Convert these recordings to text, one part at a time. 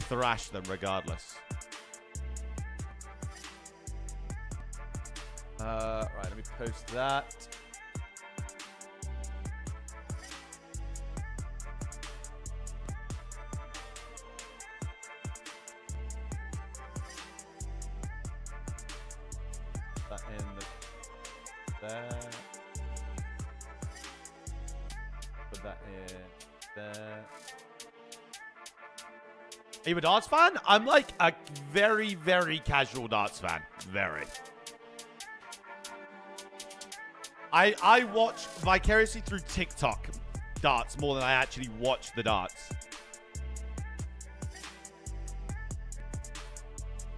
thrash them regardless. Right, let me post that. That in there. Put that in there. Are you a darts fan? I'm like a very, very casual darts fan. Very. I watch vicariously through TikTok darts more than I actually watch the darts.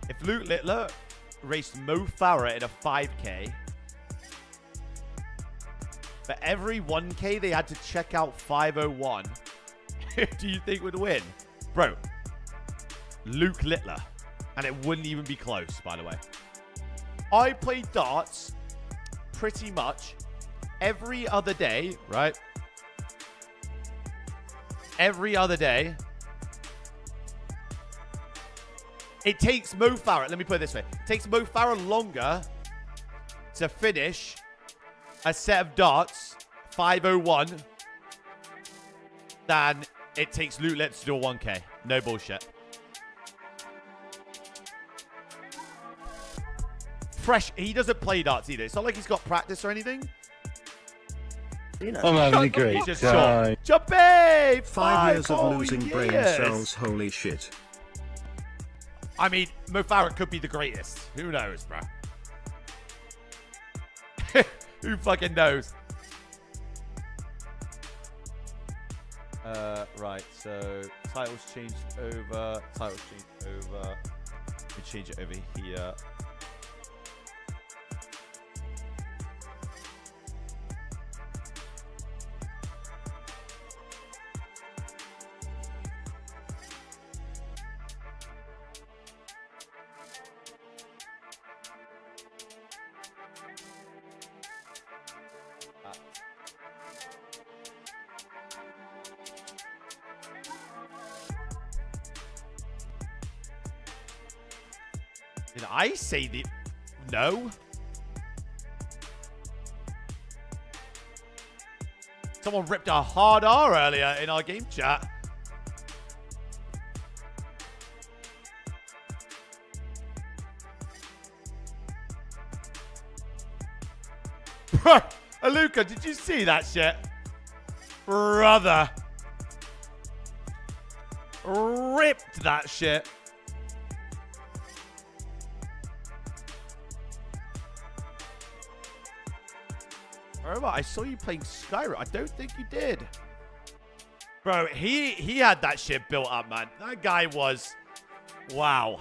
If Luke Littler raced Mo Farah in a 5K, for every 1K they had to check out 501, who do you think would win? Bro, Luke Littler. And it wouldn't even be close, by the way. I play darts pretty much every other day, right? Every other day. It takes Mo Farah, let me put it this way. It takes Mo Farah longer to finish a set of darts, 501, than it takes Luke Littler to do a 1K. No bullshit. Fresh. He doesn't play darts either. It's not like he's got practice or anything. You know. I'm having a great He's just time. short. Jumpy! 5 years of whole losing brain years. cells. Holy shit. I mean, Mo Farah could be the greatest. Who knows, bro? Who fucking knows? Right, so titles changed over. Titles changed over. Let me change it over here. Did I say the... No? Someone ripped a hard R earlier in our game chat. Bro, Aluka, did you see that shit? Brother. Ripped that shit. Robot, I saw you playing Skyrim. I don't think you did. Bro, he had that shit built up, man. That guy was... Wow.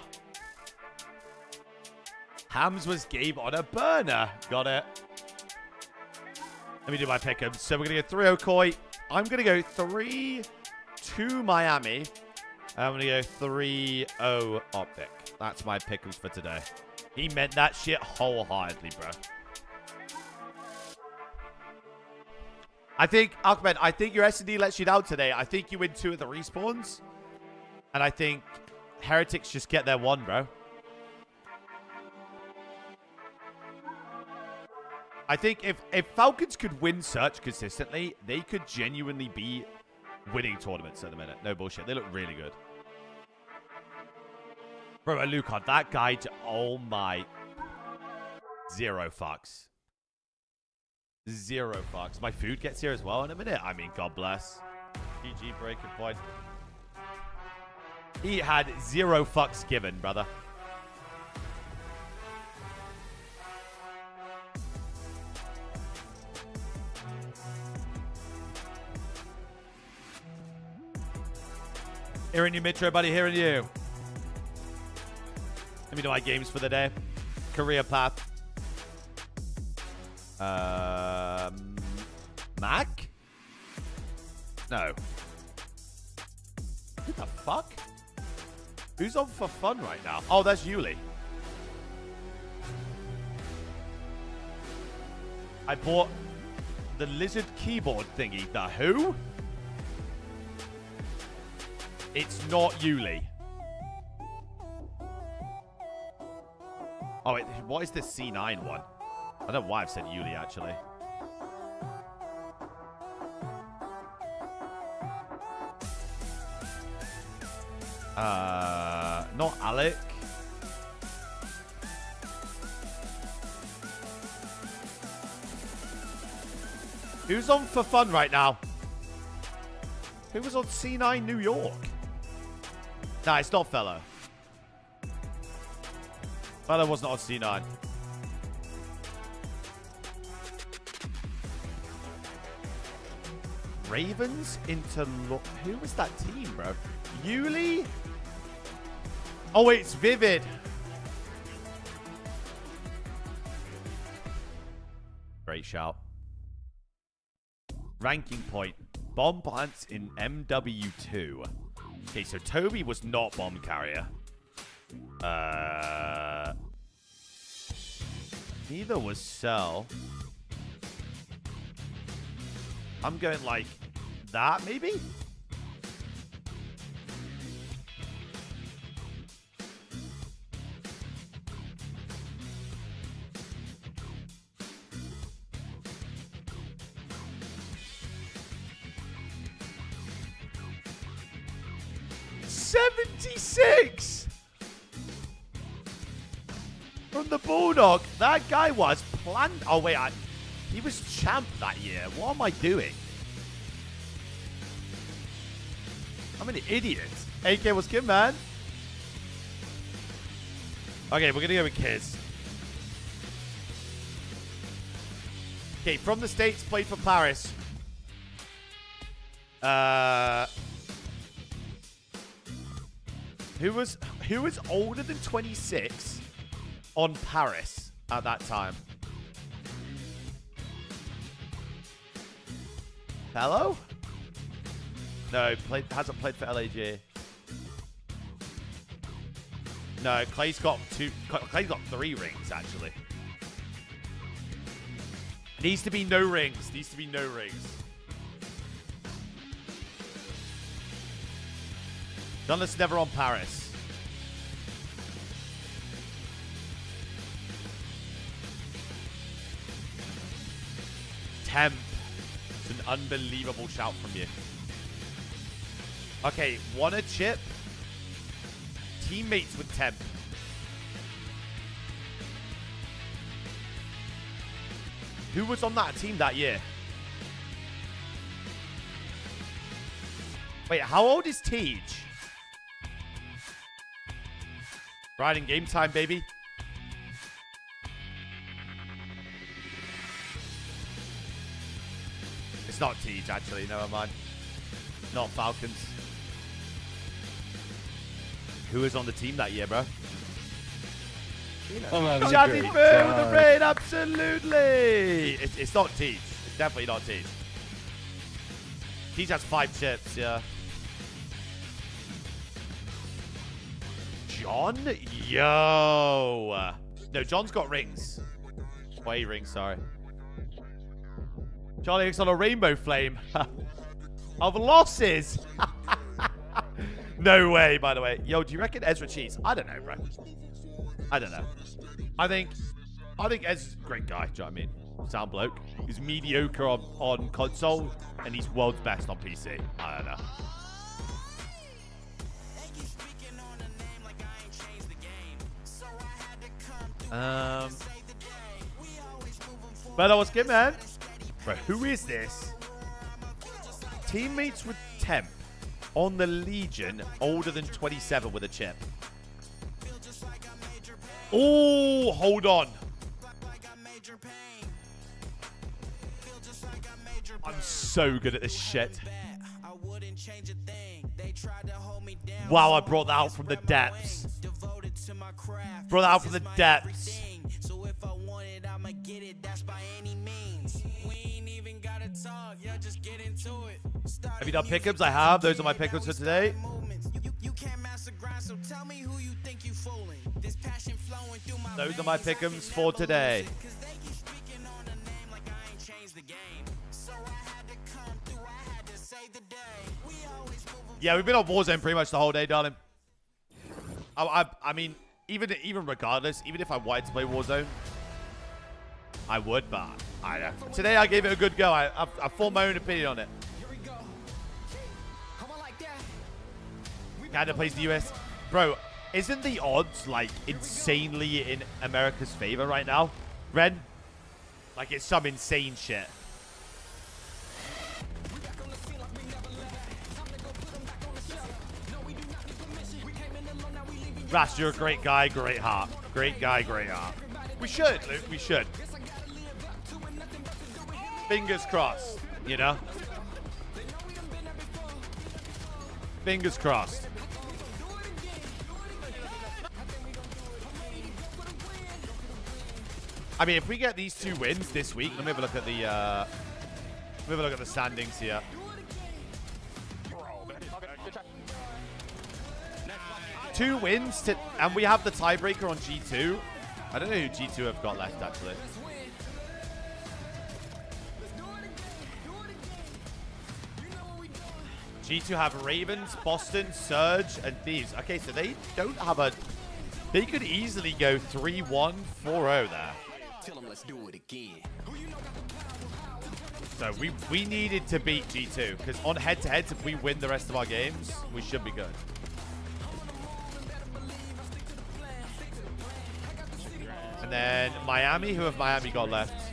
Hams was Gabe on a burner. Got it. Let me do my pick'em. So we're going to go 3-0 Koi. I'm going to go 3-2 Miami. I'm going to go 3-0 Optic. That's my pick'ems for today. He meant that shit wholeheartedly, bro. I think, Ahmed, I think your S&D lets you down today. I think you win 2 of the respawns. And I think Heretics just get their 1, bro. I think if Falcons could win Search consistently, they could genuinely be winning tournaments at the minute. No bullshit. They look really good. Bro, Luca, that guy, oh my. 0 fucks. 0 fucks. My food gets here as well in a minute. I mean, God bless. GG, breaking point. He had 0 fucks given, brother. Hearing you, Mitro, buddy. Hearing you. Let me do my games for the day. Career path. Mac? No. What the fuck? Who's on for fun right now? Oh, that's Yuli. I bought the lizard keyboard thingy. The who? It's not Yuli. Oh, wait, what is this C9 one? I don't know why I've said Yuli, actually. Not Alec. Who's on for fun right now? Who was on C9 New York? Nah, it's not Fellow. Fellow wasn't on C9. Ravens into... Who was that team, bro? Yuli? Oh, wait, it's Vivid. Great shout. Ranking point. Bomb plants in MW2. Okay, so Toby was not bomb carrier. Neither was Cell. I'm going like that, maybe? $76 from the Bulldog. That guy was planned. Oh, wait. He was champ that year. What am I doing? I'm an idiot. AK, what's good, man? Okay, we're going to go with Kiz. Okay, from the States, played for Paris. Who was older than 26 on Paris at that time? Fellow? No, hasn't played for LAG. No, Clay's got 3 rings, actually. Needs to be no rings. Needs to be no rings. Dunless never on Paris. Temp. It's an unbelievable shout from you. Okay, want a chip? Teammates with Temp. Who was on that team that year? Wait, how old is Tej? Riding game time, baby. It's not Tej, actually. Never mind. Not Falcons. Who was on the team that year, bro? Chatty Boo with the raid, absolutely. It's not Tej. It's definitely not Tej. Tej has 5 chips, yeah. John? Yo. No, John's got rings. Way rings, sorry. Charlie X on a rainbow flame. Of losses. No way, by the way. Yo, do you reckon Ezra cheats? I don't know, bro. I don't know. I think Ezra's a great guy. Do you know what I mean? Sound bloke. He's mediocre on console, and he's world's best on PC. I don't know. But that was good, man. Bro, who is this? Teammates with Temp on the Legion, older than 27 with a chip. Oh, hold on. I'm so good at this shit. Wow, I brought that out from the depths. Brought that out from the depths. Have you done pickups? I have. Those are my pickups for today. Those are my pickups for today. Yeah, we've been on Warzone pretty much the whole day, darling. I mean, even regardless, even if I wanted to play Warzone, I would, but today I gave it a good go. I formed my own opinion on it. Canada plays the US. Bro, isn't the odds, like, insanely in America's favor right now? Ren? Like, it's some insane shit. Rast, you're a great guy, great heart. Great guy, great heart. We should, Luke, we should. Fingers crossed, you know? Fingers crossed. I mean, if we get these 2 wins this week, let me have a look at the standings here. Two wins and we have the tiebreaker on G2. I don't know who G2 have got left actually. G2 have Ravens, Boston, Surge, and Thieves. Okay, so they don't have a. They could easily go 3-1, 4-0 there. Let's do it again. So we needed to beat G2 because on head-to-heads, if we win the rest of our games, we should be good. And then Miami, who have Miami got left?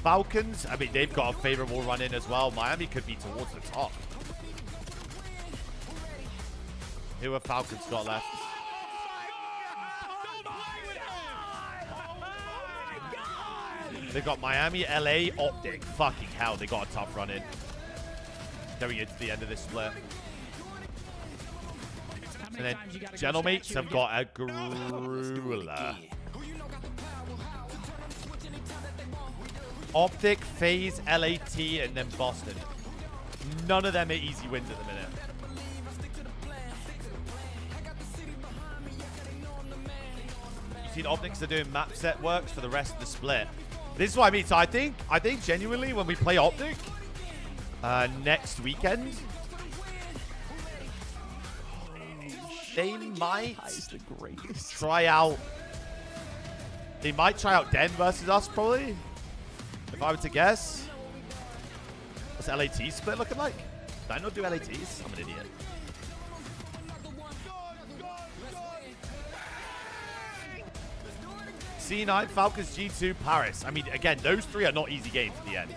Falcons, I mean, they've got a favorable run in as well. Miami could be towards the top. Who have Falcons got left? They've got Miami, LA, Optic. Fucking hell, they got a tough run in. Going into the end of this split. And then Gentlemates have got a grueler. Optic, FaZe, LAT, and then Boston. None of them are easy wins at the minute. You've seen Optics are doing map set works for the rest of the split. This is what I mean. So I think genuinely when we play Optic next weekend, they might try out. They might try out Den versus us probably. If I were to guess. What's LAT split looking like? Did I not do LATs? I'm an idiot. C9, Falcons, G2, Paris. I mean, again, those 3 are not easy games at the end.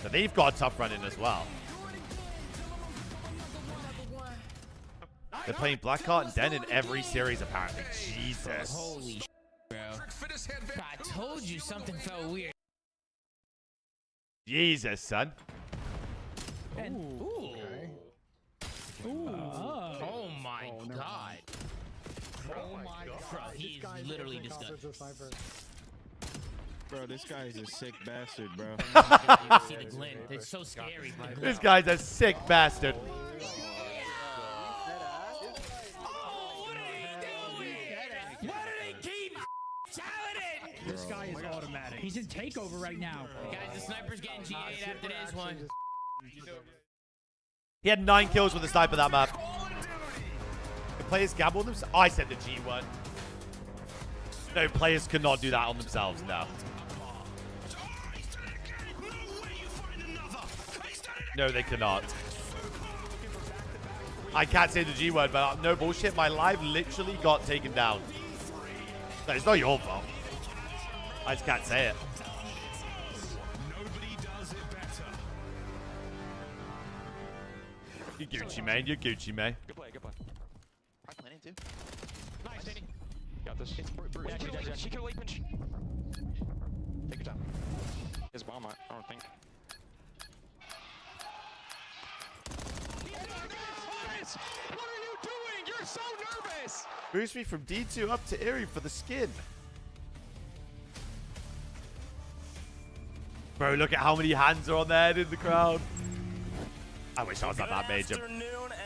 So they've got a tough run in as well. They're playing Blackheart and Den in every series, apparently. Jesus. Holy shit, bro. I told you something felt weird. Jesus, son. Ooh. Oh my god. Oh my god. Bro, he's literally disgusting. Bro, this guy is a sick bastard, bro. You see the glint. It's so scary. The This glint. guy's a sick bastard. This guy is automatic. He's in takeover right now. Guys, the sniper's getting G8 after this one. He had 9 kills with the sniper that map. The players gamble themselves. I said the G word. No, players cannot do that on themselves now. No, they cannot. I can't say the G word, but no bullshit. My live literally got taken down. No, it's not your fault. I just can't say it. You're Gucci, man. You're Gucci, man. Good play, good play. I'm planning to. Nice, Danny. Got this. It's Bruce. She can late pinch. Take your time. His bomb, I don't think. What are you doing? You're so nervous! Boost me from D2 up to Erie for the skin. Bro, look at how many hands are on there in the crowd. I wish I was at that major. Afternoon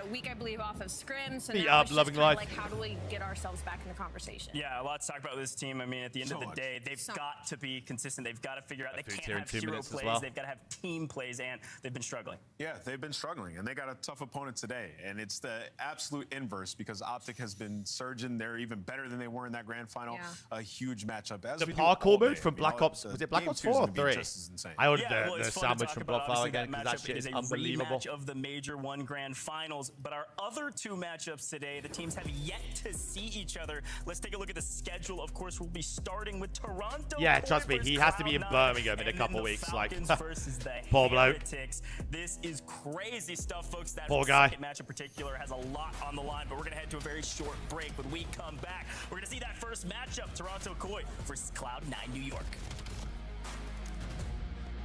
about a week, I believe, off of Scrim. So Beat now up, it's just loving kind like, how do we get ourselves back in the conversation? Yeah, a lot to talk about with this team. I mean, at the end of the much. day, they've So got to be consistent. They've got to figure out they Food's can't here in have 2 hero minutes as plays. well. They've got to have team plays, and they've been struggling. Yeah, they've been struggling, and they got a tough opponent today. And it's the absolute inverse because Optic has been surging. They're even better than they were in that grand final. Yeah. A huge matchup. As The we do all parkour day. mode from You know, Black Ops, the was it Black game Ops 4 two is or gonna be 3? just as insane. I ordered Yeah, well, the it's fun to sandwich talk from about. Bloodflower Obviously, again because that matchup shit is is a unbelievable. rematch of the Major 1 Grand Finals. But our other 2 matchups today, the teams have yet to see each other. Let's take a look at the schedule. Of course, we'll be starting with Toronto. Yeah, trust me, versus he has to be in Cloud9, Birmingham in a and couple then the weeks, like, Falcons versus the poor bloke. Heretics. This is crazy stuff, folks. That Poor guy. second match in particular has a lot on the line, but we're going to head to a very short break. When we come back, we're going to see that first matchup, Toronto Koi versus Cloud9 New York.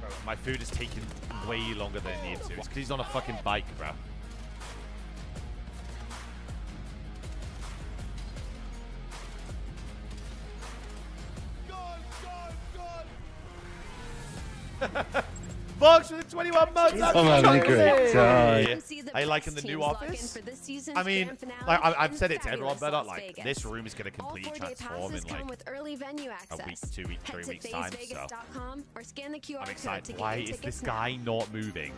Bro, my food is taking way longer than it needs to. It's because he's on a fucking bike, bro. Box with 21 months. I'm having a great time. Are you liking the new office? I mean, like I've said it to everyone, but not like this room is going to completely transform in like a week, 2 weeks, 3 weeks time. So I'm excited. Why is this guy not moving?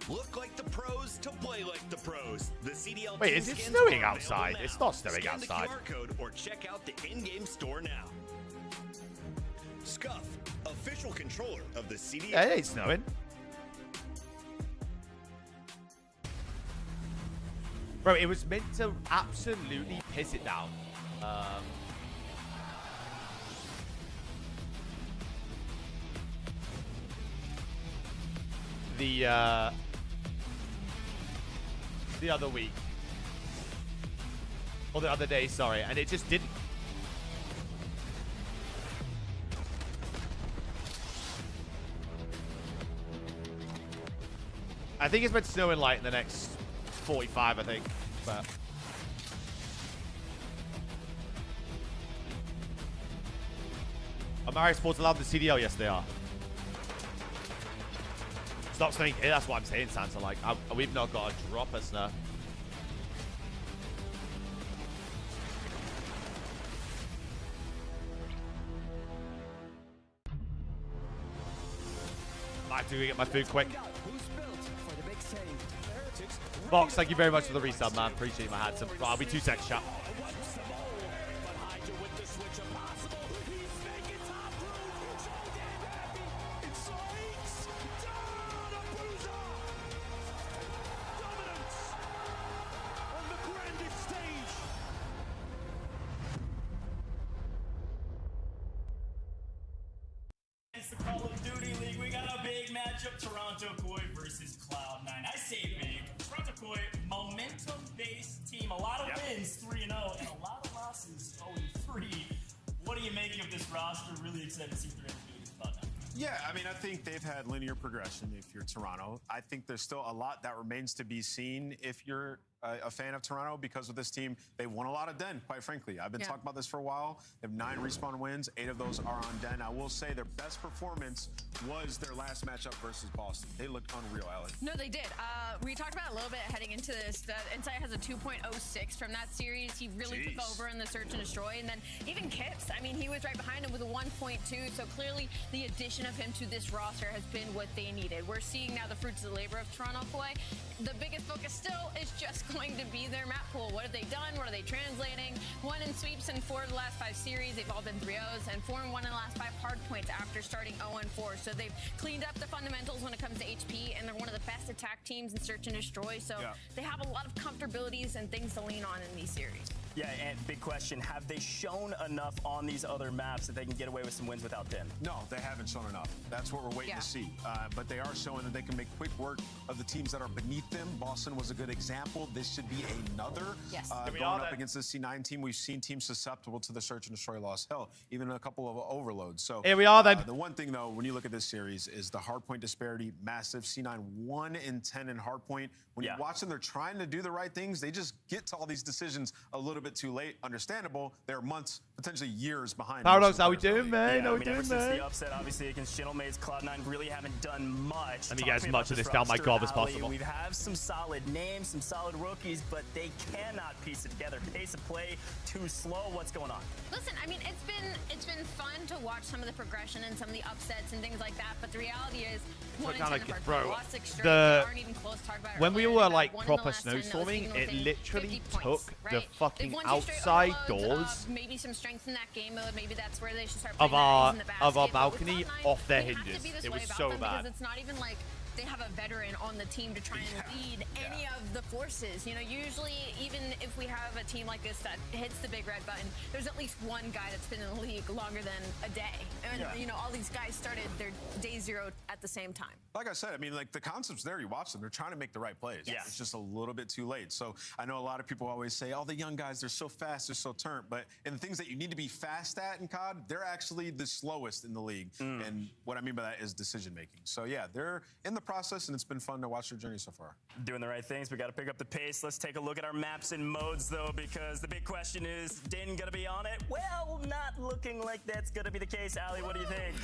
Look like the pros to play like the pros. The CDL Wait, team is it skins snowing are outside? available It's now. not snowing Scan outside. the QR code or check out the in-game store now. Scuff, official controller of the CDL. Yeah, it ain't snowing. Bro, it was meant to absolutely piss it down. The other week. Or the other day, sorry. And it just didn't. I think it's meant to snow in like the next 45, I think. But are Mario Sports allowed the CDL? Yes, they are. Stop snowing here. That's what I'm saying, Santa. Like, we've not got a drop of snow. I have to get my food quick. Box, thank you very much for the resub, man. Appreciate my handsome. I'll be 2 seconds, chat. It's the Call of Duty League. We got a big matchup, Toronto Koi versus Cloud9. I say big. Toronto Koi, momentum-based team. A lot of wins, 3-0, and a lot of losses, 0-3. What are you making of this roster? Really excited to see what they're able to do with Cloud9. Yeah, I mean, I think they've had linear progression if you're Toronto. I think there's still a lot that remains to be seen if you're a fan of Toronto, because with this team, they won a lot of Den, quite frankly. I've been talking about this for a while. They have 9 respawn wins. 8 of those are on Den. I will say their best performance was their last matchup versus Boston. They looked unreal, Allie. No, they did. We talked about it a little bit heading into this. That Insight has a 2.06 from that series. He really took over in the search and destroy. And then even Kips, I mean, he was right behind him with a 1.2. So clearly the addition of him to this roster has been what they needed. We're seeing now the fruits of the labor of Toronto Koi. The biggest focus still is just going to be their map pool. What have they done? What are they translating? 1 in sweeps in 4 of the last 5 series. They've all been 3-0s, and 4 and 1 in the last 5 hard points after starting 0-4. So they've cleaned up the fundamentals when it comes to HP, and they're one of the best attack teams in search and destroy. So they have a lot of comfortabilities and things to lean on in these series. Yeah, and big question, have they shown enough on these other maps that they can get away with some wins without Den? No, they haven't shown enough. That's what we're waiting to see. But they are showing that they can make quick work of the teams that are beneath them. Boston was a good example. This should be another. Yes. Going up against the C9 team, we've seen teams susceptible to the search and destroy loss. Hell, even a couple of overloads. So here we are then. The one thing, though, when you look at this series is the hardpoint disparity, massive. C9 1 in 10 in hardpoint. When you watch them, they're trying to do the right things. They just get to all these decisions a little bit too late. Understandable. They're months, potentially years behind. Paradox, most of how we the players doing, in the man? Yeah, How I we mean, ever doing, since man? the upset, obviously, against Gentleman's, Cloud9 really haven't done much. Let me Talk get to as me much about of this this down my roster, gob as Ali. possible. We have some solid names, some solid rookies, but they cannot piece it together. Pace of play too slow. What's going on? Listen, I mean, it's been fun to watch some of the progression and some of the upsets and things like that. But the reality is, one in 10 of our bro, lost 6 straight. the- They aren't even close to talk about it When we earlier. were They've like got one in the proper last 10 that was snowstorming, even it within literally 50 took points, the right? fucking They've won 2 straight outside overloads doors of maybe some strength in that game mode. Maybe that's where they should start of putting that eggs in the our basket. But with balcony Cloud9, off their they have to hinges. be this It way was about so them bad. because it's not even like they have a veteran on the team to try and lead any of the forces. You know, usually even if we have a team like this that hits the big red button, there's at least one guy that's been in the league longer than a day. And, you know, all these guys started their day zero at the same time. Like I said, I mean, like the concept's there. You watch them; they're trying to make the right plays. Yeah. It's just a little bit too late. So I know a lot of people always say, "Oh, the young guys, they're so fast, they're so turnt." But in the things that you need to be fast at in COD, they're actually the slowest in the league. And what I mean by that is decision making. So yeah, they're in the process, and it's been fun to watch their journey so far. Doing the right things. We got to pick up the pace. Let's take a look at our maps and modes, though, because the big question is, Din gonna be on it? Well, not looking like that's gonna be the case. Ali, what do you think?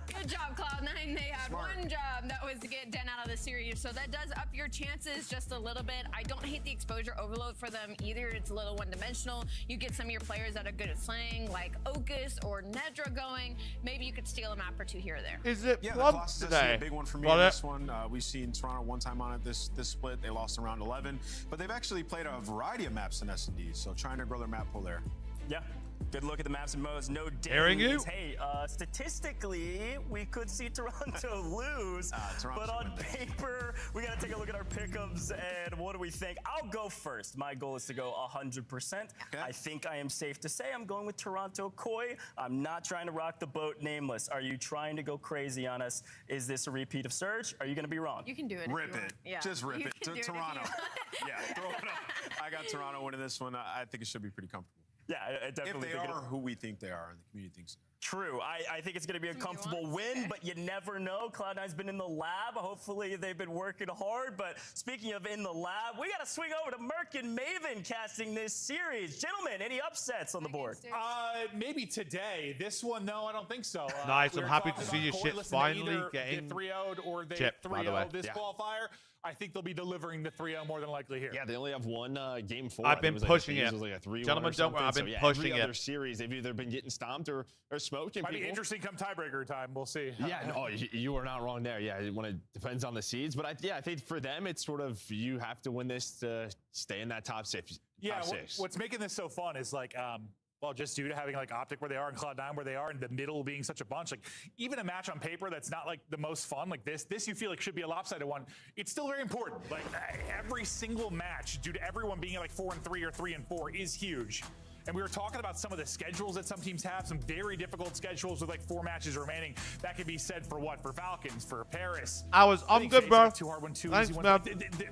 Good job, Cloud9. They had one job, that was to get Den out of the series. So that does up your chances just a little bit. I don't hate the exposure overload for them either. It's a little one-dimensional. You get some of your players that are good at slaying, like Okus or Nedra going. Maybe you could steal a map or two here or there. Is it Yeah, the plump Colossus is today? a big one for me Got in it? this one. We've seen Toronto one time on it this split. They lost in round 11, but they've actually played a variety of maps in S&D, so trying to grow their map pool there. Yeah. Good look at the maps and modes. No Hearing you? dings. Hey, statistically, we could see Toronto lose. Toronto But on should win this. paper, we got to take a look at our pick'ems and what do we think? I'll go first. My goal is to go 100%. Okay. I think I am safe to say I'm going with Toronto Koi. I'm not trying to rock the boat nameless. Are you trying to go crazy on us? Is this a repeat of Surge? Are you going to be wrong? You can do it. Rip if you it. want. Yeah. Just rip You it. can do if you Toronto. want. Yeah, throw it up. I got Toronto winning this one. I think it should be pretty comfortable. Yeah, I definitely If they think are who we think they are, and the community thinks they are. True. I think it's going to be a Some comfortable nuance. win, Okay. but you never know. Cloud9's been in the lab. Hopefully, they've been working hard. But speaking of in the lab, we got to swing over to Merc and Maven casting this series. Gentlemen, any upsets on the board? Maybe today. This one, no, I don't think so. Nice, we I'm were happy talking to see about your Koi. shit Listen, they finally either getting get 3-0'd or they chipped, by the way. 3-0 this Yeah. qualifier. I think they'll be delivering the 3-0 more than likely here. Yeah, they only have one game 4. I've I think been it was pushing like it. was like a 3-1 Gentlemen, or don't worry, something. I've been So, yeah, pushing every it. other series, they've either been getting stomped or smoking Might people. be interesting come tiebreaker time. We'll see. Yeah, no, you are not wrong there. Yeah, it depends on the seeds, but I think for them it's sort of you have to win this to stay in that top six. Yeah, top six. what's making this so fun is like, well, just due to having like Optic where they are and Cloud9 where they are, and the middle being such a bunch. Like even a match on paper that's not like the most fun, like this you feel like should be a lopsided one. It's still very important. Like every single match, due to everyone being at like 4-3 or 3-4, is huge. And we were talking about some of the schedules that some teams have, some very difficult schedules with like 4 matches remaining. That could be said for what? For Falcons, for Paris. I'm good, bro. 2-hard 1-2, Thanks, easy 1. man.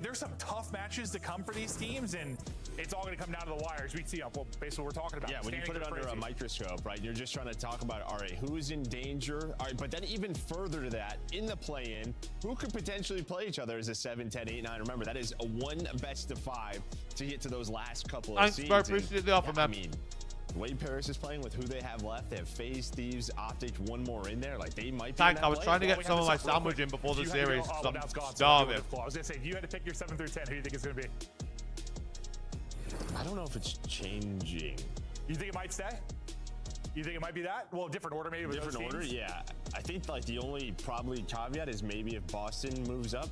There's some tough matches to come for these teams, and it's all going to come down to the wires. We see, well, basically what we're talking about. Yeah, when you put it under a microscope, right, you're just trying to talk about, all right, who's in danger? All right, but then even further to that, in the play-in, who could potentially play each other as a 7, 10, 8, 9? Remember, that is a 1 best of 5 to get to those last couple of Thanks, seeds. bro. Appreciate the offer, man. I mean, the way Paris is playing with who they have left, they have FaZe, Thieves, Optic, one more in there. Like, they might be Thanks, in that I was play. trying to Well, get we some have of my this up real sandwich quick. in before If the you had to series. go- So now I'm it's gone, so starving. I was going to say, if you had to pick your 7 through 10, who do you think it's going to be? I don't know if it's changing. You think it might stay? You think it might be that? Well, different order maybe with Different those order, teams? yeah. I think like the only probably caveat is maybe if Boston moves up,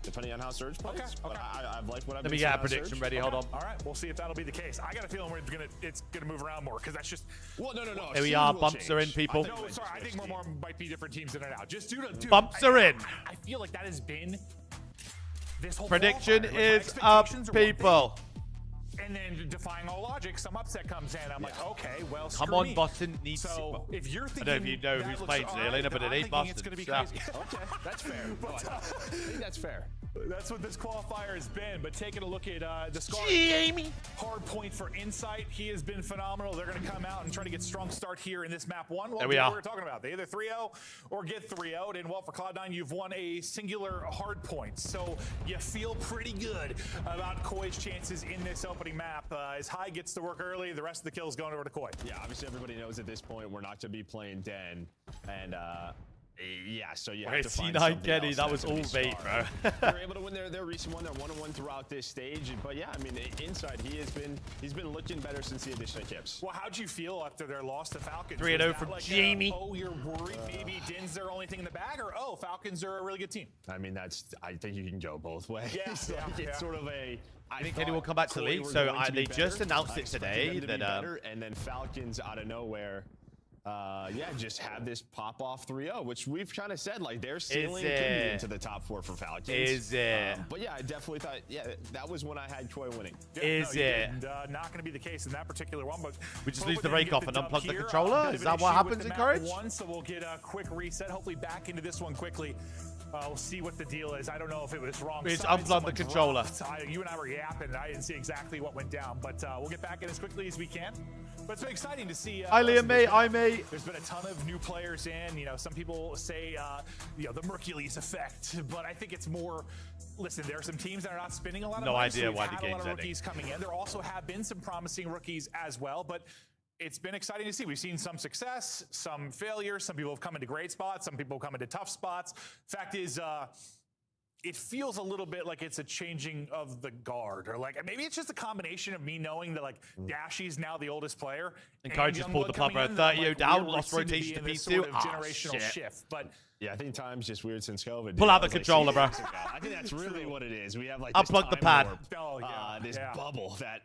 depending on how Surge plays. Okay, But okay. I've liked what I've Let been me seeing get a out of prediction Surge. ready. Hold on. All right, we'll see if that'll be the case. I got a feeling it's gonna move around more because that's just. Well, no. Here we Seeds are. will Bumps are in, change. people. No, sorry. I think more might be different teams in and out. Just due to dude, Bumps are in. I feel like that has been this whole Prediction qualifier. Like, my is up, expectations are one thing, people. and then defying all logic, some upset comes in. I'm like, okay, well, Come screw on, me. Boston needs. So if you're I thinking, don't know if you know that who's looks playing today, alright, Elena, but then it I'm ain't thinking it's Boston. gonna be So. crazy. Okay, that's fair. But, I think that's fair. That's what this qualifier has been. But taking a look at the score, hard point for Insight. He has been phenomenal. They're going to come out and try to get a strong start here in this map 1. Well, there we are. What we're talking about. They either 3-0 or get 3-0'd. And well, for Cloud9, you've won a singular hard point. So you feel pretty good about Koi's chances in this opening map. As High gets to work early, the rest of the kills going over to Koi. Yeah, obviously everybody knows at this point we're not going to be playing Den. And yeah, so you have to find C9 something Kenny, else that that's was all gonna be bait, bro. They're able to win their recent one. They're 1-1 throughout this stage. But yeah, I mean, Inside, he's been looking better since the addition of Kips. Well, how'd you feel after their loss to Falcons? 3-0 from like Jamie. Oh, you're worried maybe Din's their only thing in the bag, or oh, Falcons are a really good team? I mean, I think you can go both ways. Yeah, It's sort of a. I think Kenny will come back to league, so they just announced it today that and then Falcons out of nowhere. Yeah, just have this pop off 3-0, which we've kind of said like their ceiling could be into the top 4 for Falcons. Is it? But yeah, I definitely thought that was when I had Koi winning. Yeah, not going to be the case in that particular one, but we just lose the rake off and unplug the controller. Is that what happens in Courage? So we'll get a quick reset. Hopefully back into this one quickly. We'll see what the deal is. I don't know if it was wrong. It's unplug the controller. You and I were yapping, and I didn't see exactly what went down, but we'll get back in as quickly as we can. But it's been exciting to see. Hi, Liam, mate. Hi, mate. There's been a ton of new players in. You know, some people say, the Mercules effect, but I think it's more. Listen, there are some teams that are not spending a lot of money. No idea why the game's ending. A lot of ending. rookies coming in. There also have been some promising rookies as well, but it's been exciting to see. We've seen some success, some failures. Some people have come into great spots. Some people have come into tough spots. Fact is, it feels a little bit like it's a changing of the guard, or like maybe it's just a combination of me knowing that like Dashy's now the oldest player. And Courage just pulled the plug, bro. 30 down, lost rotation to P2. Sort of generational shift, but. Yeah, I think time's just weird since COVID. Pull out the controller, bro. I think that's really what it is. We have like unplug the pad. This bubble that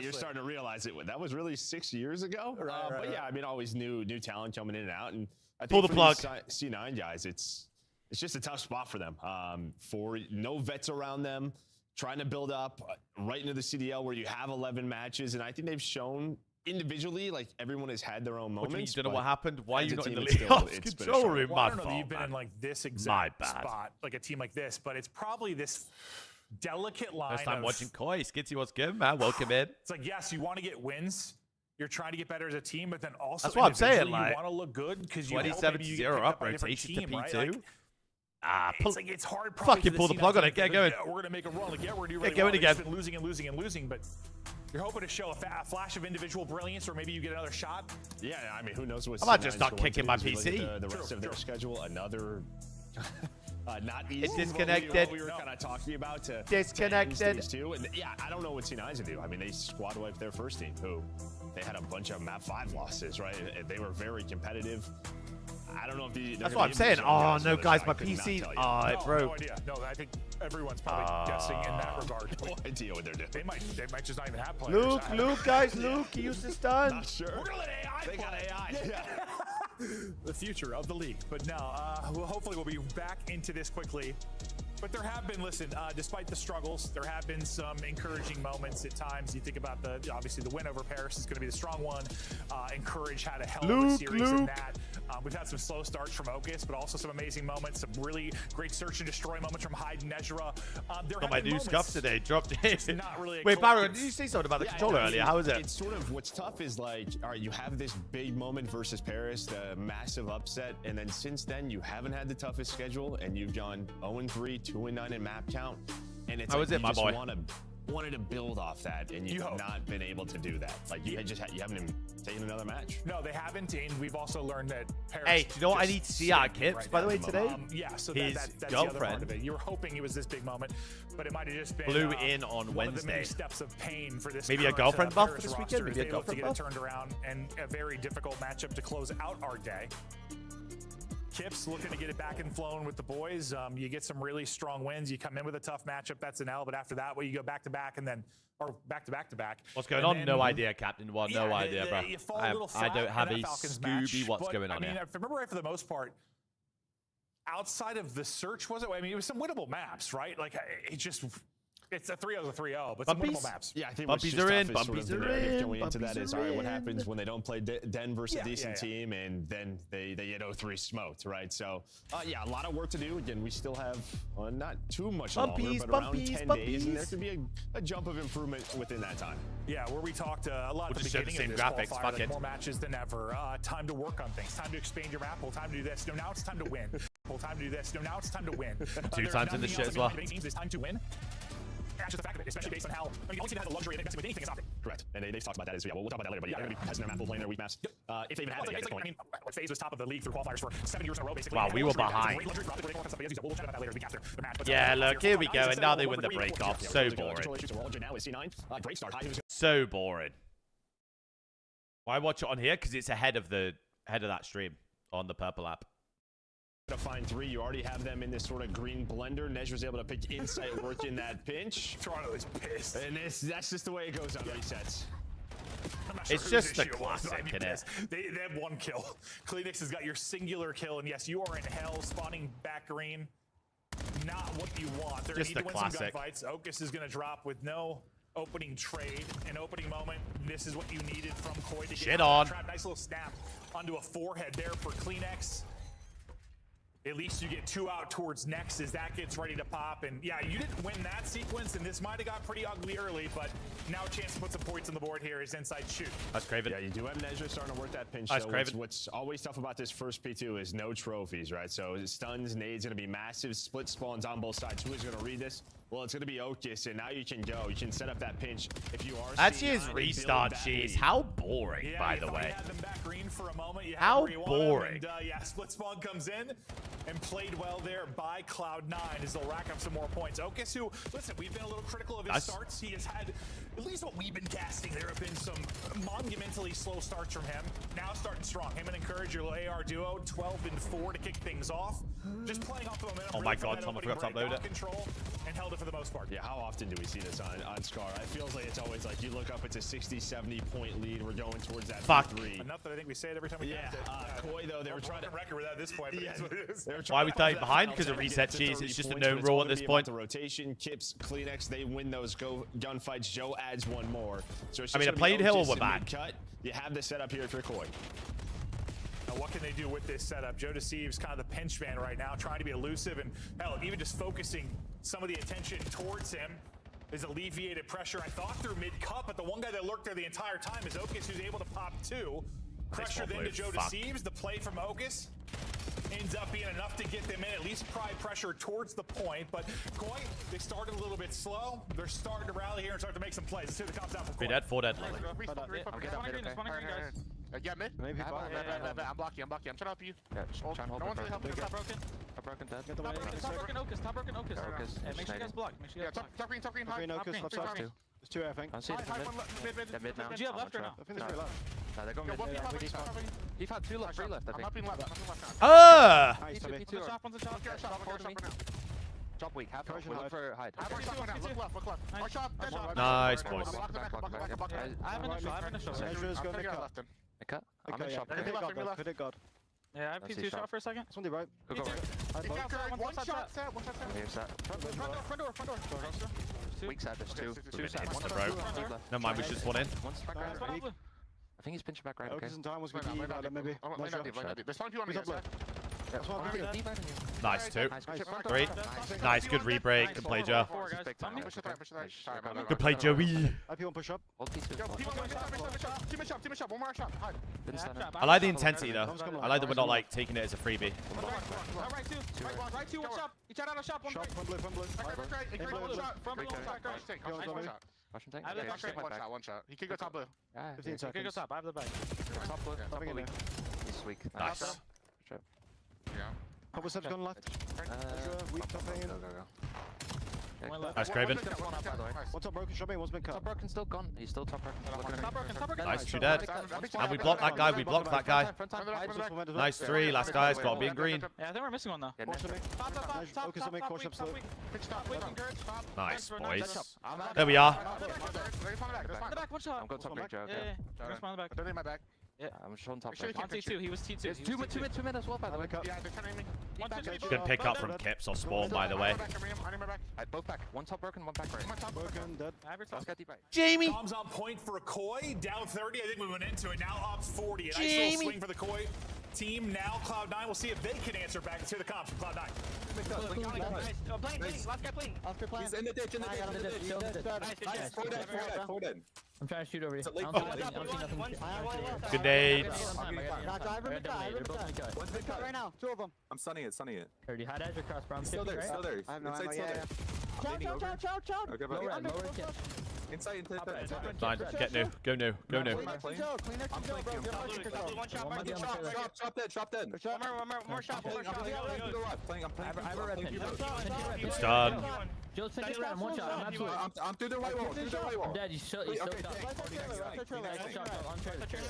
you're starting to realize it. That was really 6 years ago. But yeah, I mean, always new talent coming in and out. And I think pull the plug. C9 guys, it's just a tough spot for them. For no vets around them, trying to build up right into the CDL where you have 11 matches, and I think they've shown. Individually, like everyone has had their own moments. You don't know what happened? Why are you not in the league control room? Well, I don't know that you've been in like this exact spot, like a team like this, but it's probably this delicate line. First time watching Koi. Skitsy, what's good, man? Welcome in. It's like, yes, you want to get wins. You're trying to get better as a team, but then also that's what I'm saying. You like, want to look good because you 27-0 up, rotation to P2. Right? It's hard. Fucking pull the plug on it. Get going. We're gonna make a run. Like, we're gonna do really going again. Been losing and losing and losing, but. You're hoping to show a flash of individual brilliance, or maybe you get another shot. Yeah, I mean, who knows what? I might just start kicking my PC. The rest of their schedule, another not easy. It's disconnected. We were kind of talking about to disconnected too. And yeah, I don't know what C9's to do. I mean, they squad wiped their first team, who they had a bunch of map 5 losses, right? They were very competitive. I don't know if the. That's what I'm saying. Oh no, guys, my PC. Oh, it broke. No idea. No, I think everyone's probably guessing in that regard. No idea what they're doing. They might just not even have players. Luke, guys, Luke, he used to stun. Not sure. We're gonna let AI They got AI. Yeah. The future of the league. But no, hopefully we'll be back into this quickly. But there have been, listen, despite the struggles, there have been some encouraging moments at times. You think about obviously the win over Paris is going to be the strong one. Encourage had a hell of a series in that. We've had some slow starts from Ocus, but also some amazing moments, some really great search and destroy moments from Hyde and Ezra. Got my new scuff today, dropped it. Not really. Wait, Barrow, did you say something about the controller earlier? How is it? It's sort of, what's tough is like, all right, you have this big moment versus Paris, the massive upset, and then since then you haven't had the toughest schedule, and you've gone 0-3, 2-9 in map count, and it's how like is it, you my just boy? wanted to build off that, and you have not been able to do that. Like you haven't even taken another match. No, they haven't, and we've also learned that Paris. Hey, do you know what I need to see out Kips, by the way, today? Yeah, so his that's the other part girlfriend of it. You were hoping it was this big moment, but it might have just been blew in on one of the Wednesday. many steps of pain for this. Maybe a current, girlfriend buff Paris this roster weekend. Maybe a as they look to girlfriend get buff. it turned around, and a very difficult matchup to close out our day. Kips looking to get it back and flowing with the boys. You get some really strong wins. You come in with a tough matchup. That's an L. But after that, you go back to back and then, or back to back to back. What's going on? No idea, Captain One. No idea, bro. You fall a little flat I don't have a in that Falcons match, Scooby. What's but, going on I mean, here? if I remember right, for the most part, outside of the search, was it? I mean, it was some winnable maps, right? Like it just. it's a 3-0 is a 3-0, but some winnable maps. Yeah, I think Bumpies what's are just in, tough is sort bumpies of the are narrative in, going into that bumpies is, are all right, what in. happens when they don't play Den versus a decent yeah. team, and then they get 0-3 smoked, right? So, yeah, a lot of work to do. Again, we still have not too much longer, but around 10 days, and there could be a jump of improvement within that time. Yeah, where we talked a lot We'll at the just show the beginning same of this graphics, qualifier, fuck like it. more matches than ever. Time to work on things. Time to expand your map. Well, time to do this. No, now it's time to win. Well, time to do this. No, now it's time to win. Two times in the shit as well. It's time to win. That's just the fact of it, especially based on how the only team that has the luxury of investing with anything is Optic. Correct. And they've talked about that as well. We'll talk about that later, but yeah, they're going to be testing their map, playing their weak maps. If they even have it at this point. I mean, FaZe was top of the league through qualifiers for 7 years in a row, basically. Wow, we were behind. Yeah, look, here we go, and now they win the break off. So boring. So boring. Why watch it on here? Because it's ahead of that stream on the purple app. To find 3, you already have them in this sort of green blender. Nej was able to pick insight work in that pinch. Toronto is pissed. And that's just the way it goes on resets. It's just the classic, isn't it? They have 1 kill. Cleanix has got your singular kill, and yes, you are in hell, spawning back green. Not what you want. They're going to need to win some gunfights. Okus is going to drop with no opening trade, an opening moment. This is what you needed from Koi to get out of the trap. Nice little snap onto a forehead there for Cleanix. At least you get 2 out towards next as that gets ready to pop. And yeah, you didn't win that sequence, and this might have got pretty ugly early, but now a chance to put some points on the board here is inside shoot. That's Craven. Yeah, you do have Nej starting to work that pinch. Nice, so what's always tough about this first P2 is no trophies, right? So stuns, nades going to be massive. Split spawns on both sides. Who is going to read this? Well, it's going to be Okus, and now you can go. You can set up that pinch if you are. That's his restart cheese. How boring, by the way. Had them back green for a moment. You How boring. And, yeah, split spawn comes in and played well there by Cloud9 as they'll rack up some more points. Okus, who, listen, we've been a little critical of his starts. He has had, at least what we've been casting, there have been some monumentally slow starts from him. Now starting strong. Him and Encourage, your AR duo, 12-4 to kick things off. Just playing off the momentum. Oh my god, someone forgot to upload it. Control and held it for the most part. Yeah, how often do we see this on Scar? It feels like it's always like you look up, it's a 60-70 point lead. We're going towards that 3. Enough that I think we say it every time we cast it. Koi, though, they were trying to record without this point, but it is what it is. Why are we 30 behind? Because of reset cheese. It's just a known rule at this point. The rotation, Kips, Cleanix, they win those gunfights. Joe adds 1 more. So it's I mean, a played hill, we're back. Cut. You have the setup here for Koi. Now, what can they do with this setup? Joe Deceives kind of the pinch man right now, trying to be elusive, and hell, even just focusing some of the attention towards him is alleviated pressure. I thought through mid-cup, but the one guy that lurked there the entire time is Okus, who's able to pop 2. Pressure then to Joe Deceives. The play from Okus ends up being enough to get them in, at least pry pressure towards the point. But Koi, they started a little bit slow. They're starting to rally here and start to make some plays. Let's see what comes out from Koi. 3 dead, 4 dead. Yeah, mid. Maybe I'm blocking. I'm trying to help you. Yeah, trying to hold. No one's really helping. Top broken. Top broken dead. Top broken Okus. Make sure you guys block. Make sure you guys block. Top green. Okus. Left side. There's 2, I think. I see it. Mid now. Do you have left or no? I think there's 3 left. No, they're going mid. He's had 2 left, 3 left, I think. I'm helping left. Drop weak. Half look for hide. Look left. Nice, boys. I have an initial. Cut. I'm in shop. Could it God? Yeah, I have P2 shot for a second. Somebody right. Go right. One shot. Here's that. Front door. Weak side, there's 2 sides. Never mind, we should spawn in. One's back right. I think he's pinching back right. Okay. Maybe. There's 5 people on me. Nice, 2. 3. Nice, good re-break. Good play, Joe. Good play, Joey. Push up. I like the intensity, though. I like that we're not, like, taking it as a freebie. Right 2, watch up. He tried out a shot, one One shot. He could go top blue. 15 seconds. He could go top. I have the bag. Top blue. He's weak. Nice. Yeah. Couple steps going left. Weak top hanging. Nice, Craven. What's up, broken? Show me. One's been cut. Top broken still gone. He's still top broken. Nice, 2 dead. And we blocked that guy. We blocked that guy. Nice, 3. Last guy's got to be in green. Yeah, I think we're missing one though. Nice, boys. There we are. I'm going top right, Joe. Yeah. Yeah, I'm showing top. Sure, on T2. He was T2. There's 2 mid as well, by the way. Yeah, they're trying to aim me. Good pick up from Kips or Spawn, by the way. Both back. One top broken, one back right. One top broken, dead. Let's get deep right. Jamie! Tom's on point for Koi. Down 30. I think we went into it. Now up 40. A nice Jamie! little swing for the Koi team. Now Cloud9. We'll see if they can answer back. Let's hear the comms from Cloud9. Last guy playing. He's in the ditch, Nice. 4 dead. I'm trying to shoot over you. It's a late I call. don't see nothing. Good nades. One's mid cut right now. 2 of them. I'm stunning it. Dirty. High dash across brown. Still there. I have no Inside, ammo. still there. Chow. Okay, Lower end, lower kit. Inside, into Fine, get new. Go new. I'm One Drop dead. more shot. I'm I have a red pin. It's done. Joe's finished around. One shot. I'm absolutely. I'm through the right wall. I'm dead. He's still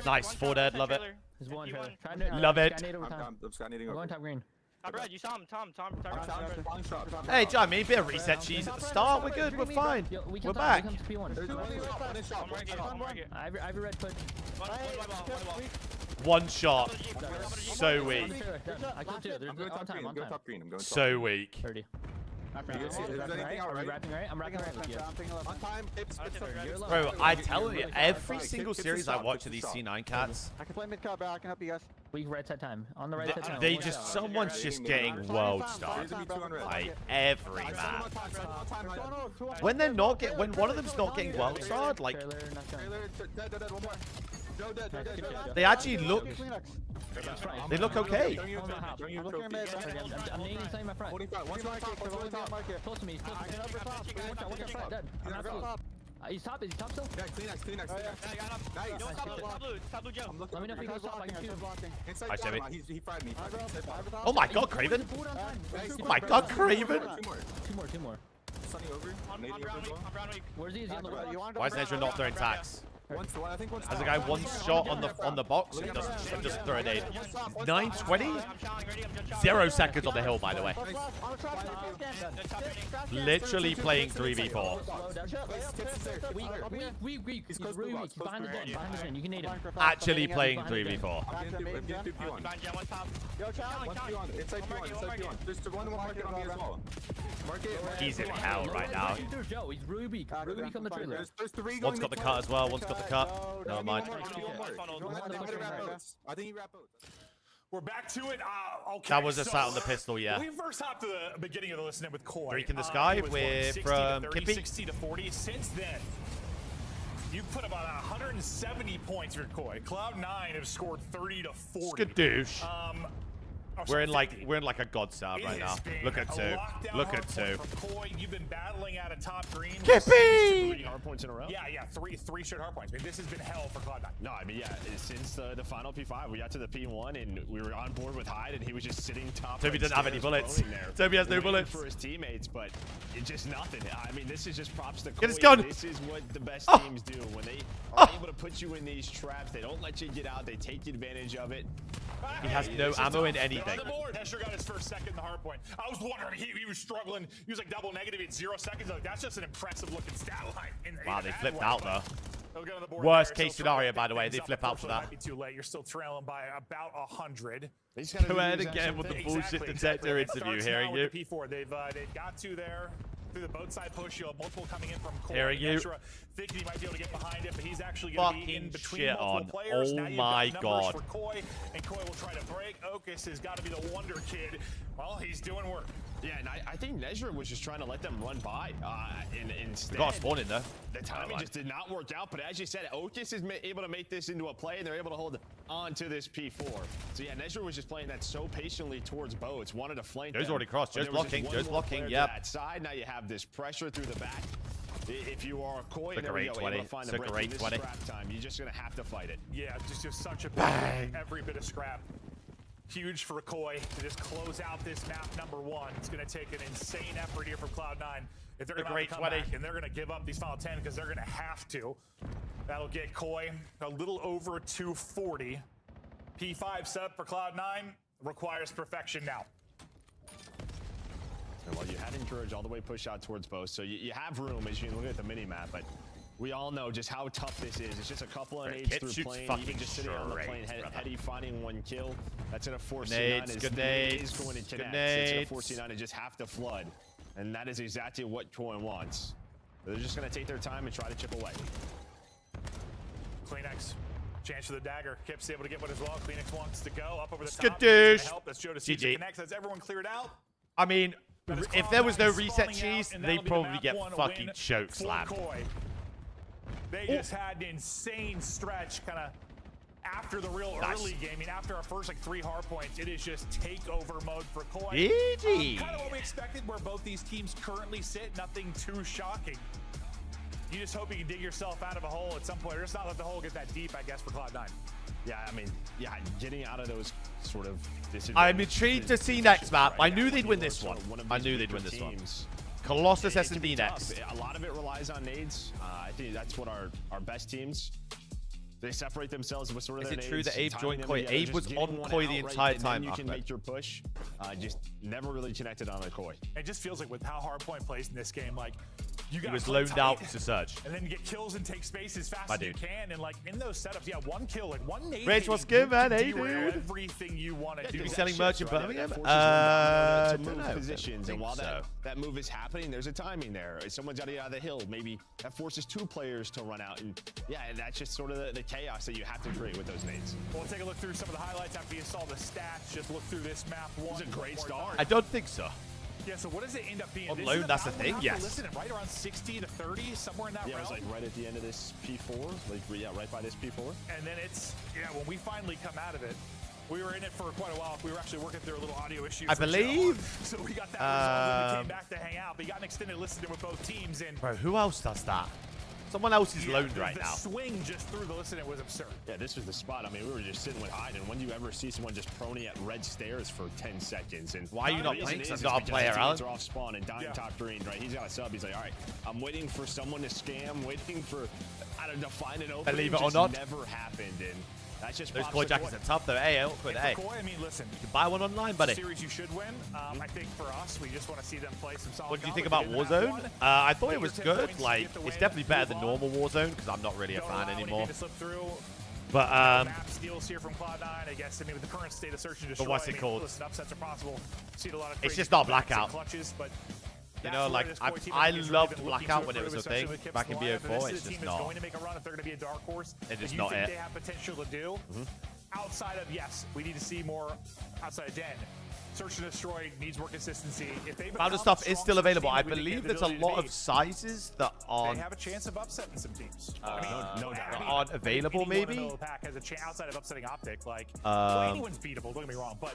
Nice, 4 dead, love it. There's one trailer. Love it. I'm scanning We're over. going top green. Brad, you saw him. Tom. Long shot. Hey, John, maybe a bit of reset cheese at the start. We're good, we're fine. Yo, We're back. We come to P1. I have a red put. One shot. So weak. I killed 2. There's I'm going on time. top green. I'm going top. So weak. 30. Is anything out right? Rapping right? I'm rapping right with you. On time. Bro, I tell you, every single series I watch of these C9 cats, I can play mid cut, bro. I can help you guys. We right side time. On the right side time. they just, someone's just getting world starred by every man. When they're not getting, when one of them's not getting world starred, like, they actually look, they look okay. I'm naming something in my front. Close to me. Watch out. Dead. He's top still? Kleenex. Let me know if he goes off. I can shoot. Hi, Timmy. He fried me. Oh my god, Craven. Oh my god, Craven. Two more. Sunny over. Where's he? Is he on the right? Why is Ezra not throwing tax? I think one's Has a guy one shot on the box and doesn't just throw a nade. 920? 0 seconds on the hill, by the way. Literally playing 3v4. Weak. He's really weak. He's behind the den. You can nade him. Actually playing 3v4. Inside P1. There's one market on me as well. He's in hell right now. There's Joe. He's really weak. Really weak on the trailer. There's 3 One's got the cut as well. One's got the cut. Never mind. I think he wrapped both. We're back to it. Okay. That was a sat on the pistol, yeah. We first hopped to the beginning of the listen with Koi. Greek in the sky It was, with 60 from to 30, Kippy. 60 to 40. Since then, you've put about 170 points for Koi. Cloud9 have scored 30 to 40. Skadoosh. We're in like a god sound right now. Look at 2. Look at 2. Koi, you've been battling out of top green. Kippy! Hard points in a row. Yeah, three straight hard points. I mean, this has been hell for Cloud9. No, I mean, yeah, since the final P5, we got to the P1 and we were on board with Hyde and he was just sitting top. Toby doesn't have any bullets. Toby has no waiting bullets. for his teammates, but it's just nothing. I mean, this is just props to Koi. Get his gun. This is what the best teams do. When they are able to put you in these traps, they don't let you get out. They take advantage of it. He has no ammo in anything. Tesher got his first second in the hard point. I was wondering, he was struggling. He was like double negative in 0 seconds. Like, that's just an impressive looking stat line. Wow, they flipped out though. The Worst case scenario, by the way, they flip out for that. Might be too late. You're still trailing by about 100. Go ahead again with the bullshit detector interview, hearing you. P4. They've got to there. Through the boat side push, you have multiple coming in from Koi. Hearing you. Thinking he might be able to get behind it, but he's actually going to be in between shit multiple on. players. Oh Now you've my got god. numbers for Koi, and Koi will try to break. Okus has got to be the wonder kid. Well, he's doing work. Yeah, and I think Nezra was just trying to let them run by. Instead, We got a spawn in there. The timing just did not work out. But as you said, Okus is able to make this into a play, and they're able to hold on to this P4. So yeah, Nezra was just playing that so patiently towards boats, wanted to flank. Joe's already crossed. Joe's blocking. Joe's blocking. Yep. That side. Now you have this pressure through the back. If you are Koi, Took a able to find the break in this 20. scrap time, you're just gonna have to fight it. Yeah, just such a bang. Every bit of scrap. Huge for Koi to just close out this map #1. It's going to take an insane effort here from Cloud9. If they're going to come back and they're going to give up these final 10 because they're going to have to. That'll get Koi a little over 240. P5 set up for Cloud9 requires perfection now. Well, you had Encourage all the way push out towards both, so you have room as you look at the mini map, but We all know just how tough this is. It's just a couple of Bro, nades Kit through shoots plane. fucking Even just sitting on the plane, straight, brother. Heady finding 1 kill. That's going to force Nades, C9 good is nades, going to good connect. It's going to force nades. C9 to just have to flood. And that is exactly what Coin wants. They're just going to take their time and try to chip away. Kleenex. Chance for the dagger. Kip's able to get one as well. Kleenex wants to go up over the Skadoosh. top. He's gonna help. That's Joe to GG. connect. That's everyone cleared out. I mean, if there was no reset Spawning cheese, out, and they'd that'll be the probably map get one fucking win choke for slammed. Koi. They just had an insane stretch kind of after the real early game. I mean, after our first like 3 hard points, it is just takeover mode for Koi. GG. Kind of what we expected where both these teams currently sit. Nothing too shocking. You just hope you can dig yourself out of a hole at some point, or just not let the hole get that deep, I guess, for Cloud9. Yeah, I mean, yeah, getting out of those sort of disadvantages. I'm intrigued to see next map. I knew they'd win this one. I knew they'd win this one. Colossus S&D next. A lot of it relies on nades. I think that's what our best teams. They separate themselves with sort of Is their it true nades, that Abe timing joined them Koi? together, Abe just was getting on one Koi the out right, entire and then time, you can Ahmed. make your push. Just never really connected on a Koi. It just feels like with how Hardpoint plays in this game, like you He got was loaned out to Surge. and then get kills and take space as fast My as you dude. can. And like in those setups, yeah, 1 kill, like 1 nade. Rage, what's good, man? Hey, derail dude. everything you want to do. You selling merch in Birmingham? To Don't move know. positions, and Think while so. that move is happening, there's a timing there. Someone's got to get out of the hill. Maybe that forces 2 players to run out, and yeah, and that's just sort of the chaos that you have to create with those nades. We'll take a look through some of the highlights after you saw the stats. Just look through this map. It's a great start. I don't think so. Yeah, so what does it end up being? On This loan, is that's about the thing, one yes. after listening, right around 60 to 30, somewhere in that Yeah, it realm. was like right at the end of this P4, like yeah, right by this P4. And then it's, yeah, when we finally come out of it, we were in it for quite a while. We were actually working through a little audio issue. I for Joe. believe, So we got that resolved when we came back to hang out. We got an extended listening with both teams. And Bro, who else does that? Someone else is yeah, loaned the right now. swing just through the listening was absurd. Yeah, this was the spot. I mean, we were just sitting with Hyde, and when do you ever see someone just proning at red stairs for 10 seconds? And Why are you not the reason playing? is Because is I've got a because player, the Alan. teammates are off spawn and dying top green, right? He's got a sub. He's like, all right, I'm waiting for someone to scam, waiting for, I don't know, find an opening. Believe it or Just not. never happened, and that's just Those props Koi to jackets Koi. are tough though. Hey, awkward. And Hey, for Koi, I mean, listen, you can buy one online, buddy. series you should win. I think for us, we just want to see them play some solid. What do you think combat. about They did that Warzone? one. I thought it Take was your 10 good. points, Like, get the it's win, definitely better move than on. normal Warzone because I'm not really a Don't fan allow anything anymore. to slip through. But Map steals here from Cloud9, I guess. I mean, with the current state of search and destroy, what's it I mean, called? Listen, upsets are possible. Seen a lot of It's crazy just not comebacks Blackout. and clutches, but You that's know, where like, this Koi team, I think, has really loved been looking Blackout to when it was a improve, especially thing with Kip's back in lineup, and BO4. this It's is a team just that's not. going to make a run if they're going to be a dark horse. It's just that you not think it. they have potential to do. Outside of, yes, we need to see more outside of Den. Search and destroy needs more consistency. If they Founder become stuff the is still strongest available. team I that we think they believe have the there's a ability to lot be, of sizes that they aren't have a chance of upsetting some teams. No doubt. I mean, aren't available, anyone in the maybe? middle of the pack has a chance outside of upsetting Optic. Like, well, anyone's beatable. Don't get me wrong, but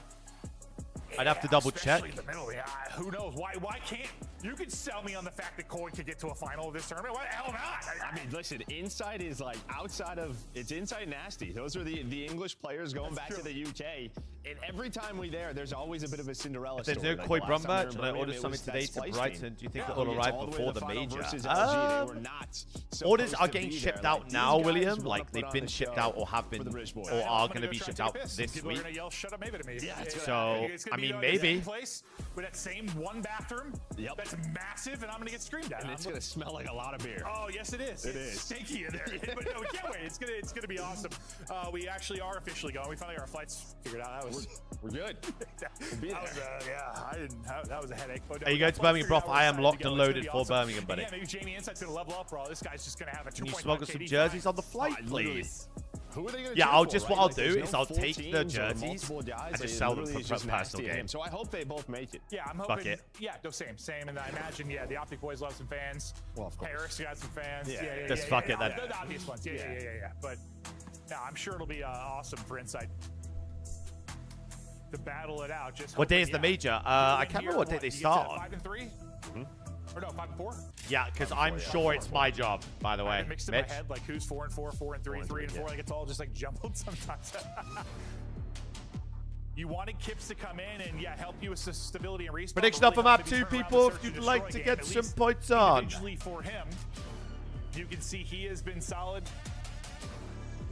I'd have to double especially check. in the middle. Yeah, who knows? Why can't you could sell me on the fact that Koi could get to a final of this tournament? Why the hell not? I mean, listen, inside is like outside of, it's inside nasty. Those are the English players going back to the UK. And every time we there, there's always a bit of a Cinderella If there's story. no Like Koi the Brum last time we merch, were and I in ordered Birmingham, something it was today that to splice Brighton, team. do you think Yeah, it'll we get arrive all the way before to the final major? versus LG. They were not Orders supposed are to getting be shipped there. out Like, now, these guys William. wanna Like, put they've on been the shipped show out or have for been, the British boys. or I'm are gonna going to go be try shipped to out take a piss. this People are week. gonna yell, "Shut up, maybe" to me. Yeah, it's So, it's gonna I be mean, the maybe. same place with that same one bathroom. Yep. That's massive, and I'm gonna get screamed at. And it's going to smell like a lot of beer. Oh yes, it is. It It's is. stinky in there. But no, we can't wait. It's gonna be awesome. We actually are officially going. We finally got our flights figured out. That was We're good. We'll be that was there. yeah. I didn't. That was a headache. But Are you going to Birmingham, Broth? I am locked and loaded for Birmingham, buddy. Yeah, maybe Jamie Insight's gonna level up, bro. This guy's just gonna have a 2.5 Can you smuggle some KD jerseys time. on the flight, Literally. please? Who are they going to Yeah, cheer I'll for, just right? what I'll Like, do there's is no I'll full take the teams or jerseys multiple guys. and Like, just sell them literally for it's just personal nasty games. games. So I hope they both make it. Yeah, I'm Fuck hoping. it. Yeah, no, same. And I imagine, yeah, the Optic Boys love some fans. Well, of course. Paris got some fans. Yeah, Yeah, just fuck it then. The obvious ones. Yeah. But no, I'm sure it'll be awesome for Insight to battle it out. Just What day hoping, is the yeah. major? I can't remember what day they start on. 5 and 3. Or no, 5 and 4. Yeah, because I'm sure it's my job, by the I way. have it mixed in Mitch? my head, like who's 4 and 4, 4 and 3, 3 and 4. Like it's all just like jumbled sometimes. You wanted Kips to come in and help you with stability and respawn. Prediction but off of really map help maybe 2, turn around people, the if search and you'd like destroy to game. get At some least points on. individually for him, you can see he has been solid,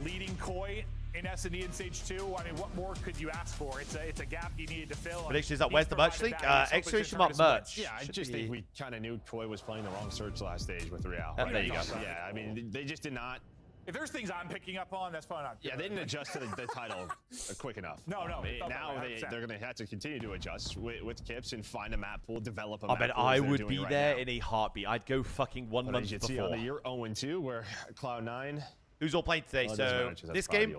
leading Koi in S&E in stage 2. I mean, what more could you ask for? It's a gap you needed to fill. Predictions up. Where's the merch link? Exclamation mark merch. Yeah, I just think we kind of knew Koi was playing the wrong search last stage with Real. There you go. Yeah, I mean, they just did not. If there's things I'm picking up on, that's probably not good. Yeah, they didn't adjust to the title quick enough. No. Now they're going to have to continue to adjust with Kips and find a map pool, develop a I map bet pool. I would be there in a heartbeat. I'd go fucking 1 month before. See on the year 0-2, where Cloud9. Who's all playing today? So this game.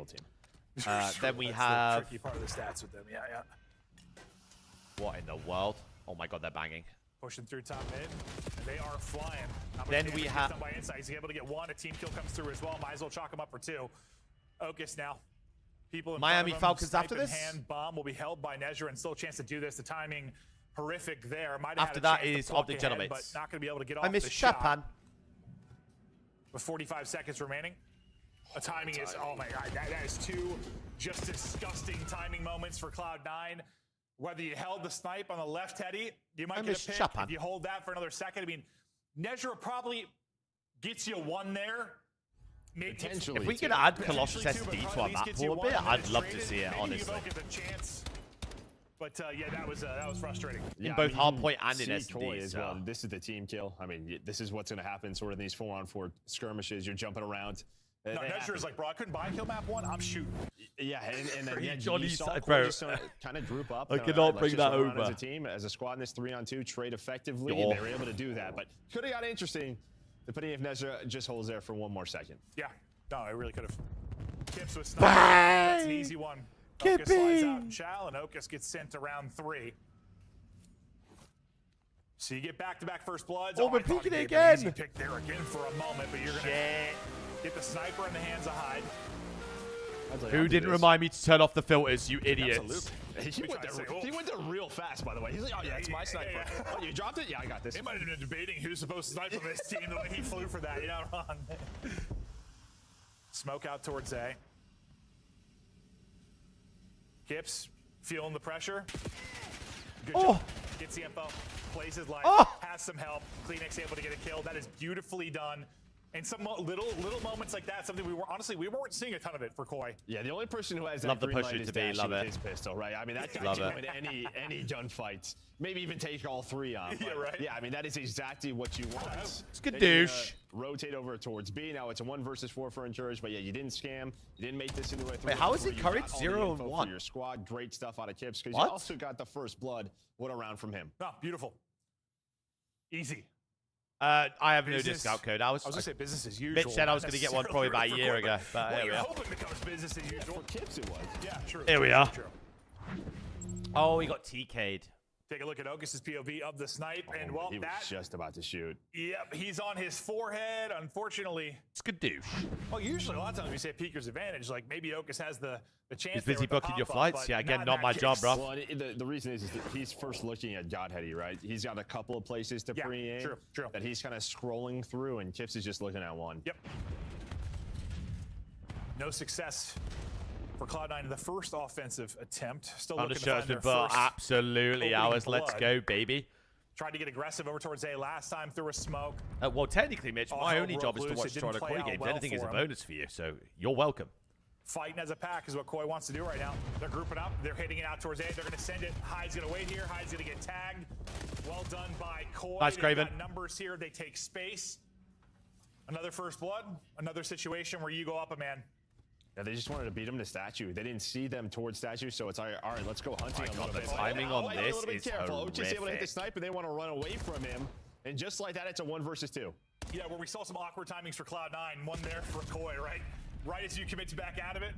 Then we have. Tricky part of the stats with them. Yeah. What in the world? Oh my god, they're banging. Pushing through top mid. And they are flying. Then we have. By Insight. He's able to get 1. A team kill comes through as well. Might as well chalk him up for 2. Ocus now. People in Miami front of him, Falcons after this. Hand bomb will be held by Nezra and still a chance to do this. The timing horrific there. Might After that is Optic Gentlemen. But not going to be able to get off I missed the shot. Japan. With 45 seconds remaining. The timing is, oh my god, that is 2 just disgusting timing moments for Cloud9. Whether you held the snipe on the left, Teddy, you might get a pick. If you hold that for another second, I mean, Nezra probably gets you 1 there. Potentially. If we could add Colossus SD to our map pool a bit, I'd love to see it, honestly. But yeah, that was frustrating. In both hardpoint and in SD as well. This is the team kill. I mean, this is what's going to happen sort of in these 4-on-4 skirmishes. You're jumping around. No, Nezra's like, bro, I couldn't buy kill map 1. I'm shooting. Yeah, and then Johnny saw bro. kind of group up. I cannot bring that over. As a team, as a squad in this 3-on-2 trade effectively. They were able to do that, but could have got interesting depending if Nezra just holds there for 1 more second. Yeah, no, I really could have. Kips with sniper. That's an easy one. Ocus slides out and Chal, and Ocus gets sent to round 3. So you get back-to-back first bloods. Oh, we're peeking it again. Easy pick there again for a moment, but you're gonna get the sniper in the hands of Hyde. Who didn't remind me to turn off the filters, you idiots? He went there real fast, by the way. He's like, oh yeah, it's my sniper. Oh, you dropped it? Yeah, I got this. They might have been debating who's supposed to snipe on this team the way he flew for that. You're not wrong. Smoke out towards A. Kips feeling the pressure. Good job. Gets the info. Plays his life. Has some help. Kleenex able to get a kill. That is beautifully done. And some little moments like that, something we weren't seeing a ton of it for Koi. Yeah, the only person who has that green light is Dashy with his pistol, right? I mean, that guy can win any gunfights. Maybe even take all 3 on. Yeah, right. Yeah, I mean, that is exactly what you want. It's good douche. Rotate over towards B. Now it's a 1 versus 4 for Encourage, but yeah, you didn't scam. You didn't make this into a 3. Wait, how is it Courage 0 and 1? Your squad, great stuff out of Kips because you also got the first blood. What a round from him. Oh, beautiful. Easy. I have no discount code. I was going to say business as usual. Mitch said I was going to get one probably about a year ago. But well, here we are. Hoping it becomes business as usual. For Kips, it was. Yeah, true. Here we are. True. Oh, we got TK'd. Take a look at Ocus's POV of the snipe, and well, he was just about to shoot. Yep, he's on his forehead. Unfortunately, it's good douche. Well, usually a lot of times we say Peeker's advantage. Like maybe Ocus has the chance. He's busy booking your flights. Yeah, again, not my job, bro. Well, the reason is that he's first looking at Godheady, right? He's got a couple of places to pre-aim that he's kind of scrolling through, and Kips is just looking at 1. Yep. No success for Cloud9 in the first offensive attempt. Still looking to find their first absolutely ours. Let's go, baby. Tried to get aggressive over towards A last time through a smoke. Well, technically, Mitch, my only job is to watch Toronto Koi games. Anything is a bonus for you, so you're welcome. Fighting as a pack is what Koi wants to do right now. They're grouping up. They're hitting it out towards A. They're going to send it. Hyde's going to wait here. Hyde's going to get tagged. Well done by Koi. Nice, Craven. Got numbers here. They take space. Another first blood. Another situation where you go up a man. Yeah, they just wanted to beat him to statue. They didn't see them towards statue, so it's all right, let's go hunting a little bit. The timing on this is careful. horrific. Just able to hit the sniper, they want to run away from him. And just like that, it's a 1 versus 2. Yeah, where we saw some awkward timings for Cloud9. 1 there for Koi, right? Right as you commit to back out of it.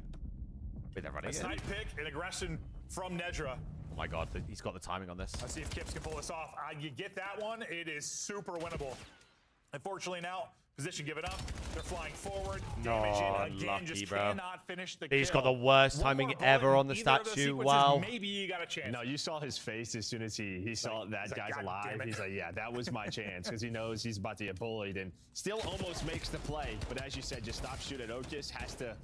Wait, they're running a snipe pick, an aggression from Nezra. Oh my god, he's got the timing on this. Let's see if Kips can pull this off. You get that one, it is super winnable. Unfortunately now, position given up. They're flying forward. Damage in again, lucky, just bro. cannot finish the kill. He's got the worst timing ever on the statue. Wow. Maybe you got a chance. No, you saw his face as soon as he saw that guy's alive. He's like, yeah, that was my chance, because he knows he's about to get bullied and still almost makes the play. But as you said, just stop shooting. Ocus has to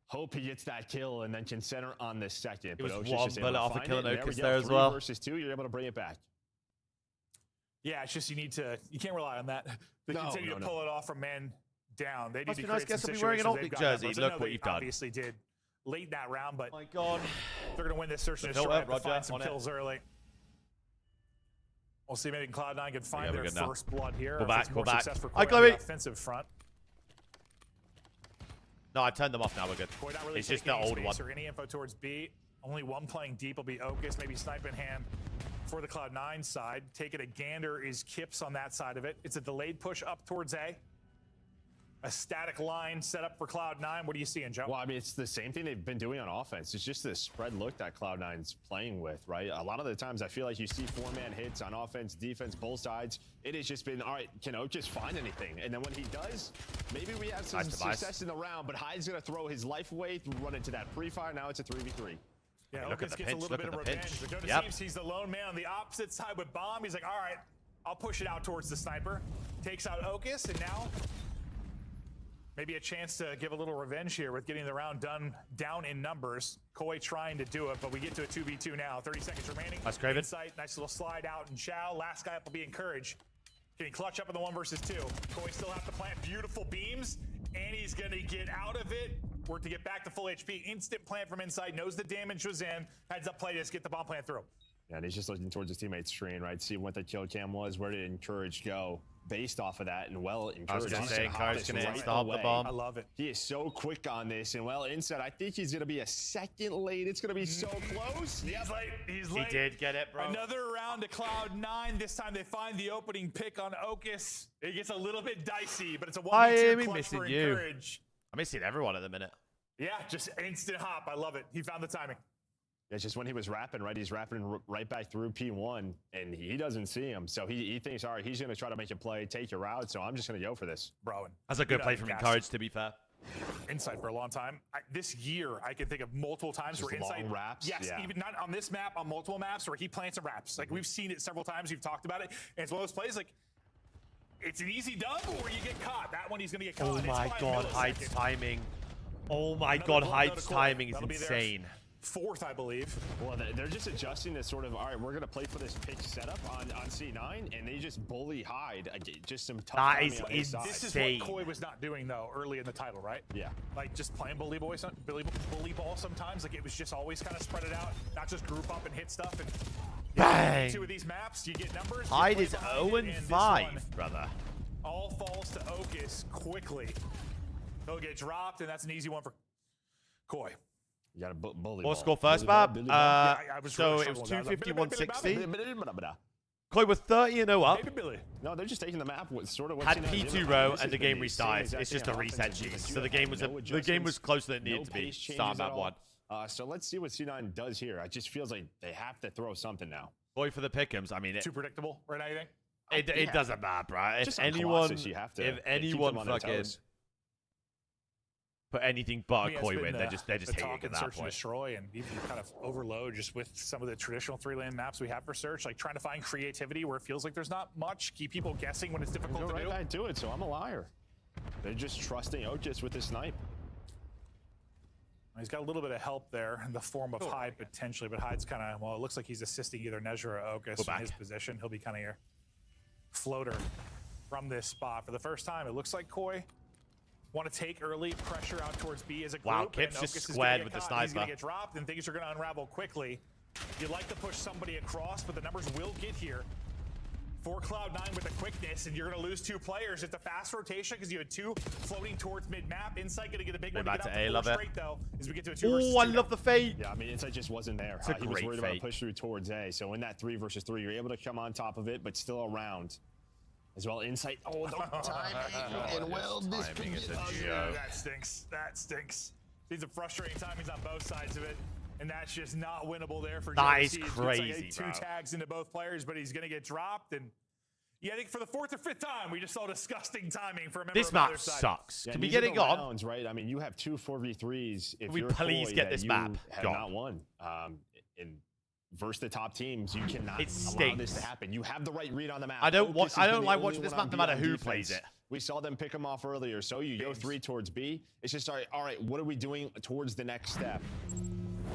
hope he gets that kill and then can center on the second. It was but one bullet off of killing Ocus there as 3 well. versus 2, you're able to bring it back. Yeah, it's just you can't rely on that. They continue to pull it off from man down. They need Must to be nice create to some be wearing an situations. Optic They've got jersey. numbers. I Look know what they you've done. obviously did late in that round, but My God. they're going to win this search and Filter, destroy. Have to Roger, find some on it. kills early. We'll see maybe Cloud9 can find Yeah, we're their good now. first blood here. Go if back, it's go more back. success for Hi, Koi on the Chloe. offensive front. No, I turned them off now. We're good. Koi not really It's just taking the any old space one. or any info towards B. Only one playing deep will be Okus, maybe snipe in hand for the Cloud9 side. Taking a gander is Kips on that side of it. It's a delayed push up towards A. A static line set up for Cloud9. What are you seeing, Joe? Well, I mean, it's the same thing they've been doing on offense. It's just the spread look that Cloud9's playing with, right? A lot of the times I feel like you see four-man hits on offense, defense, both sides. It has just been, all right, can Oak just find anything? And then when he does, maybe we have some success in the round, but Hyde's going to throw his life away, run into that pre-fire. Now it's a 3v3. Yeah, Look at Okus the gets pinch, a little look bit at of the revenge. pinch. Dakota Yep. seems he's the lone man on the opposite side with Bomb. He's like, all right, I'll push it out towards the sniper. Takes out Okus, and now maybe a chance to give a little revenge here with getting the round done down in numbers. Koi trying to do it, but we get to a 2v2 now. 30 seconds remaining. Nice, Craven. Insight, nice little slide out, and Chow, last guy up will be encouraged. Can he clutch up in the 1 versus 2? Koi still have to plant beautiful beams, and he's gonna get out of it. Work to get back to full HP. Instant plant from inside, knows the damage was in. Heads up play, just get the bomb plant through. Yeah, and he's just looking towards his teammate's screen, right? See what the kill cam was, where did Encourage go based off of that. And well, I was Encourage going to say, Encourage going to right stop the away. bomb. I love it. He is so quick on this. And well, inside, I think he's going to be a second late. It's going to be so close. He's late. He's He late. did get it, bro. Another round to Cloud9. This time they find the opening pick on Okus. It gets a little bit dicey, but it's a 1v2 I am clutch missing for you. Encourage. I'm missing everyone at the minute. Yeah, just instant hop. I love it. He found the timing. It's just when he was rapping, right? He's rapping right back through P1, and he doesn't see him. So he thinks, all right, he's going to try to make a play, take your route. So I'm just going to go for this. Bro. That's a good play from Encourage, to be fair. Insight for a long time. This year, I can think of multiple times Just where Insight long wraps, yes, yeah. even not on this map, on multiple maps where he plants and wraps. Like we've seen it several times. We've talked about it, and it's one of those plays like it's an easy dub or you get caught. That one he's gonna get caught. Oh It's my 5 God, milliseconds. Hyde's timing. Oh my Another God, blow Hyde's to Koi. timing is That'll be theirs. insane. Fourth, I believe. Well, they're just adjusting to sort of, all right, we're going to play for this pick setup on C9, and they just bully Hyde. Just some tough That timing is on his side. This is insane. what Koi was not doing though early in the title, right? Yeah. Like just playing bully ball sometimes. Like it was just always kind of spread it out, not just group up and hit stuff. And Bang! two of these maps, you get numbers. you Hyde play is behind it, 0 and this 5, one brother. all falls to Okus quickly. He'll get dropped, and that's an easy one for Koi. You got to bully What ball. score first, Bully ball, Bab? bully ball. I was So really it was struggling with that. 250, 160. Koi was 30-0 up. Baby Billy. No, they're just taking the map with sort of what Had C9 did. P2 I row mean, this and has the been game the same restarts. exact It's just thing a on reset offense. cheese. You So the have game was no the game was adjustments, closer than it no needed to be. pace changes Start at map all. 1. So let's see what C9 does here. It just feels like they have to throw something now. Koi for the pick'ems. I mean, Too predictable, right? Anything? it doesn't matter, bro. If Just on anyone, Colossus, you have to if keep anyone them on their fucking toes. put anything but I a mean, it's Koi been win, the- they're just the hating talk at and that search and point. destroy, and even kind of overload just with some of the traditional 3-lane maps we have for search, like trying to find creativity where it feels like there's not much, keep people guessing when it's difficult Go to right do. back to it, so I'm a liar. They're just trusting Otis with his snipe. He's got a little bit of help there in the form of Hyde potentially, but Hyde's kind of, well, it looks like he's assisting either Nezra or Okus Go from back. his position. He'll be kind of your floater from this spot. For the first time, it looks like Koi want to take early pressure out towards B as a group. Wow, and Kip's just Okus is gonna squared get with the caught. He's going sniper. to get dropped, and things are going to unravel quickly. You'd like to push somebody across, but the numbers will get here. For Cloud9 with the quickness, and you're going to lose 2 players. It's a fast rotation because you had 2 floating towards mid-map. Insight going to get a big one to back get to out A, the love 4 it. straight, though, as we get to a 2 versus Oh, I 2 love the fade. Yeah, I mean, Insight just wasn't there. It's a He was great worried about a fade. push through towards A. So in that 3 versus 3, you're able to come on top of it, but still around. As well, Insight. Oh, the timing. And well, this could Timing get is a ugly. joke. That stinks. That stinks. These are frustrating timings on both sides of it, and that's just not winnable there for That JC. is It's crazy, like 2 bro. tags into both players, but he's going to get dropped. And yeah, I think for the 4th or 5th time, we just saw disgusting timing for a member This of map either side. sucks. Yeah, Can we these get are it the gone? rounds, right? I mean, you have 2 4v3s. If Can we you're please Koi get that this you map have gone? not won. And versus the top teams, you cannot It allow this stinks. to happen. You have the right read on the map. I don't Otis has I been don't the like only watching this one map on no B matter on who defense. plays it. We saw them pick them off earlier. So you go 3 towards B. It's just all right, what are we doing towards the next step?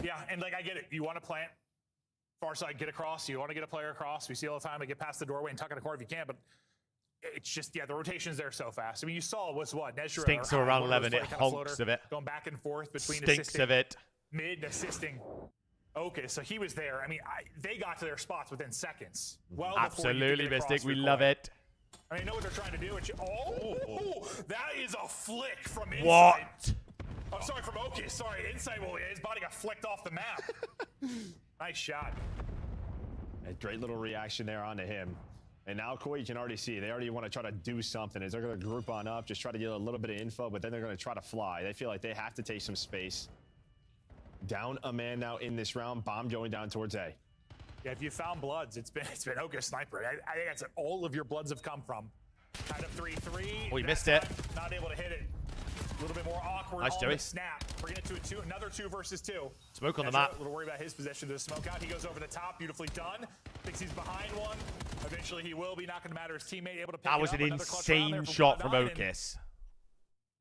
Yeah, and like I get it. You want to plant far side, get across. You want to get a player across. We see all the time. They get past the doorway and tuck in a corner if you can. But it's just, yeah, the rotation's there so fast. I mean, you saw what's what? Nezra Stinks or around High, 11. It kind of honks floater, of it. going back and forth between Stinks assisting of it. mid and assisting. Okay, so he was there. I mean, they got to their spots within seconds. Well, Absolutely, Mystic. We love it. I mean, I know what they're trying to do. That is a flick from inside. What? Oh, sorry, from Oki. Sorry, inside. Well, his body got flicked off the map. Nice shot. A great little reaction there onto him. And now Koi, you can already see, they already want to try to do something. As they're going to group on up, just try to get a little bit of info, but then they're going to try to fly. They feel like they have to take some space. Down a man now in this round. Bomb going down towards A. Yeah, if you found bloods, it's been Oka sniper. I think that's where all of your bloods have come from. Kind of 3-3. Oh, he missed it. Not able to hit it. A little bit more awkward Nice, on Joey. the snap. Bring it to another 2 versus 2. Smoke on the Nezra, map. A little worried about his position. There's smoke out. He goes over the top. Beautifully done. Thinks he's behind one. Eventually he will be. Not going to matter. His teammate able to pick That it was up. an Another clutch round there insane shot from Cloud9, and Okis.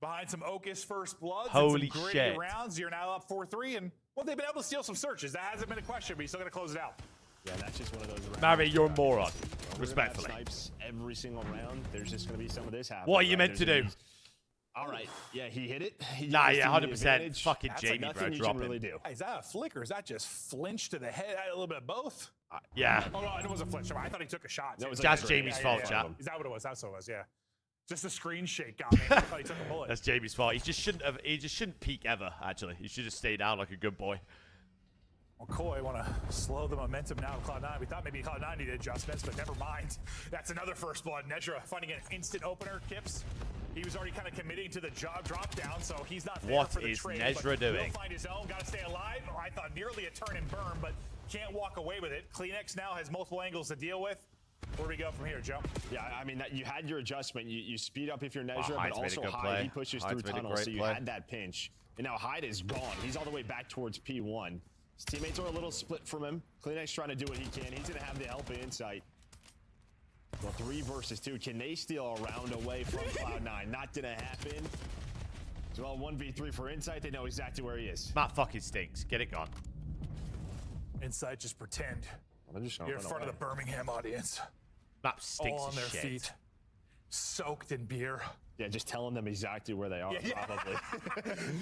Behind some Okis first bloods. Holy and some gritty shit. rounds. You're now up 4-3. And, well, they've been able to steal some searches. That hasn't been a question, but he's still going to close it out. Yeah, that's just one of those rounds. Mary, you're a moron. We're Respectfully. gonna have snipes every single round. There's just going to be some of this happening. What are you right? meant to There's do? gonna be- All right. Yeah, he hit it. He Nah, used yeah, the 100%. advantage. Fucking That's Jamie, like bro. nothing you Drop can him. Hey, really do. is that a flick or is that just flinch to the head? A little bit of both? Yeah. Oh, no, it was a flinch. I thought he took a shot. No, it was That's like Jamie's fault, chat. Is that what it was? That's what it was, yeah. Just a screen shake got me. I thought he took a bullet. That's Jamie's fault. He just shouldn't peek ever, actually. He should just stay down like a good boy. Well, Koi want to slow the momentum now of Cloud9. We thought maybe Cloud9 needed adjustments, but never mind. That's another first blood. Nezra finding an instant opener. Kips. He was already kind of committing to the drop down, so he's not there What for the is trade. Nezra doing? He'll find his own. Got to stay alive. I thought nearly a turn and burn, but can't walk away with it. Kleenex now has multiple angles to deal with. Where do we go from here, Joe? Yeah, I mean, you had your adjustment. You speed up if you're Nezra, but Hyde's made a also good Hyde, play. he pushes Hyde's through made a tunnels, so great you play. had that pinch. And now Hyde is gone. He's all the way back towards P1. His teammates are a little split from him. Kleenex trying to do what he can. He's going to have the help and insight. Well, 3 versus 2. Can they steal a round away from Cloud9? Not going to happen. So, well, 1v3 for insight. They know exactly where he is. Matt fucking stinks. Get it gone. Inside, just pretend Well, just you're in front of the Birmingham audience. Map stinks All on as their shit. feet, soaked in beer. Yeah, just telling them exactly where they are, probably.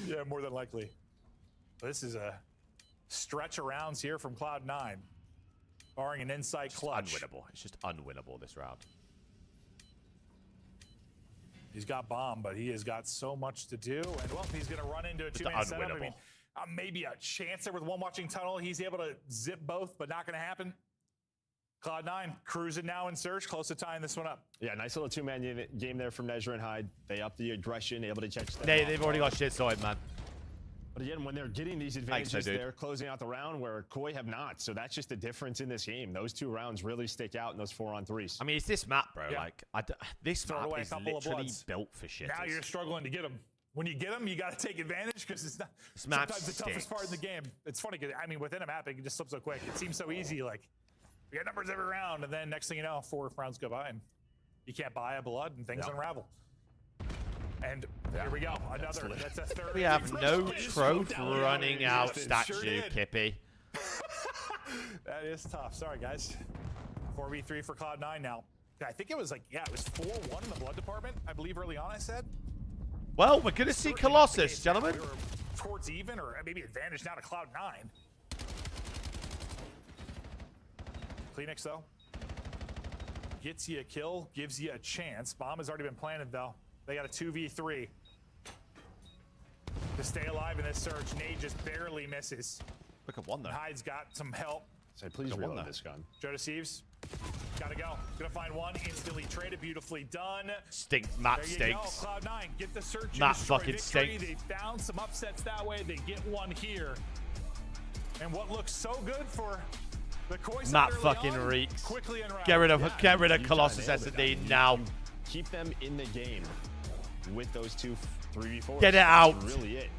Yeah, more than likely. This is a stretch of rounds here from Cloud9, barring an inside clutch. Unwinnable. It's just unwinnable this round. He's got bomb, but he has got so much to do. And, well, he's going to run into a Just two-man setup. I unwinnable. mean, maybe a chance there with one watching tunnel. He's able to zip both, but not going to happen. Cloud9 cruising now in Surge, close to tying this one up. Yeah, nice little two-man game there from Nezra and Hyde. They up the aggression, able to catch them. They've already got shit sorted, man. But again, when they're getting these advantages, they're closing out the round where Koi have not. So that's just the difference in this game. Those 2 rounds really stick out in those 4-on-3s. I mean, it's this map, bro. Yeah. Like, this Throw map away a is couple of literally bloods. built for shit. Now you're struggling to get them. When you get them, you got to take advantage because it's not This map sometimes the toughest part in the stinks. game. It's funny because, I mean, within a map, it can just slip so quick. It seems so easy. Like, we get numbers every round, and then next thing you know, 4 rounds go by, and you can't buy a blood, and things unravel. And here we go. Another. That's a third. We have no trope running out Sure statue, did. Kippy. That is tough. Sorry, guys. 4v3 for Cloud9 now. I think it was like, yeah, it was 4-1 in the blood department, I believe early on I said. Well, we're going to see Colossus, gentlemen. We were towards even, or maybe advantage now to Cloud9. Kleenex, though, gets you a kill, gives you a chance. Bomb has already been planted, though. They got a 2v3. To stay alive in this surge, Nade just barely misses. Look at one, though. Hyde's got some help. So please reload this gun. Joe deceives. Gotta go. Gonna find one. Instantly traded. Beautifully done. Stink. Map There you stinks. go. Cloud9 get the search. Map and destroy fucking victory. stinks. They found some upsets that way. They get one here. And what looks so good for the Koi Map side early fucking on, reeks. quickly unraveled. Get rid of You Colossus kinda nailed S&D it. now. Keep them in the game with those 2 3v4s. Get it out. That's really it.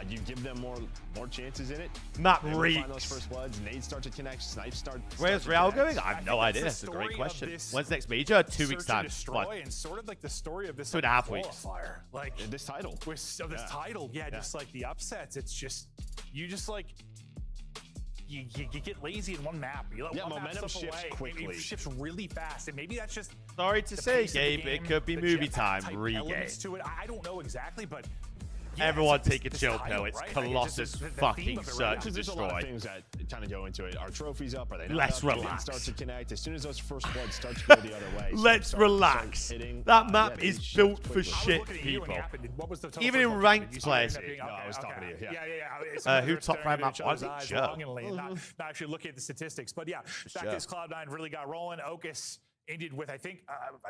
You give them more chances in it. Map They will find those reeks. first bloods. Nade starts to connect. Snipes start. Where's to Real connect. going? I have no idea. That's a great question. When's next major? 2 weeks time. Destroy, and sort of like the story of this 2.5 weeks. qualifier. Like This title. with this title, just like the upsets. It's just you you get lazy in one map. You let one momentum map slip shifts away, quickly. It shifts really fast, and maybe that's just. Sorry to say, Gabe, it could be movie time. Re-game. To it. I don't know exactly, but. Yeah, everyone take a chill pill. It's Colossus fucking Search and There's a Destroy. lot of things that kind of go into it. Are trophies up? Are they not Let's up? relax. Start to connect. As soon as those first blood start to go the other way. Let's relax. That map is built for shit, people. Even in ranked players. No, I was talking to you. Yeah. Who top 5 map was it? Sure. Not actually looking at the statistics, but yeah, back as Cloud9 really got rolling. Okus ended with, I think,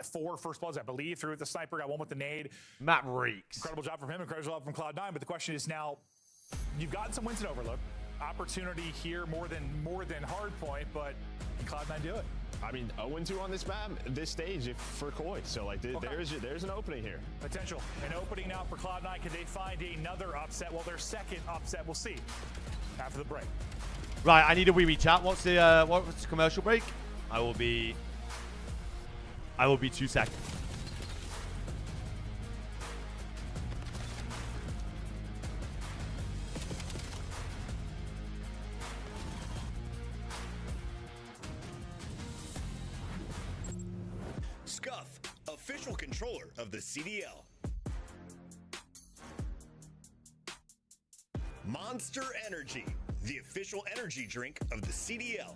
4 first bloods, I believe, through with the sniper, got 1 with the nade. Map reeks. Incredible job from him, incredible job from Cloud9. But the question is now, you've gotten some wins in Overlook. Opportunity here more than hard point, but can Cloud9 do it? I mean, 0-2 on this map, this stage for Koi. So like, there's an opening here. Potential, an opening now for Cloud9. Can they find another upset? Well, their second upset, we'll see after the break. Right, I need a wee chat. What's the commercial break? I will be 2 seconds. Scuff, official controller of the CDL. Monster Energy, the official energy drink of the CDL.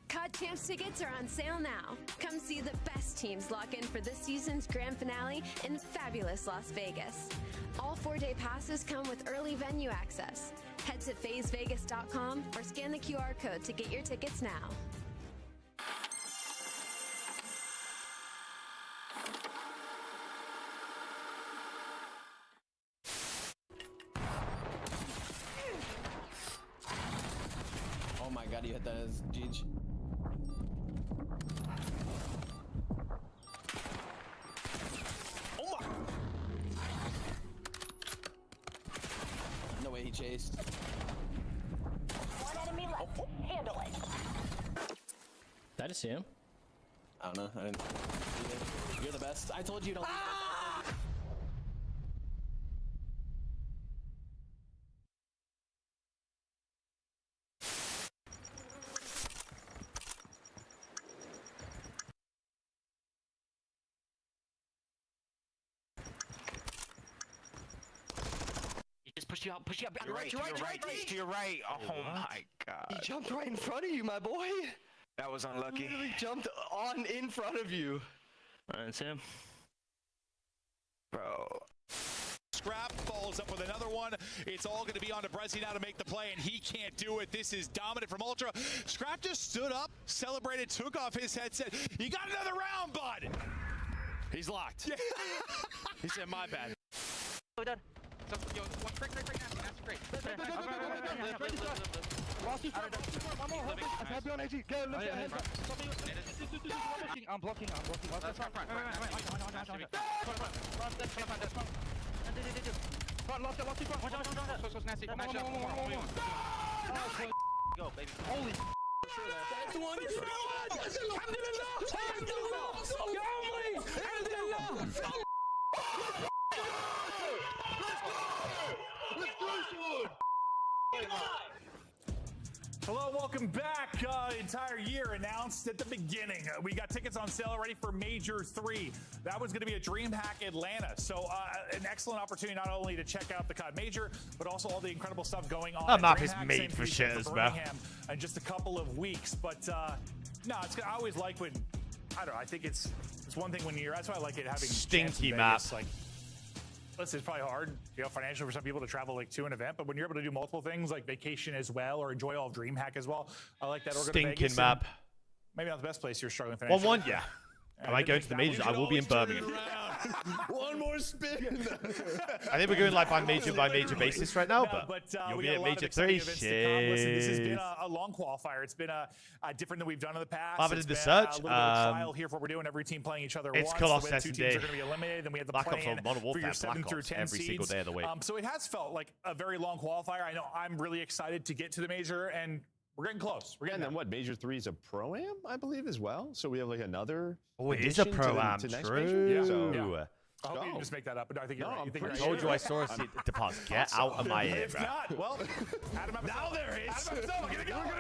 COD Champs tickets are on sale now. Come see the best teams lock in for this season's grand finale in fabulous Las Vegas. All 4-day passes come with early venue access. Head to phasevegas.com or scan the QR code to get your tickets now. Oh my god, you hit that as Jeej. Oh my! No way he chased. One enemy left. Handle it. Did I just see him? I don't know. I didn't. You're the best. I told you to leave. He just pushed you out. To your right. Oh my god. He jumped right in front of you, my boy. That was unlucky. He literally jumped in front of you. That's him. Bro. Scrap follows up with another one. It's all going to be on to Brezzy now to make the play, and he can't do it. This is dominant from Ultra. Scrap just stood up, celebrated, took off his headset. You got another round, bud. He's locked. He said, my bad. Oh, done. Yo, one break, nasty break. Lost you, one more. I have you on AG. Get him, I'm blocking. That's front. Go, baby. Holy That's the one. Hello, welcome back. Entire year announced at the beginning. We got tickets on sale already for Major 3. That was going to be a DreamHack Atlanta. So an excellent opportunity not only to check out the COD Major, but also all the incredible stuff going on. That map is DreamHack, made for shitters, bro. In just a couple of weeks. But no, I always like when, I don't know, I think it's one thing when you're, that's why I like it having stinky map. Like, listen, it's probably hard, financially for some people to travel like to an event, but when you're able to do multiple things like vacation as well or enjoy all of DreamHack as well, I like that. Stinking map. Maybe not the best place you're struggling financially. 1-1, yeah. Am I going to the majors? I will be in Birmingham. One more spin. I think we're going like by major basis right now, but you'll be at major 3. Shit. Listen, this has been a long qualifier. It's been different than we've done in the past. I've It's been been the search. a little bit of trial here for what we're doing. Every team playing each other It's once. Colossus The way the two teams day. are going to be eliminated. Then we have the Black Ops play-in on Modern for Warfare, your 7 Black through Ops 10 every single day of the week. So it has felt like a very long qualifier. I know I'm really excited to get to the major, and we're getting close. We're getting And then what? Major 3 is a pro-am, I believe, as well. So we have like another. Oh, it is a addition pro-am. to next True. major? So, I hope you didn't just make that up, but I think you're right. You think I you're told right. you I saw a seat depart. Get out of my ear, If bro. not, well, now there is.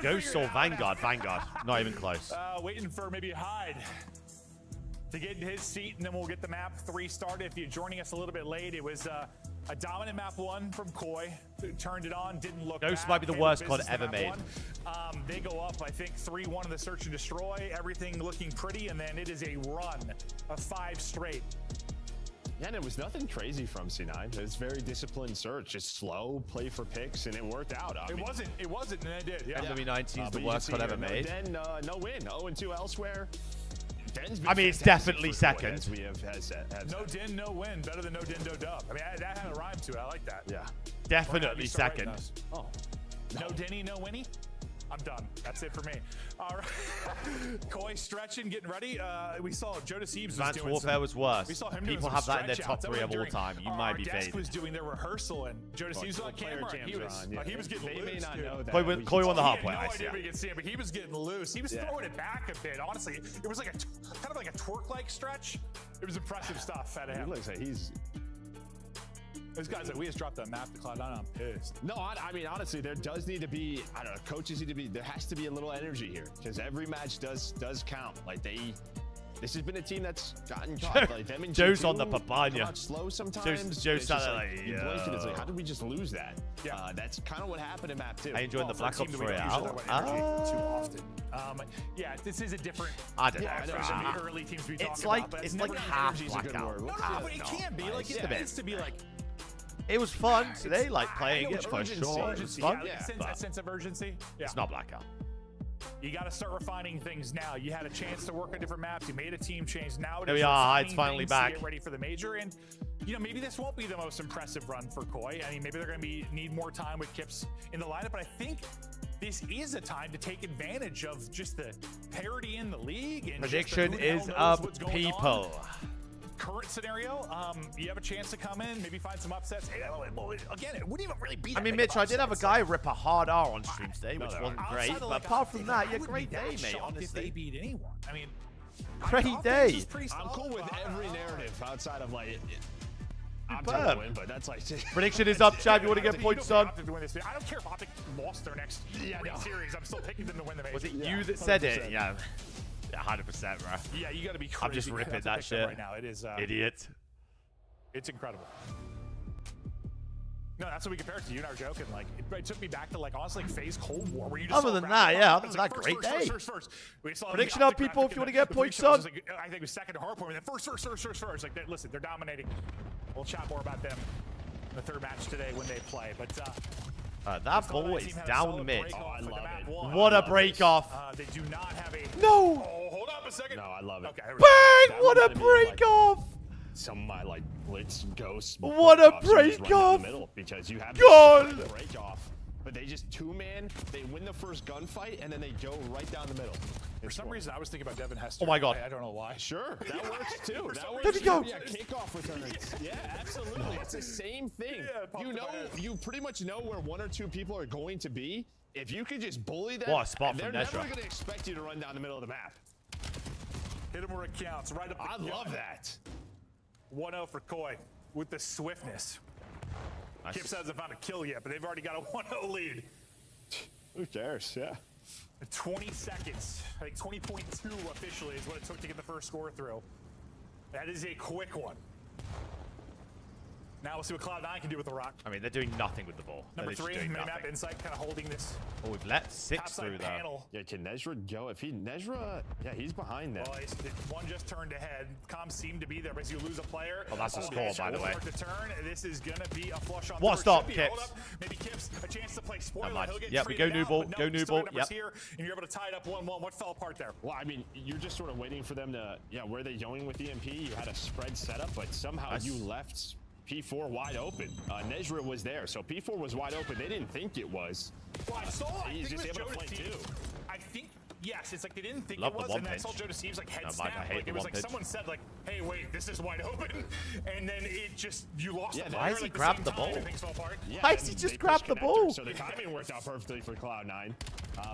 Ghost or Vanguard? Vanguard. Not even close. Waiting for maybe Hyde to get in his seat, and then we'll get the map 3 started. If you're joining us a little bit late, it was a dominant map 1 from Koi. Turned it on, didn't look Ghost back. might be the worst COD Business to ever map made. 1. They go up, I think, 3-1 in the search and destroy. Everything looking pretty, and then it is a run of 5 straight. Yeah, and it was nothing crazy from C9. It's very disciplined search, just slow, play for picks, and it worked out. It wasn't, and it did. Yeah. MW19 is the worst COD ever made. Then no win, 0-2 elsewhere. Den's been I mean, it's fantastic definitely for second. as we have No din, no win. Better than no din, no dub. I mean, that had a rhyme to it. I like that. Yeah. Definitely second. Oh. No dinny, no winnie? I'm done. That's it for me. All right. Koi stretching, getting ready. We saw Joe DeSeebs was Advanced doing Warfare was worse. We saw him doing People some have that in their stretch top outs. That 3 was of all during time. You might be Our desk faded. was doing their rehearsal, and Joe DeSeebs was on camera. He was getting They loose. may not dude. know that. Koi won the hard He point. had I no see. idea we could see it, but he was getting loose. He was throwing it back a bit. Honestly, it was like kind of like a twerk-like stretch. It was impressive stuff out of him. He looks like he's... Those guys like, we just dropped that map to Cloud9. I'm pissed. No, I mean, honestly, there does need to be, I don't know, coaches need to be, there has to be a little energy here because every match does count. Like this has been a team that's gotten caught. Like them and Joe's G2 on the papaya. come out slow sometimes. Joe's It's just sat like, there you like, blink and it's like, yo. how did we just lose that? Yeah, that's kind of what happened in map 2. I enjoyed the Black Ops Royale. Too often. Yeah, this is a different. I don't know. Some of the early teams we talk It's like about, but it's never like energy half is a good blackout. word. No, but it can be like it needs to be like. It was fun today, like playing it for urgency. sure. It was fun. A sense of urgency. Yeah. It's not blackout. You got to start refining things now. You had a chance to work on different maps. You made a team change. Now Here we are. It's refining finally things back. to get ready for the major. And you know, maybe this won't be the most impressive run for Koi. I mean, maybe they're going to need more time with Kips in the lineup. But I think this is a time to take advantage of just the parity in the league. And Prediction just the who the is hell knows up, what's going people. on. Current scenario, you have a chance to come in, maybe find some upsets. Again, it wouldn't even really be that I mean, big Mitch, of I did have a upsets. guy rip a hard R on stream today, which wasn't Outside great. of, But like, apart from that, I yeah, wouldn't great be that day, mate, shocked if they honestly. beat anyone. I mean, Great day. I'm cool with every narrative outside of like. I'm Superb. gonna win, but that's like. Prediction is up, Chad. You want to get points on? I don't care if Optic lost their next series. I'm still picking them to win the major. Was it you that said it? Yeah. 100%, bro. Yeah, you got to be crazy. I'm just ripping to that pick them shit. right now. It is Idiot. It's incredible. No, that's what we compare it to. You and I were joking. Like, it took me back to, like, honestly, phase Cold War, where you just Other saw than rapid that, fire yeah, weapons, other like, than that, first. great day. We saw Prediction the up, optic people, graphic if you want to in get the points pre-show, on. was like, I think it was second to hardpoint, and then first. Like, listen, they're dominating. We'll chat more about them in the third match today when they play. But that ball is down mid. Oh, I love it. What a break off. They do not have a. No. Oh, hold up a second. No, I love it. Okay, here we go. Bang! What a break off. Some of my like blitz ghosts. What a break-offs are just break right down off. the middle because you have God. this break off, but they just two-man. They win the first gunfight and then they go right down the middle. For some reason, I was thinking about Devin Hester. Oh my God. I don't know why. Sure, that works too. That works. There we go. Yeah, kickoff returns. Yeah, absolutely. It's the same thing. You know, you pretty much know where one or two people are going to be. If you could just bully them, What a spot they're from never Nezra. going to expect you to run down the middle of the map. Hit him where it counts. Right up the I love that. 1-0 for Koi with the swiftness. Nice. Kips hasn't found a kill yet, but they've already got a 1-0 lead. Who cares? Yeah. 20 seconds. I think 20.2 officially is what it took to get the first score through. That is a quick one. Now we'll see what Cloud9 can do with the rock. I mean, they're doing nothing with the ball. Number They're 3, doing minimap nothing. insight, kind of holding this Oh, we've let 6 topside through there. panel. Yeah, can Nezra go? If Nezra, yeah, he's behind them. Well, one just turned ahead. Comms seem to be there, but as you lose a player. Oh, that's a score, by the way. To turn. This is going to be a flush on What third. stop, Should be. Hold Kips? up. Maybe Kips a chance to play spoiler. Never mind. He'll get Yep, we go treated new out, ball, but no, go new still ball, numbers yep. here, and you're able to tie it up 1-1. What fell apart there? Well, I mean, you're just sort of waiting for them to, yeah, where are they going with EMP? You had a spread setup, but somehow Nice. you left P4 wide open. Nezra was there, so P4 was wide open. They didn't think it was. Well, I saw. I He's think just it was able to Joe play DeSeebs. too. I think. Yes, it's like they didn't think Love it the was, one and then I saw pitch. Joe DeSeebs like head No, snap. I hate Like the it was one like pitch. someone said like, "Hey, wait, this is wide open," and then it just you lost. Yeah, the why player, has he like, grabbed same the time, ball? and things fell apart. Yeah, Why has he and just they grabbed the pushed ball? connector, So the timing worked out perfectly for Cloud9.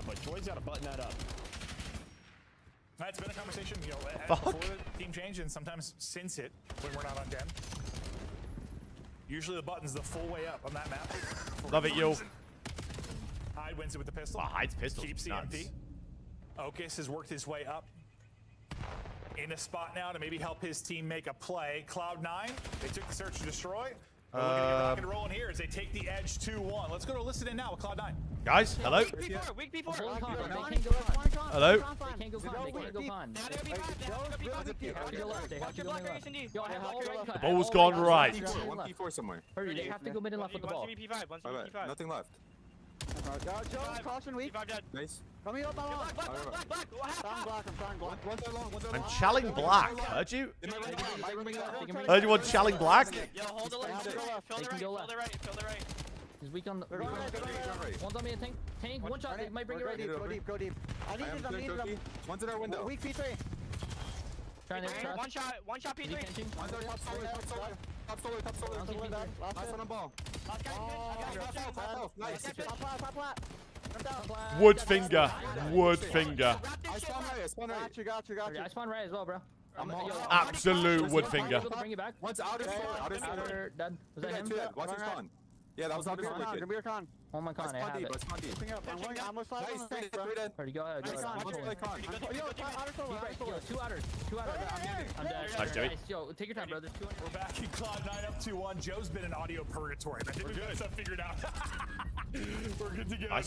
But Troy's got to button that up. That's been a conversation, you know, before the team change and sometimes since it when we're not on dem. Usually the button's the full way up on that map. Love it, yo. Hyde wins it with the pistol. Oh, Hyde's pistol. Keeps the MP. Okus has worked his way up in a spot now to maybe help his team make a play. Cloud9, they took the search and destroy. They're looking to get rock and rolling here as they take the edge 2-1. Let's go to listen in now with Cloud9. Guys, hello. Weak before. Hello. They can't go con. They can't go con. The ball's gone right. 1p4 somewhere. Hurry, they have to go mid and left with the ball. Right. Nothing left. Caution weak. Nice. Coming up, black. I'm challing black. Heard you? Heard you want challing black? Yo, hold the left. Fill the right. He's weak on the. One's on me, a tank. One shot. They might bring it right. Go deep. I need them. One's in our window. Weak P3. Trying to trust. One shot P3. One's our top solar. Last one on ball. Nice. Wood finger. Wood finger. I spawn right. Got you. I spawn right as well, bro. Absolute wood finger. Bring it back. One's outer solar. Outer dead. Was that him? Watch his con. Yeah, that was outer solar. Gonna be your con. Oh my god, I have it. I'm almost flat on the tank, bro. Already go ahead. Yo, two outer. I'm dead. Nice, Joey. Yo, take your time, bro. There's 200. We're back in Cloud9 up 2-1. Joe's been in audio purgatory. I think we've got stuff figured out. We're good to go now.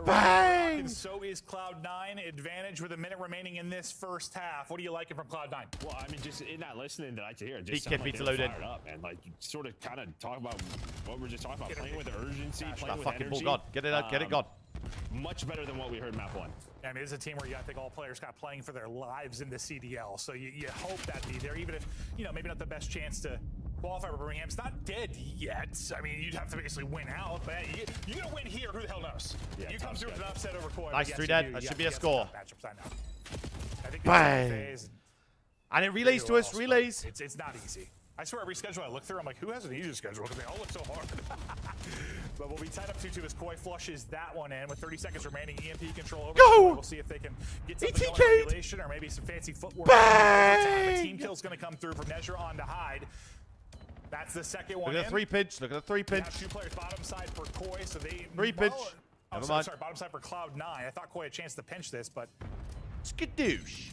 Bang! And so is Cloud9. Advantage with a minute remaining in this first half. What are you liking from Cloud9? Well, I mean, just in that listening that I could hear, it just Kid sounded like beats they were loaded. fired up, man. Like, sort of kind of talk about what we're just talking about, playing with urgency, That playing with fucking energy. ball, God. Get it out. Get it, God. Much better than what we heard map 1. I mean, it's a team where I think all players got playing for their lives in the CDL. So you hope that be there, even if, you know, maybe not the best chance to qualify for Birmingham. It's not dead yet. I mean, you'd have to basically win out, but you're going to win here. Who the hell knows? Yeah, you come through with an upset over Koi. Nice, 3 dead. That should be a score. I think Bang. And it relays to us. Relays. It's not easy. I swear every schedule I look through, I'm like, who has an easier schedule? Because they all look so hard. But we'll be tied up 2-2 as Koi flushes that one in with 30 seconds remaining. EMP control over. Go! We'll see if they can get something going in regulation or maybe some fancy footwork. Bang! The team kill's going to come through from Nezra on to Hyde. That's the second one. Look at the 3 pinch. Look at the 3 pinch. 2 players bottom side for Koi, so they 3 pinch. Never mind. Sorry, bottom side for Cloud9. I thought Koi had a chance to pinch this, but skadoosh.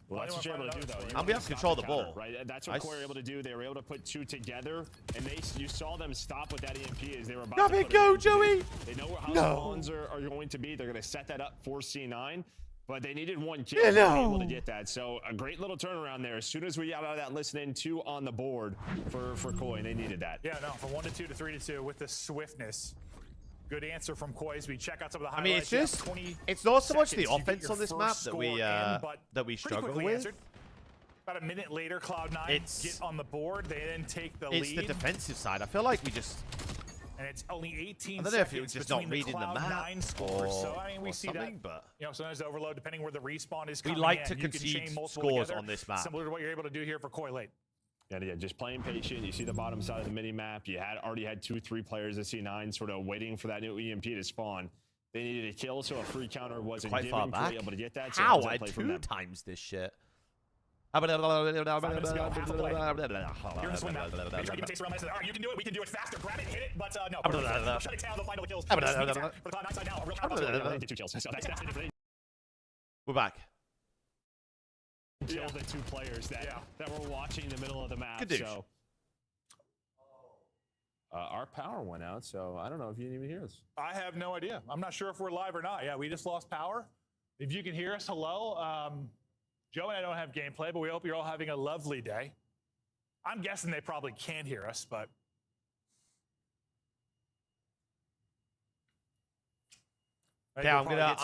Well, that's what you're able to do, though. I'm able to control the ball. Right? That's what Koi were able to do. They were able to put 2 together, and you saw them stop with that EMP as they were about to put go, it in. Joey. They know how spawns are going to be. They're going to set that up for C9. But they needed 1 kill to be able to get that. So a great little turnaround there. As soon as we got out of that listening, 2 on the board for Koi. They needed that. Yeah, no, from 1-2 to 3-2 with the swiftness. Good answer from Koi as we check out some of the I mean, highlights. it's just, it's not so much the offense on this map that we struggle with. Answered. About a minute later, Cloud9 get on the board. They then take the lead. It's the defensive side. I feel like we just... And it's only 18 I don't know seconds if it was just not reading the map scores. So, I mean, we see that. But you know, sometimes the overload, depending where the respawn is we coming like in, to you can concede chain multiple scores together, on this map. Similar to what you're able to do here for Koi late. Yeah, just playing patient. You see the bottom side of the mini map. You already had 2-3 players at C9 sort of waiting for that new EMP to spawn. They needed a kill, so a free counter wasn't quite far back. able to get that. So How? I 2 times this shit. You can do it. We can do it faster. Grab it, hit it. But no. Shut it down. They'll find all the kills. For the Cloud9 side now. A real 2 kills. So that's We're back. Kill the 2 players that were watching the middle of the map. So our power went out, so I don't know if you didn't even hear us. I have no idea. I'm not sure if we're live or not. Yeah, we just lost power. If you can hear us, hello. Joe and I don't have gameplay, but we hope you're all having a lovely day. I'm guessing they probably can't hear us, but yeah, I'm gonna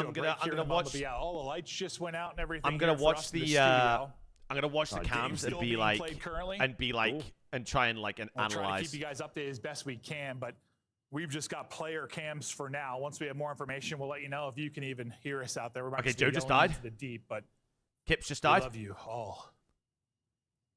watch. Yeah, all the lights just went out and everything. I'm gonna watch the cams and be like, and try and like We'll try to analyze. keep you guys updated as best we can, but we've just got player cams for now. Once we have more information, we'll let you know if you can even hear us out there. We're Okay, Joe just died. The deep, but Kips just died. I love you all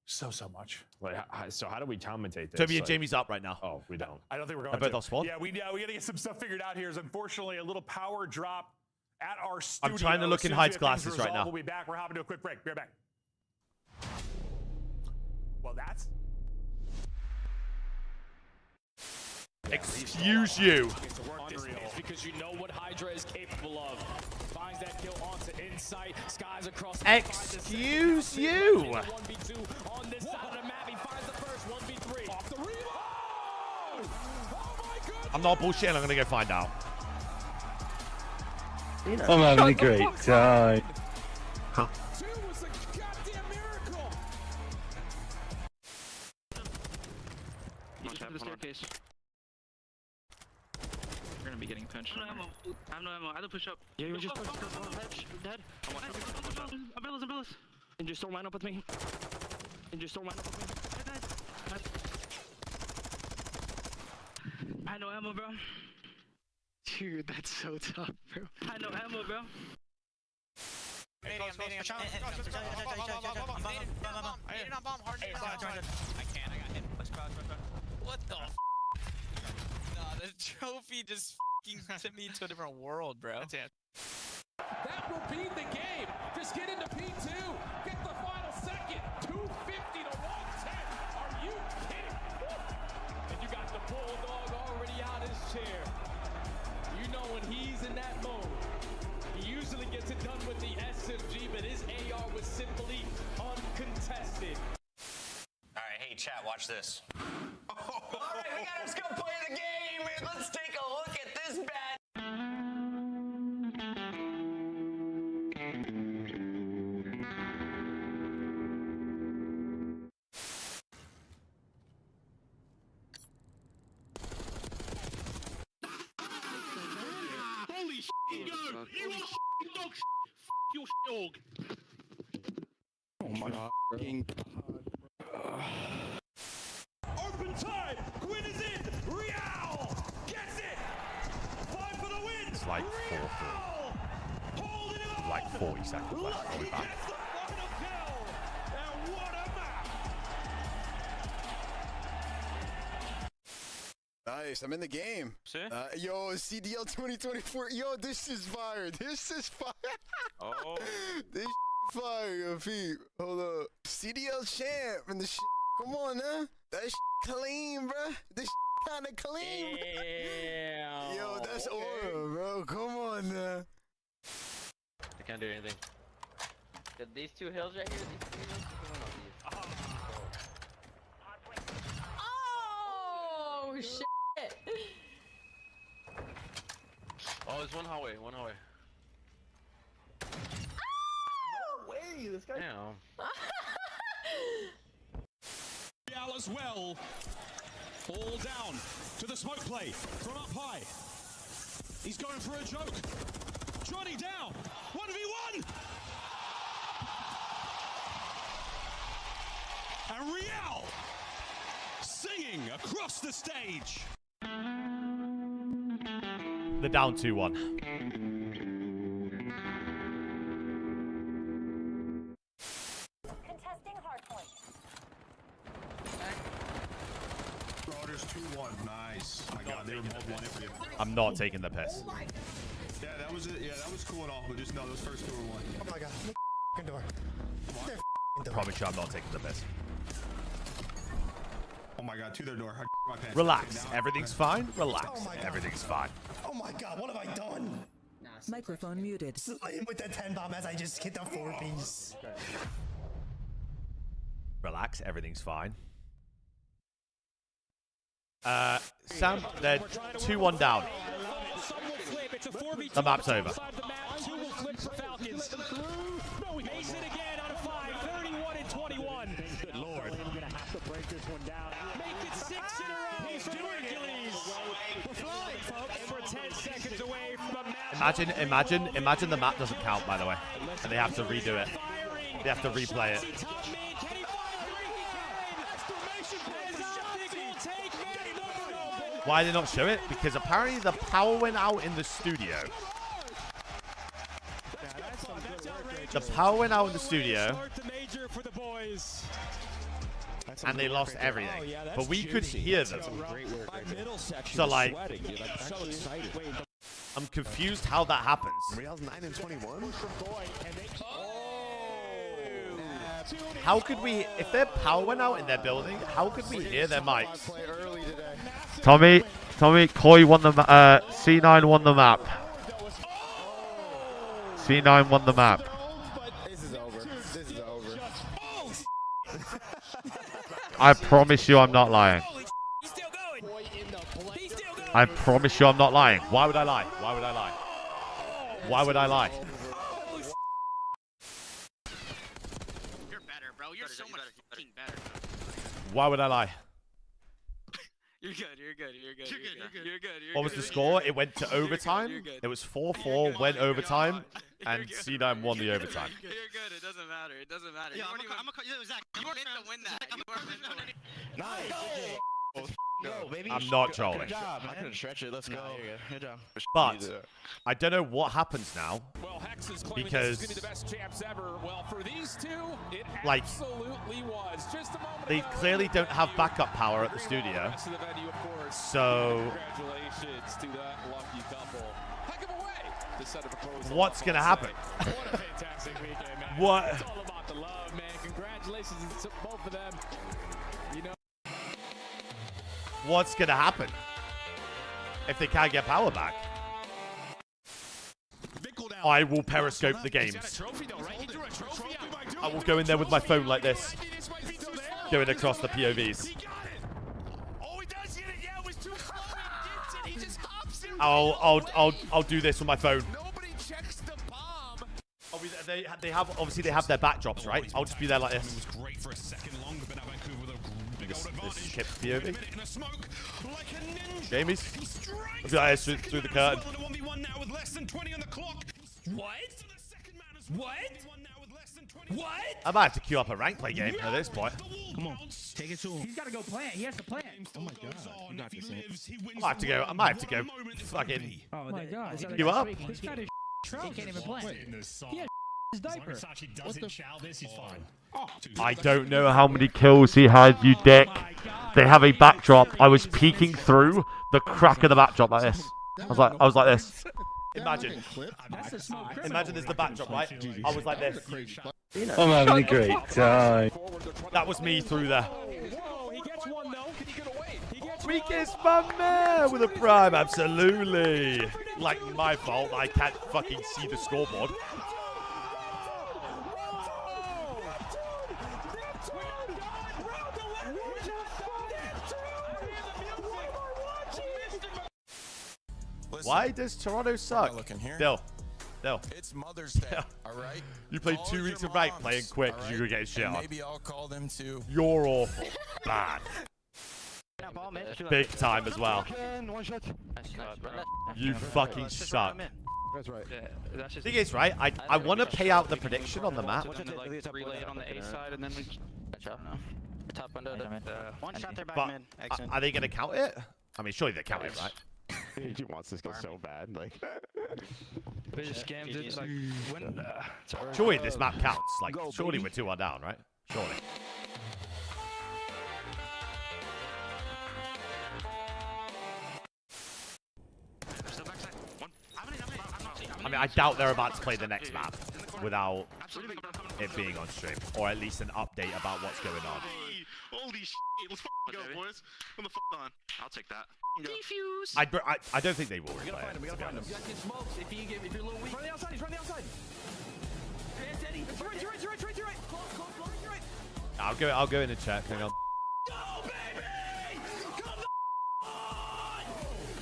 so much. Wait, so how do we commentate this? Toby and Jamie's up right now. Oh, we don't. I don't think we're They're going both off spawn. Yeah, we got to get some stuff figured out here. Is unfortunately a little power drop at our studio. I'm trying to look in Hyde's glasses right now. We'll be back. We're hopping to a quick break. Be right back. Well, that's... Excuse you. Unreal. Because you know what Hydra is capable of. Finds that kill onto Insight. Skies across. Excuse you. 1v2 on this side of the map. He finds the first 1v3. Off the reload. Oh my goodness. I'm not bullshitting. I'm gonna go find out. I'm having a great time. Two was a goddamn miracle. You just the staircase. We're gonna be getting pinched. I have no ammo. I have to push up. Yeah, you just push. Dead. I'm billis. And just don't line up with me. I had no ammo, bro. Dude, that's so tough, bro. I had no ammo, bro. What the f? Nah, the trophy just f***ing sent me to a different world, bro. That's it. That will be the game. Just get into P2. Get the final second. 250 to 110. Are you kidding? And you got the Bulldog already out his chair. You know when he's in that mode, he usually gets it done with the SMG, but his AR was simply uncontested. Alright, hey chat, watch this. Alright, we gotta just go play the game. Let's take a look at this bad. Holy shit, yo! You are dog shit! Your dog! Oh my god. Open time! Quinn is in! Real! Gets it! 5 for the win! It's like 4-3. Like 40 seconds left. I'll be back. And what a map! Nice, I'm in the game. Yo, CDL 2024. Yo, this is fire. This is fire. Oh. This fire, yo, Pete. Hold up. CDL champ and the come on, huh? That clean, bro. This kind of clean. Yeah. Yo, that's aura, bro. Come on, now. I can't do anything. These two hills right here, these two hills, Oh, shit. Oh, there's one hallway, No way, this guy. Damn. Real as well. All down to the smoke play from up high. He's going for a joke. Johnny down. 1v1. And Real singing across the stage. They're down 2-1. Contesting hardpoint. Brothers 2-1. Nice. My god, they were both 1 for you. I'm not taking the piss. Yeah, that was it. Yeah, that was cool and all, but just know those first two were 1. Oh my god. Door. Promise you I'm not taking the piss. Oh my god, to their door. My pants. Relax. Everything's fine. Relax. Everything's fine. Oh my god, what have I done? Microphone muted. With the 10 bomb as I just hit the 4-piece. Relax. Everything's fine. Sam, they're 2-1 down. The map's over. Mason again out of 5, 31 and 21. Good lord. I'm gonna have to break this one down. Make it 6 in a row. He's doing it. We're flying, folks. And we're 10 seconds away from a match. Imagine the map doesn't count, by the way, and they have to redo it. They have to replay it. Why did they not show it? Because apparently the power went out in the studio. The power went out in the studio, and they lost everything. But we could hear them. So like, I'm confused how that happens. Real's 9 and 21. How could we, if their power went out in their building, how could we hear their mics? Tommy, Koi won the C9 won the map. C9 won the map. This is over. This is over. I promise you I'm not lying. I promise you I'm not lying. Why would I lie? Why would I lie? Why would I lie? You're better, bro. You're so much fucking better. Why would I lie? You're good. You're good. You're good. You're good. You're good. What was the score? It went to overtime. It was 4-4, went overtime, and C9 won the overtime. You're good. It doesn't matter. It doesn't matter. Yeah, I'm gonna call you, Zach. You weren't meant to win that. You weren't meant to win it. Nice. Go, baby. I'm not trolling. Good job, man. I couldn't stretch it. Let's go. Good job. But I don't know what happens now Well, Hex is claiming because this is gonna be the best champs ever. Well, for these two, it like absolutely was. Just a moment they ago, clearly don't have backup power at the studio. rest of the venue, of course. So Congratulations to that lucky couple. Heck of a way to set up a close. what's gonna happen? What a fantastic weekend, man. What? It's all about the love, man. Congratulations to both of them. You know. What's gonna happen if they can't get power back? I will periscope the games. I will go in there with my phone like this, going across the POVs. I'll do this with my phone. They have obviously they have their backdrops, right? I'll just be there like this. This is Kip's POV. Jamie's. I'll be like this through the curtain. What? I might have to queue up a rank play game at this point. Come on, take it to him. He's got to go plan. He has to plan. Oh my God, you got this. I might have to go. Fucking. Oh my God, Queue up. This guy is he can't even plan. He has his diaper. What the? I don't know how many kills he had, you dick. They have a backdrop. I was peeking through the crack of the backdrop like this. I was like this. Imagine there's the backdrop, right? I was like this. I'm having a great time. That was me through there. Weakest my man with a prime, absolutely. Like my fault, I can't fucking see the scoreboard. Why does Toronto suck? Dill. It's Mother's Day, all right? You played 2 weeks of rank playing quick because you were getting shit on. Maybe I'll call them too. You're awful. Bad. Big time as well. You fucking suck. That's right. Thing is, right, I want to pay out the prediction on the map. Relay it on the A side and then we top under one shot there by But mid. are they going to count it? I mean, surely they count it, right? He wants this to go so bad, like. They just scammed it. Like, when, Surely this map counts. Like, surely we're 2-1 down, right? Surely. I mean, I doubt they're about to play the next map without it being on stream, or at least an update about what's going on. Holy shit, let's go, boys. Come the on. I'll take that. Defuse. I don't think they will. We gotta find him. We gotta find him. You guys get smoked. If you're a little weak. Run the outside. He's running the outside. Hey, Eddie. It's right. Close, right. I'll go in and check. Hang on. Go, baby! Come on!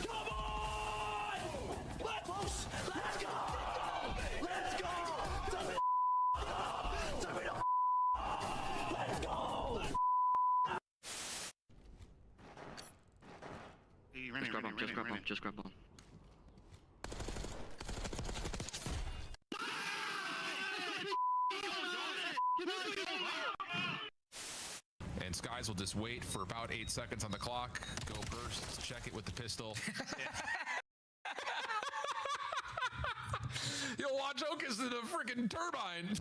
Come on! Let's go! Let's go! Let's go! Just grab him. And Skies will just wait for about 8 seconds on the clock, go burst, check it with the pistol. Yo, watch Ocus in a freaking turbine.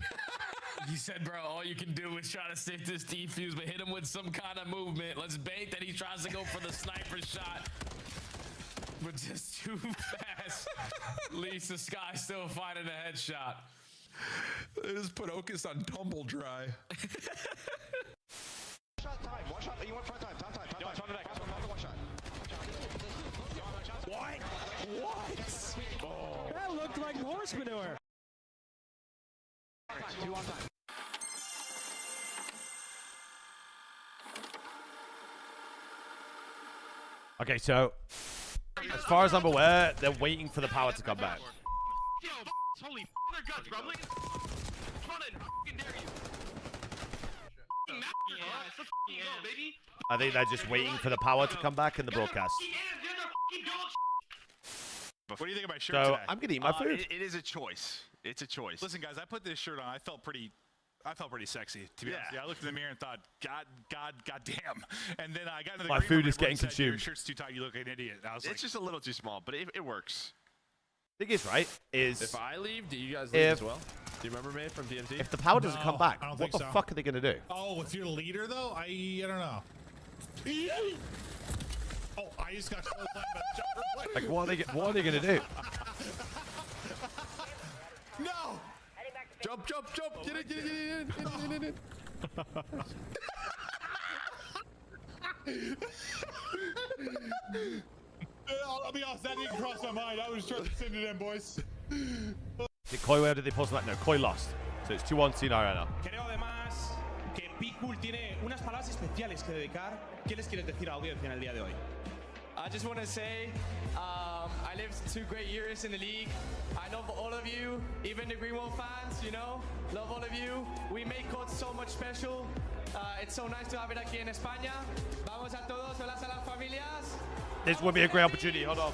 You said, bro, all you can do is try to stick this defuse, but hit him with some kind of movement. Let's bait that he tries to go for the sniper shot, but just too fast. Yes. Lisa Sky still finding a headshot. They just put Okus on tumble dry. Shot time. One shot. You want front time. Time. One shot. What? Oh. That looked like horse manure. Two on time. Okay, so as far as I'm aware, they're waiting for the power to come back. Holy their guts, bro. I'm like, trying to fucking dare you. Baby. I think they're just waiting for the power to come back in the broadcast. What do you think about shirt So today? I'm gonna eat my food. It is a choice. It's a choice. Listen, guys, I put this shirt on. I felt pretty sexy, to be honest. Yeah, I looked in the mirror and thought, God damn. And then I got into the My green food room is and everyone getting said, consumed. Your shirt's too tight. You look like an idiot. And I was like, It's just a little too small, but it works. Thing is, right, is if I leave, do you guys leave as well? Do you remember me from DMT? If the power doesn't come back, I don't what think the so. fuck are they gonna do? Oh, if you're leader though, I don't know. Oh, I just got close by the jumper. Like, what are they gonna do? no! Jump! Get it! I'll be honest, that didn't cross my mind. I was trying to send it in, boys. Did Koi, where did they pause that? No, Koi lost. So it's 2-1 C9 right now. Creo además que Pitbull tiene unas palabras especiales que dedicar. ¿Qué les quieres decir a la audiencia en el día de hoy? I just want to say, I lived 2 great years in the league. I love all of you, even the Greenwell fans, you know, love all of you. We make COD so much special. It's so nice to have it aquí en España. Vamos a todos, hola a las familias. This would be a great opportunity. Hold on.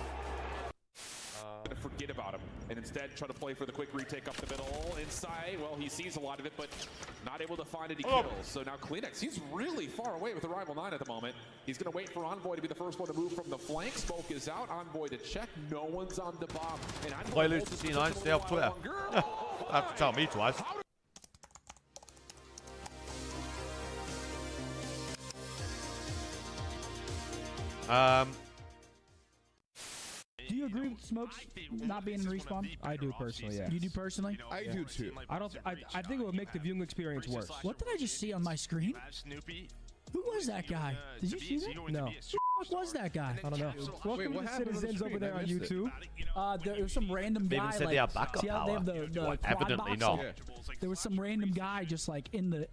Forget about him and instead try to play for the quick retake up the middle inside. Well, he sees a lot of it, but not able to find any kills. So now Kleenex, he's really far away with the rival 9 at the moment. He's going to wait for Envoy to be the first one to move from the flank. Smoke is out. Envoy to check. No one's on the bomb. And Koi lose to C9. Stay off Twitter. Have to tell me twice. Do you agree with Smokes not being in respawn? I do personally, yeah. You do personally? I do too. I think it would make the viewing experience worse. What did I just see on my screen? Who was that guy? Did you see that? No. Who the fuck was that guy? I don't know. Welcome to Citizens over there on YouTube. There was some random They guy. even said like, they have backup see how they have the quad Evidently box? not. There was some random guy just like in the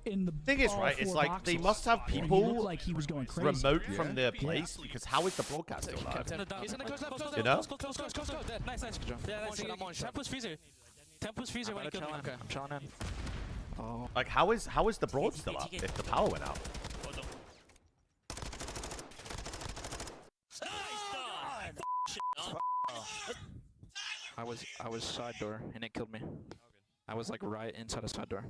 Thing is, right, it's like they must have And he people looked like he was going crazy. remote from their place because how is the broadcast still live? You know? Nice. Yeah, nice. Tempus freezer. Tempus freezer when he killed me. I'm chilling in. Oh. Like, how is the broad still up if the power went out? I was side door and it killed me. I was like right inside a side door.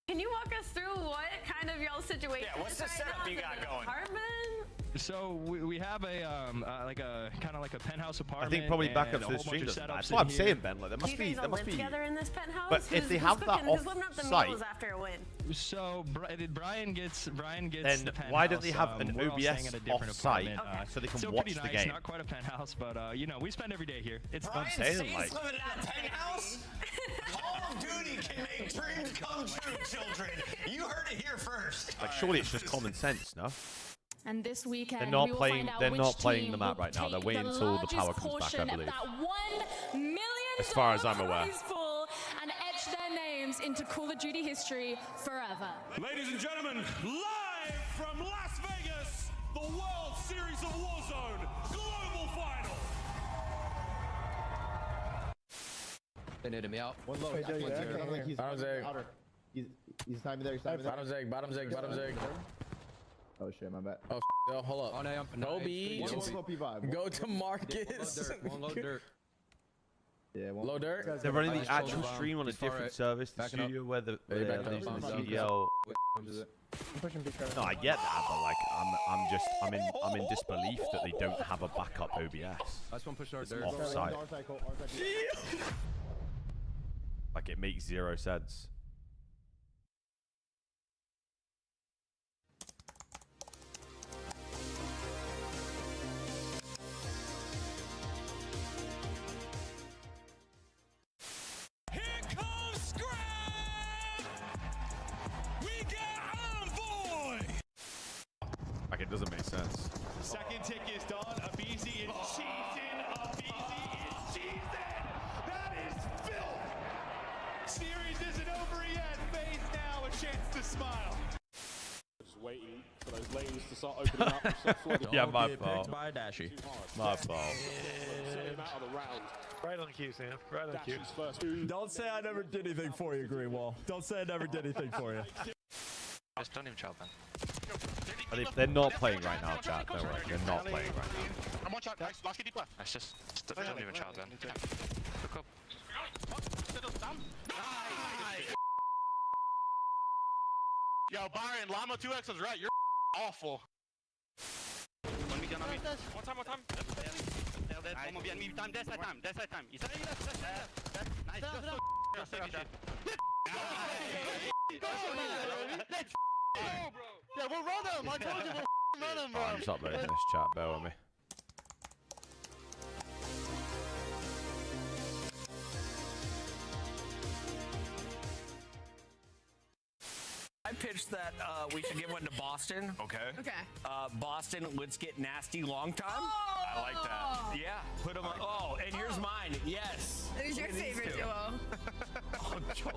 Can you walk us through what kind of y'all situation? Yeah, what's the setup you got going? Apartment? So we have a like a kind of like a penthouse I apartment. think probably backup and to a the whole bunch stream of doesn't. setups That's in what I'm here. saying, Ben. Like, there Do must you be guys there all must live be. together in this penthouse? But if they have that who's living up the off-site, meals after a win? So Brian gets then the penthouse. why don't they have an we're all staying OBS at a different off-site apartment. so they can Still watch pretty the nice, game? Not quite a penthouse, but you know we spend every day here. It's Brian fun. saying, Saints like- living in a penthouse? Call of Duty can make dreams come true, children. You heard it here first. Like, surely it's just common sense, no? And this weekend, They're not we will playing. find out They're which not playing team the map will right now. They're take waiting the until the power largest comes back, I portion of believe. that $1 million As far as I'm aware. prize pool and etch their names into Call of Duty history forever. Ladies and gentlemen, live from Las Vegas, the World Series of Warzone Global Final. They needed me out. One low. Bottom's egg. He's timing there. Bottom's egg. Bottom's egg. Oh shit, my bad. Oh, yo, hold up. No B. Go to Marcus. One low dirt. Yeah, one low dirt. They're running the actual stream on a different service, the studio where they're using the CDL. No, I get that, but like, I'm in disbelief that they don't have a backup OBS. Last one push our It's dirt. offsite. Like, it makes zero sense. opening up. Yeah, my Get fault. picked by Dashy. My fault. Right on cue, Sam. Right on cue. Don't say I never did anything for you, Greenwall. Don't say I never did anything for you. Just don't even shout, man. They're not playing right now, chat. Don't worry. They're not playing right now. I'm one shot. Nice. Last deep left. Nice. Just don't even shout, man. Look up. Yo, Byron, Llama 2X was right. You're awful. One me, on me. One time. One more behind me. Time. That's that time. Nice. Yeah, we'll run him. I told you we'll run him, bro. I'm just uploading this chat. Bear with me. I pitched that we should give one to Boston. Okay. Boston, let's get nasty long time. I like that. Yeah, put them on. Oh, and here's mine. Yes. Who's your favorite duo? Oh, Joe.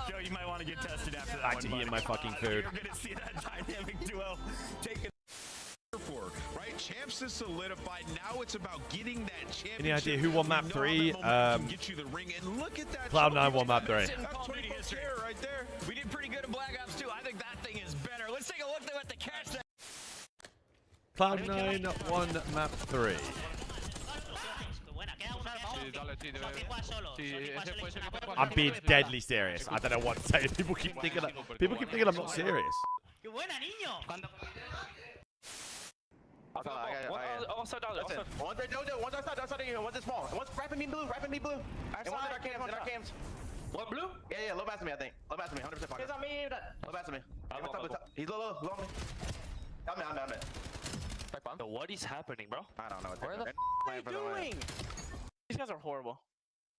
Joe, you might want to get tested after that Back one. to eating bud. my fucking food. You're gonna see that dynamic duo taking. Right, champs is solidified. Now it's about getting that championship. Any idea who won map 3? Get you the ring, and look at that. Cloud9 won map 3. That's right there. We did pretty good in Black Ops 2. I think that thing is better. Let's take a look at the catch that. Cloud9 won map 3. I'm being deadly serious. I don't know what to say. People keep thinking I'm not serious. One's small. One's wrapping me blue. And one's in our cams. What, blue? Yeah, low pass me, I think. Low pass me, 100% fire. Low pass me. He's low. I'm in. So what is happening, bro? I don't know. What are you doing? These guys are horrible.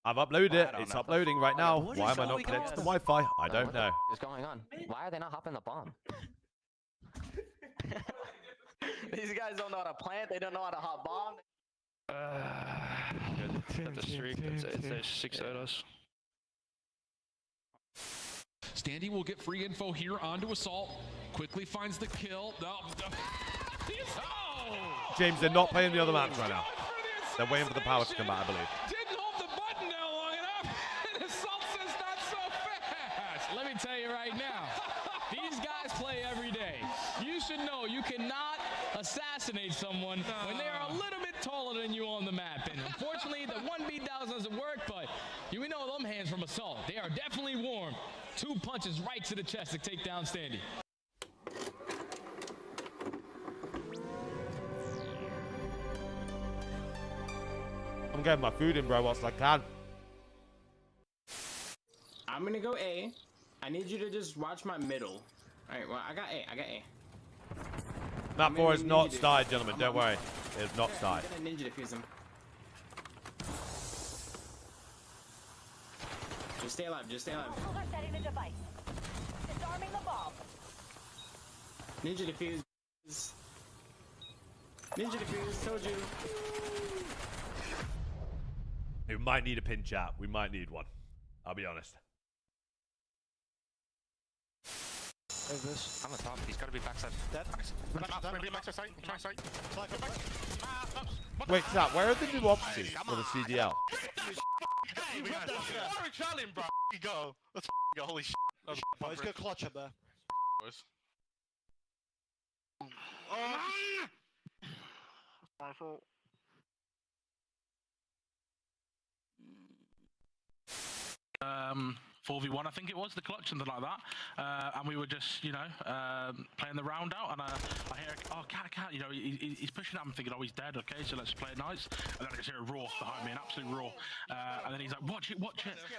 I've uploaded it. It's uploading right now. Why am I not connected to the Wi-Fi? I don't know. What's going on? Why are they not hopping the bomb? These guys don't know how to plant. They don't know how to hop bomb. At the streak, it's 6 at us. Standy will get free info here onto Assault. Quickly finds the kill. James, they're not playing the other maps right now. They're waiting for the power to come back, I believe. Didn't hold the button down long enough, and Assault says not so fast. Let me tell you right now, these guys play every day. You should know you cannot assassinate someone when they are a little bit taller than you on the map. And unfortunately, the 1v doesn't work, but you know them hands from Assault. They are definitely warm. 2 punches right to the chest to take down Standy. I'm getting my food in, bro, whilst I can. I'm gonna go A. I need you to just watch my middle. Alright, well, I got A. Map 4 is not started, gentlemen. Don't worry. It's not started. I'm gonna ninja defuse him. Just stay alive. Setting the device. Disarming the bomb. Ninja defuse, told you. We might need a pin chat. We might need one. I'll be honest. Where's this? I'm on top. He's gotta be backside. Dead. Wait, chat, where are the new options for the CDL? Hey, what are we trolling, bro? Go. Let's go. Holy shit. Let's go clutch up there. Boys. My fault. 4v1, I think it was, the clutch, something like that. And we were just, playing the round out, and I hear, oh, cat, he's pushing up. I'm thinking, oh, he's dead, okay, so let's play it nice. And then I just hear a roar behind me, an absolute roar. And then he's like, watch it.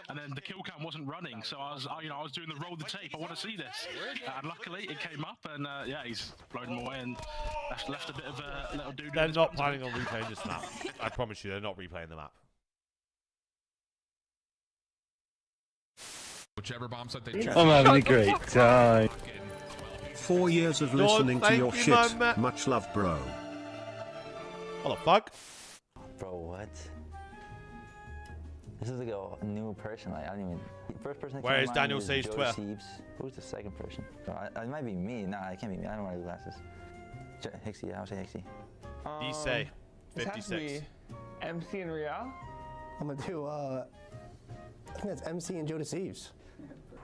And then the kill cam wasn't running, so I was doing the roll the tape. I want to see this. And luckily, it came up, and he's blown him away and left a bit of a little dude. They're not planning on replaying this map. I promise you, they're not replaying the map. Whichever bomb site they I'm having a great time. 4 years of listening to your shit. Much love, bro. What the fuck? Bro, what? This is like a new person. Like, I don't even. First person. Where is Daniel Sage Twitter? Who's the second person? It might be me. Nah, it can't be me. I don't wear glasses. Hixie, yeah, I'll say Hixie. D say This has to 56. be MC and Real. I'm gonna do I think that's MC and Joe Deceives.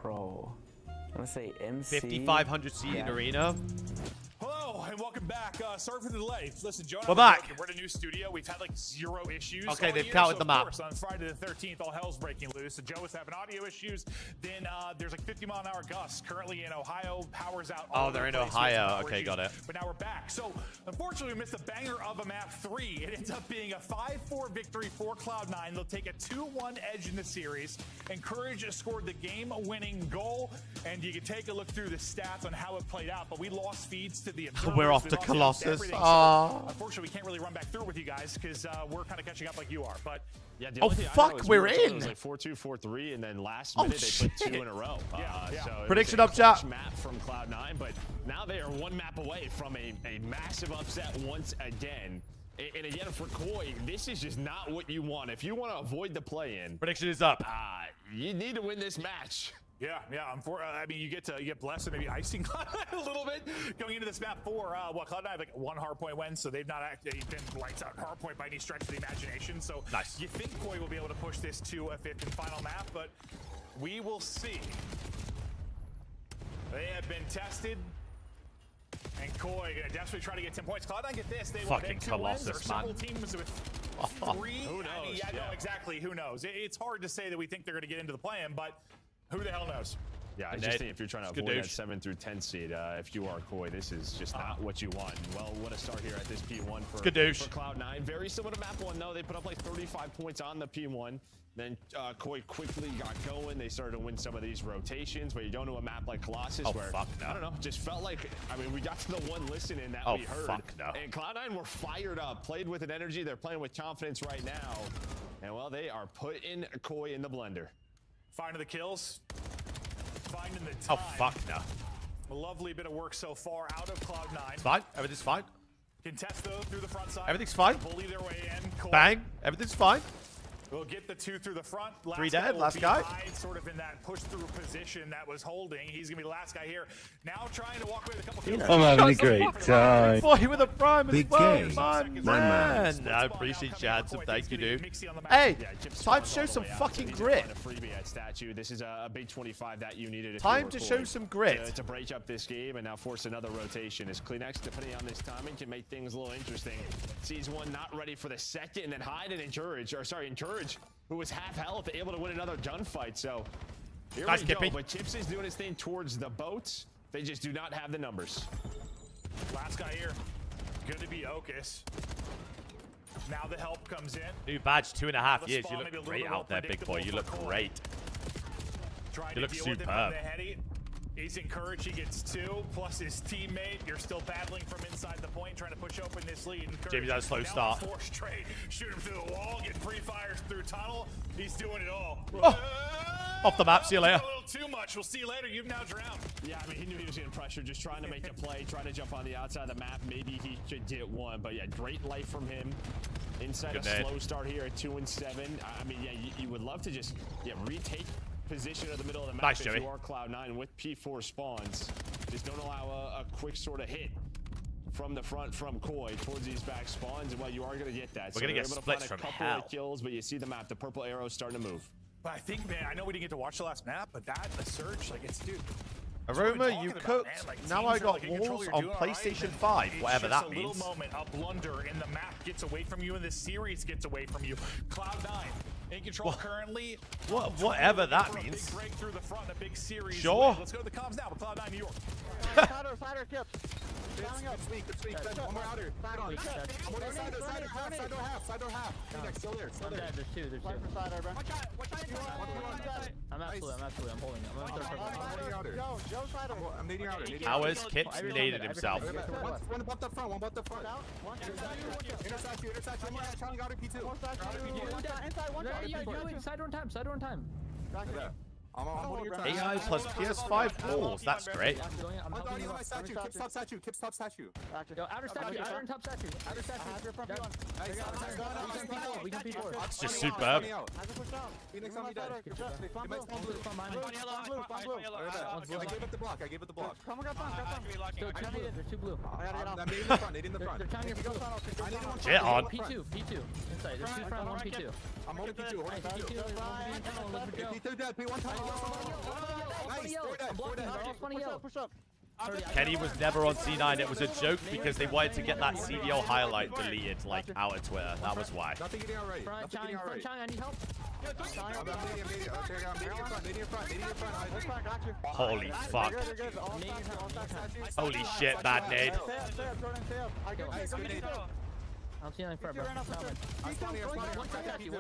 Bro. I'm gonna say MC. 5,500 seat in arena. Hello and welcome back. Sorry for the delay. Listen, Joe, We're back. We're in a new studio. We've had like 0 issues. Okay, all they've year, counted so the of map. course, on Friday the 13th, all hell's breaking loose. So Joe was having audio issues. Then there's like 50-mile-an-hour gusts currently in Ohio. Power's out. Oh, they're in Ohio. Okay, got it. But now we're back. So unfortunately, we missed a banger of a map 3. It ends up being a 5-4 victory for Cloud9. They'll take a 2-1 edge in the series. Encourage scored the game-winning goal, and you can take a look through the stats on how it played out. But we lost feeds to the observers. We're off We to lost Colossus. everything. So, Aw. unfortunately, we can't really run back through with you guys because we're kind of catching up like you are. But yeah, the Oh, only thing I know fuck, is we're we were told in. It was like 4-2, 4-3, and then last Oh, minute they put 2 shit. in a row. So it Prediction was a up, chat. clutch map from Cloud9, but now they are 1 map away from a massive upset once again. And again, for Koi, this is just not what you want. If you want to avoid the play-in, prediction is up. You need to win this match. yeah. I mean, you get blessed and maybe icing Cloud9 a little bit going into this map 4. Cloud9 have like 1 hardpoint win, so they've not actually been lights out hardpoint by any stretch of the imagination. So nice. You think Koi will be able to push this to a 5th and final map, but we will see. They have been tested. And Koi gonna desperately try to get 10 points. Cloud9 get this. They will Fucking have 2 wins or Colossus, several man. teams with 3. Who knows? I mean, yeah, no, exactly. Who knows? It's hard to say that we think they're going to get into the play-in, but who the hell knows? Yeah, I And just Nate, think if you're trying to it's avoid that Gadoosh. 7 through 10 seed, if you are Koi, this is just not what you want. Well, what a start here at this P1 for Gadoosh. Cloud9. Very similar to map 1, though. They put up like 35 points on the P1. Then Koi quickly got going. They started to win some of these rotations, but you don't know a map like Colossus Oh, where, fuck no. I don't know, just felt like, I mean, we got to the one listening that Oh, we heard. fuck no. And Cloud9 were fired up, played with an energy. They're playing with confidence right now. And, well, they are putting Koi in the blender. Finding the kills. Finding the Oh, time. fuck no. A lovely bit of work so far out of Cloud9. It's fine. Everything's fine. Contest though through the front side. Everything's fine. Bully their way in. Koi Bang. Everything's fine. will get the 2 through the front. 3 dead. will Last be guy. behind, sort of in that push through position that was holding. He's gonna be the last guy here. Now trying to walk away with a couple kills. I'm having a great time. Boy, with a prime as Big well, game. my My man. I appreciate Chad. Some thank you, dude. Hey, time to show some fucking grit. A freebie at statue. This is a big 25 that you needed. If Time you were to Koi show some grit. to break up this game and now force another rotation. As Kleenex, depending on this timing, can make things a little interesting. Sees one not ready for the second, and then Hyde and Encourage, who was half health, able to win another gunfight. So here Nice we Kippy. go. But Chips is doing his thing towards the boats. They just do not have the numbers. Last guy here. Good to be Okus. Now the help comes in. New badge, 2.5 years. spawn You maybe a look little great bit out there, big boy. You look predictable for great. Trying You to look deal with it from superb. the heady. He's encouraged. He gets 2 plus his teammate. You're still battling from inside the point, trying to push open this lead. Encouraged. Jamie's had a slow Now start. 4 straight. Shoot him through the wall. Get free fires through tunnel. He's doing it all. Off the map. See you later. A little too much. We'll see you later. You've now drowned. Yeah, I mean, he knew he was getting pressure, just trying to make a play, trying to jump on the outside of the map. Maybe he could get one, but yeah, great life from him. Inside Good a nade. slow start here at 2 and 7. I mean, yeah, you would love to just retake position at the middle of the map Nice, if Joey. you are Cloud9 with P4 spawns. Just don't allow a quick sort of hit from the front from Koi towards these back spawns, and well, you are going to get that. We're gonna they're get able to splits find a from couple hell. of kills, but you see the map, the purple arrow starting to move. But I think, man, I know we didn't get to watch the last map, but that, the surge, like, it's, dude. Aroma, you cooked. Now I got walls on PlayStation 5, whatever that A means. little moment, a blunder, and the map gets away from you, and the series gets away from you. Cloud9 in control currently. Whatever that For a means. big break through the front, a big series. Sure. win. Let's go to the comms now with Cloud9 New York. Cider, Kips. It's weak. One more outer. Side on. Side door half. Still there. There's 2. There's 2. I'm absolutely. I'm holding it. I'm needing outer. Hours, Kips naded himself. One above the front. Intercept you. One more challenge outer P2. Side on time. I'm holding your time. AI plus PS5 walls. That's great. I'm helping you. Statue. Kip stop statue. Yo, outer statue. Outer and top statue. Outer statue. Nice. We can P4. It's just superb. Phoenix on me dead. I gave it the block. Come on, grab bomb. They're too blue. They're in the front. They're trying to go tunnel. Shit on. P2. Inside. There's 2 front, 1 P2. I'm holding P2. P2 dead. P1 tunnel. Nice. 4 dead. Push up. Kenny was never on C9. It was a joke because they wanted to get that CDL highlight deleted, like, out of Twitter. That was why. Nothing getting out right. Front China, I need help. Holy fuck. Holy shit, bad nade. I'm feeling for it, bro. One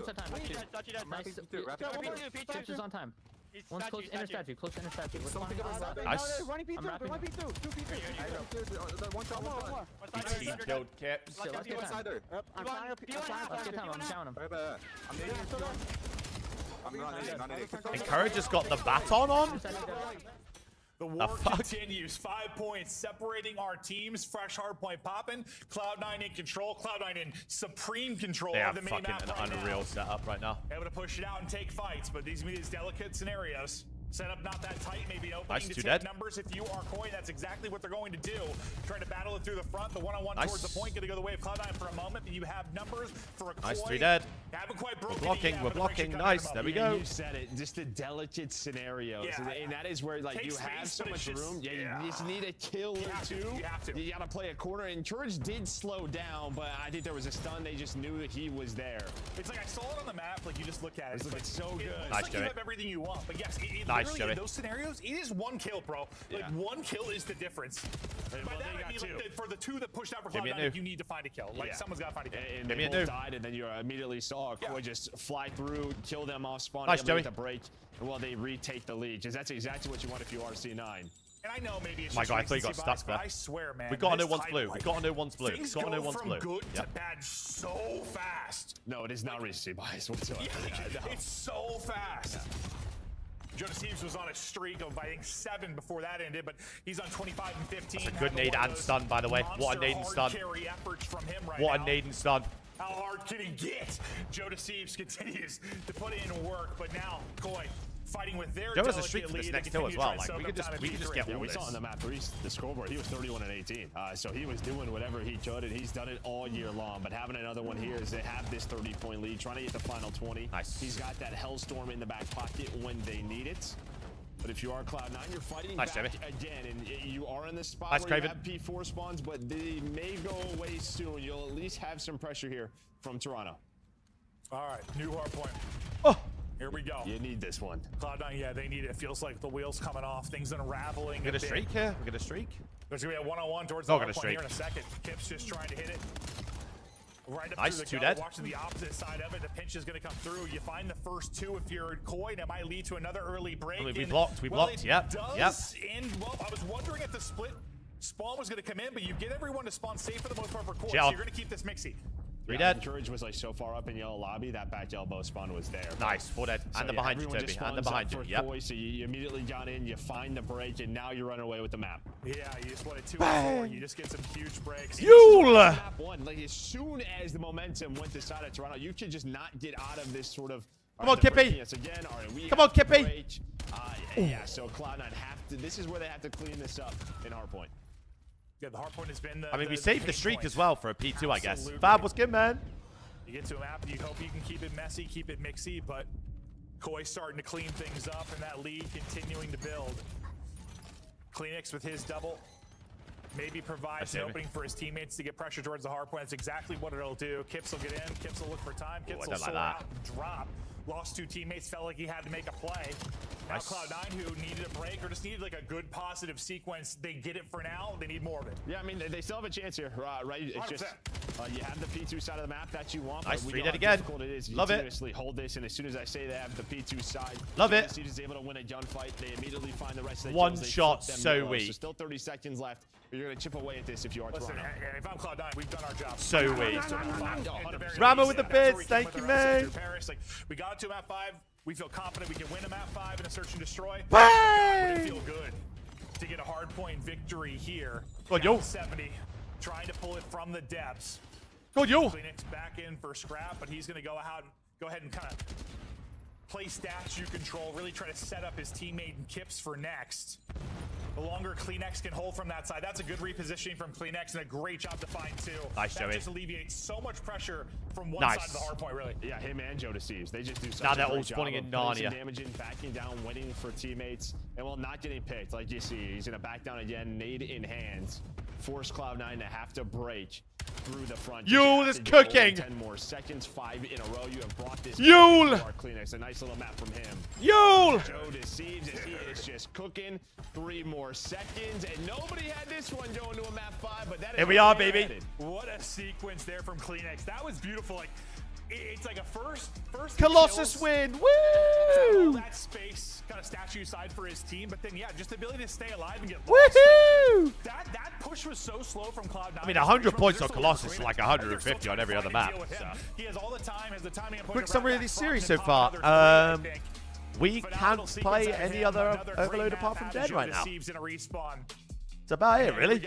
time. Nice. Chips is on time. One's close inner statue. Nice. I'm wrapping. He killed Kips. Let's get time. I'm counting him. Encourage just got the baton on? The war continues. 5 points separating our teams. Fresh hard point popping. Cloud9 in control. Cloud9 in supreme control They of have the mini fucking map an right unreal now. setup right now. Able to push it out and take fights, but these delicate scenarios. Set up not that tight, maybe an opening Nice, to two take dead. numbers. If you are Koi, that's exactly what they're going to do. Trying to battle it through the front. The one-on-one Nice. towards the point. Going to go the way of Cloud9 for a moment, but you have numbers for a Koi. Nice, 3 dead. Haven't quite We're broken blocking, it yet, we're but the breaks are blocking. coming Nice, from there up. we go. You said it, just the delicate scenarios. Yeah. And that is where, like, Take you have space, so but much it's just- room. Yeah, yeah. you just need a kill or two. You have to. You gotta play a corner. And Courage did slow down, but I think there was a stun. They just knew that he was there. It's like I saw it on the map. Like you just look at it. It's looking so good. It's Nice, like Joey. you have everything you want. But yes, Nice, literally Joey. in those scenarios, it is one kill, bro. Like Yeah. one kill is the difference. Well, By that they I got mean, two. like, for the two that pushed out for Give me a Cloud9, nuke. you need to find a kill. Like Yeah. someone's got to find a kill. And Give they me a both nuke. died, and then you immediately saw Koi just fly through, kill them off spawn, Nice, able to Joey. get the break, and well, they retake the lead. Because that's exactly what you want if you are C9. And I know maybe it's My just God, I thought you got recency stuck bias, but there. I swear, man. We got to know this one's title, blue. We like, got to know one's blue. Things Got to know go one's from blue. good to Yep. bad so fast. No, it is not recency bias whatsoever. Yeah, No. it's so fast. Jonas Teves was on a streak of, I think, 7 before that ended, but he's on 25 and 15. That's a good nade and stun, by the way. What a nade and stun. Carry efforts from him right What now. a nade and stun. How hard can he get? Jonas Teves continues to put in work, but now Koi fighting with their Joe has a delicate streak for this lead next to kill as continue well. to try Like, and we soak could up time just in get Yeah, all we this. saw on the map 3, the scoreboard, he was 31 and 18. So he was doing whatever he could, and he's done it all year long. But having another one here is they have this 30-point lead, trying to get the final 20. Nice. He's got that Hellstorm in the back pocket when they need it. But if you are Cloud9, you're fighting Nice, back Jamie. again, and you are in the spot Nice, where you Craven. have P4 spawns, but they may go away soon. You'll at least have some pressure here from Toronto. All right, new hard point. Oh. Here we go. You need this one. Cloud9, yeah, they need it. It feels like the wheels coming off, things unraveling. We get a bit. streak here. We get a streak. There's gonna be a one-on-one towards Not the gonna hard point here in a streak. second. Kip's just trying to hit it. Right up Nice, through the 2 gut, dead. watching the opposite side of it. The pinch is going to come through. You find the first 2 if you're Koi, and it might lead to another early break. I mean, we And, blocked, well, yep, it yep. does, and, well, I was wondering if the split spawn was going to come in, but you get everyone to spawn safe for the most part for Koi, Gel. so you're going to keep this mixy. 3 Yeah, dead. Courage was like so far up in yellow lobby, that back elbow spawn was there. Nice, 4 dead. So, And the yeah, behind you, everyone Toby. just And the spawns up behind you. for Yep. Koi, so you immediately got in, you find the break, and now you're running away with the map. Yeah, you just wanted 2 Bang. and 4. You just get some huge breaks. Yule! Map 1, like as soon as the momentum went to side of Toronto, you could just not get out of this sort of. Come on, Kippy. Yes, again. All right, we Come have on, Kippy. break. Yeah, so Cloud9 have to. This is where they have to clean this up in hardpoint. Yeah, the hard point has been the. I mean, we the saved the pain streak point. as well for a P2, I guess. Absolutely. Fab, what's good, man? You get to a map, you hope you can keep it messy, keep it mixy, but Koi starting to clean things up, and that lead continuing to build. Kleenex with his double maybe provides an opening for his teammates to get pressure towards the hard point. That's exactly what it'll do. Kips will get in, Kips will look for time, Kips will don't like soar that. out and drop. Lost 2 teammates, felt like he had to make a play. Now Nice. Cloud9, who needed a break or just needed like a good positive sequence, they get it for now, they need more of it. Yeah, I mean, they still have a chance here, right? It's just 100%. you have the P2 side of the map that you want. Nice, but we 3 know dead how again. difficult it is to Love it. continuously hold this, and as soon as I say they have the P2 side, Love it. Steve is able to win a gunfight. They immediately find the rest of the One kills. They shot, flip them so yellow. weak. So still 30 seconds left. You're going to chip away at this if you are Listen, Toronto. if I'm Cloud9, we've done our job. So weak. Ramo with the bits, thank you, man. Like, we got to map 5. We feel confident we can win a map 5 in a search and destroy. Bang! Would it feel good to get a hard point victory here? Go on, yo. Down 70, trying to pull it from the depths. Good, yo. Kleenex back in for Scrap, but he's going to go ahead and kind of play statue control, really try to set up his teammate and Kips for next. The longer Kleenex can hold from that side, that's a good repositioning from Kleenex and a great job to find too. Nice, that Joey. just alleviates so much pressure from one Nice. side of the hard point, really. Yeah, him and Joe Deceives. They just do such Now a they're great all job spawning of in putting some Narnia. damage in, backing down, winning for teammates, and while not getting picked, like you see, he's gonna back down again, nade in hands, force Cloud9 to have to break through the front. Yule is cooking. 10 more seconds, 5 in a row. You have brought this. Yule. Kleenex, a nice little map from him. Yule. Joe Deceives as he is just cooking. 3 more seconds, and nobody had this one going to a map 5, but that is Here we are, where baby. they're headed. What a sequence there from Kleenex. That was beautiful. Like, it's like a first Colossus kills, win. all Woo! that space, kind of statue side for his team, but then yeah, just the ability to stay alive and get lost. Woohoo! That push was so slow from Cloud9. I mean, 100 points on Colossus is like 150 on every other map. So. He has all the time, has the timing. Quick summary of this series so far. We can't play any other Overload apart from Dead right now. It's about it, really.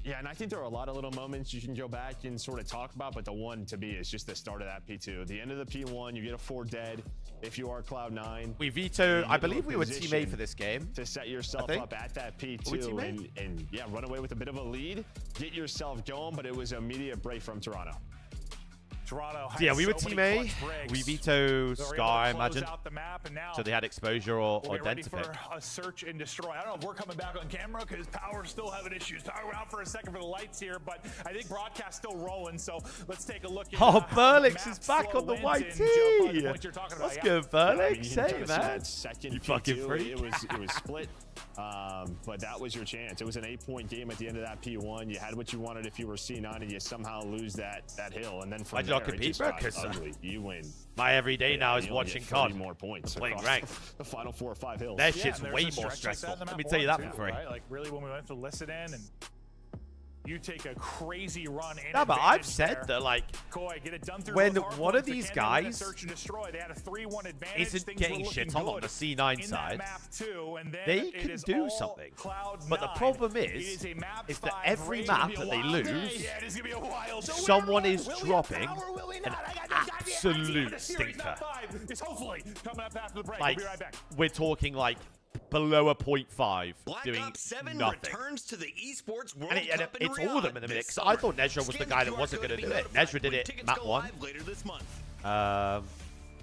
Yeah, and I think there are a lot of little moments you can go back and sort of talk about, but the one to be is just the start of that P2. The end of the P1, you get a 4 dead if you are Cloud9. We veto, I believe we were Team A for this game. To set yourself up at that P2 and yeah, run away with a bit of a lead, get yourself going, but it was an immediate break from Toronto. Yeah, we were Team A. We veto Scar, I imagine. So they had exposure or Densific. A search and destroy. I don't know if we're coming back on camera because Power's still having issues. Power out for a second for the lights here, but I think broadcast still rolling. So let's take a look at Burlix is back on the YT. Let's go, Burlix. Hey, man. You fucking freak. It was split. But that was your chance. It was an 8-point game at the end of that P1. You had what you wanted if you were C9, and you somehow lose that hill, and then from there, compete, bro, because you win. My everyday now is watching COD. More points. Playing ranked. The final 4 or 5 hills. That shit's way more stressful. Let me tell you that for free. Right? Like really, when we went to listen in and you take a crazy run. No, but I've said that, like, get it done when one of these guys they had a 3-1 advantage, isn't getting shit on the C9 side, they can do something. But the problem is that every map that they lose, someone is dropping an absolute stinker. Like, we're talking like below a 0.5, doing nothing. Returns to the esports world and it's all of them in the mix. I thought Nezra was the guy that wasn't going to do it. Nezra did it map 1.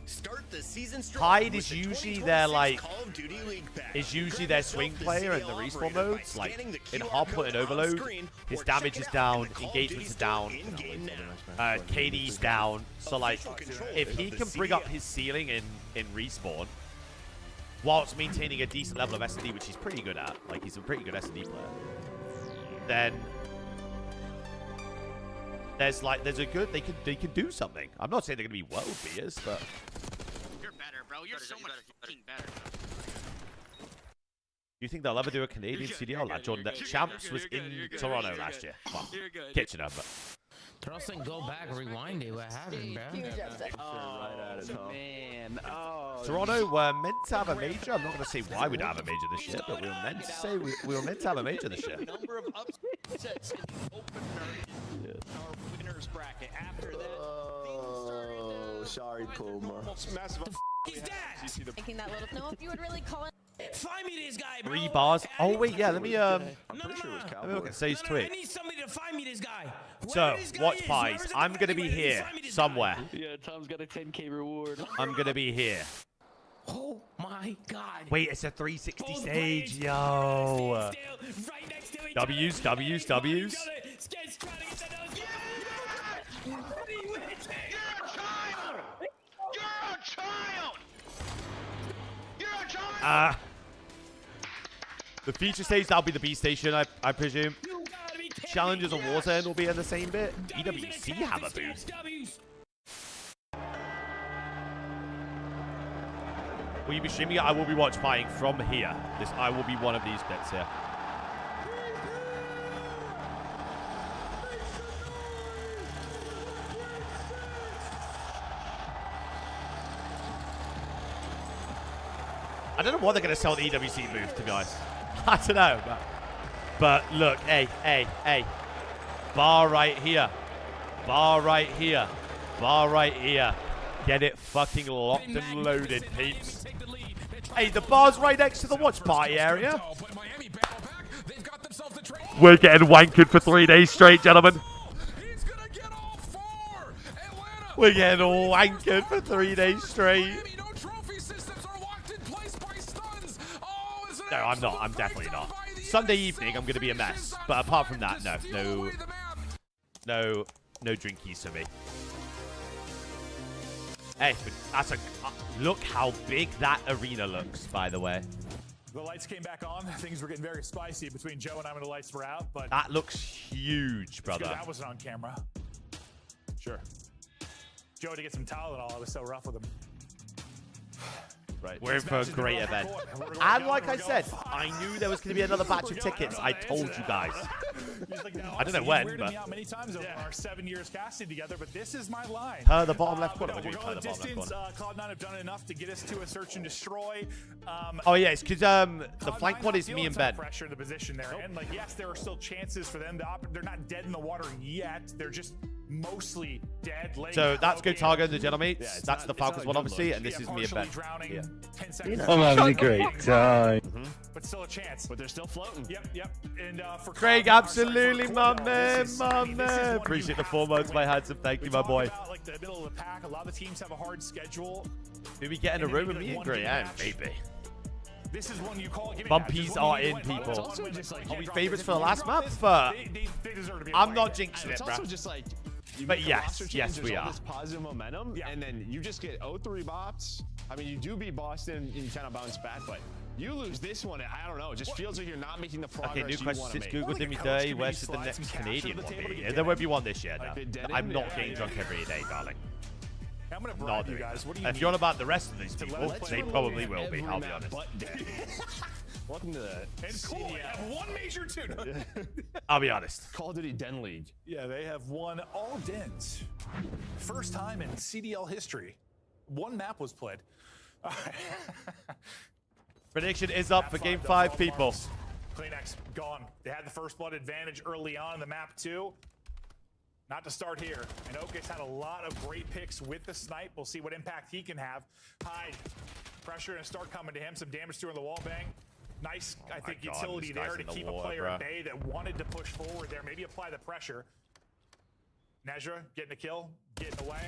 Start the season Hyde is usually their their swing player in the respawn modes. Like in hardpoint and overload, his damage is down, engagements is down, KD's down. So like, if he can bring up his ceiling in respawn, whilst maintaining a decent level of S&D, which he's pretty good at, like he's a pretty good S&D player, then there's a good they can do something. I'm not saying they're gonna be world beaters, but you're better, bro. You're so much fucking better. Do you think they'll ever do a Canadian CDL? Like Jordan, that Champs was in Toronto last year. Well, Kitchener, but. They're also saying go back, rewind it. What happened, bro? Man. Toronto were meant to have a major. I'm not going to say why we don't have a major this year, but we were meant to say we were meant to have a major this year. Number of upsets in the opener, our winners bracket. After that, sorry, Puma. Massive. He's dead. Making that little. No, if you would really call it. Find me this guy, bro. 3 bars. Oh wait, yeah. Let me I'm pretty sure it was let me look at Say's tweet. I need somebody to find me this guy. So, watch pies. I'm gonna be here somewhere. Yeah, Tom's got a 10K reward. I'm gonna be here. Oh my god. Wait, it's a 360 stage, yo. W's. You're a child. The feature stage, that'll be the B station, I presume. Challenges on Warzone will be in the same bit. EWC have a boost. Will you be streaming it? I will be watch playing from here. I will be one of these bits here. I don't know what they're going to sell the EWC booth, to be honest. I don't know. But look, hey. Bar right here. Bar right here. Bar right here. Get it fucking locked and loaded, peeps. Hey, the bar's right next to the watch party area. We're getting wankered for 3 days straight, gentlemen. We're getting wankered for 3 days straight. No, I'm not. I'm definitely not. Sunday evening, I'm going to be a mess. But apart from that, no drinkies for me. Hey, that's a look how big that arena looks, by the way. The lights came back on. Things were getting very spicy between Joe and I when the lights were out. But that looks huge, brother. That wasn't on camera. Sure. Joe had to get some Tylenol. I was so rough with him. Right. We're in for a great event. And like I said, I knew there was going to be another batch of tickets. I told you guys. I don't know when, but... me out many times over our 7 years casting together, but this is my line. The bottom left corner. We're going distance. Cloud9 have done enough to get us to a search and destroy. Oh, yeah, it's because the flank one is me and Ben. Pressure in the position there. And, like, yes, there are still chances for them. They're not dead in the water yet. They're just mostly dead. So that's good target, the gentlemen. That's the Falcons one, obviously, and this is me and Ben. Yeah. I'm having a great time. But still a chance. But they're still floating. Yep. And for Craig, absolutely, my man. Appreciate the 4 months, my handsome. Thank you, my boy. Like the middle of the pack, a lot of the teams have a hard schedule. Do we get in a room with me and Gray? Yeah, maybe. This is one you call. Bumpies are in, people. Are we favorites for the last map? I'm not jinxing it, bro. But yes, we are. This positive momentum, and then you just get 0-3 bops. I mean, you do beat Boston, and you kind of bounce back, but you lose this one. I don't know. It just feels like you're not making the progress new you question want to since make. Google did me dirty. Where's the next Canadian one be? There won't be one this year, now. I'm not getting drunk every day, darling. I'm gonna bribe you guys. What do you if you're on about the rest of these people, they probably will be. I'll be honest. Welcome to the and cool. They have one major tune. I'll be honest. Call of Duty Den League. Yeah, they have won all dens. First time in CDL history. One map was played. Prediction is up for Game 5, people. CleanX gone. They had the first blood advantage early on in the map too. Not to start here. And Okis had a lot of great picks with the snipe. We'll see what impact he can have. Hyde. Pressure and start coming to him. Some damage through in the wall bang. Nice, I think, utility there to keep a player at bay that wanted to push forward there. Maybe apply the pressure. Nejra getting a kill, getting away.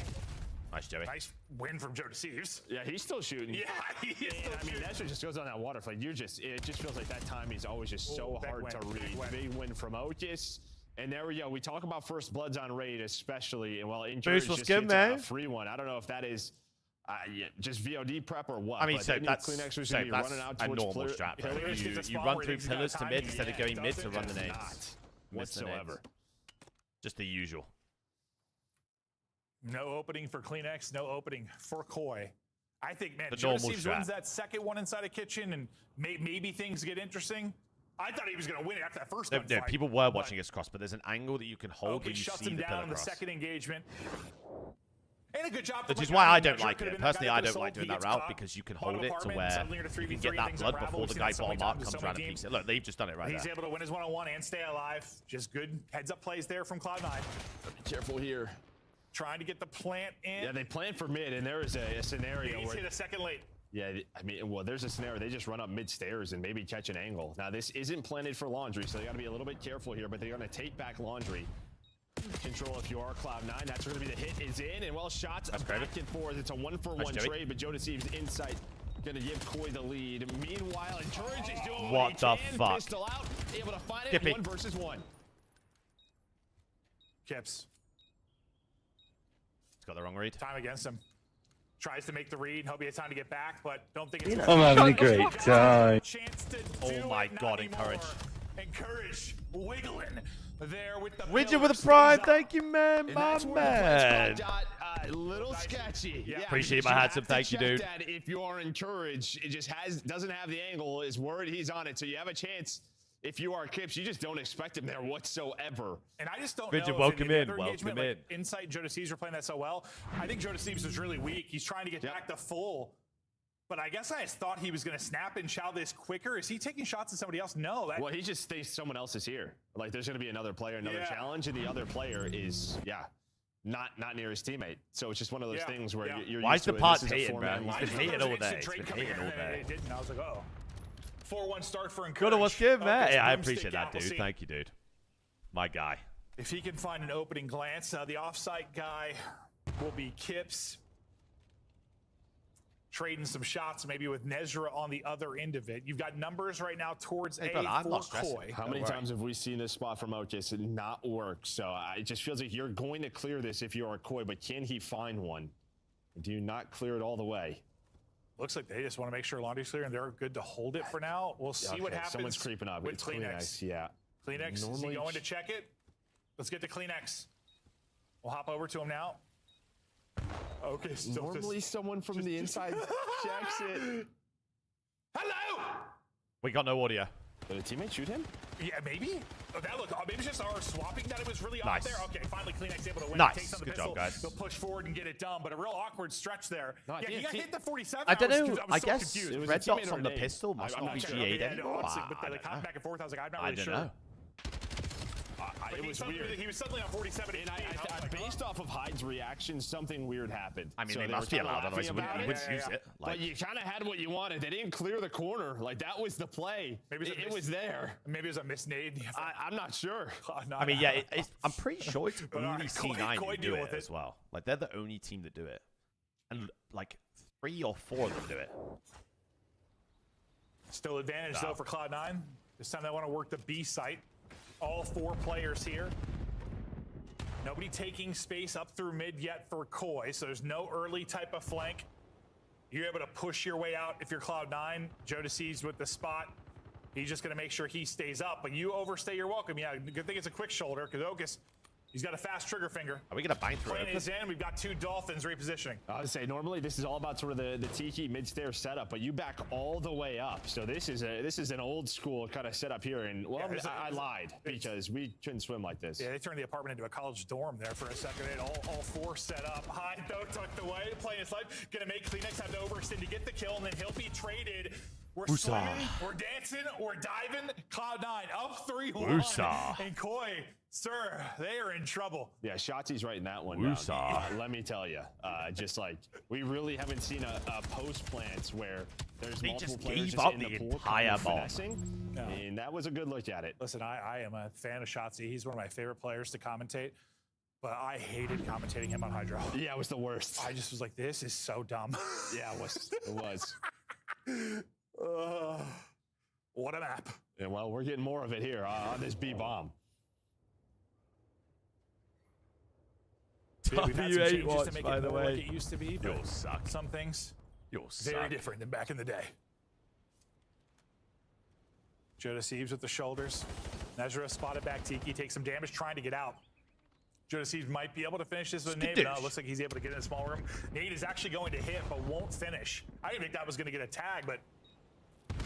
Nice, Joey. Nice win from Joe Deceives. Yeah, he's still shooting. Yeah, he is still shooting. Nejra just goes on that water. Like, it just feels like that timing is always just so hard to read. Big win from Okis. And there we go. We talk about first bloods on raid, especially, and while injuries just gets a free one. I don't know if that is just VOD prep or what. I mean, so that's running out a normal strat. You run through pillars to mid instead of going mid to run the nades. Whatsoever. Just the usual. No opening for CleanX, no opening for Koi. I think, man, the Joe normal Deceives wins that second one inside a kitchen, and maybe things get interesting. I thought he was going to win it after that first one. No, people were watching us cross, but there's an angle that you can hold where you shuts see him the down in the second engagement. And a good job. Which is why I don't like it. Personally, I don't like doing that route because you can hold it to where you can get that blood before the guy bottom up comes around and peeks it. Look, they've just done it right there. He's able to win his one-on-one and stay alive. Just good heads-up plays there from Cloud9. Be careful here. Trying to get the plant in. Yeah, they plant for mid, and there is a scenario He's where... hit a second late. Yeah, I mean, well, there's a scenario. They just run up mid-stairs and maybe catch an angle. Now, this isn't planted for laundry, so they got to be a little bit careful here, but they're going to take back laundry. Control if you are Cloud9. That's going to be the hit is in, and well, shots back and forth. It's a one-for-one trade, but Joe Deceives insight going to give Koi the lead. Meanwhile, Encourage is doing what the fuck? Pistol out, able to find it. Skippy. 1 versus 1. Kips. He's got the wrong read. Time against him. Tries to make the read. Hope he has time to get back, but don't think it's... I'm having a great time. Oh my God, Encourage. Encourage wiggling there with the... Widget with a prime. Thank you, man. My man. A little sketchy. Yeah. Appreciate my handsome. Thank you, dude. That if you are Encouraged, it just doesn't have the angle. Is worried he's on it, so you have a chance. If you are Kips, you just don't expect him there whatsoever. And I just don't Widget, know. welcome in. Welcome in. Like Insight, Joe Deceives are playing that so well. I think Joe Deceives was really weak. He's trying to get back to full. But I guess I just thought he was going to snap and chow this quicker. Is he taking shots at somebody else? No. Well, he just thinks someone else is here. Like, there's going to be another player, another challenge, and the other player is, not near his teammate. So it's just one of those things where you're Why is used to the it. pot This is a hating, bro? four-man He's line. been hating all day. He's been hating all day. It didn't. I was like, oh. 4-1 start for Encourage. Good, what's good, man? Okay, Yeah, I Boomstick appreciate that, out. We'll dude. see. Thank you, dude. My guy. If he can find an opening glance, the offsite guy will be Kips. Trading some shots maybe with Nezra on the other end of it. You've got numbers right now towards Hey, A brother, I'm for not stressing. Koi. How many times have we seen this spot from Otis and not work? So it just feels like you're going to clear this if you are Koi, but can he find one? Do you not clear it all the way? Looks like they just want to make sure laundry's clear and they're good to hold it for now. We'll see what happens. Someone's creeping up. With It's Kleenex. Yeah. Kleenex, is he Normally- going to check it? Let's get to Kleenex. We'll hop over to him now. Okay, still Normally someone from the inside checks it. Hello! We got no audio. Did a teammate shoot him? Yeah, maybe. Oh, that look. Maybe it's just our swapping that it was really Nice. off there. Okay, finally Kleenex able to win. Nice. Takes on the Good pistol. job, guys. They'll push forward and get it done, but a real awkward stretch there. No, yeah, he got hit the 47. I don't know. was I so guess confused. It was red a teammate dots or on the an aid. pistol must I'm not not be sure. G8 Yeah, anymore. honestly, but I the don't know. back and forth, I was like, I'm not I really don't sure. know. It was weird. He was suddenly on 47. And based off of Hyde's reaction, something weird happened. I mean, So they were must be kinda allowed, otherwise laughing he about wouldn't use it. But you kind of had what you wanted. They didn't clear the corner. Like, that was the play. Maybe it was there. Maybe it was a misnade. I'm not sure. I mean, yeah, I'm pretty sure it's But all only right, C9 Koi who do deal it with it. as well. Like, they're the only team that do it. And, like, 3 or 4 of them do it. Still advantage, though, for Cloud9. This time they want to work the B site. All 4 players here. Nobody taking space up through mid yet for Koi, so there's no early type of flank. You're able to push your way out if you're Cloud9. Jodeci's with the spot. He's just going to make sure he stays up, but you overstay your welcome. Yeah, good thing it's a quick shoulder, because Okus, he's got a fast trigger finger. Are we going to bang through Plan it? is in. We've got 2 Dolphins repositioning. I would say normally this is all about sort of the tiki mid-stair setup, but you back all the way up. So this is an old school kind of setup here, and well, Yeah, I lied because we couldn't swim like this. Yeah, they turned the apartment into a college dorm there for a second. They had all 4 set up. High, though, tucked away, playing his life. Gonna make Kleenex have to overextend to get the kill, and then he'll be traded. We're swimming, we're dancing, we're diving. Cloud9 up 3-1. And Koi, sir, they are in trouble. Yeah, Shotzi's writing that one down. Let me tell you, just like we really haven't seen a post plants where there's They multiple just players gave up in the pool entire kind of bomb. finessing, No. and that was a good look at it. Listen, I am a fan of Shotzi. He's one of my favorite players to commentate, but I hated commentating him on Hydro. Yeah, it was the worst. I just was like, this is so dumb. Yeah, it was. It was. What a map. Yeah, well, we're getting more of it here on this B bomb. We've had some W8 changes watch, to make by it the more way. like it used to be, but You'll suck. some things You'll very suck. different than back in the day. Jodeci's with the shoulders. Nezra spotted back Tiki, takes some damage trying to get out. Jodeci might be able to finish this with a nade. No, it looks like he's able to get in a small room. Nade is actually going to hit, but won't finish. I didn't think that was going to get a tag, but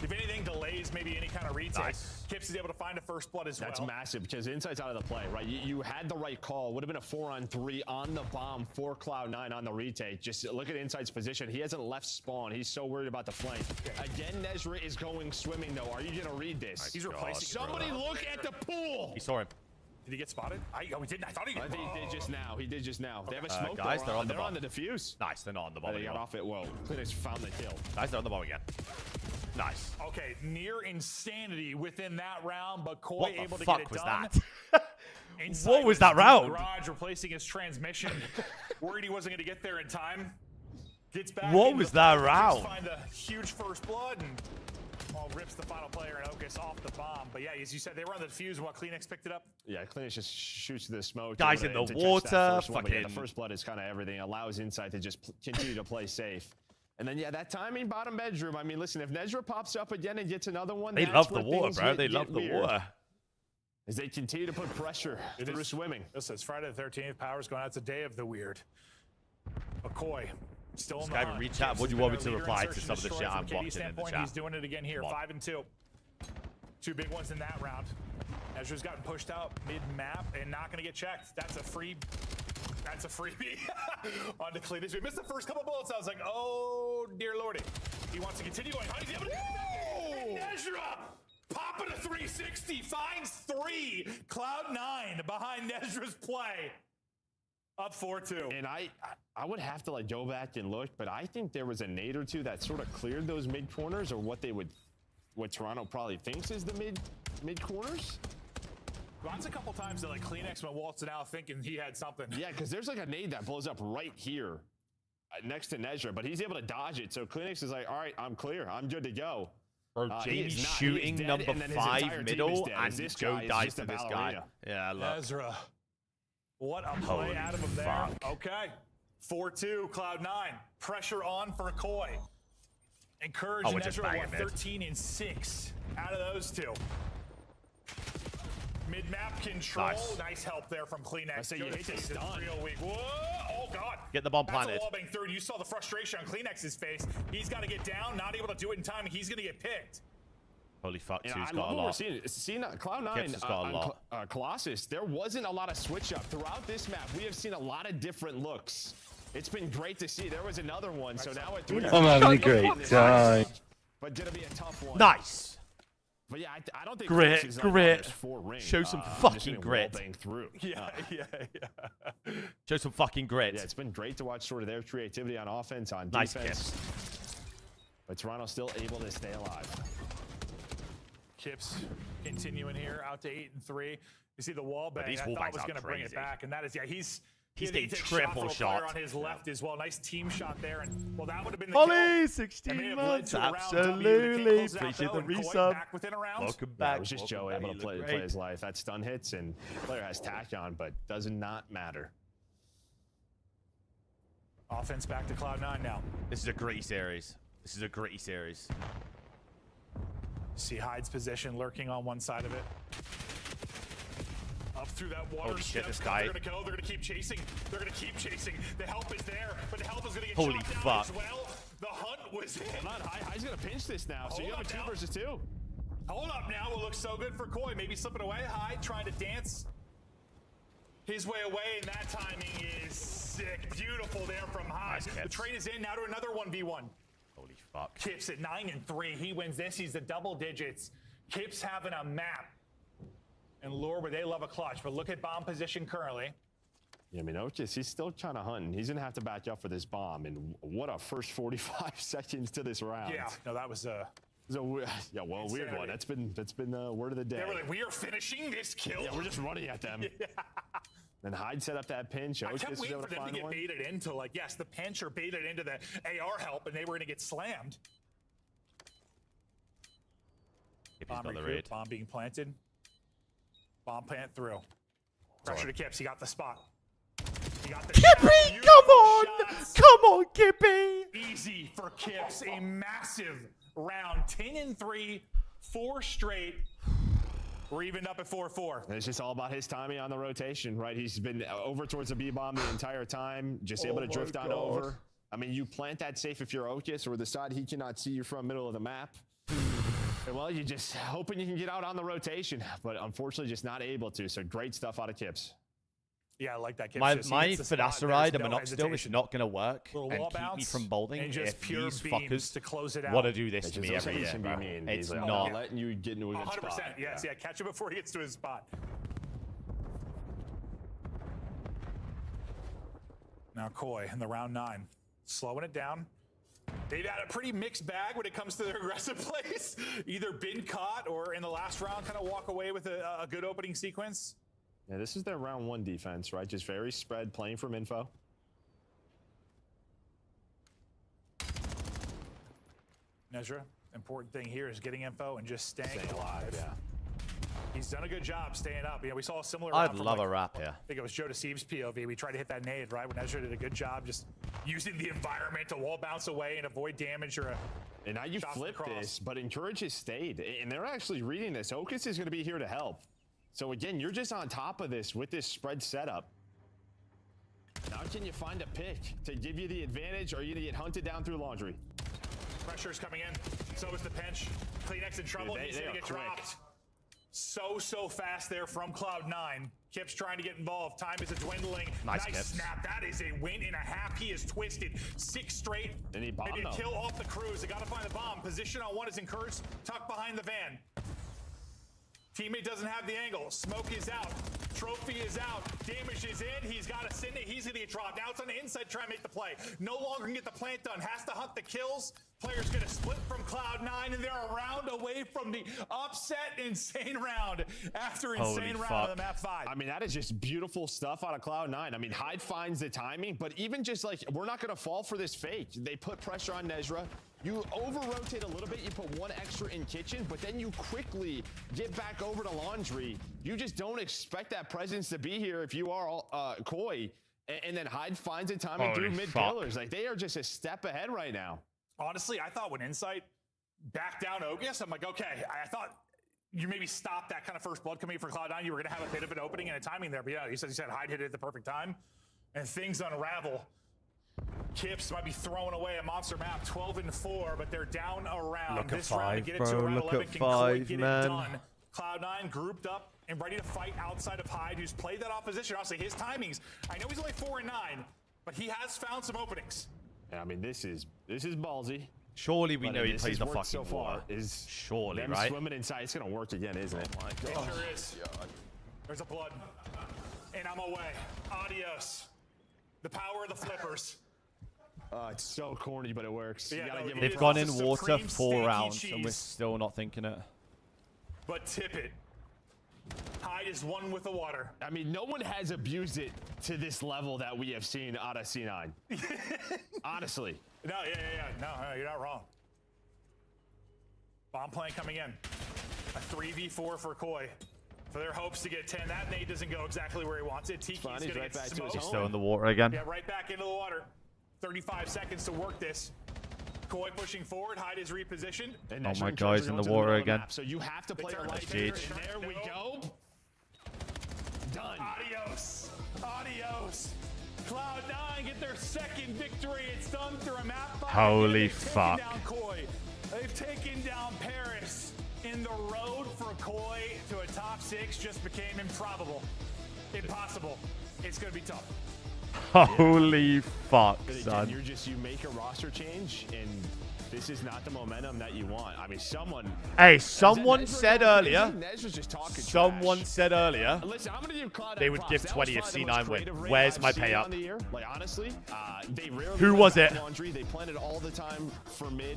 if anything delays maybe any kind of retake, Nice. Kips is able to find a first blood as That's well. massive because insight's out of the play, right? You had the right call. Would have been a 4-on-3 on the bomb for Cloud9 on the retake. Just look at Insight's position. He hasn't left spawn. He's so worried about the flank. Again, Nezra is going swimming, though. Are you going to read this? He's replacing Somebody look at the pool. He saw him. Did he get spotted? Oh, he didn't. I thought he I did. think he did just now. He did just now. They have a smoke. Guys, they're on the they're on bomb. the defuse. Nice, they're not on the bomb They got anymore. off it well. Kleenex found the kill. Guys, they're on the bomb again. Nice. Okay, near insanity within that round, but Koi What the able to fuck get it was done. that? Inside What was that deep round? Garage replacing his transmission. Worried he wasn't going to get there in time. Gets back. What into was the that fight, round? Find a huge first blood and rips the final player and Okus off the bomb. But yeah, as you said, they were on the defuse while Kleenex picked it up. Yeah, Kleenex just shoots the smoke. Guys able in the to catch that water, first one, but yeah, the fucking- first blood is kind of everything. Allows Insight to just continue to play safe. And then, yeah, that timing bottom bedroom. I mean, listen, if Nezra pops up again and gets another one, They that's love the where water, things bro. get- They get love the weird. water. As they continue to put pressure through swimming. Listen, it's Friday the 13th. Power's going out. It's a day of the weird. McCoy still in This the guy hunt. reach out. Gibbs What do has you want me been to our reply leader to in some of the search and shit I'm destroy. From blocking KD in the standpoint, chat? He's doing it again here. Come on. 5-2. 2 big ones in that round. Ezra's gotten pushed out mid-map and not going to get checked. That's a free. That's a freebie on to Kleenex. We missed the first couple bullets. I was like, oh, dear lordy. He wants to continue going. How do you able to Nezra popping a 360, finds 3. Cloud9 behind Nezra's play. Up 4-2. And I would have to like go back and look, but I think there was a nade or two that sort of cleared those mid corners, or what Toronto probably thinks is the mid corners. That's a couple times that like Kleenex went waltzing out thinking he had something. Yeah, because there's like a nade that blows up right here next to Nezra, but he's able to dodge it. So Kleenex is like, all right, I'm clear. I'm good to go. Bro, Jamie's shooting number 5 middle, and this Joe guy dies to this guy. Yeah, look. Ezra. What a play Holy out of him there. fuck. Okay. 4-2, Cloud9. Pressure on for Koi. Encourage we're just Ezra, banging mid. 13 and 6 out of those two. Mid-map control. Nice help there from Kleenex. I say you hate to stun. Real weak. Whoa! Oh, God. Get the bomb That's planted. a wall bang third. You saw the frustration on Kleenex's face. He's got to get down, not able to do it in time. He's going to get picked. Holy fuck, Yeah, two's I got love a what we're lot. seeing Cloud9 Kips has got a lot. Colossus, there wasn't a lot of switch up. Throughout this map, we have seen a lot of different looks. It's been great to see. There was another one, so now at 3. I'm having a great time. But gonna be a tough one. Nice. But yeah, I don't think Grit, Kleenex is grit. on 4 ring. Show some I'm just fucking gonna grit. wall bang through. Yeah. Show some fucking grit. Yeah, it's been great to watch sort of their creativity on offense, on Nice defense. Kips. But Toronto's still able to stay alive. Kips continuing here out to 8 and 3. You see the wall bang. these I wall thought bangs was are going to bring it crazy. back, and that is he's getting takes triple shot from a player shot. on his left as well. Nice team shot there, and well, that would have been the Ollie, kill. 16 It may have led months. to a round W. The Absolutely. kick closes out, Appreciate though, the and Koi resub. back within a round. Welcome Yeah, back. it was just Joe welcome able back. to You look play great. his life. That stun hits, and player has tack on, but does not matter. Offense back to Cloud9 now. This is a gritty series. This is a gritty series. See Hyde's position lurking on one side of it. Up through that water Holy shit, steps. this guy. They're gonna go. They're gonna keep chasing. They're gonna keep chasing. The help is there, but the help is gonna get Holy chopped down fuck. as well. The hunt was in. Hyde's gonna pinch this now, so Hold you have a up 2 now. versus 2. Hold up now. It looks so good for Koi. Maybe slipping away. Hyde trying to dance his way away, and that timing is sick. Beautiful there from Hyde. Nice The catch. train is in now to another 1v1. Holy fuck. Kips at 9 and 3. He wins this. He's the double digits. Kips having a map. And Lure, where they love a clutch. But look at bomb position currently. Yeah, I mean, Otis, he's still trying to hunt. He's gonna have to back up for this bomb. And what a first 45 seconds to this round. Yeah, no, that was weird one. That's been the word of the day. They were like, we are finishing this kill. Yeah, we're just running at them. Yeah. Then Hyde set up that pinch. I Otis kept was waiting able for to them to find get one. baited into, like, yes, the pinch or baited into the AR help, and they were going to get slammed. Bomb got the recruit, raid. bomb being planted. Bomb plant through. Pressure to Kips. He got the spot. He got the Kippy, shot. come on! Shots. Come on, Kippy! Easy for Kips. A massive round. 10 and 3, 4 straight. We're evened up at 4-4. And it's just all about his timing on the rotation, right? He's been over towards the B-bomb the entire time, just able to drift on over. I mean, you plant that safe if you're Otis, or the side he cannot see you from middle of the map. And well, you're just hoping you can get out on the rotation, but unfortunately just not able to. So great stuff out of Kips. Yeah, I like that. Kips. My Just- he hits the spot, Finasseride there's and no Monoxidil is hesitation. not going to work Little and wall keep me bounce from bowling and just if pure these beams fuckers to close it out. want to do this It's to me just every looking year, to bro. be mean. It's He's like, not. I'm letting you get into a good 100%. spot. Yes, yeah. Catch it before he gets to his spot. Now Koi in the round 9, slowing it down. They've had a pretty mixed bag when it comes to their aggressive plays. Either been caught or in the last round kind of walk away with a good opening sequence. Yeah, this is their round 1 defense, right? Just very spread, playing from info. Nezra, important thing here is getting info and just staying alive. Yeah. He's done a good job staying up. You know, we saw a similar I'd round from, love like, a wrap here. I think it was Joe Deceiv's POV. We tried to hit that nade, right? When Ezra did a good job just using the environment to wall bounce away and avoid damage or a And now you shot flip from across. this, but Encourage has stayed. And they're actually reading this. Otis is going to be here to help. So again, you're just on top of this with this spread setup. Now can you find a pick to give you the advantage, or are you going to get hunted down through laundry? Pressure's coming in. So is the pinch. Kleenex in trouble. Dude, He's they going are to get quick. dropped. So fast there from Cloud9. Kips trying to get involved. Time is dwindling. Nice Kips. Snap. That is a win and a half. He is twisted. 6 straight. And he bombed Maybe a though. kill off the cruise. They got to find the bomb. Position on 1 is encouraged. Tucked behind the van. Teammate doesn't have the angle. Smoke is out. Trophy is out. Damage is in. He's got to send it. He's going to get dropped. Now it's on the inside trying to make the play. No longer can get the plant done. Has to hunt the kills. Player's going to split from Cloud9, and they're a round away from the upset insane round after insane round of the map 5. I mean, that is just beautiful stuff out of Cloud9. I mean, Hyde finds the timing, but even just like, we're not going to fall for this fake. They put pressure on Nezra. You over-rotate a little bit, you put one extra in kitchen, but then you quickly get back over to laundry. You just don't expect that presence to be here if you are Koi. And then Hyde finds a timing through mid-pillars. Like, they are just a step ahead right now. Honestly, I thought when Insight backed down Ogus, I'm like, okay, I thought you maybe stopped that kind of first blood coming for Cloud9. You were going to have a bit of an opening and a timing there. But yeah, you said Hyde hit it at the perfect time. And things unravel. Kips might be throwing away a monster map, 12-4, but they're down around. Look this at round to five, get it bro. to around Look 11. at Can Koi five, get man. it done? Cloud9 grouped up and ready to fight outside of Hyde, who's played that opposition. Honestly, his timings, I know he's only 4-9, but he has found some openings. Yeah, I mean, this is ballsy. Surely we know he plays the fucking so far water. is surely, them right? Swimming inside, it's gonna work again, isn't it? Oh my It God. sure is. There's a blood. And I'm away. Adios. The power of the flippers. It's so corny, but it works. Yeah, You gotta give They've them gone props. in water Supreme 4 steaky rounds, and we're cheese. still not thinking it. But tip it. Hyde is one with the water. I mean, no one has abused it to this level that we have seen out of C9. Honestly. No, yeah. No, you're not wrong. Bomb plane coming in. A 3v4 for Koi. For their hopes to get 10. That nade doesn't go exactly where he wants it. Tiki's Fine, going he's to right get back to his smoked. home. Still in the water again. Yeah, right back into the water. 35 seconds to work this. Koi pushing forward. Hyde is repositioned. And Oh Nezra my and God, Charger he's in going the to water middle of again. map. So you have to play your life Jeez. here, and there we go. Done. Adios. Adios. Cloud9 get their second victory. It's done through a map 5. Holy They've fuck. Taken down Koi. They've taken down Paris. In the road for Koi to a top 6 just became improbable. Impossible. It's going to be tough. Holy fuck, But again, son. you make a roster change, and this is not the momentum that you want. I mean, someone. Hey, someone Nezra said going earlier. crazy? Nezra's just talking Someone trash. said earlier. Listen, I'm gonna give Cloud9 They would props. give That 20 was if probably the most C9 win. creative raid Where's I've my seen payout? on the year. Like, honestly, they rarely Who was went it? back laundry. They planted all the time for mid.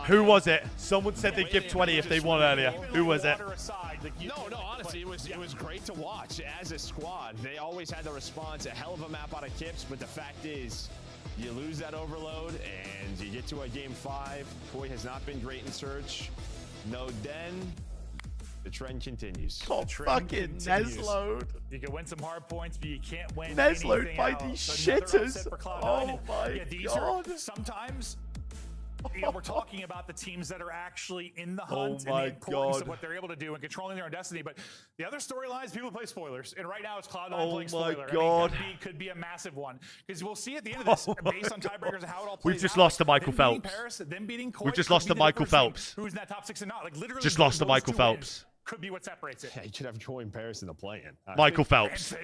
Who was it? Someone said they'd give 20 if they won earlier. Who was it? No, honestly, it was great to watch. As a squad, they always had the response. A hell of a map out of Kips, but the fact is, you lose that overload, and you get to a game 5. Koi has not been great in search. No Den. The trend continues. Oh, fucking Nesload. You can win some hard points, but you can't win Nesload anything by else. these Another shitters. upset for Cloud9. Oh my Yeah, these God. Are sometimes, you know, we're talking about the teams that are actually in the hunt Oh my and the importance God. of what they're able to do and controlling their own destiny. But the other storylines, people play spoilers. And right now it's Cloud9 Oh playing my spoiler. God. I mean, could be a massive one. Because we'll see at the end of this, based on tiebreakers and how it all plays We've just out, lost to Michael them beating Phelps. Paris, them beating Koi We've just could lost be to the Michael difference between Phelps. Who's in that top 6 and not. Like literally Just lost to those Michael 2 Phelps. wins could be what separates it. Yeah, you could have Koi in Paris in the play-in. Michael Phelps.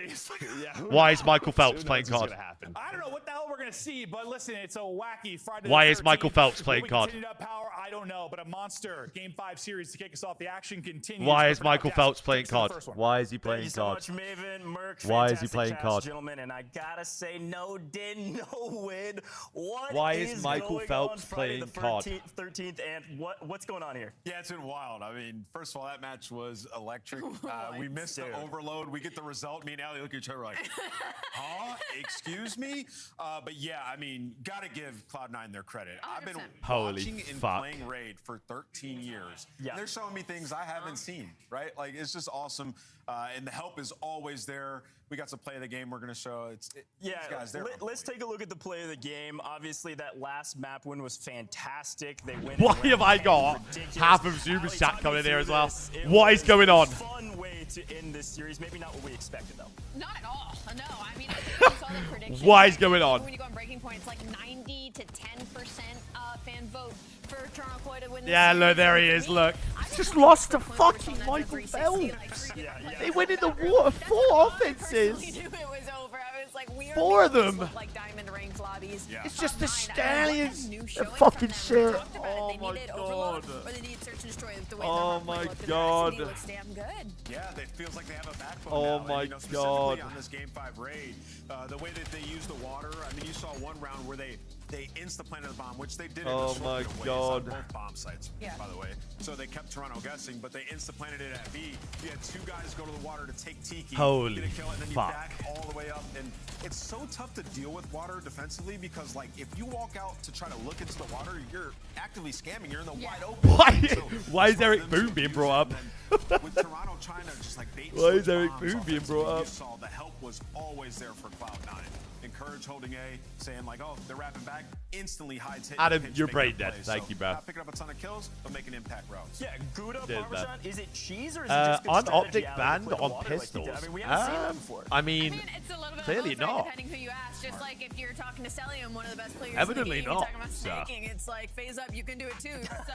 Yeah, Why is Michael Phelps Who playing knows what's card? gonna happen? I don't know what the hell we're going to see, but listen, it's a wacky Friday. Why the is Michael 13th. Phelps Will playing we card? continue to have power? I don't know, but a monster Game 5 series to kick us off. The action continues. Why But is for now, Michael Jazz, Phelps take playing us to the card? first one. Why is he Thank playing you so card? much, Maven, Merc. Why is he Fantastic playing cast, card? gentlemen? And I gotta say, no din, no win. What Why is Michael going Phelps on Friday playing the card? 13th, and what's going on here? Yeah, it's been wild. I mean, first of all, that match was electric. We missed the overload. We get the result. Me and Allie look at each other like, huh? Excuse me? But yeah, I mean, gotta give Cloud9 their credit. I've been Holy watching and fuck. playing Raid for 13 years. Yeah. And they're showing me things I haven't seen, right? Like, it's just awesome. And the help is always there. We got to play the game we're going to show. These guys there. Let's take a look at the play of the game. Obviously, that last map win was fantastic. They win. Why have I got half of Zuba's chat coming in here as well? What is going on? Fun way to end this series. Maybe not what we expected, though. Not at all. No, I mean, I saw the prediction. What is going on? When you go on Breaking Point, it's like 90 to 10% fan vote for Toronto Koi to win this Yeah, series. look, there he is, look. Just lost to fucking Michael Phelps. They went in the water 4 offenses. I knew it was over. I was like, we are 4 of them. like diamond ranked lobbies. It's just the Top 9. Stallions. New They're showing fucking from them. We shit. talked about it. Oh they needed Overload or they needed Search and Destroy. The way Oh my God. it looks damn good. Yeah, it feels like they have a backbone Oh now. my and, God. Specifically on this Game 5 raid, the way that they use the water, I mean, you saw one round where they insta-planted the bomb, which they did in Oh a my sort of ways God. on both bomb sites, by the way. So they kept Toronto guessing, but they insta-planted it at B. You had two guys go to the water to take Tiki, Holy get a kill, and then you fuck. back all the way up. And it's so tough to deal with water defensively because, like, if you walk out to try to look into the water, you're actively scamming. You're in the wide open. Why is Eric Boone being brought up? With Toronto trying to just like bait. Why is Eric bombs Boone being offensively, brought up? You saw the help was always there for Cloud9. Encourage holding A, saying like, oh, they're wrapping back. Instantly high hit. Adam, pitch, you're making brain a dead. play. Thank So, you, bro. Not picking up a ton of kills, but making impact routes. Yeah, Gouda, Cheers, Parmesan, man. is it cheese or is it just good On strategy optic out of band the on water like he pistols. did? I mean, we haven't seen that before. I mean, It's a little bit clearly of both, right, not. depending who you ask. Just like if you're talking to Celium, one of the best players Evidently in the game, not, you're talking so. about snaking. It's like phase up, you can do it too. So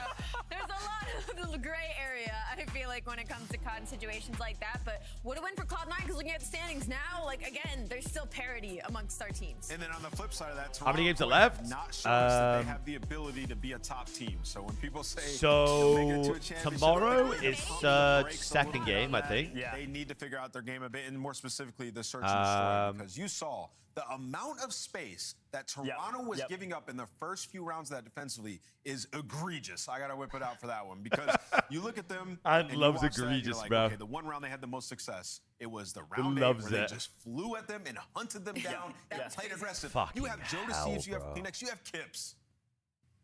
there's a lot of gray area, I feel like, when it comes to COD and situations like that. But would have win for Cloud9 because looking at the standings now, like, again, there's still parity amongst our teams. And then on the flip side of that, How many games are Toronto left? Not showing us that they have the ability to be a top team. So when people say So they'll make it to a championship, tomorrow they is pump the Surge brakes a second little bit game, on I think. that. They need to figure out their game a bit, and more specifically the search and destroy, because you saw the amount of space that Toronto was giving up in the first few rounds of that defensively is egregious. I got to whip it out for that one because you look at them and you loves watch that and you're egregious, like, bro. Okay, the one round they had the most success, it was the round Loves where it. they just flew at them and hunted them down and played aggressive. Fucking You have Joe hell, Deceives, you have bro. Kleenex, you have Kips.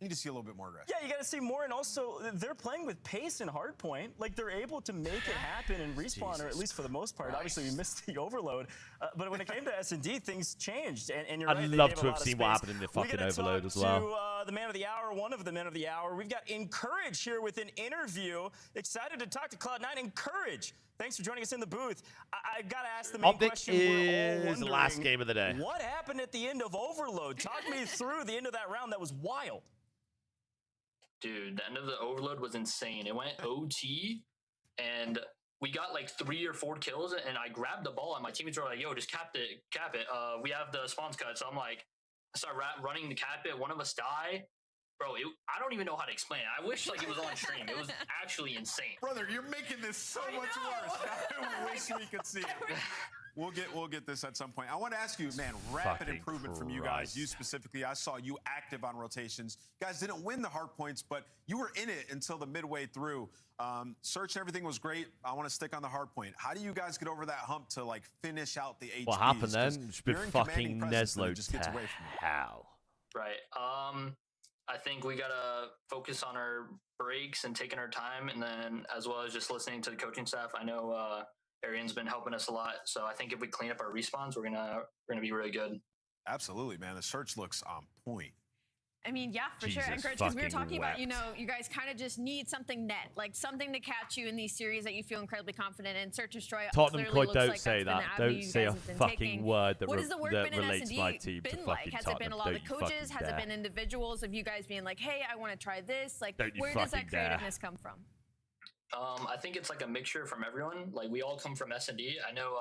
You need to see a little bit more aggressive. Yeah, you got to see more, and also they're playing with pace and hardpoint. Like they're able to make it happen and respawn, or at least for the most part. Obviously, we missed the overload, but when it came to S&D, things changed. And you're right. I'd they love gave to a have lot of seen space. what happened in the fucking We gotta overload talk as well. To the man of the hour, one of the men of the hour. We've got Encourage here with an interview. Excited to talk to Cloud9. Encourage. Thanks for joining us in the booth. I got to ask the main Optic question. We're all is the last game of the day. What happened at the end of Overload? Talk me through the end of that round. That was wild. Dude, the end of the overload was insane. It went OT, and we got like 3 or 4 kills, and I grabbed the ball, and my teammates were like, yo, just cap it. We have the spawns cut. So I'm like, I start running to cap it. One of us die. Bro, I don't even know how to explain it. I wish like it was on stream. It was actually insane. Brother, you're making this so much worse. I wish we could see it. We'll get this at some point. I want to ask you, man, rapid Fucking improvement from you guys. You specifically, I saw you active on rotations. You guys didn't win the hard points, but you were in it until the midway through. Search and everything was great. I want to stick on the hard point. How do you guys get over that hump to like finish out the HPs? What happened then? It's been you're in fucking commanding presence, and it Neslo just gets to away from you. hell. Right. I think we gotta focus on our breaks and taking our time, and then as well as just listening to the coaching staff. I know Arian's been helping us a lot, so I think if we clean up our respawns, we're gonna be really good. Absolutely, man. The search looks on point. I mean, yeah, for sure. Jesus Encourage, because we were fucking talking about, wept. you know, you guys kind of just need something net, like something to catch you in these series that you feel incredibly confident in. Search and Destroy. Tottenham clearly Coy, looks don't like say that's been that. the avenue Don't you say guys a have been fucking taking. word that, What has the work that been in relates S&D my team to been like? fucking Has it been Tottenham. a lot of Don't the you coaches? fucking Has it dare. been individuals of you guys being like, hey, I want to try this? Like, Don't you where does that fucking dare. creativeness come from? I think it's like a mixture from everyone. Like we all come from S&D. I know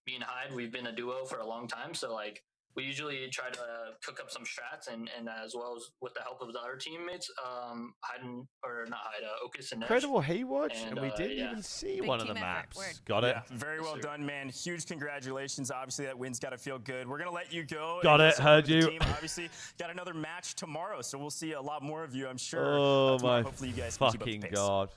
me and Hyde, we've been a duo for a long time, so like we usually try to cook up some strats, and as well as with the help of the other teammates, Okus and Nesh. Incredible Haywatch, and we didn't yeah. even see Big one of the team effort. maps. Word. Got it. Yeah, very well done, man. Huge congratulations. Obviously, that win's got to feel good. We're going to let you go. Got and it, get heard with the you. Team. Obviously, got another match tomorrow, so we'll see a lot more of you, I'm sure. Oh tomorrow. my Hopefully you guys can keep up the fucking pace. god.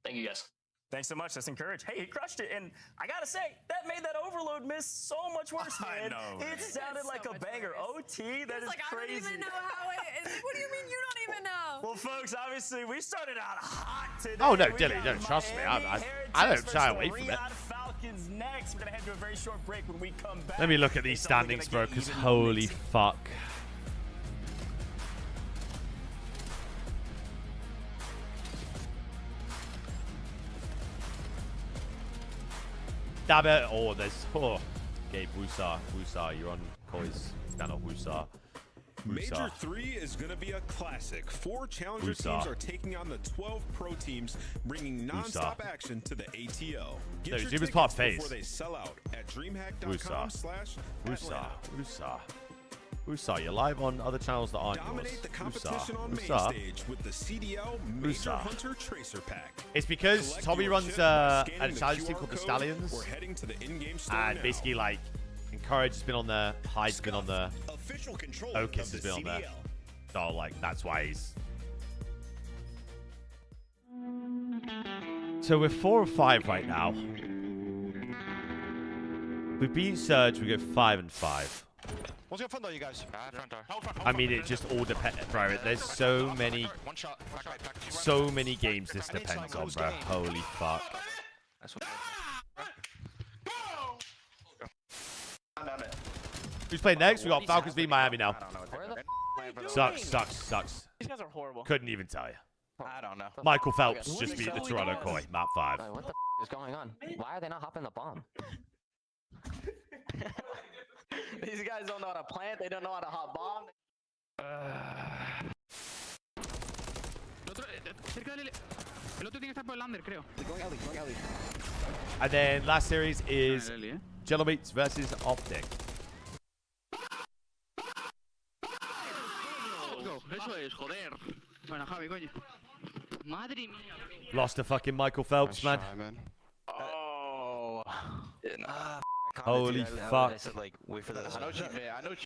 Thank you guys. Thanks so much. That's encouraged. Hey, he crushed it. And I got to say, that made that overload miss so much worse, man. I know, man. It sounded So like a much banger. worse. OT, that is Like, crazy. I don't even know how it is. What do you mean you don't even know? Well, folks, obviously, we started out hot today. Oh, no, We Dilly, got don't trust me. Miami I Heretics don't shy versus away from it. Riyadh Falcons next. We're going to head to a very short break. When we come back, Let me look at these it's only standings, gonna bro, get because even holy mixing. fuck. Dab it. Oh, there's. Oh. Gabe Wusa. Wusa, you're on Koi's. Stand up, Wusa. Major 3 is going to be a classic. 4 challenger Wusa. teams are taking on the 12 pro teams, bringing non-stop action to the ATL. Get No, your Zuba's tickets pop before face. they sell out at Wusa. dreamhack.com/Atlanta. Wusa. Wusa. Usa, you're live on other channels that aren't Dominate yours. the competition on main Usa. stage with the CDL Major Hunter Tracer Pack. It's because Collect Tommy your runs chip by a scanning the challenge QR team called the code Stallions. or heading to the in-game store And now. basically, like, Encourage has been on there, Hyde's been on there, Official control Okis of has the been on there. CDL. So, like, that's why he's... So we're 4 or 5 right now. We beat Surge, we go 5 and 5. What's your front door, you guys? Front door. I mean, it just all depends, bro. There's so many, One shot. so many games this depends on, bro. Holy fuck. Who's playing next? We got Falcons v Miami now. Sucks. These guys are horrible. Couldn't even tell you. I don't know. Michael Phelps just beat the Toronto Koi, map 5. What the is going on? Why are they not hopping the bomb? These guys don't know how to plant. They don't know how to hot bomb. And then last series is Jello Beats versus Optic. Lost to fucking Michael Phelps, man. Oh. Holy fuck. I said, like, wait for this. I know you, man. I know you.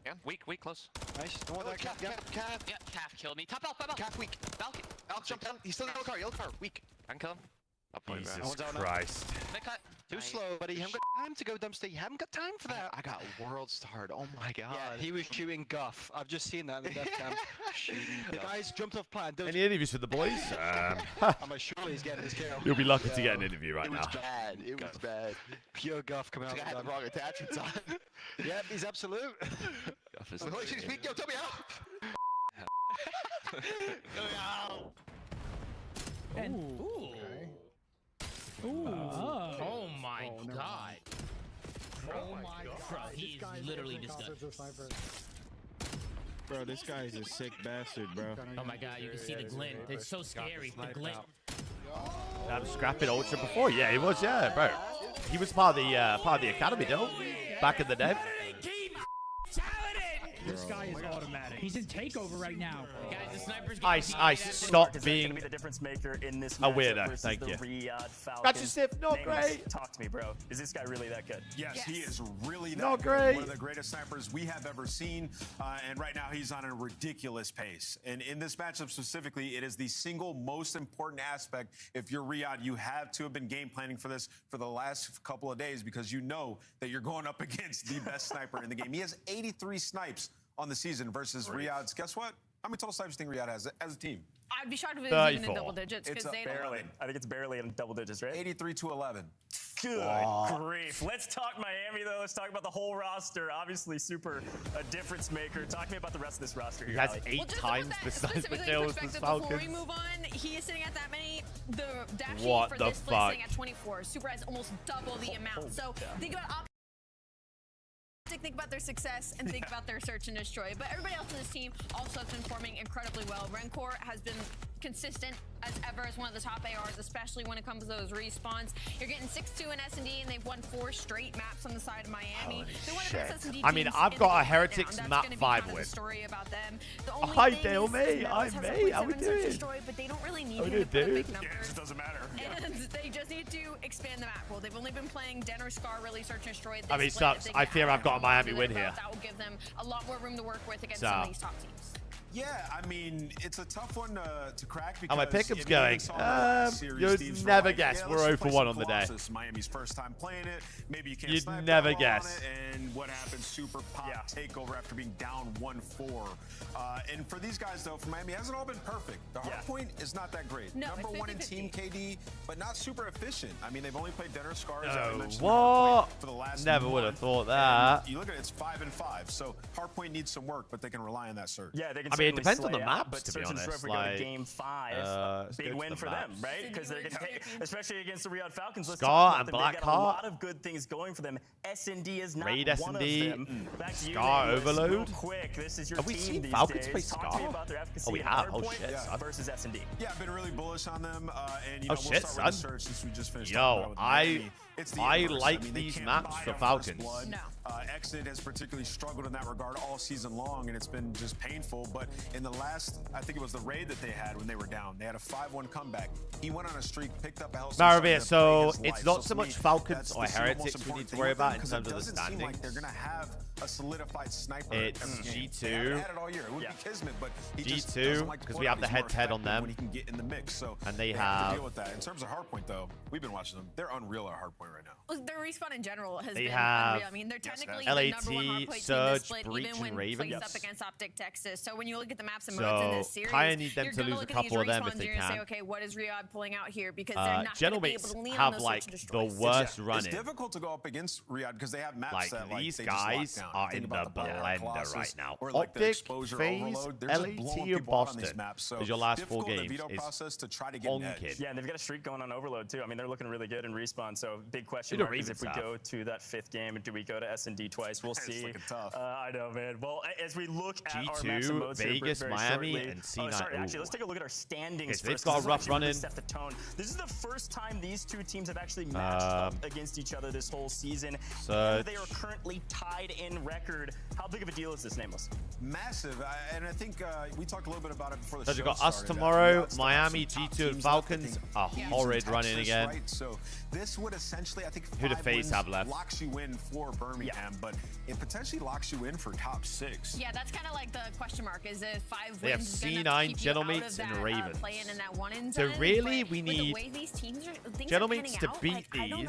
Yeah, weak, close. Nice. Don't want that calf. Yeah, calf killed me. Top out. Calf weak. Falcon. Falcon, jump down. He's still in the yellow car. Weak. I can kill him. Jesus Christ. Too slow, buddy. You haven't got time to go dumpster. You haven't got time for that. I got world starred. Oh my god. Yeah, he was shooting guff. I've just seen that in the death cam. The guys jumped off plan. Any interviews with the boys? I'm sure he's getting his kill. You'll be lucky to get an interview right now. Bad. It was bad. Pure guff coming out. I had the wrong attachments on. Yep, he's absolute. Guff is. Holy shit, speak. Yo, tell me out. Ooh. Oh my god. Oh my god. Bro, he is literally disgusting. Bro, this guy is a sick bastard, bro. Oh my god, you can see the glint. It's so scary. The glint. Scrapping Ultra before? Yeah, he was, yeah, bro. He was part of the academy, though, back in the day. This guy is automatic. He's in takeover right now. Guys, the sniper's Ice, stop being the difference maker in this a weirdo. Thank you. Got your sniff, not great. Talk to me, bro. Is this guy really that good? Yes, he is really that not good. great. One of the greatest snipers we have ever seen, and right now he's on a ridiculous pace. And in this matchup specifically, it is the single most important aspect. If you're Riyadh, you have to have been game planning for this for the last couple of days because you know that you're going up against the best sniper in the game. He has 83 snipes on the season versus Riyadh's. Guess what? How many total snipes do you think Riyadh has as a team? I'd be shocked if it was even in double digits because they barely. I think it's barely in double digits, right? 83 to 11. Good grief. Let's talk Miami, though. Let's talk about the whole roster. Obviously, super a difference maker. Talk to me about the rest of this roster. He has 8 times the sniper kills as Falcons. Before we move on, he is sitting at that many. The dash sheet What for the this split fuck? sitting at 24. Super has almost double the amount. So think about think about their success and think about their search and destroy. But everybody else in this team also has been performing incredibly well. Rencor has been consistent as ever as one of the top ARs, especially when it comes to those respawns. You're getting 6-2 in S&D, and they've won 4 straight maps on the side of Miami. I mean, I've got a Heretics map 5 win. Hi, Dale May. Hi, May. How we doing? Destroy, but they don't really need him to put up big numbers. Yeah, it doesn't matter. And they just need to expand the map. Well, they've only been playing Den or Scar really search and destroy. I mean, it sucks. I fear I've got a Miami win here. That will give them a lot more room to work with against some of these top teams. Yeah, I mean, it's a tough one to crack because how my pickup's going? You'd never guess. We're 0 for 1 on the day. Miami's first time playing it. Maybe you can't. You'd never guess. And what happened? Super pop takeover after being down 1-4. And for these guys though, for Miami, it hasn't all been perfect. The hard point is not that great. No, Number 1 in team KD, but not super efficient. I mean, they've only played Den or Scar as I mentioned what? for the last Never would have thought that. And you look at it, it's 5 and 5. So Hardpoint needs some work, but they can rely on that search. Yeah, they can. I mean, it depends on the map, maps, but to be honest. Like, game 5, big win for them, right? Because they're going to take, especially against the Riyadh Falcons. Let's Scar and They've got a lot Blackheart. of good things going for them. S&D is not Raid one S&D. of them. Back to you, Scar Nicholas, Overload. real quick, this is your Have we team seen these Falcons days. play Talk to me Scar? about their efficacy Oh, we and have. Oh, hardpoint shit. versus S&D. Yeah, I've been really bullish on them, and you Oh, know, we'll shit, start with son. the search since we just finished. Yo, I like these maps for Falcons. No. Exit has particularly struggled in that regard all season long, and it's been just painful. But in the last, I think it was the raid that they had when they were down, they had a 5-1 comeback. He went on a streak, picked up a health. Maravilla, so it's not so much Falcons or Heretics we need to worry about in terms of the standings. standings. Like they're gonna have a solidified sniper. It's G2. G2. Had it all year. It would be Kismet, but he just G2 doesn't like to because put we out have the these more head-to-head on effective them, when he can get in the mix. So and they have have to deal with that. In terms of Hardpoint, though, we've been watching them. They're unreal at Hardpoint right now. Well, their respawn in general has They been have unreal. I mean, they're technically LAT, the number one hardpoint team Surge, this split, Breach, even when and Ravens. placed up against Optic Texas. So when you look at the maps and modes in So this series, kind of need them you're to gonna lose a look at these couple of them if respawns, they you're gonna can. say, okay, what is Riyadh pulling out here? Because they're not General going to be able mates to lean on have those like search and the destroys. worst It's running. difficult to go up against Riyadh because they have maps Like that these they guys just lock down. are Think in the about blender Colossus right now. or like the Optic, exposure FaZe, overload. They're just blowing LAT, or people out on these Boston maps. So is your last 4 difficult in the games. veto Is process to try to get an edge. Yeah, and they've got a streak going on Overload too. I mean, they're looking really good in respawn. So big question Who do mark is if we Ravens go to that 5th game, do we go to S&D twice? We'll see. looking tough. I know, man. Well, as we look at our maps and G2, modes here Vegas, very Miami, shortly. and C9. Sorry, actually, Ooh. let's take a look at our standings Okay, first. they've got a This will rough actually really run-in. set the tone. This is the first time these two teams have actually matched up against each other this whole season. And they are currently tied in record. How big of a deal is this, Nameless? Massive, and I think we talked a little bit about it before the So show you've got us started. tomorrow, Riyadh still Miami, have some top G2, teams and left. Falcons. I A think horrid Houston, run-in Texas, again. right? So this would essentially, I think, Who do 5 FaZe wins have left? locks you in for Birmingham, but it potentially locks you in for top 6. Yeah, that's kind of like the question mark. Is it 5 They have wins gonna C9, keep you out of Gentlemates, and that, Ravens. play-in and that 1-in So zone? really, But we with the need way these teams are, things Gentlemates are to panning out, beat like, I don't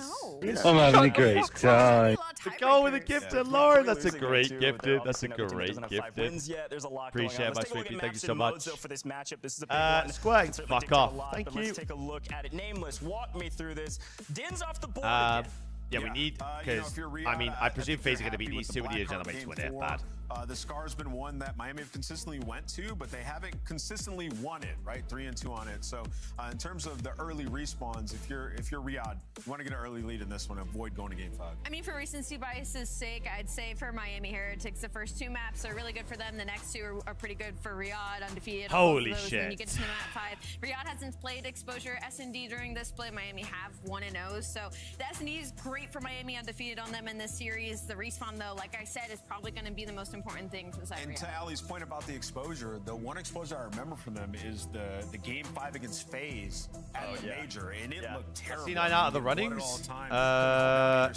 these. know. I'm having a great time. To go with a gifted, Lauren. That's a great Too, gifted. but That's a obviously another team that great doesn't have 5 wins gifted. yet. There's a lot Appreciate going on. my Let's take a look sweetie. at Thank you maps so and modes, much. though, for this matchup. This is a big one. Square, Can certainly fuck dictate a off. lot, Thank but you. Let's take a look at it. Nameless, walk me through this. Din's off the board again. Yeah, we need, because, I mean, I presume FaZe are going to beat these two. We need a Gentleman to win it bad. The Scar's been one that Miami have consistently went to, but they haven't consistently won it, right? 3-2 on it. So in terms of the early respawns, if you're Riyadh, you want to get an early lead in this one, avoid going to game 5. I mean, for recency bias's sake, I'd say for Miami Heretics, the first 2 maps are really good for them. The next 2 are pretty good for Riyadh, undefeated. Holy those, shit. When you get to map 5, Riyadh hasn't played Exposure S&D during this split. Miami have 1-0, so the S&D is great for Miami, undefeated on them in this series. The respawn, though, like I said, is probably going to be the most important thing for the side. And to Ali's point about the exposure, the one exposure I remember from them is the game 5 against FaZe at the major, and it looked terrible. C9 out of the runnings?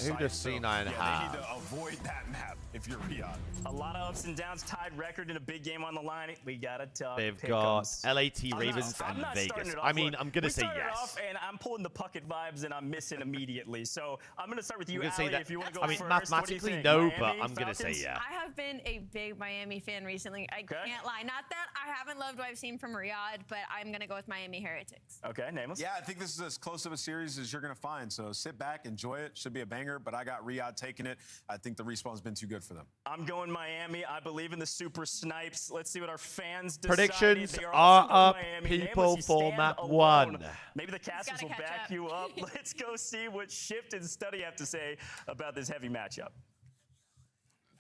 Who does C9 They need have? to avoid that map if you're Riyadh. A lot of ups and downs, tied record in a big game on the line. We gotta talk. They've got pick'ems. LAT, Ravens, I'm and not starting Vegas. it off. I mean, Look, I'm going to we say started yes. off and I'm pulling the Puckett vibes and I'm missing immediately. So I'm gonna start with you, I'm gonna say Ali, that- if you want to go I mean, first. mathematically, What do you no, think? but Miami, I'm gonna say Falcons? yeah. I have been a big Miami fan recently. I can't lie. Not that I haven't loved what I've seen from Riyadh, but I'm going to go with Miami Heretics. Okay, Nameless. Yeah, I think this is as close of a series as you're going to find. So sit back, enjoy it. Should be a banger, but I got Riyadh taking it. I think the respawn's been too good for them. I'm going Miami. I believe in the super snipes. Let's see what our fans decide. Predictions They are also going up, Miami. people, Nameless, you for stand map alone. 1. Maybe the casters will back you up. Let's go see what Shift and Study have to say about this heavy matchup.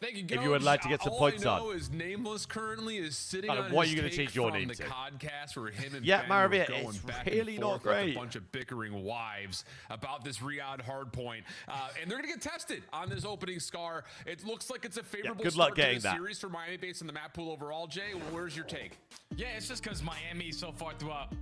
Thank you, If you would like to get some points all on. I know is Nameless currently is sitting Adam, on what his are you gonna take change your from name the to? podcast where him and Yeah, Ben Maravilla, were going it's back really and not forth like great. a bunch of bickering wives about this Riyadh hardpoint. And they're going to get tested on this opening Scar. It looks like it's a favorable good start luck to getting the that. series for Miami based on the map pool overall. Jay, where's your take? Yeah, it's just because Miami so far throughout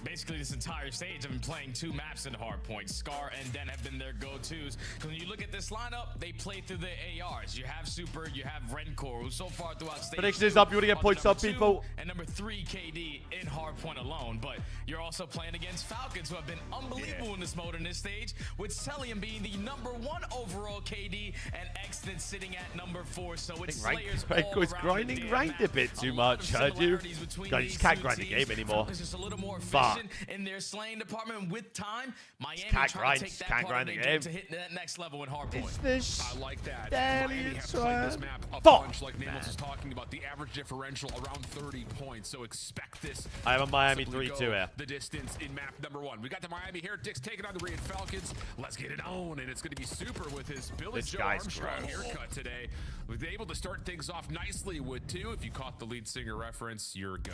basically this entire stage have been playing 2 maps in hardpoint. Scar and Den have been their go-tos. Because when you look at this lineup, they play through the ARs. You have Super, you have Rencor, who so far throughout stage Prediction is 2 up. You want to get are points number up, 2 people? and number 3 KD in hardpoint alone. But you're also playing against Falcons, who have been unbelievable in this mode in this stage, with Celium being the number 1 overall KD and Exton sitting at number 4. So it's Slayers all It's around grinding the damn ranked a map. bit too lot of much, heard you? similarities between God, you these just can't two grind the teams. game anymore. Falcons just a little more Fuck. efficient in their slaying department with time. Miami can't trying grind, to take just that can't part of grind the the game game. to hit that next level in hardpoint. I like that. Damn Miami it, have played this son. map a Fuck. bunch, like Nameless was talking about. The average differential around 30 points, so expect this. I have a Miami possibly 3-2 go here. The distance in map number 1. We got the Miami Heretics taking on the Riyadh Falcons. Let's get it on, and it's going to be Super with his Billy This Joe guy's Armstrong gross. haircut today. Was able to start things off nicely with 2. If you caught the lead singer reference, you're a go.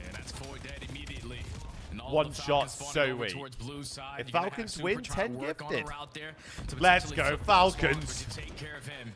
And that's Foy dead immediately. One shot so weak. If Falcons win, 10 gifted. Let's go, Falcons. Take care of him.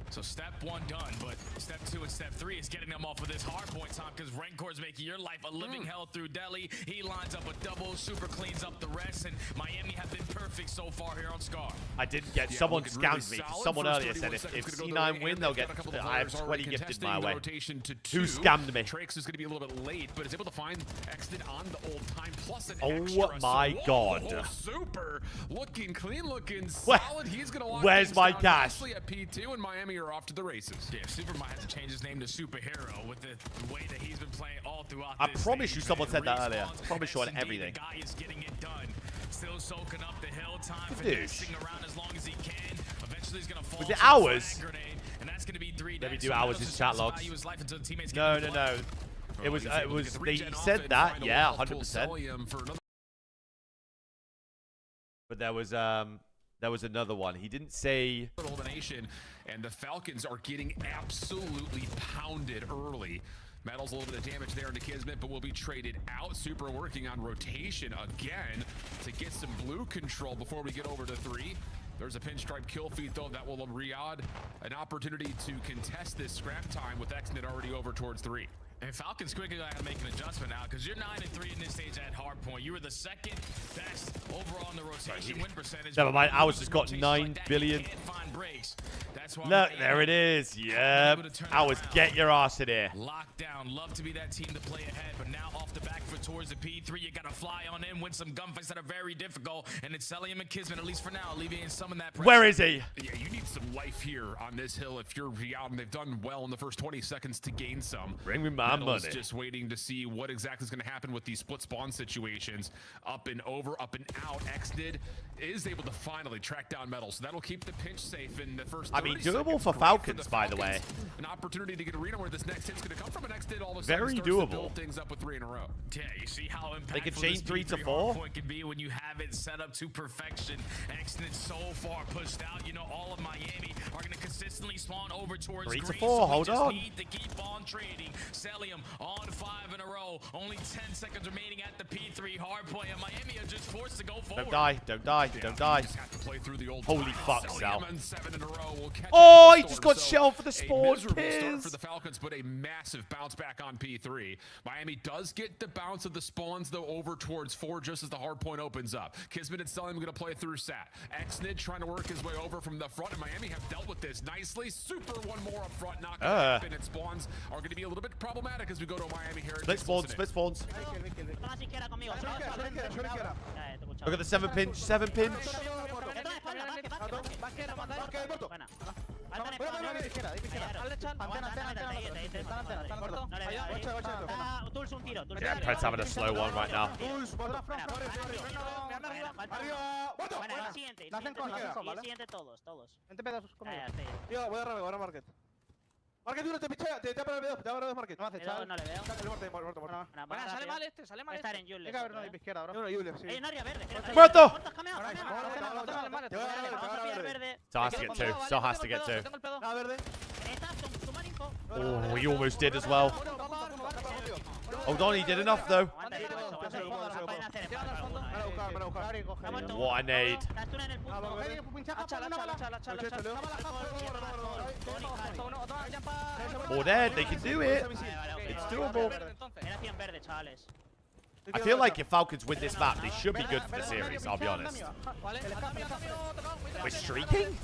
So step 1 done, but step 2 and step 3 is getting them off of this hard point time because Rancor's making your life a living hell through Delhi. He lines up a double, super cleans up the rest, and Miami have been perfect so far here on Scar. I didn't get, someone scammed me. Someone earlier said if C9 win, they'll get, I have 20 gifted my way. Who scammed me? Trax is going to be a little bit late, but is able to find Exit on the old time plus an Oh my god. Super looking, clean looking, solid. He's going to lock Where's my down cash? nicely at P2, and Miami are off to the races. Yeah, Super might have to change his name to Superhero with the way that he's been playing all throughout I this promise stage, you someone said that Respawns, earlier. I promise you on S&D, everything. The guy is getting it done. Still soaking up the hill time, Dude. finessing around as long as he can. Eventually he's going to fall. Was it to the hours? flag grenade, and that's going to be 3 Let me deaths. do So hours Meadows in is chat supposed to logs. value his life until the teammates get No, him no, blood. no. It was, they said that, yeah, 100%. But there was another one. He didn't say. And the Falcons are getting absolutely pounded early. Metal's a little bit of damage there into Kismet, but will be traded out. Super working on rotation again to get some blue control before we get over to 3. There's a pinstripe kill feed, though, that will Riyadh an opportunity to contest this scrap time with Xnet already over towards 3. And Falcons quickly got to make an adjustment now because you're 9-3 in this stage at hardpoint. You were the 2nd best overall in the rotation win percentage. Never mind, ours has got 9 billion. Look, there it is. Yep. Ours, get your ass in here. Lockdown. Love to be that team to play ahead, but now off the back foot towards the P3. You got to fly on in, win some gunfights that are very difficult, and it's Celium and Kismet, at least for now, alleviating some of that pressure. Where is he? Yeah, you need some life here on this hill if you're Riyadh, and they've done well in the first 20 seconds to gain some. Bring me my Metal's money. Just waiting to see what exactly is going to happen with these split spawn situations. Up and over, up and out. Xnid is able to finally track down Metal, so that'll keep the pinch safe in the first 30 I mean, doable seconds. for Great Falcons, the by the way. An opportunity to get arena where this next hit's going to come from, and Xnid all of a sudden Very starts doable. to build things up with 3 in a row. Yeah, you see how impactful They could this change 3 to P3 4. hardpoint can be when you have it set up to perfection. Xnid so far pushed out. You know, all of Miami are going to consistently spawn over towards 3 to green. 4, So we hold just on. need to keep on trading. Celium on 5 in a row. Only 10 seconds remaining at the P3 hardpoint, and Miami are just forced to go forward. Don't die, don't die, don't die. Just have to play through the old Holy fuck, Sal. and 7 in a row will catch Oh, up he to just Storm. got So shelled for the spawn. A miserable start Piss. for the Falcons, but a massive bounce back on P3. Miami does get the bounce of the spawns, though, over towards 4 just as the hard point opens up. Kismet and Selim going to play through Sat. Xnid trying to work his way over from the front, and Miami have dealt with this nicely. Super one more up front, not going to happen, and spawns are going to be a little bit problematic as we go to Miami here. Split spawns, split spawns. Look at the 7 pinch, 7 pinch. Yeah, Pet's having a slow one right now. Market uno te pichea, te para el B2, te para el Market. No hace chaval. No le veo. Muerto. Sale mal este, sale mal Está este. en Jules. Tiene que haber uno de izquierda, bro. Uno de Jules, sí. Hay un área verde. ¡Muerto! So has to get 2. So has to get 2. Ah, verde. Oh, he almost did as well. Hold on, he did enough though. What a nade. More dead, they can do it. It's doable. I feel like if Falcons win this map, they should be good for the series, I'll be honest. We're streaking?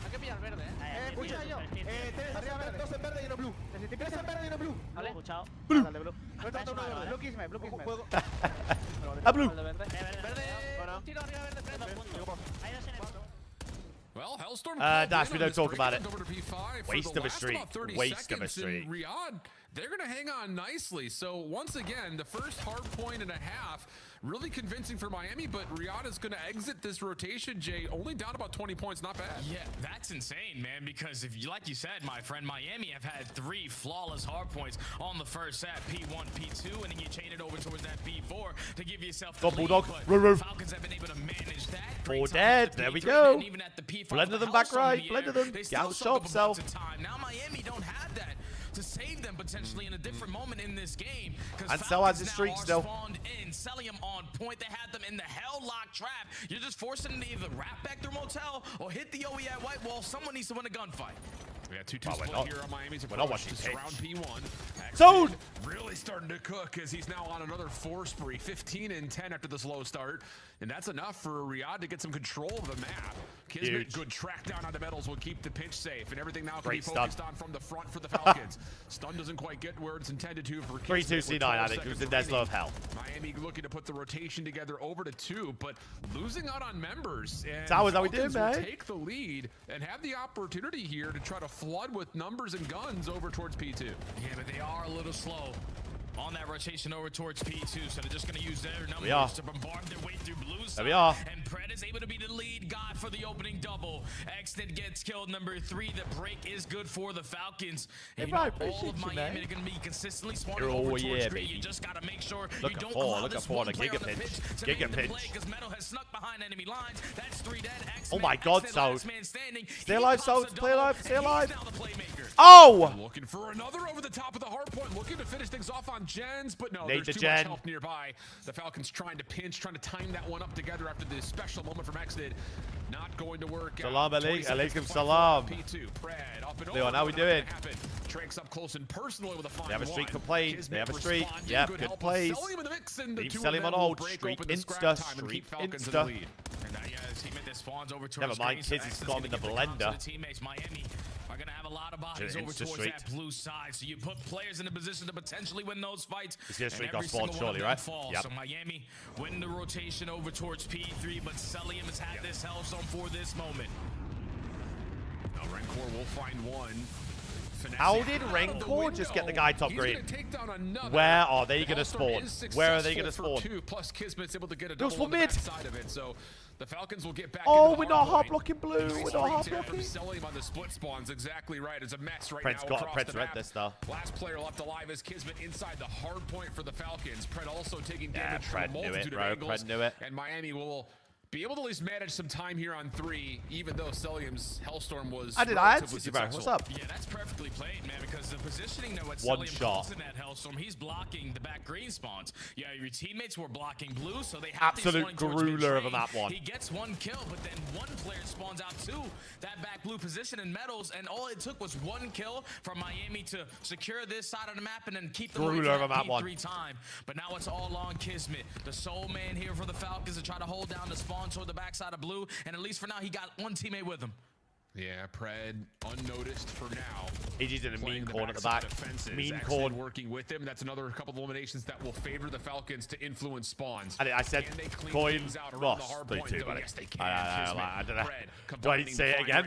Escucha yo. 3 arriba verde, 2 en verde y uno blue. 3 en verde y uno blue. Vale, escuchado. Blue. Dale, blue. Blue Kismet, Blue Kismet. A blue. Verde. Un tiro arriba verde, 3 puntos. Hay 2 en el punto. Well, Hellstorm. Dash, we don't talk about it. Over to P5 for Waste the of a last streak. about 30 Waste of a seconds, and streak. Riyadh, they're going to hang on nicely. So once again, the first hard point and a half, really convincing for Miami, but Riyadh is going to exit this rotation, Jay, only down about 20 points. Not bad. Yeah, that's insane, man, because if you, like you said, my friend, Miami have had 3 flawless hard points on the first set, P1, P2, and then you chain it over towards that P4 to give yourself the lead, Bulldog. but Falcons have been able to manage that. 4 dead, there we go. Blend of them back right, blend of them. Get out shop, Sal. Now Miami don't have that. to save them potentially in a different moment in this game. And so has his streak still. Spawned in, selling them on point. They had them in the hell-lock trap. You're just forcing them to either wrap back through motel or hit the OE at white wall. Someone needs to win a gunfight. We got 2-2 split here on Miami's approach to surround P1. So really starting to cook as he's now on another 4 spree, 15 and 10 after the slow start, and that's enough for Riyadh to get some control of the map. Kismet, good track down onto Metals will keep the pinch safe, and everything now can be focused on from the front for the Falcons. Stun doesn't quite get where it's intended to for Kismet. 3-2 C9, I think. It was in Deslo of Hell. Miami looking to put the rotation together over to 2, but losing out on members. And Towers, how we doing, Falcons will man? take the lead and have the opportunity here to try to flood with numbers and guns over towards P2. Yeah, but they are a little slow on that rotation over towards P2, so they're just going to use their numbers to bombard their way through blue side. There we are. And Pred is able to be the lead guy for the opening double. Exton gets killed, number 3. The break is good for the Falcons. And all of Miami are going to be consistently spawning over towards green. You just got to make sure you don't allow this one player on the pitch to make the play, because Metal has snuck behind enemy lines. That's 3 dead. Oh my God, so stay alive, so stay alive, stay alive. Oh! Looking for another over the top of the hard point, looking to finish things off on Gens, but no, there's too much help nearby. The Falcons trying to pinch, trying to time that one up together after the special moment from Exnid. Not going to work. Salam alaikum salam. P2, Pred, up and Leon, how we doing? Tranks up close and personally with a fine. They have a streak complaint. They have a streak. Yeah, good plays. Leave Selim on hold. Streak insta. Streak insta. Never mind, Kids has got him in the blender. Teammates, Miami are going to have a lot of bodies over towards that blue side, so you put players in a position to potentially win those fights. This is a streak off spawn, surely, right? Yep. So Miami win the rotation over towards P3, but Celium has had this Hellstorm for this moment. Now Rencor will find one. How did Rencor just get the guy top green? Where are they going to spawn? Where are they going to spawn? Plus Kismet's able to get a double on the backside of it, so the Falcons will get back. Oh, we're not hard blocking blue. We're not hard blocking. Selling on the split spawns, exactly right. It's a mess right Pred's now. Pred's read this though. Last player left alive is Kismet inside the hard point for the Falcons. Pred also taking damage from a multitude of angles. Pred knew it. And Miami will be able to at least manage some time here on 3, even though Celium's Hellstorm was I answer you, bro. What's up? Yeah, that's perfectly played, man, because the positioning that what One Celium shot. puts in that Hellstorm, he's blocking the back green spawns. Yeah, your teammates were blocking blue, so they have absolute grueler of a map one. He gets 1 kill, but then 1 player spawns out to that back blue position in Metals, and all it took was 1 kill from Miami to secure this side of the map and then keep them away from that P3 time. But now it's all on Kismet, the sole man here for the Falcons, to try to hold down the spawn toward the backside of blue, and at least for now he got 1 teammate with him. Yeah, Pred unnoticed for now. AG's in a mean corner at the back. Mean corner. Working with him. That's another couple of eliminations that will favor the Falcons to influence spawns. I said coin Ross. Please too, buddy. Yes, they can. I don't know. Pred, Do I need to say it again?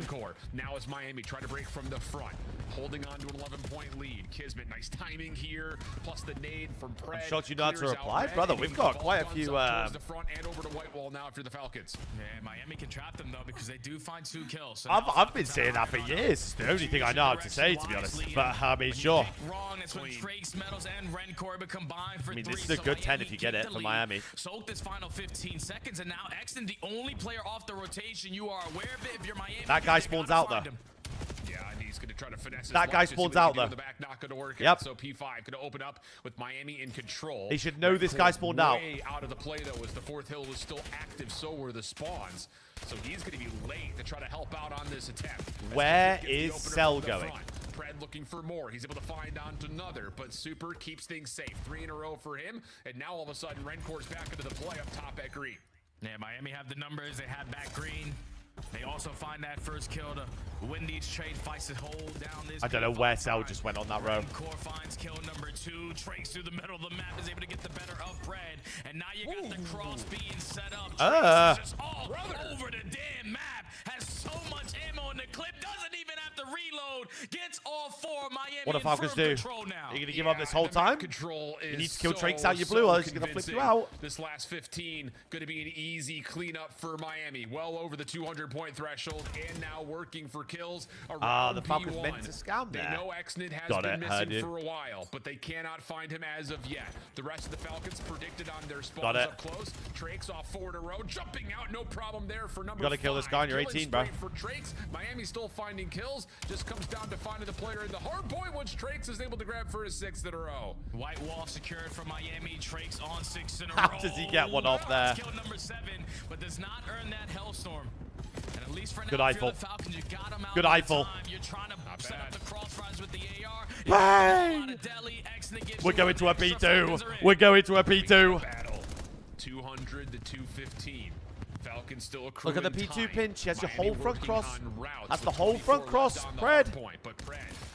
Now is Miami trying to break from the front. Holding on to an 11-point lead. Kismet, nice timing here. Plus the nade from Pred. I'm shocked you not to reply, brother. We've got quite a few. Towards the front and over to white wall now after the Falcons. Yeah, Miami can trap them though because they do find 2 kills. So I've been saying that for years. It's the only thing I know how to say, to be honest. But I mean, sure. Wrong. That's when Trace, Metals, and Rencor combined for 3. This is a good 10 if you get it for Miami. Soak this final 15 seconds, and now Exton, the only player off the rotation. You are aware of it if you're Miami. That guy spawns out though. Yeah, and he's going to try to finesse that guy spawns out though. The back not going to work. Yep. So P5 going to open up with Miami in control. He should know this guy spawned out. Way out of the play though, as the 4th hill was still active. So were the spawns. So he's going to be late to try to help out on this attempt. Where is Cell going? Pred looking for more. He's able to find onto another, but Super keeps things safe. 3 in a row for him, and now all of a sudden Rencor's back into the play up top at green. Yeah, Miami have the numbers. They have back green. They also find that first kill to win these trade fights to hold down this. I don't know where Cell just went on that row. Core finds kill number 2. Trace through the middle of the map is able to get the better of Pred. And now you got the cross being set up. Trace is just all over the damn map. Has so much ammo in the clip. Doesn't even have to reload. Gets all 4. Miami. What do Falcons do? Now. Are you going to give up this whole time? Control is you need to kill Trace out your blue, or he's going to flip you out. This last 15 going to be an easy cleanup for Miami. Well over the 200-point threshold, and now working for kills around the Falcons P1. meant to scam there. They know Exnid has been missing for a while, but they cannot find him as of yet. The rest of the Falcons predicted on their spawns up close. Trakes off 4 in a row, jumping out, no problem there for number 5. You got to kill this guy on your 18, bro. For Trakes, Miami still finding kills. Just comes down to finding the player in the hard point, which Trakes is able to grab for his 6th in a row. White wall secured for Miami. Trakes on 6 in a row. How does he get one off there? Kill number 7, but does not earn that Hellstorm. And at least for now, Good if you're Eiffel. the Falcons, you got him out Good on Eiffel. time. You're trying to set up the crossfires with the AR. Bang! We're going to a P2. We're going to a P2. Battle 200 to 215. Falcons still accruing Look at the P2 time. pinch. He has your Miami whole front working cross. on routes That's the with whole 24 front cross. left on the Pred. hard point, but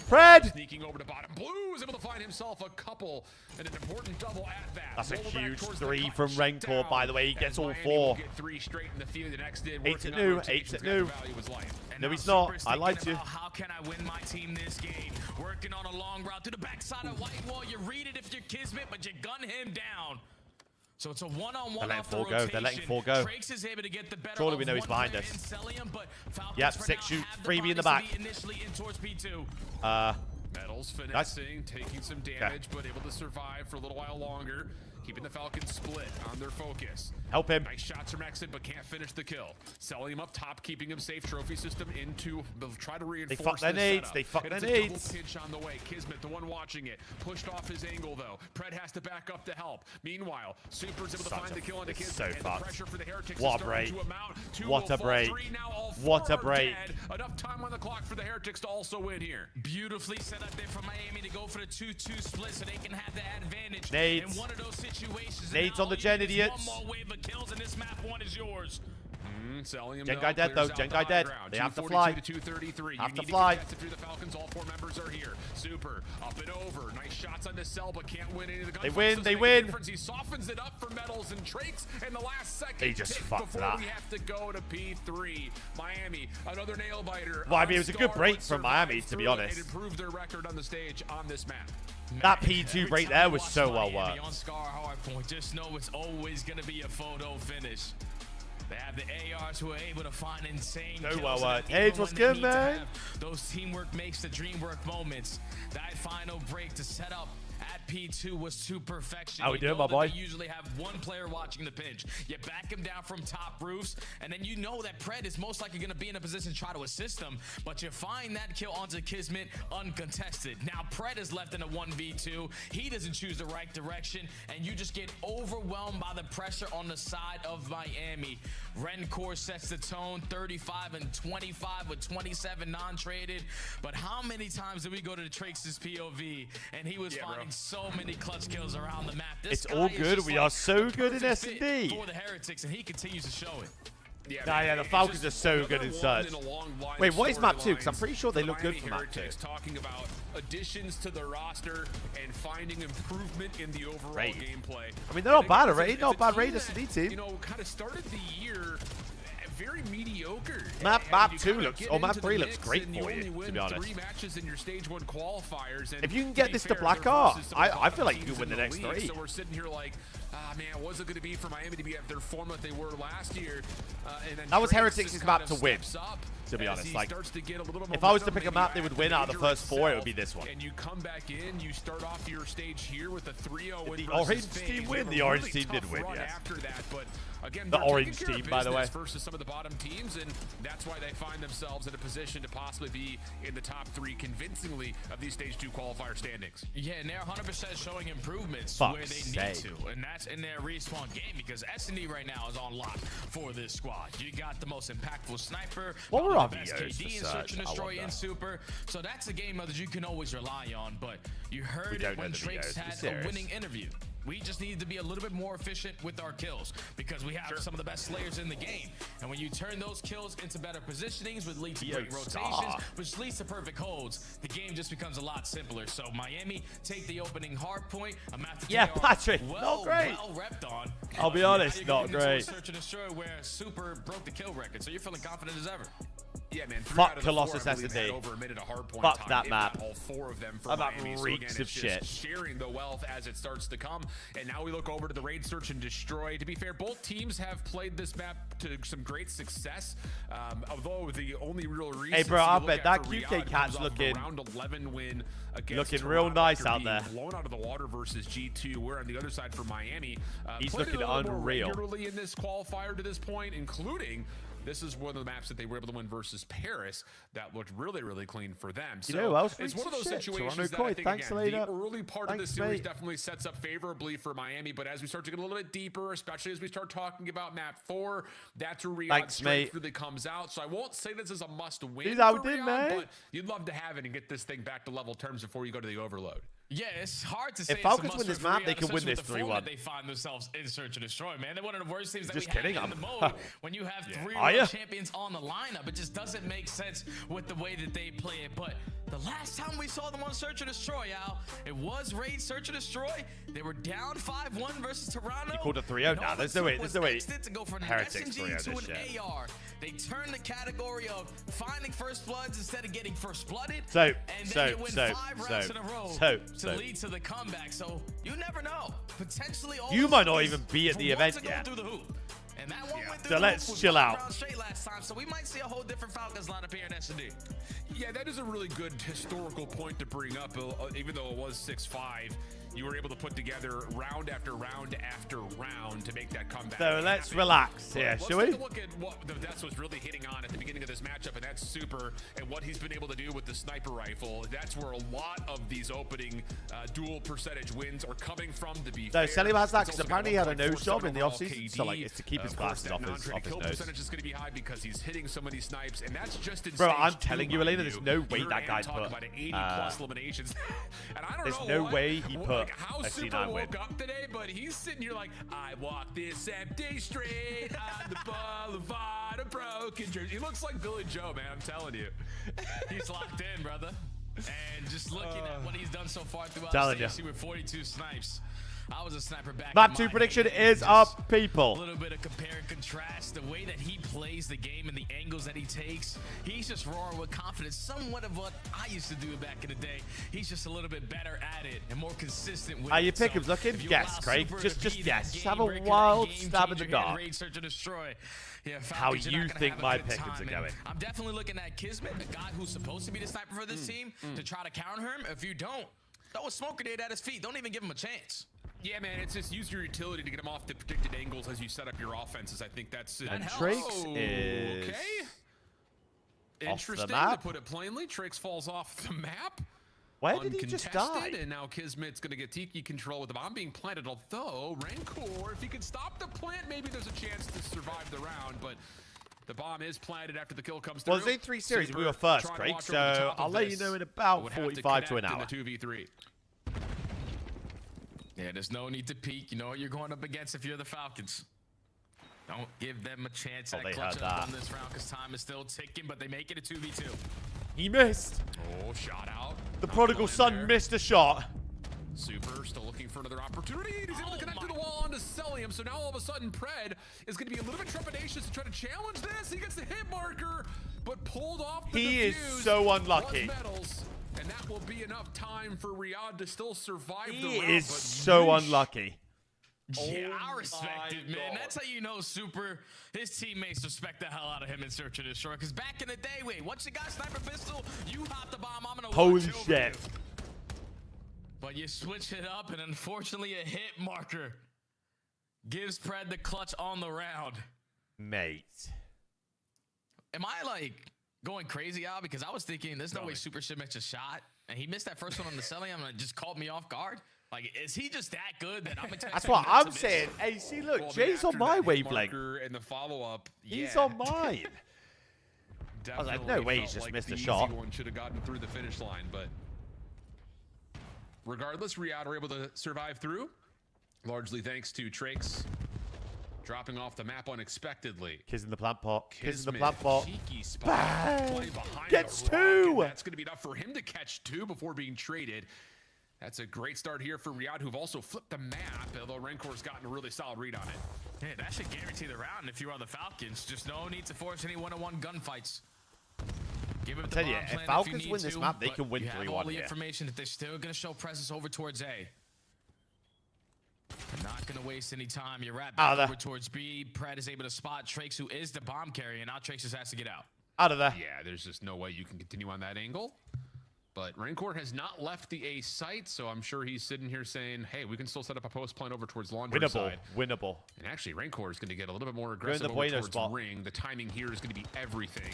Pred. sneaking over to bottom. Blue is able to find himself a couple and an important double at that. That's a Roll back huge towards the 3 clutch from Rancor, down, by the way. He gets as all Miami 4. will get 3 straight in the field. The next did 8's working at on new. rotations, 8's at got the new. value was life. No, now he's not. Super's I lied to thinking you. about how can I win my team this game? Working on a long route to the backside of White Wall. You read it if you're Kismet, but you gun him down. So it's a one-on-one They're off the letting 4 go. rotation. They're letting 4 go. Trakes is able to get the better Surely we of know he's one behind player us. in Celium, but Falcons Yep, for 6 now shoot. have the Freebie in the bodies back. to be initially in towards P2. Metals finessing, taking some damage, but able to survive for a little while longer. Keeping the Falcons split on their focus. Help him. Nice shots from Exit, but can't finish the kill. Selling him up top, keeping him safe. Trophy system into. They'll try to reinforce. They fuck their this nades. setup. They fuck And their it's a double nades. pinch on the way. Kismet, the one watching it, pushed off his angle though. Pred has to back up to help. Meanwhile, Super's able to Such find a- the kill on the it's Kismet. so and fucked. the pressure for the Heretics What is a starting break. to amount. 2 What will a fall, break. 3 now, all What 4 a break. dead. Enough time on the clock for the Heretics to also win here. Beautifully set up there for Miami to go for the 2-2 split so they can have the advantage. Nades. In one of those situations. Nades on the gen, idiots. One more wave of kills and this map 1 is yours. Selling him Gen though, guy dead, clears though. out Gen the guy high dead. ground. They have to 242 fly. to 233. Have You to need fly. To get through the Falcons. All 4 members are here. Super up and over. Nice shots on this cell, but can't win any of the gunfights. They win, Doesn't they make a win. difference. He softens it up for Metals and Trakes in the last second. They just tick fucked before that. we have to go to P3. Miami, another nail biter. Well, I mean, it was a good Star break would from Miami, survive to be through it honest. and improve their record on the stage on this map. That P2 break there was so well Miami worked. on Scar Hardpoint, just know it's always going to be a photo finish. They have the ARs who are able to find insane So kills. well and worked. even Hey, what's when they good, need to man? have those teamwork makes the dream work moments. That final break to set up at P2 was to perfection. How we You doing, know my that boy? They usually have one player watching the pinch. You back him down from top roofs, and then you know that Pred is most likely going to be in a position to try to assist him, but you find that kill onto Kismet uncontested. Now Pred is left in a 1v2. He doesn't choose the right direction, and you just get overwhelmed by the pressure on the side of Miami. Rencor sets the tone, 35 and 25 with 27 non-traded. But how many times did we go to the Trakes' POV, and he was finding so many clutch kills around the map. This It's all guy is good. just We like are so the good in perfect fit S&D. for the Heretics, and he continues to show it. Yeah, the Falcons are so good in search. Wait, what is map 2? Because I'm pretty sure they look good for map 2. Talking about additions to the roster and finding improvement in the overall gameplay. I mean, they're not bad already. Not a bad Raid S&D team. You know, kind of started the year very mediocre. Map And you 2 kinda looks, get or map into the 3 looks mix great and for only you, win to be honest. 3 matches in your stage 1 qualifiers. And If you can to get be this to fair, Black they're Art, versus some of the I feel like bottom you can win teams the in next league. 3. So we're sitting here like, man, what's it going to be for Miami to be at their form that they were last year? And then That was Trakes Heretics' just map kind to of win, steps up to be as honest. he Like, starts to get a little if I was to momentum, pick a maybe map they you're would at win out of the major first 4, it would itself, be this one. And you come back in, you start off your stage here with a 3-0 win The versus orange FaZe. team They win. have a The orange really team did tough win, run yes. after that, but again, The they're taking orange care of team, by the way. business versus some of the bottom teams, and that's why they find themselves in a position to possibly be in the top 3 convincingly of these stage 2 qualifier standings. Yeah, and they're 100% showing improvements Fuck's where they need sake. to, and that's in their respawn game because S&D right now is on lock for this squad. You got the most impactful sniper, What were probably our the best VOs KD for in Search and search? I Destroy wonder. in Super, so that's a game that you can always rely on. But you We heard don't it know when the Trakes VOs, be had a serious. winning interview. We just need to be a little bit more efficient with our kills because we have some of the best slayers in the game. And when you turn those kills into better positionings, which leads to great rotations, which leads to perfect holds, the game just becomes a lot simpler. So Miami take the opening hard point. I'm at the Yeah, KR Patrick, not great. Well repped on. I'll be Now honest, you're not getting into a great. Search and Destroy where Super broke the kill record, so you're feeling confident as ever. Yeah, man. 3 Fuck out of the 4, Colossus I believe, had S&D. over a minute of hard point Fuck time, that if map. not all 4 of them for That map Miami. So reeks again, of it's just shit. sharing the wealth as it starts to come. And now we look over to the Raid Search and Destroy. To be fair, both teams have played this map to some great success. Although the only real reason Hey, bro, I bet that QK cat's looking round 11 win against looking real Toronto nice after out being there. blown out of the water versus G2. We're on the other side for Miami. He's played it looking a little more unreal. regularly in this qualifier to this point, including this is one of the maps that they were able to win versus Paris that looked really, really clean for them. You know who else it's reads one of those shit? situations Toronto that Koi, I think, thanks, again, the later. early part of Thanks, this series mate. definitely sets up favorably for Miami, but as we start to get a little bit deeper, especially as we start talking about map 4, that's where Riyadh's Thanks, strength mate. really comes out. So I won't say this is a must-win He's for out there, Riyadh, mate. but you'd love to have it and get this thing back to level terms before you go to the overload. Yeah, it's hard to say. If Falcons win this map, they can win this 3-1. They find themselves in search and destroy, man. They're one of the worst teams that Just we kidding, have in the I'm- mode. When you have three Are ya? world champions on the lineup, it just doesn't make sense with the way that they play it. But the last time we saw them on Search and Destroy, Al, it was Raid Search and Destroy. They were down 5-1 versus Toronto. You called it 3-0 now. There's no way. There's no way. To go from an Heretics SMG 3-0 to this an shit. AR. They turned the category of finding first bloods instead of getting first blooded. So, and then you win 5 rounds in a row to lead to the comeback. So you never know. Potentially, all You those might not things even be at the for one event to go yet. through the hoop. And that one went through So the let's hoop with chill 5 out. rounds straight last time. So we might see a whole different Falcons lineup here in S&D. Yeah, that is a really good historical point to bring up. Even though it was 6-5, you were able to put together round after round after round to make that comeback. So let's relax here, shall we? Let's take a look at what the Deaths was really hitting on at the beginning of this matchup, and that's Super, and what he's been able to do with the sniper rifle. That's where a lot of these opening dual percentage wins are coming from, to be So fair. Selim has that He's because also apparently he got had a 1.47 no-job in the overall offseason. KD. So, like, it's to keep his Of course, glasses that off his non-traded kill nose. percentage is going to be high because he's hitting so many snipes, and that's just in Bro, stage I'm 2, telling you, mind Elena, there's no way You're that guy talking put, about 80+ eliminations. And I don't there's know no way he put like how a Super C9 win. woke up today, but he's sitting here like, I walk this empty street on the boulevard of broken dreams. He looks like Billy Joe, man, I'm telling you. He's locked in, brother. And just looking at what he's done so far throughout Telling the ya. stage with 42 snipes. I was a sniper back Map in 2 my prediction day. is Just up, people. A little bit of compare and contrast. The way that he plays the game and the angles that he takes, he's just roaring with confidence. Somewhat of what I used to do back in the day. He's just a little bit better at it and more consistent with Are it. your pick'ems looking? if you Guess, allow Craig. Super Just to be guess. that Just have a game breaker, wild that stab in the game changer, dark. Raid, search, and destroy. Yeah, How Falcons, you're you not gonna think have a my good pick'ems time. are And going. I'm definitely looking at Kismet, the guy who's supposed to be the sniper for this team, to try to counter him. If you don't, throw a smoke grenade at his feet. Don't even give him a chance. Yeah, man, it's just use your utility to get him off the predicted angles as you set up your offenses. I think that's it. And Trix is okay. off Interesting, the map. to put it plainly. Trix falls off the map. Where did he just die? And now Kismet's going to get Tiki control with the bomb being planted. Although, Rancor, if he can stop the plant, maybe there's a chance to survive the round. But the bomb is planted after the kill comes through. Well, there's 3 series. Super We were first, trying to Craig. watch over the So top I'll of let you this. know in about Would have 45 to an connect hour. in the 2v3. Yeah, there's no need to peek. You know what you're going up against if you're the Falcons. Don't give them a chance Oh, at they clutching heard up that. on this round because time is still ticking, but they make it a 2v2. He missed. Oh, shot out. The Not prodigal going son there. missed a shot. Super still looking for another opportunity. He's able to connect to the wall onto Celium. So now all of a sudden, Pred is going to be a little bit trepidatious to try to challenge this. He gets the hit marker, but pulled off the He is defuse. so unlucky. Was medals, and that will be enough time for Riyadh to still survive the He round. is but so yeesh. unlucky. Yeah, Oh I respect my it, man. God. That's how you know Super, his teammates respect the hell out of him in Search and Destroy. Because back in the day, wait, once you got sniper pistol, you hop the bomb, I'm going to Holy watch over shit. you. But you switch it up, and unfortunately, a hit marker gives Pred the clutch on the round. Mate. Am I, like, going crazy, Al? Because I was thinking there's no way Super should miss a shot, and he missed that first one on the Celium, and it just caught me off guard. Like, is he just that good that I'm expecting That's what him I'm to miss? saying. Hey, see, look, Well, Jay's after on my that hit wavelength. marker and the follow-up, He's yeah. on mine. I was like, no Definitely way felt he's just like missed the a easy shot. one should have gotten through the finish line, but regardless, Riyadh were able to survive through, largely thanks to Trix dropping off the map unexpectedly. Kiss in the plant pot. Kiss in the Kismet, plant pot. cheeky spot, Bang! play behind Gets the rock, and 2. that's going to be enough for him to catch 2 before being traded. That's a great start here for Riyadh, who've also flipped the map, although Rancor's gotten a really solid read on it. Yeah, that should guarantee the round if you are the Falcons. Just no need to force any one-on-one gunfights. Give it the tell you, bomb if plan Falcons if you need win this to, map, they but can win you have 3-1 all the here. information that they're still going to show presence over towards A. Not going to waste any time. You're right back over towards B. Pred is able to spot Trix, who is the bomb carrier, and now Trix just has to get out. Out of there. Yeah, there's just no way you can continue on that angle. But Rancor has not left the A site, so I'm sure he's sitting here saying, hey, we can still set up a post plant over towards Laundry side. Winnable. And actually, Rancor is going to get a little bit more aggressive over towards Ring. The timing here is going to be everything.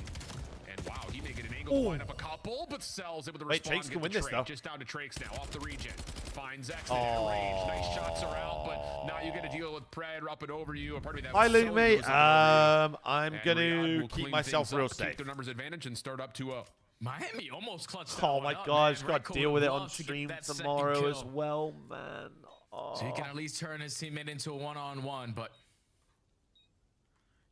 And wow, he may get an angle to line up a couple, but sells it with a respawn. Trakes can win this, though. Just down to Trakes now, off the regen. Finds X at range. Nice shots are out, but now you got to deal with Pred up and over you. Pardon me, that Hi, was Luke, mate. I'm going to keep clean myself real keep safe. their numbers advantage and start up 2-0. Miami almost clutched that Oh my one up, God, man. just got to deal with it on stream tomorrow as well, man. So he can at least turn his teammate into a one-on-one, but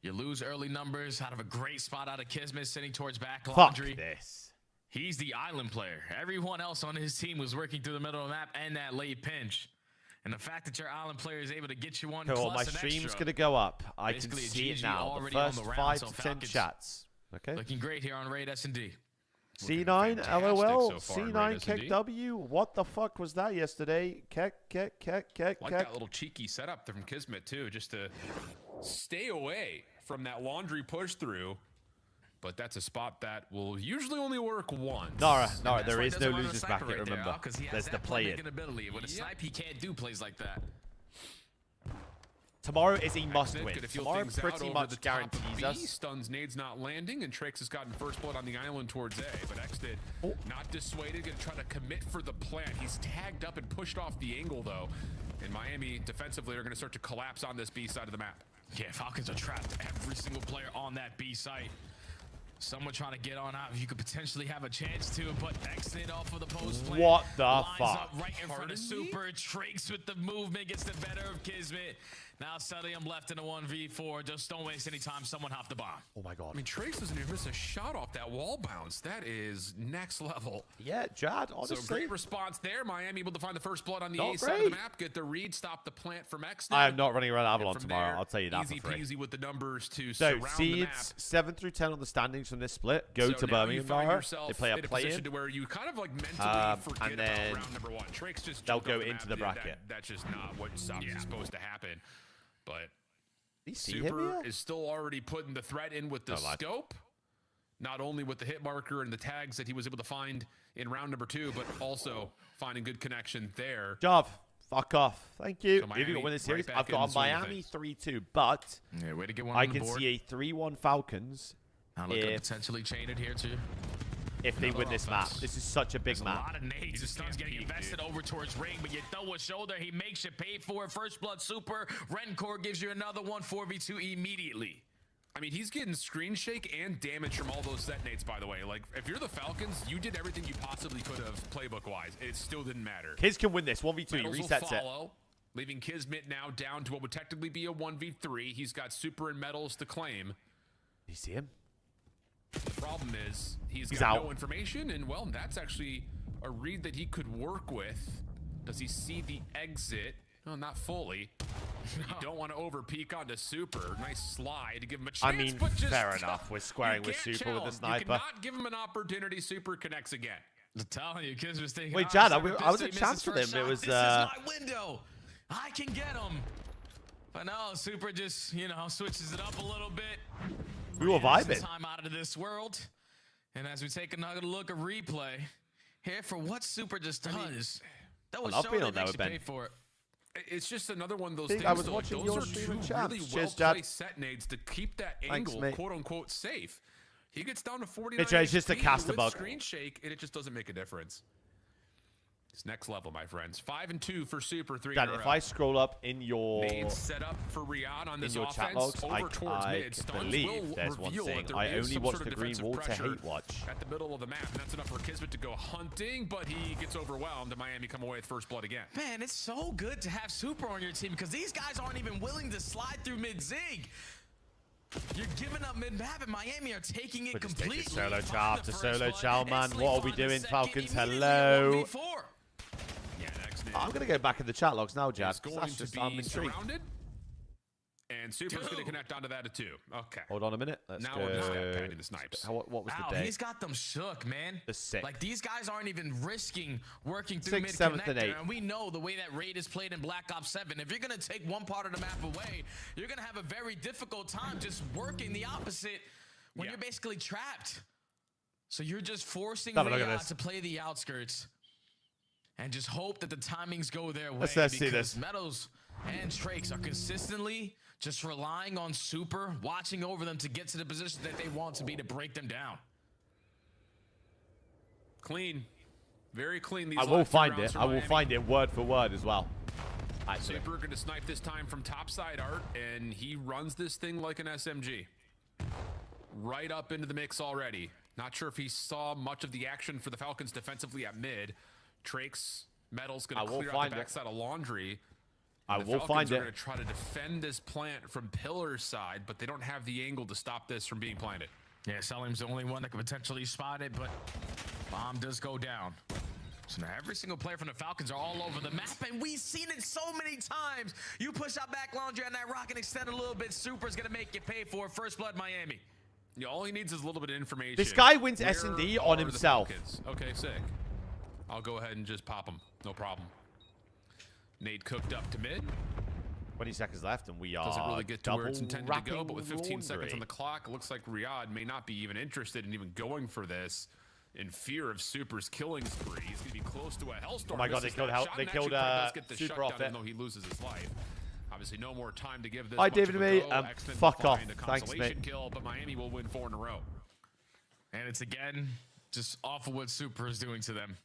you lose early numbers out of a great spot out of Kismet sitting towards back Laundry. Fuck this. He's the island player. Everyone else on his team was working through the middle of the map and that late pinch. And the fact that your island player is able to get you one Cool, plus my an stream's extra, going to go up. I can basically a see it GG now. The already on first the round, 5 so to 10 Falcons chats. Okay. looking great here on Raid S&D. C9, LOL, so far in C9, Raid Keck S&D. W. What the fuck was that yesterday? Keck. Like that little cheeky setup there from Kismet, too, just to stay away from that Laundry push through. But that's a spot that will usually only work once. Nara, there is no losers bracket, remember. There's the play-in. Ability. With a snipe, he can't do plays like that. Tomorrow is a must-win. Gonna feel Tomorrow things out pretty over much the top of guarantees B. us. Stuns nades not landing, and Trakes has gotten first blood on the island towards A. But X did not dissuaded, gonna try to commit for the plant. He's tagged up and pushed off the angle, though. And Miami defensively are gonna start to collapse on this B side of the map. Yeah, Falcons are trapped every single player on that B site. Someone trying to get on out. You could potentially have a chance to, but exit off of the post play. What the Lines fuck? Up right in front of Super. Trakes with the movement gets the better of Kismet. Now suddenly I'm left in a 1v4. Just don't waste any time. Someone hop the bomb. Oh my God. I mean, Trakes doesn't even miss a shot off that wall bounce. That is next level. Yeah, Jad, honestly. So great response there. Miami able to find the first blood on the Not A side of the great. map. Get the read, stop the plant from X. I am not running around Avalon from tomorrow. there, I'll tell you that easy for free. peasy with the numbers to So, surround the map. seeds 7 through 10 on the standings from this split. Go So to now Birmingham you find tomorrow. yourself They play a in a position play-in. to where you kind of like mentally forget and then about round number 1. Trakes just they'll jumped go over into map. the bracket. That's just not what's obviously supposed to happen. But see him Super here? is still already putting the threat in with the scope. Not only with the hit marker and the tags that he was able to find in round number 2, but also finding good connection there. Job. Fuck off. Thank you. So If you're going to win this Miami series, right I've back got in on the swing of Miami things. 3-2, but Yeah, way to get one I on the can board. see a 3-1 Falcons Now look at if, potentially chain it here too. if they win this map. This is such a big There's map. a lot of nades. The stun's getting invested over towards Ring, but you throw a shoulder, he makes you pay for it. First blood Super. Rencor gives you another one, 4v2 immediately. I mean, he's getting screen shake and damage from all those set nades, by the way. Like, if you're the Falcons, you did everything you possibly could have playbook-wise. It still didn't matter. Kids can win this. 1v2. He Metals will resets it. follow, leaving Kismet now down to what would technically be a 1v3. He's got Super and Metals to claim. You see him? The problem is he's He's got out. no information, and, well, that's actually a read that he could work with. Does he see the exit? No, not fully. You don't want to over-peek onto Super. Nice slide to give him a chance. I mean, but just, fair enough. We're squaring with you can't Super with the challenge. You sniper. cannot give him an opportunity. Super connects again. I'm telling you, kids was thinking. Wait, oh, Jad, I Super was a misses chance for first them. It shot. was, This is my window. I can get him. But no, Super just, switches it up a little bit. We were vibing. Time out of this world. And as we take another look at replay, here for what Super just does. That was so that makes you pay for it. It's just another one of those Think things. I was though, watching those your are stream two and chat. really Cheers, well-placed set nades to keep that Thanks, angle, mate. quote-unquote, safe. He gets down to 49 Mitch, it's just a HP caster with bug. screen shake, and it just doesn't make a difference. It's next level, my friends. 5-2 for Super, 3 Dad, in a if row. I scroll up in your Nades set up for Riyadh on this in your offense chat logs, over towards I mid. Stuns believe will there's one reveal thing. that there I is only some watch sort of the green defensive wall to pressure hate watch. at the middle of the map, and that's enough for Kismet to go hunting, but he gets overwhelmed, and Miami come away with first blood again. Man, it's so good to have Super on your team because these guys aren't even willing to slide through mid-zig. You're giving up mid-map, and Miami are taking it completely. Solo chow Find to the solo first chow, blood, man. instantly What are we find the doing, second, Falcons? immediately Hello. 1v4. Yeah, next I'm going to go back in the chat logs now, Jad. It's going That's to just, be I'm intrigued. surrounded, and Super's going to connect onto that at 2. Okay. Hold on a minute. Let's Now go. we'll just get patting the snipes. What was Wow, the day? he's got them shook, man. The 6th. Like, these guys aren't even risking working through 6th, 7th, and mid-connector. 8th. And we know the way that Raid is played in Black Ops 7. If you're going to take one part of the map away, you're going to have a very difficult time just working the opposite when you're basically trapped. So you're just forcing Have a look at Riyadh this. to play the outskirts and just hope that the timings go their way. Let's see this. Meadows and Trakes are consistently just relying on Super, watching over them to get to the position that they want to be to break them down. Clean. Very clean. These I will last two find rounds it. for I will Miami. find it word for word as well. Super going to snipe this time from topside art, and he runs this thing like an SMG. Right up into the mix already. Not sure if he saw much of the action for the Falcons defensively at mid. Trakes, Metal's going to clear out the backside of Laundry. I will find are it. going to try to defend this plant from pillar side, but they don't have the angle to stop this from being planted. Yeah, Salim's the only one that could potentially spot it, but bomb does go down. So now every single player from the Falcons are all over the map, and we've seen it so many times. You push out back Laundry on that rock and extend a little bit, Super's going to make you pay for it. First blood, Miami. Yeah, all he needs is a little bit of information. This guy wins Where S&D are on the himself. Falcons? Okay, sick. I'll go ahead and just pop him. No problem. Nade cooked up to mid. 20 seconds left, and we are Doesn't really get to where it's intended to go, but with 15 Laundry. seconds on the clock, it looks like Riyadh may not be even interested in even going for this in fear of Super's killing spree. He's going to be close to a Hellstorm. Oh my God, This they is killed that shot, they and killed actually Fred does get the Super shutdown, off it. even though he loses his life. Obviously, no more time to give this. Hi, much David of a and me. go. X-Men will Fuck off. find a Thanks, consolation mate. kill, but Miami will win 4 in a row. And it's again just awful what Super is doing to them.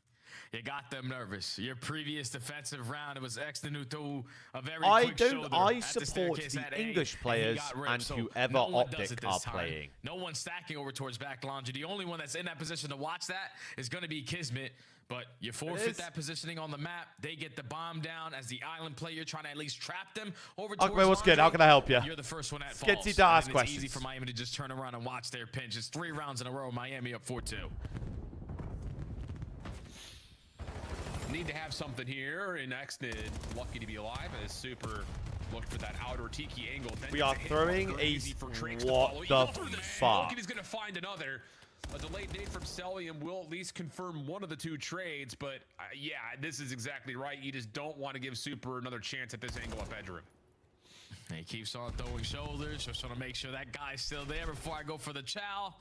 You got them nervous. Your previous defensive round, it was Exton who threw a very quick shoulder I at the support staircase the at A, English and he players got ripped. and So whoever no one does Optic it this are time. playing. No one's stacking over towards back Laundry. The only one that's in that position to watch that is going to be Kismet. But you forfeit that positioning on the map. They get the bomb down as the island player trying to at least trap them over towards Okay, what's good? How Laundry. can I help you? You're the first one at Skitsy falls. to ask And questions. It's easy for Miami to just turn around and watch their pinch. It's 3 rounds in a row. Miami up 4-2. Need to have something here, and Exnid lucky to be alive as Super looked for that outer Tiki angle. Then We gets are a hit throwing marker, a easy for Trakes to what follow. He the goes through the fuck? smoke, and he's gonna find another. A delayed nade from Celium will at least confirm one of the 2 trades, but yeah, this is exactly right. You just don't want to give Super another chance at this angle of bedroom. And he keeps on throwing shoulders, just want to make sure that guy's still there before I go for the chow.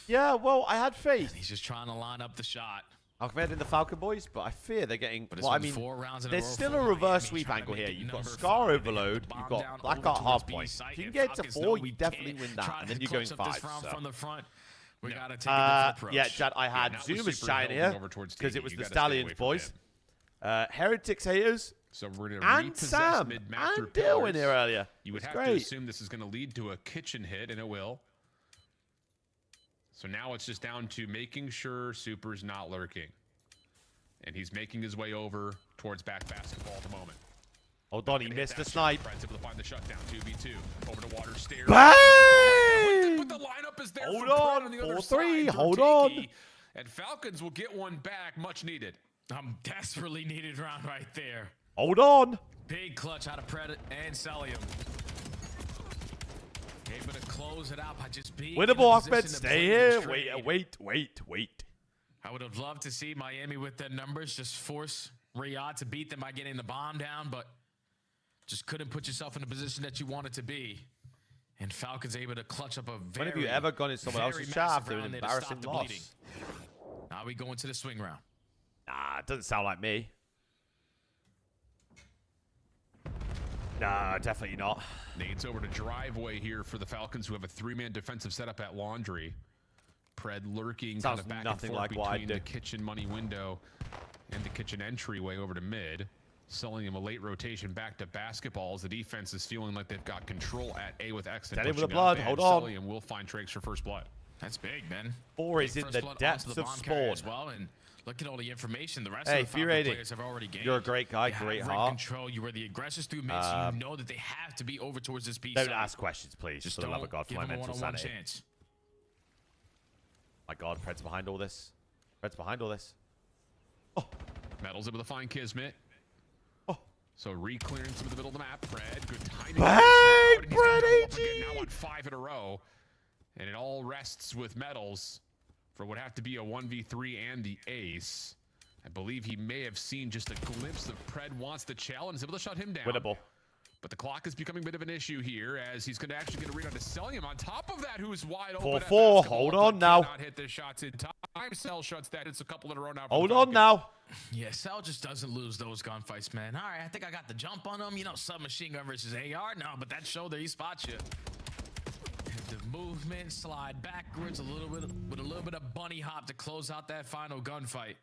Yeah, well, I had faith. And he's just trying to line up the shot. I've in the Falcon boys, but I fear they're getting. But it's Well, I been mean, 4 rounds in a there's row still for a reverse Miami, sweep trying to angle make here. it You've got number Scar 5. They got the Overload, bomb you've got down Black over Art towards half B point. site, If you can and get to Falcons 4, know you we definitely can't win that, try and to then you're going clutch up 5. this round So. from the front. We got to take a different approach. Yeah, Chad, I had now with Zoomers Super chatting helping here over towards because Tiki, it was you the gotta stay away Stallions from boys. him. Heretics haters. So we're going And repossess Sam mid-map through and Bill in pillars. here earlier. You would It's have great. to assume this is going to lead to a kitchen hit, and it will. So now it's just down to making sure Super's not lurking. And he's making his way over towards back basketball at the moment. Hold on, he missed the snipe. Fred's able to find the shutdown, 2v2. Over to water stairs. Bang! But the lineup is there Hold for on, Fred on the other 4-3, side. hold Durtiki. on. And Falcons will get one back, much needed. Desperately needed round right there. Hold on. Big clutch out of Pred and Celium. Able to close it out by just being Winnable, in a Ahmed. position to Stay play here. the trade. Wait. I would have loved to see Miami with their numbers just force Riyadh to beat them by getting the bomb down, but just couldn't put yourself in a position that you wanted to be. And Falcons able to clutch up a very, When have you ever gone in someone very else's massive shaft through an round there to stop embarrassing the loss? bleeding. Now we go into the swing round. Nah, it doesn't sound like me. Nah, definitely not. Nades over to driveway here for the Falcons, who have a 3-man defensive setup at Laundry. Pred lurking Sounds kind of back nothing and forth like what I between the did. kitchen money window and the kitchen entryway over to mid. Selling him a late rotation back to basketballs. The defense is feeling like they've got control at A with X. Steady with the blood, hold on. Celium will find Trakes for first blood. That's big, man. 4 is Big in first the blood depths onto the of bomb carrier spawn. as well, and look at all the information the rest Hey, of the Fear Falcon 80. players have already gained. You're a great guy, You have great rim heart. control. You were the aggressors through mid, so you know that they have to be over towards this piece. Don't ask questions, please. Just For the don't love of God, for give my them a mental one-on-one sanity. chance. My God, Pred's behind all this. Pred's behind all this. Metal's able to find Kismet. So re-clearing some of the middle of the map. Pred, good timing. Bang! Pred Pred now on 5 in a row. And it all rests with Metals for what have to be a 1v3 and the ace. I believe he may have seen just a glimpse of Pred wants the challenge. Able to shut him down. Winnable. But the clock is becoming a bit of an issue here as he's going to actually get a read on to Sellium. On top of that, who's wide open. 4-4. Hold on now. Cannot hit the shots in time. Cell shuts that. It's a couple in a row now. Hold on now. Yeah, Cell just doesn't lose those gunfights, man. All right, I think I got the jump on him. You know, submachine gun versus AR. No, but that shoulder, he spots you. The movement, slide backwards a little bit with a little bit of bunny hop to close out that final gunfight.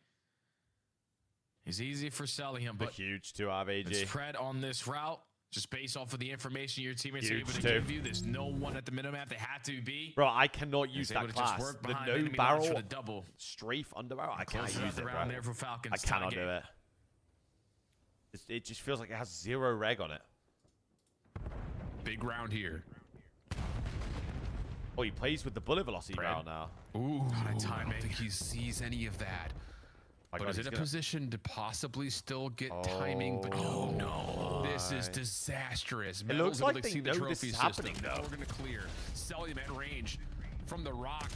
It's easy for Sellium, but huge 2 out of AG. It's Pred on this route. Just based off of the information your teammates are able to give you, there's no one at the minimap. They have to be. Bro, I cannot use that class. The no barrel, for the double. strafe under barrel. I can't use it, bro. There for Falcons. I cannot do it. It just feels like it has 0 reg on it. Big round here. Oh, he plays with the bullet velocity barrel now. Ooh, I don't think he sees any of that. But is in a position to possibly still get timing. But oh no, this is disastrous. It looks like they know this is happening, though. We're going to clear. Sellium at range from the rock.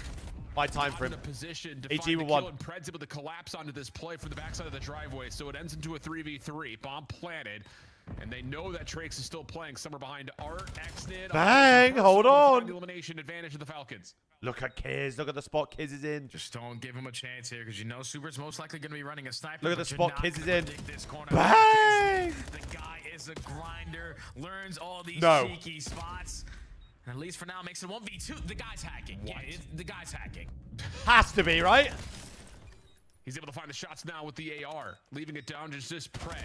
By time for him. In a position to AG find the with 1. kill, and Pred's able to collapse onto this play from the backside of the driveway. So it ends into a 3v3. Bomb planted. And they know that Trax is still playing somewhere behind Art, Xnid. Bang! Hold on. The elimination advantage of the Falcons. Look at Kiz. Look at the spot Kiz is in. Just don't give him a chance here because you know Super's most likely going to be running a sniper. Look at the spot Kiz is in. Bang! The guy is a grinder, learns all these cheeky spots. And at least for now, makes it 1v2. The guy's hacking. What? Yeah, the guy's hacking. Has to be, right? He's able to find the shots now with the AR, leaving it down to just Pred.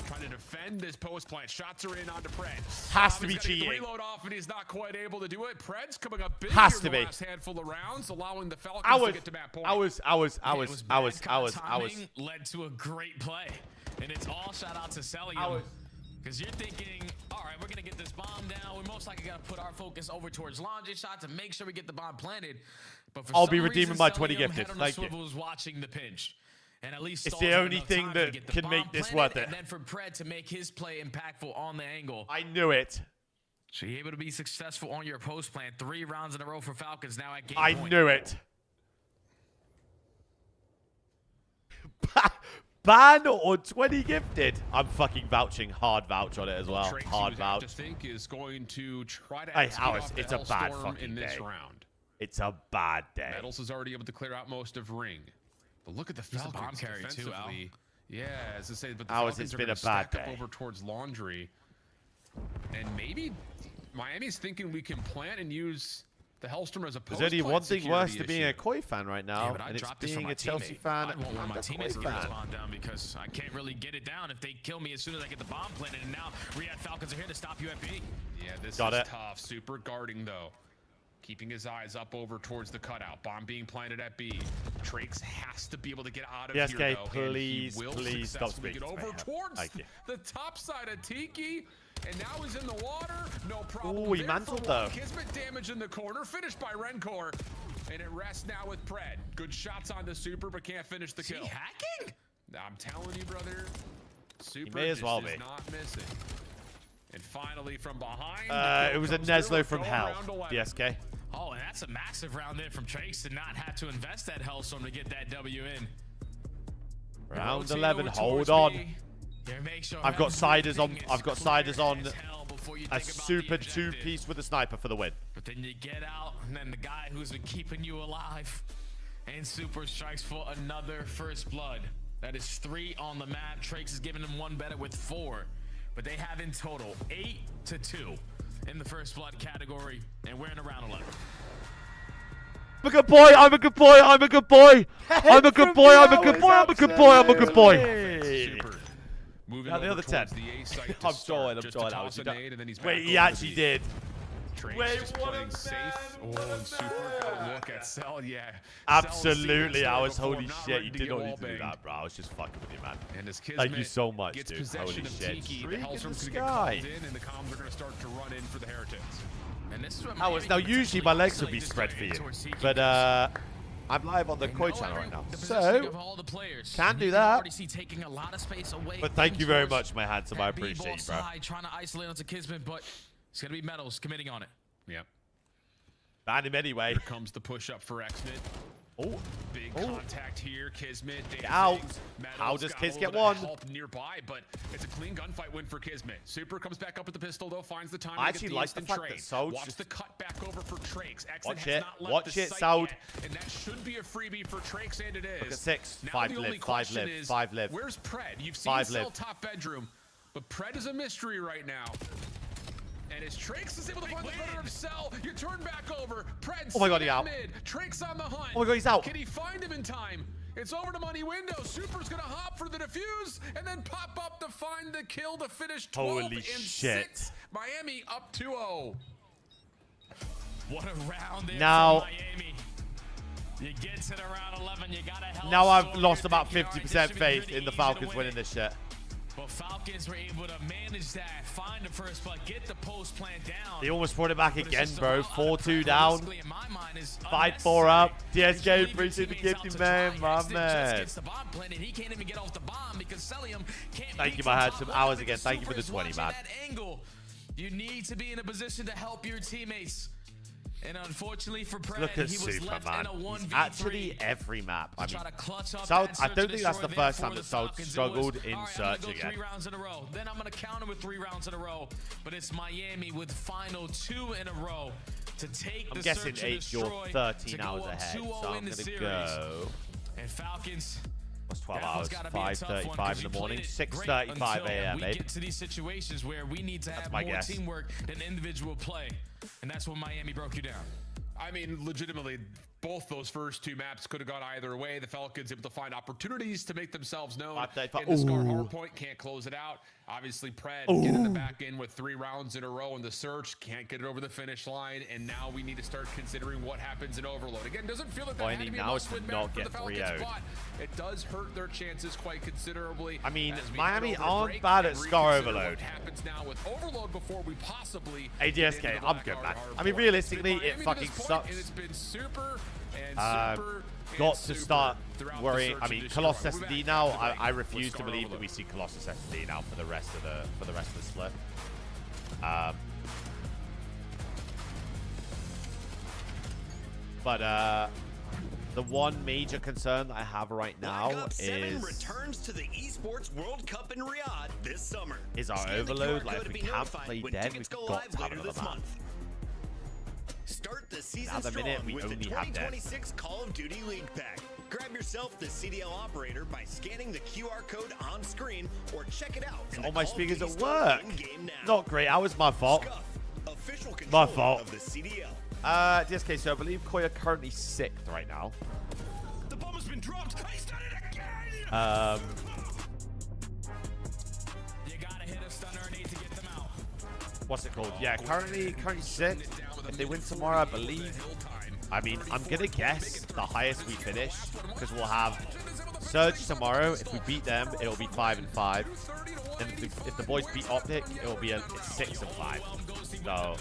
Trying to defend this post plant. Shots are in onto Pred. Has to be cheating. Reload off, and he's not quite able to do it. Pred's coming up big Has here to in the be. last handful of rounds, allowing the Falcons to get to that point. I was. Led to a great play, and it's all shout out to Sellium. Because you're thinking, all right, we're going to get this bomb down. We're most likely going to put our focus over towards laundry shots and make sure we get the bomb planted. But for I'll be some redeeming reason, my 20 Sellium gifted. head on Thank the you. swivel is watching the pinch. And at least It's the only thing that can make this worth it. And then for Pred to make his play impactful on the angle. I knew it. So you're able to be successful on your post plan. 3 rounds in a row for Falcons now at game I point. knew it. Ban or 20 gifted. I'm fucking vouching. Hard vouch on it as well. Trace, Hard vouch. I think is going to try to Hey, Alice, it's a bad Hellstorm fucking in this day. round. It's a bad day. Metals is already able to clear out most of Ring. But look at the Falcons bomb carrier too, Al. defensively. Yeah, as I say, but the Alice, Falcons it's are been going a to bad stack up day. over towards Laundry. And maybe Miami's thinking we can plant and use the Hellstorm as a post. There's only one thing worse security to being issue. a Koi fan right now, but I and it's dropped this for being my a Chelsea teammate. fan I want one of my and a teammates to Koi get this fan. bomb down because I can't really get it down if they kill me as soon as I get the bomb planted. And now Riyadh Falcons are here to stop you at B. Yeah, this Got is it. tough. Super guarding, though. Keeping his eyes up over towards the cutout. Bomb being planted at B. Trax has to be able to get out of Yes, here, okay, though. please, and he will please stop successfully speaking get to over me. towards Thank you. the top side of Tiki. And now he's in the water. No problem. Ooh, he there mantled, for though. one. Kismet damage in the corner. Finished by Rencor. And it rests now with Pred. Good shots on the Super, but can't finish the kill. Is he hacking? I'm telling you, brother. Super may as well just is be. not missing. And finally from behind. It was a Neslo from hell. The SK. Oh, and that's a massive round there from Trace to not have to invest that Hellstorm to get that W in. Round 11. Hold on. I've got Siders on. I've got Siders on a super 2-piece with a sniper for the win. But then you get out, and then the guy who's been keeping you alive, and Super strikes for another first blood. That is 3 on the map. Trax is giving him 1 better with 4, but they have in total 8-2 in the first blood category, and we're in a round 11. I'm a good boy. I'm a good boy. I'm a good boy. I'm a good boy. I'm a good boy. I'm a good boy. I'm a good boy. Super. Moving Now the over other 10. towards the A site to I'm start, joying. just to toss a nade, and then he's Wait, back he over actually the did. Trace Wait, just what a playing safe. man, Oh, and Super got a look at Cell. Yeah. Absolutely. I was holy holy shit. You did not need to do that, bro. I was just fucking with you, man. And as Thank you Kismet so much, gets dude. possession Holy of shit. Tiki, Freak the in Hellstorm's the going to get sky. called in, and the comms are going to start to run in for the Heretics. And this is what I was now usually my legs would be spread for you, but I'm live on the Koi channel right now, so can't do that. But thank you very much, my handsome. I appreciate you, bro. Trying to isolate onto Kismet, but it's gonna be Metals committing on it. Yep. Ban him anyway. Here comes the push up for Xnid. Oh. Big contact here. Kismet. Out. How does Kiz get one? Help nearby, but it's a clean gunfight win for Kismet. Super comes back up with the pistol, though, finds the time. I actually like the fact that Soul's Watch the cut back over for Trakes. Watch it. Watch it, Soul. And that should be a freebie for Trakes, and it is. Look at 6. Now 5 the only live. 5 question live. is, 5 live. Where's Pred? You've seen 5 Cell live. top bedroom, but Pred is a mystery right now. And as Trakes is able to find the better of Cell, you turn back over. Pred, oh my god, he's out. mid. Trakes on the hunt. Oh my god, he's out. Can he find him in time? It's over to money window. Super's gonna hop for the defuse and then pop up to find the kill to finish 12 Holy and shit. 6. Miami up 2-0. What a round there Now, for Miami. You get to the round 11, you gotta help. now I've lost about 50% faith in the Falcons winning this shit. But Falcons were able to manage that, find the first play, get the post plant down. They almost brought it back again, bro. 4-2 down. 5-4 up. DSK appreciate the gifting, man. My man. Thank you, I had some hours again. Thank you for the 20, man. You need to be in a position to help your teammates. And unfortunately for Pred, Look at he was left Superman. in a 1v3. He's actually every map. I mean, South, I don't think that's the first time that South struggled in search again. 3 rounds in a row. Then I'm going to counter with 3 rounds in a row. But it's Miami with final 2 in a row to take I'm the guessing search and 8, you're destroy 13 to hours go up ahead. 2-0 So I'm in the going to series. go. And Falcons. What's 12 that one's hours? gotta be a tough one, 5:35 'cause in you the morning. played it great 6:35 until a.m. we get to these situations where we need to have more guess. teamwork than individual play. And that's when Miami broke you down. I mean, legitimately, both those first 2 maps could have gone either way. The Falcons able to find opportunities to make themselves known. In the Scar hardpoint, can't close it out. Obviously, Pred getting the back end with 3 rounds in a row in the search. Can't get it over the finish line. And now we need to start considering what happens in Overload. Again, doesn't feel like that had to be a must-win map for the Falcons, but it does hurt their chances quite considerably. I mean, as we Miami head over aren't break bad and at Scar reconsider Overload. What happens now with Overload before we possibly ADSK, I'm good, man. I mean, realistically, it fucking sucks. And it's been super and super. Got to start worrying. I mean, Colossus SD now. I refuse to believe that we see Colossus SD now for the rest of the split. But the one major concern that I have right now is returns to the Esports World Cup in Riyadh this summer. Is our overload. Like, if we can't play dead, we've got to have another map. Start the season At the minute, we with the only have dead. 2026 Call of Duty League Pack. Grab yourself the CDL operator by scanning the QR code on screen or check it out. All my speakers at work. Not great. That was my fault. Official My fault. of the CDL. DSK, so I believe Koya currently 6th right now. The bomb has been dropped. He's done it again. You gotta hit a stunner and 8 to get them out. What's it called? Yeah, currently 6th. If they win tomorrow, I believe. I mean, I'm gonna guess the highest we finish because we'll have Surge tomorrow. If we beat them, it'll be 5 and 5. And if the boys beat Optic, it'll be 6 and 5. So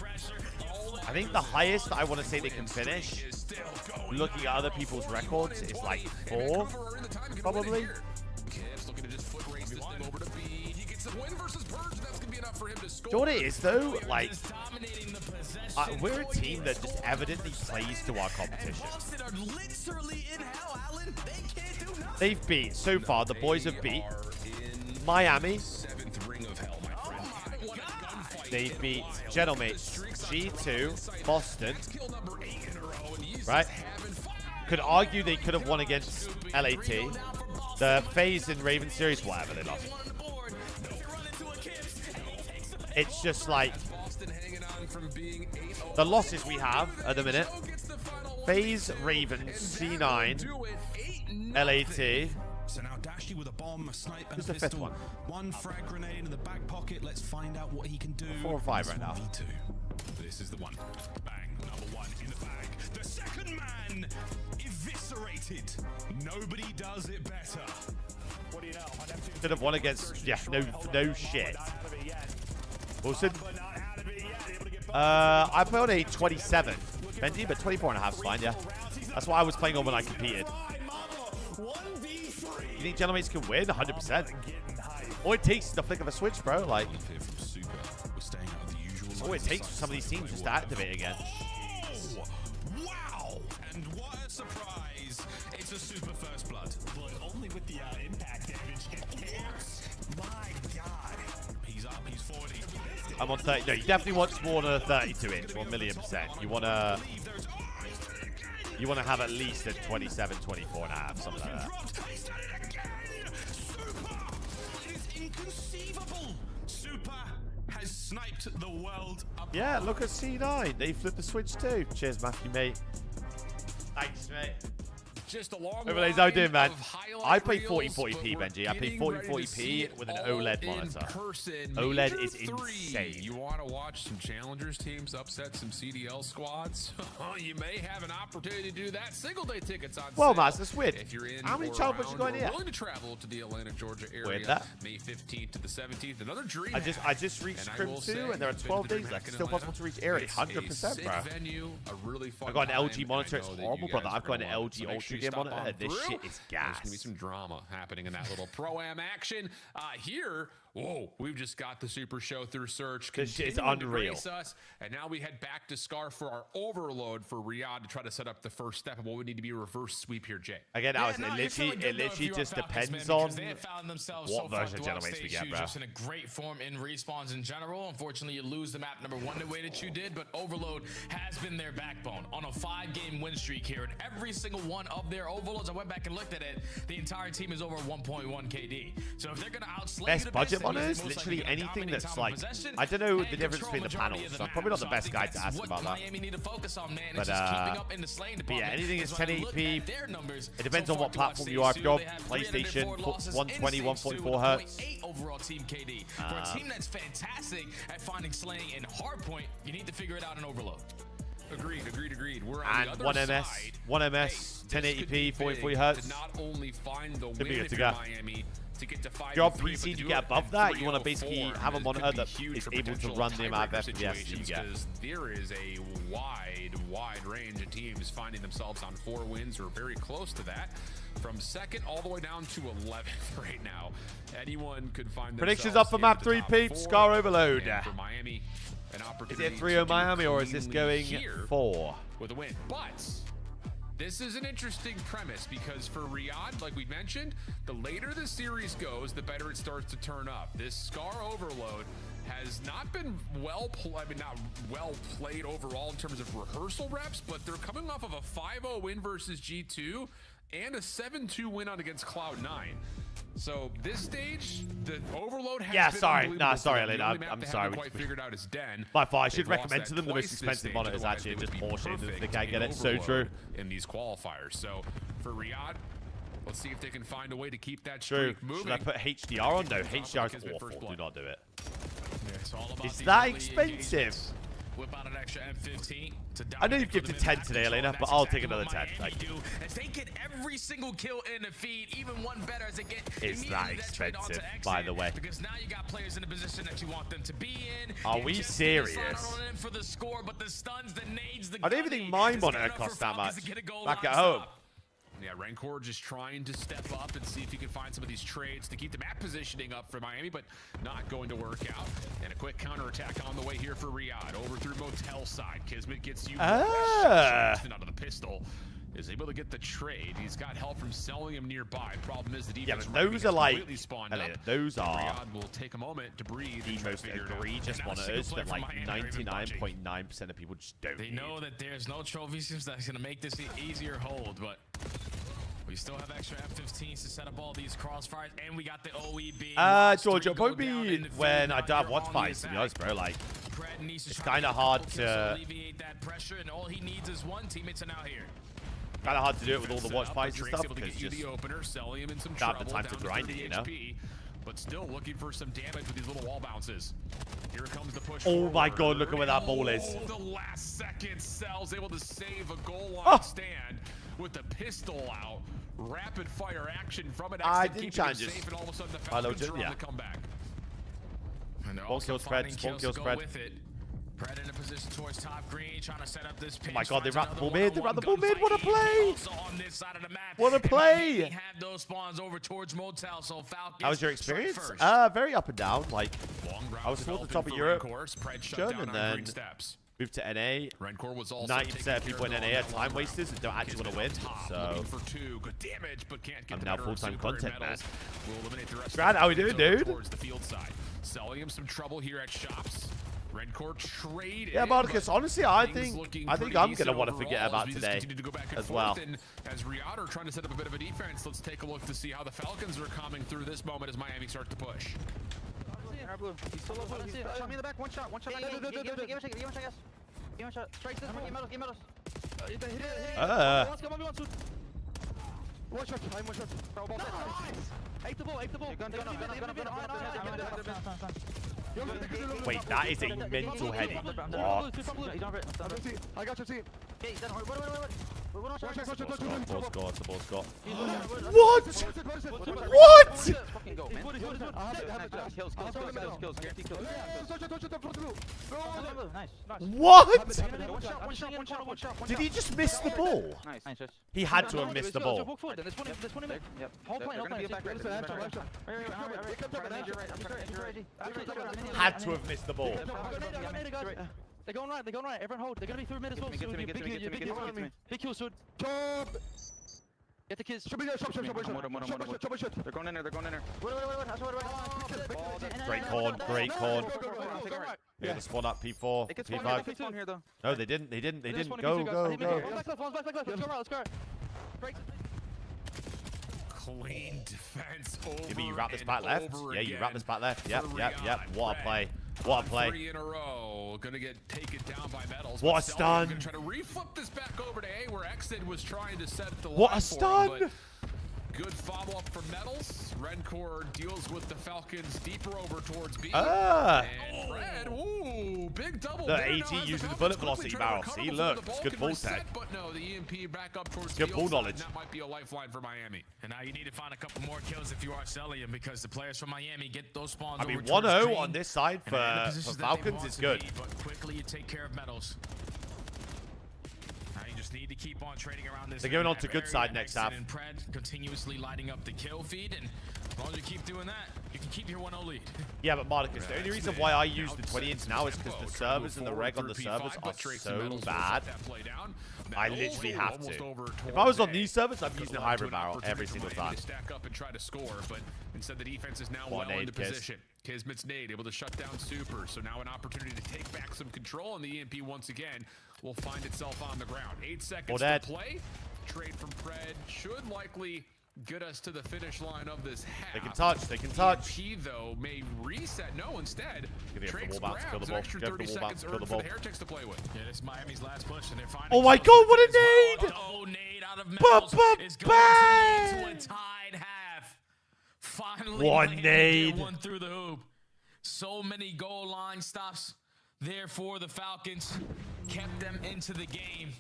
I think the highest I want to say they can finish, looking at other people's records, is like 4, probably. Looking to just foot race this thing over to B. He gets the win versus Purge. That's gonna be enough for him to score. Do you know what it is though? Like, we're a team that just evidently plays to our competition. They've beat, so far, the boys have beat Miami. 7th ring of hell, my friend. They beat Gentlemates, G2, Boston. Right? Could argue they could have won against LAT. The FaZe and Raven series, whatever, they lost. It's just like the losses we have at the minute. FaZe, Ravens, C9, LAT. So now Dashy with a bomb, a snipe, and Who's a the 5th pistol. one? Frag grenade in the back pocket. Let's find out what he can do. 4 or 5 right now. This is the one. Bang. Number 1 in the bag. The second man eviscerated. Nobody does it better. What do you know? Could have won against, yeah, no shit. Wilson. I put on a 27, Benji, but 24 and a half is fine, yeah. That's what I was playing on when I competed. You think Gentlemates can win? 100%. All it takes is the flick of a switch, bro. Like, all it takes for some of these teams just to activate again. Wow! And what a surprise! It's a super first blood. But only with the impact damage. My God. He's up, he's 40. I'm on 30. No, you definitely want more than a 32 inch, 1,000,000%. You want to have at least a 27, 24 and a half, something like that. It is inconceivable. Super has sniped the world apart. Yeah, look at C9. They flipped the switch too. Cheers, Matthew, mate. Thanks, mate. Just a long Overlays, how you doing, man? I play reels, 1440p, Benji. I play 1440p with an OLED monitor. Person. OLED Major is 3. insane. You want to watch some challengers teams upset some CDL squads? You may have an opportunity to do that. Single day tickets on Well, sale. Maz, that's weird. If you're in How many or challengers you around got in or here? willing to travel to the Atlanta, Georgia area, Weird that. May 15th to the 17th, another dream. I just reached Crim 2, and there are 12 days left. Still possible to reach area. 100%, bro. Venue, a really fun I got an time, LG monitor. It's and I know that horrible, you brother. guys I've are got an gonna want it. LG So make Ultra sure you Gear stop monitor. on This through. shit is There's gas. gonna be some drama happening in that little pro-am action. Here, whoa, we've just got the Super Show through Search. This shit is continuing to unreal. grace us, and now we head back to Scar for our overload for Riyadh to try to set up the first step of what would need to be a reverse sweep here, Jay. Again, Alice, it literally just depends on what version of Generates we get, bro. Just in a great form in respawns in general. Unfortunately, you lose the map number 1 the way that you did, but Overload has been their backbone on a 5-game win streak here. And every single one of their overloads, I went back and looked at it, the entire team is over 1.1 KD. So if they're going to outslay Best budget monitors, literally anything that's like, I don't know the difference between the panels, so I'm probably not the best guy to ask about that. But yeah, anything is 1080p. It depends on what platform you are. If you're on PlayStation, 120, 144 hertz. Overall team KD. For a team that's fantastic at finding slaying in hardpoint, you need to figure it out in Overload. Agreed. We're on And the 1 other MS, side. 1 MS, 1080p, 40 hertz. To not only find the Could be win good if to you're go. Miami, to get to 5 If you're on and 3, PC but to do get it above at that, you want to 304, basically have a it monitor could be that huge is for able to potential run the amount of tiebreaker FPS you situations, get. 'cause there is a wide range of teams finding themselves on 4 wins or very close to that. From 2nd all the way down to 11th right now. Anyone could find Predictions themselves up for in map the 3, top peeps. 4. Scar Overload. And for Miami, an Is opportunity it 3-0 to do Miami, or is this cleanly going here 4? with a win? But this is an interesting premise because for Riyadh, like we mentioned, the later the series goes, the better it starts to turn up. This Scar Overload has not been not well played overall in terms of rehearsal reps, but they're coming off of a 5-0 win versus G2 and a 7-2 win on against Cloud9. So this stage, the Overload has been unbelievable. sorry, The Elena. only map I'm they sorry. haven't quite figured out is Den. By far, I should They've lost recommend to that them the most twice this expensive stage, monitors, otherwise actually, they just would be more shit than they perfect can't get in it. So true. Overload in these qualifiers. So for Riyadh, let's see if they can find a way to keep that True. streak moving. Should I put HDR on? No, HDR is Kismet awful. first Do blood. not do it. It's all about Is the that early expensive? engagements. Whip out an extra M15 to I know dominate you've for the gifted 10 mid-map today, control. Elena, That's but I'll exactly take another what 10. Miami Thank you. do, as they get every single kill in the feed, even one better as they get Is that immediately trade onto expensive, exit, by the way? Because now you got players in the position that you want them to be in. Are You we just need to slide serious? on in for the score, but the stuns, the nades, the I don't even think gunny my is monitor good enough costs for that Falcons much. to get a goal Back line at home. stop. Yeah, Rancor just trying to step up and see if he can find some of these trades to keep the map positioning up for Miami, but not going to work out. And a quick counterattack on the way here for Riyadh. Over through Motel side. Kismet gets you out of the pistol. Is able to get the trade. He's got help from selling him nearby. Problem is the defense. Yeah, but those are like, spawned Elliot, up. those are Riyadh will take a moment to breathe. the most egregious monitors that like 99.9% of people just don't They need. know that there's no trophy systems that's going to make this an easier hold, but we still have extra F-15s to set up all these crossfires, and we got the OEB. George, it'll probably be when I don't have watch fights, to be honest, bro. Like, it's kind of hard to... alleviate that pressure, and all he needs is one teammate to now here. Kind of hard to do it with all the watch fights and stuff, able to because get you just the opener, selling him in some don't have the trouble, time to down grind it, 30 you know? HP, but still looking for some damage with these little wall bounces. Here comes the push Oh my forward. god, look at where that ball is. Oh, the last second, Cell's able to save a goal line stand with the pistol out. Rapid fire action from an I exit, didn't keeping challenge it this. safe, and all of a sudden the I know, Falcons are on yeah. the comeback. And they're Spawn also kill spread, finding spawn kills kill to go spread. with it. Pred in a position towards top green, trying to set up this pitch. Oh my god, they finds ran the another ball mid, they ran the ball mid, what a gunfight play! also on this side of the map. What a And play! Miami have those spawns over towards Motel, so Falcons How was your strike experience? first. Very up and down. Like, I was towards the top of Europe, Spread shut John, down and on then green steps. Move to NA. Rencor was also 90% of people in NA are time wasters and don't actually want to win. So for 2, good damage, but can't get I'm now full-time content man. We'll eliminate the rest Brad, how we doing, dude? Towards the field side. Selling him some trouble here at shops. Rencor traded. Yeah, Marcus, honestly, I think I'm gonna want to forget about today as well. And as Riyadh are trying to set up a bit of a defense, let's take a look to see how the Falcons are coming through this moment as Miami start to push. He's still up. Shot me in the back. One shot. One shot. Give him a shot. Give him a shot. Yes. Give him a shot. Strike this one. Give him a shot. Hit it. One shot. I'm one shot. Nice. Ape the ball. Ape the ball. Gun. Wait, that is a mental heady. What? I got your team. Hey, he's done. Wait. Ball score. What? What? What? Did he just miss the ball? He had to have missed the ball. Had to have missed the ball. They're going right. Everyone hold. They're gonna be through mid as well. Big kill, Sud. Get the kids. They're going in there. Great corn. They're gonna spawn up P4, P5. No, they didn't. Go. Let's go. Clean defense over. Give me, you wrap this back left. Yeah, you wrap this back left. Yep. What a play. 3 in a row. Gonna get taken down by Metals. What a stun. Gonna try to reflip this back over to A, where Exit was trying to set the line. What a stun. Good follow-up from Metals. Rencor deals with the Falcons deeper over towards B. And Fred, ooh, big double. The AT using the bullet velocity barrel. See, look, it's good ball tech. But no, the EMP back up towards good ball knowledge. That might be a lifeline for Miami. And now you need to find a couple more kills if you are selling them, because the players from Miami get those spawns. I mean, 1-0 on this side for Falcons is good. But quickly you take care of Metals. Just need to keep on trading around this. They're going on to good side next half. And Pred continuously lighting up the kill feed, and as long as you keep doing that, you can keep your 1-0 lead. Yeah, but Marcus, the only reason why I use the 20-inch now is because the servers and the reg on the servers are so bad. I literally have to. If I was on these servers, I'm using a hybrid barrel every single time. Stack up and try to score, but instead the defense is now well into position. Kismet's nade able to shut down Super, so now an opportunity to take back some control, and the EMP once again will find itself on the ground. 8 seconds to play. Trade from Pred should likely get us to the finish line of this half. They can touch. EMP, though, may reset. No, instead, Trakes grabs an extra 30 seconds earned for the Heretics to play with. Yeah, this is Miami's last push, and they're finding. Oh my God, what a nade! Oh, nade out of Metals is going to lead to a tied half. Finally, one nade. One through the hoop. So many goal line stops there for the Falcons. Kept them into the game.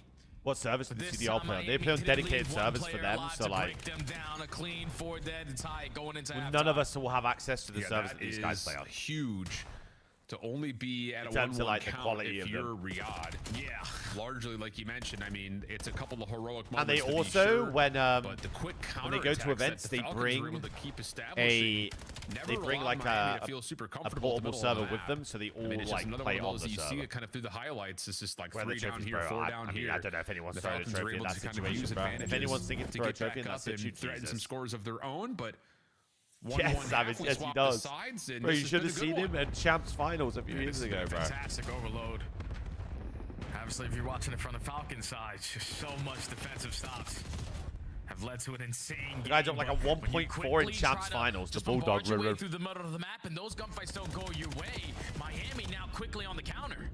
What service did the CDL play on? They play on dedicated servers for them, so like them down, a clean 4 dead to tie it going into none of us will have access to the servers that these guys play on. Huge to only be at in a terms of like the count quality if of you're them. Riyadh. Yeah, largely like you mentioned. I mean, it's a couple of heroic moments. And they to also, be sure, when the quick they go to events, they bring like a portable server with them, so they all like play on the server. You see it kind of through the highlights. It's just like 3 down here, 4 down here. I don't know if anyone's throwing a trophy in that situation, bro. If anyone's thinking to throw a trophy in that situation, threaten some scores of their own, but. Yes, Savage, yes he does. Bro, you should have seen him at Champs Finals a few years ago, bro. Fantastic overload. Obviously, if you're watching it from the Falcon side, just so much defensive stops have led to an insane game. The guy dropped like a 1.4 in Champs Finals. The Bulldog through the middle of the map, and those gunfights don't go your way. Miami now quickly on the counter.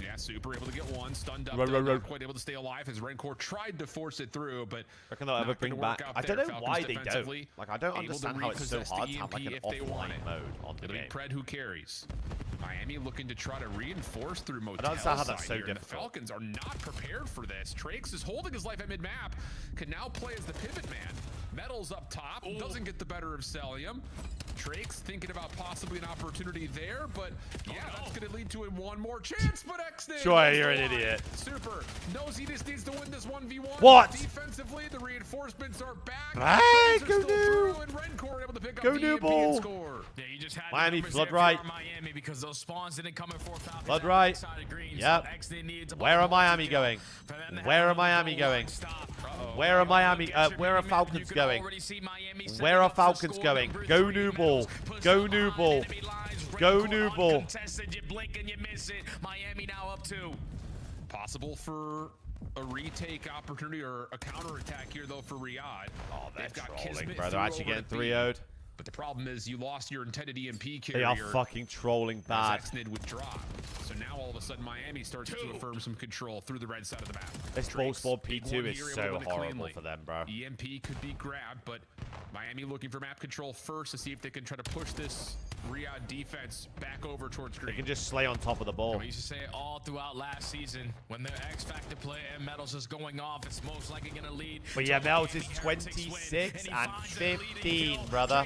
Yeah, Super able to get one, stunned up, not quite able to stay alive as Rencor tried to force it through, but reckon they'll ever bring back. I don't know why they don't. Like, I don't understand how it's so hard to have like an offline mode on the game. Pred who carries. Miami looking to try to reinforce through Motel. I don't understand how that's so difficult. The Falcons are not prepared for this. Trakes is holding his life at mid-map, can now play as the pivot man. Metals up top, doesn't get the better of Celium. Trakes thinking about possibly an opportunity there, but yeah, that's going to lead to one more chance, but X-Nade. Sure, you're an idiot. Super. Knows he just needs to win this 1v1. What? Defensively, the reinforcements are back. Hey, go new. And Rencor able to pick go up new the ball. Score. Yeah, you just had Miami, blood right. Miami because those spawns didn't come in for Falcons. Blood right. Green. Yep. Where are Miami going? Where are Miami going? Where are Miami? Where are Falcons going? Where are Falcons going? Go new ball. Go new ball. Go new ball. You blink and you miss it. Miami now up 2. Possible for a retake opportunity or a counterattack here, though, for Riyadh. Oh, they're They've got trolling, Kismet bro. They're actually getting 3-0'd. But the problem is you lost your intended EMP carrier. They are fucking trolling bad. Exnid would drop. So now all of a sudden Miami starts to affirm some control through the red side of the map. This ball spawn P2 is so horrible for them, bro. EMP could be grabbed, but Miami looking for map control first to see if they can try to push this Riyadh defense back over towards green. They can just slay on top of the ball. We used to say it all throughout last season. When the X Factor player and Metals is going off, it's most likely going to lead. But yeah, Metals is 26 and 15, brother.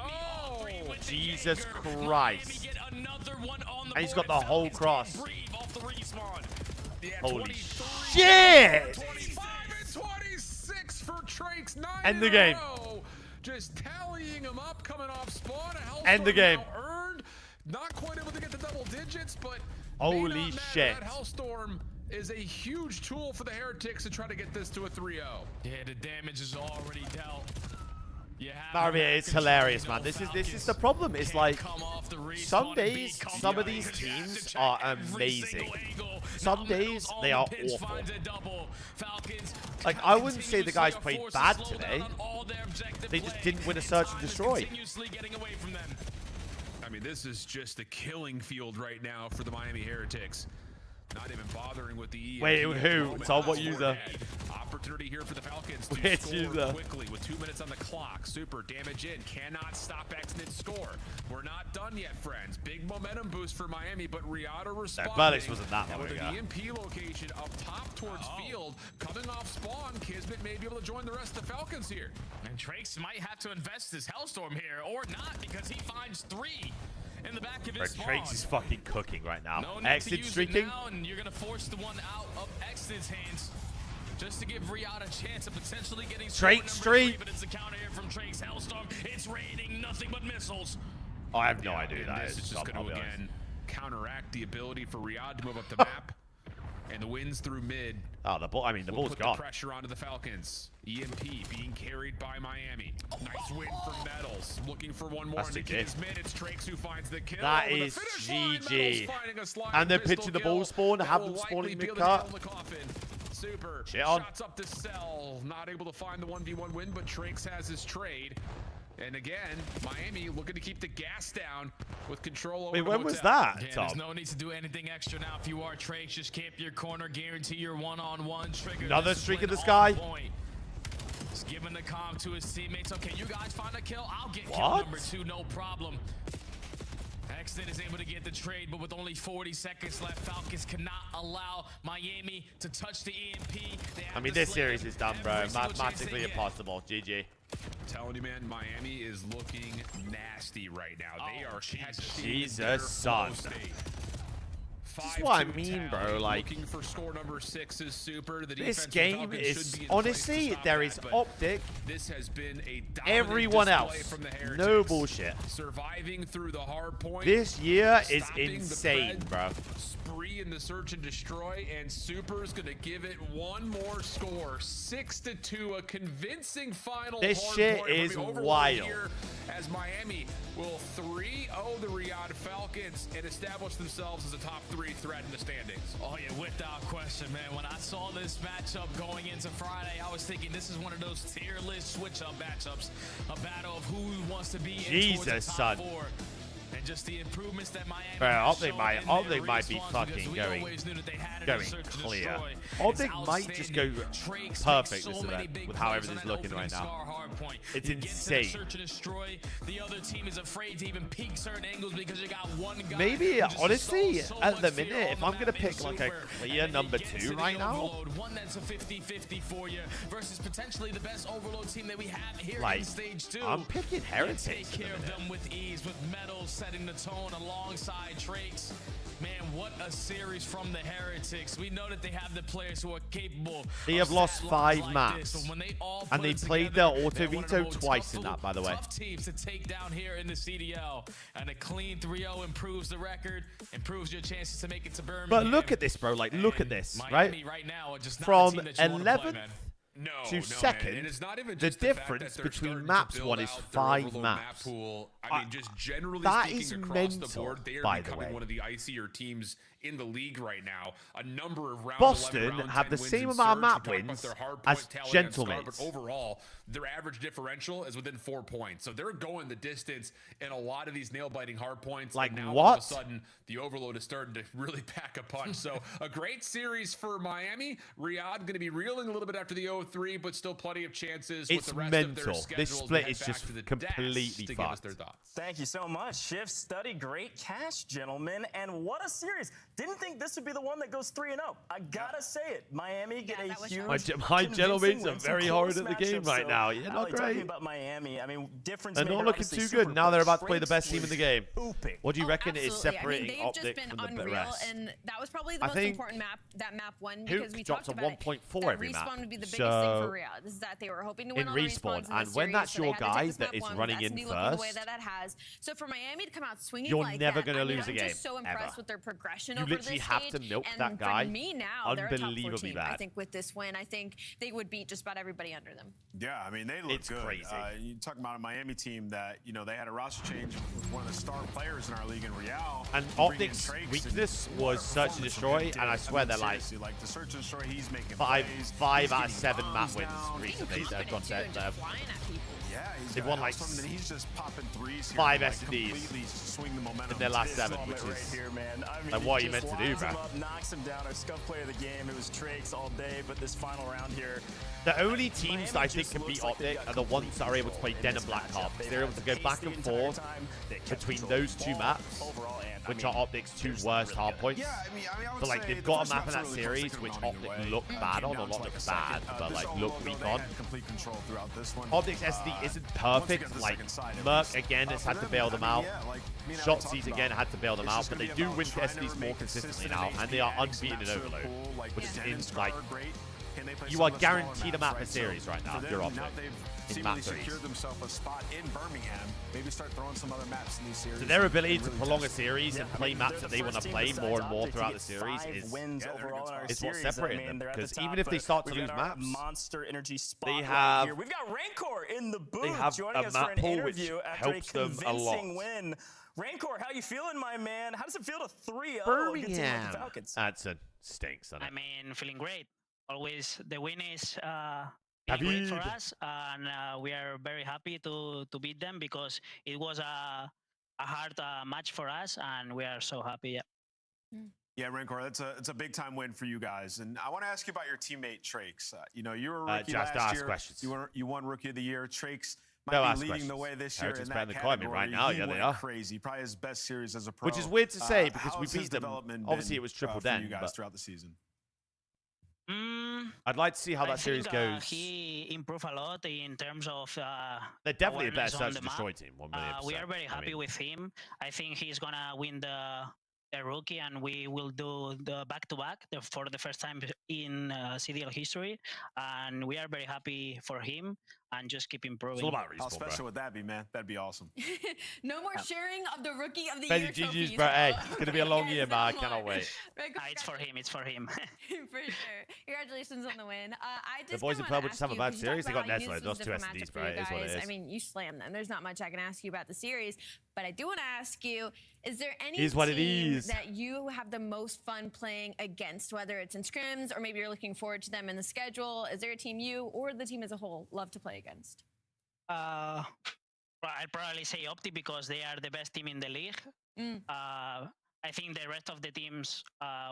Oh, Jesus Christ. And he's got the whole cross. Holy shit! 25 and 26 for Trakes. End the game. Just tallying him up, coming off spawn. End the game. Earned. Not quite able to get the double digits, but holy shit. That Hellstorm is a huge tool for the Heretics to try to get this to a 3-0. Yeah, the damage is already dealt. Maravilla, it's hilarious, man. This is the problem. It's like some days, some of these teams are amazing. Some days they are awful. Like I wouldn't say the guys played bad today. They just didn't win a search and destroy. I mean, this is just a killing field right now for the Miami Heretics. Not even bothering with the EMP. Wait, who? Tell what user? Opportunity here for the Falcons to Which score user? quickly with 2 minutes on the clock. Super damage in. Cannot stop Exnid score. We're not done yet, friends. Big momentum boost for Miami, but Riyadh responding. Athletics wasn't that long with ago. an EMP location up top towards field, coming off spawn, Kismet may be able to join the rest of the Falcons here. And Trakes might have to invest his Hellstorm here, or not, because he finds 3. In the back of his spawn. Trakes is fucking cooking right now. No need to Exit use streaking. it now, and you're gonna force the one out of Exit's hands, just to give Riyadh a chance of potentially getting Trakes streak. But it's a counter here from Trakes Hellstorm. It's raining nothing but missiles. Oh, I have no idea who that This is. is just I'll going to be honest. again counteract the ability for Riyadh to move up the map, and the wins through mid. Oh, the ball. I mean, the ball's put gone. The pressure onto the Falcons. EMP being carried by Miami. Nice win for Metals. Looking for one more That's into GG. Kismet. It's Trakes who finds the kill. That Over the is finish line, GG. Metals finding a sliding And they're pistol pitching the kill ball spawn, that have will them spawning likely be able to mid-cut. nail the coffin. Super. Shit on. Shots up the cell. Not able to find the 1v1 win, but Trakes has his trade. And again, Miami looking to keep the gas down with control over Wait, the when was hotel. that, Yeah, Tom? there's no need to do anything extra now. If you are Trakes, just camp your corner, guarantee your one-on-one trigger. Another streak in the sky. Just giving the comm to his teammates. Okay, you guys find a kill. I'll get kill What? number 2, no problem. Exit is able to get the trade, but with only 40 seconds left, Falcons cannot allow Miami to touch the EMP. I mean, this series is done, bro. Mathematically impossible. GG. Telling you, man, Miami is looking nasty right now. They are catching Jesus, their son. flow state. This is what I mean, bro. Like, looking for score number 6 is super. The this defense game Falcons is should be in place to honestly, stop there that, is but optic. This has been a dominant Everyone else, display from the Heretics. no bullshit. Surviving through the hard point. This year is stopping the insane, Pred bro. Spree in the search and destroy, and Super's gonna give it one more score, 6-2, a convincing final. This hard shit point. is We're gonna be wild. here as Miami will 3-0 the Riyadh Falcons and establish themselves as a top 3 threat in the standings. Oh yeah, without question, man. When I saw this matchup going into Friday, I was thinking this is one of those tier list switch-up matchups. A battle of who wants to be in towards the Jesus, top son. 4. And just the improvements that Miami Bro, has Optic shown might, in their Optic might be respawns, fucking because we going always knew that they had it in search and clear. destroy. Optic It's might just go outstanding. Trakes perfect makes this so many event big with how plays everything's on that looking right opening now. scar hard point. It's You get to the insane. search and destroy. The other team is afraid to even peek certain angles because you got one guy. Maybe, who just honestly, installs so at the much fear minute, on if the I'm gonna map in pick like a Super, clear and then number you get 2 to the right now, Overload, one that's a 50-50 for you versus potentially the best Overload team that we have here like, in stage 2. I'm picking You Heretics take at the care of minute. them with ease with Metals, setting the tone alongside Trakes. Man, what a series from the Heretics. We know that they have the players who are capable. They have lost 5 like maps. This. So when they all And they played their auto veto twice in that, by the way. Tough teams to take down here in the CDL. And a clean 3-0 improves the record, improves your chances to make it to Birmingham. But look at this, bro. Like, look at this, Miami right? Now are just not From the team that you wanna play, 11th man. to second, and it's not even the just the fact difference that they're between starting maps to build won is out their 5 overload maps. Map pool. I mean, just generally that speaking is across the mental, board, they are by the becoming way. one of the icier teams in the league right now. A number of round Boston 11, round have 10 the wins same in amount of Surge. map We talked about wins their hard as point tally on gentlemen. Scar, but overall, their average differential is within 4 points. So they're going the distance in a lot of these nail-biting hard points. Like and now what? all of a sudden, the overload is starting to really pack a punch. So a great series for Miami. Riyadh going to be reeling a little bit after the 0-3, but still plenty of chances with It's the rest mental. of their This schedules split to is head back just to the completely desk to give us fucked. their thoughts. Thank you so much. Shift, study, great cash, gentlemen. And what a series. Didn't think this would be the one that goes 3-0. I gotta say it. Miami get a huge My gentlemen are very hard at the game right now. Yeah, not talking great. about Miami, I mean, difference They're maker, not looking obviously too super, good. Now but they're about to play the Trakes best team in was the game. pooping. What do you reckon it is Absolutely. separating they've just Optic been from the unreal, rest? and that was probably the I most think important map. That map won Hoop because we dropped talked a about 1.4 it. That every map. respawn would be the biggest So, thing for Riyadh. Is that they were hoping to in win all the respawn, respawns in and the when series, that's so they your had to take guy this that map is one, running with in S&D looking the way first, that it has. So for Miami to come out swinging you're like never that, gonna I mean, lose a I'm game, just so impressed ever. with their progression You over literally this have stage. to milk and that guy for me now, they're a top 4 unbelievably team. I bad. think with this win, I think they would beat just about everybody under them. Yeah, I mean, they look It's good. crazy. You talk about a Miami team that, you know, they had a roster change with one of the star players in our league in Real. And Optic's weakness was Search and Destroy, and I swear they're like the Search and Destroy, he's making 5 plays. out of 7 map wins recently. They've gone to Yeah, They've won like he's just popping threes here. 5 like, S&Ds completely swing the momentum in their last to 7, which right is here, man. I mean, like what are you just meant to do, lines bro? him up, knocks him down. Our scuff player of the game. It was Trakes all day, but this final round here. The only teams that I think can beat Optic are the ones that are able to play Den and Black Hawk. They're able to go back and forth between those 2 maps, which are Optic's 2 worst hardpoints. I But like they've got a map in that series which Optic look bad on, or not look bad, but like look weak on. Complete control throughout this one. Optic's SD isn't perfect. Like Merc again has had to bail them out. Shotzi's again had to bail them out, but they do win SDs more consistently now, and they are unbeaten in Overload, which is in like. You are guaranteed a map per series right now if you're Optic. In map Secured 3s. themselves a spot in Birmingham. Maybe start throwing some other maps in these series. So their ability to prolong a series and play maps that they want to play more and more throughout the series is what's separating them. Because even if they start to lose maps, Monster Energy spot they have here. We've got Rancor in the booth they have joining a us for map an pool which interview after helps a them a convincing lot. win. Rancor, how you feeling, my man? How does it feel to 3-0 against Birmingham. the Falcons? That's a stinks, doesn't it? I mean, feeling great. Always the win is great for David. us, and we are very happy to beat them because it was a hard match for us, and we are so happy. Yeah. Yeah, Rancor, it's a big time win for you guys. And I want to ask you about your teammate Trakes. You know, you were a rookie just last ask year. questions. You won Rookie of the Year. Trakes No, might ask be leading the questions. way this year Heritage in better that than Climate category. right now. He Yeah, they went are. crazy. Probably his best series as a pro. Which is weird to say because how we has his beat them. development Obviously, been, it was triple for you den, guys but throughout the season. I'd like to see how I that series think, goes. He improved a lot in terms of They're definitely a better awareness on Search the and Destroy map. team. 1 million We are percent. very happy I mean, with him. I think he's gonna win the rookie, and we will do the back-to-back for the first time in CDL history. And we are very happy for him, and just keep improving. It's all about How respawn, special bro. would that be, man? That'd be awesome. No more sharing of the Rookie of the Benji Year GG's, trophies. bro. Hey, bro. it's going to be a long year, man. I no cannot more. wait. It's for him. It's for him. For sure. Congratulations on the win. I just The boys in kinda wanna purple just have a ask bad you, 'cause you series. They talked got about how Nestle. you knew Those this 2 was a different SDs, matchup bro. for It you is what it guys. is. I mean, you slammed them. There's not much I can ask you about the series, but I do want to ask you, is there any Is what it team is. that you have the most fun playing against, whether it's in scrims or maybe you're looking forward to them in the schedule? Is there a team you or the team as a whole love to play against? I'd probably say Opti because they are the best team in the league. I think the rest of the teams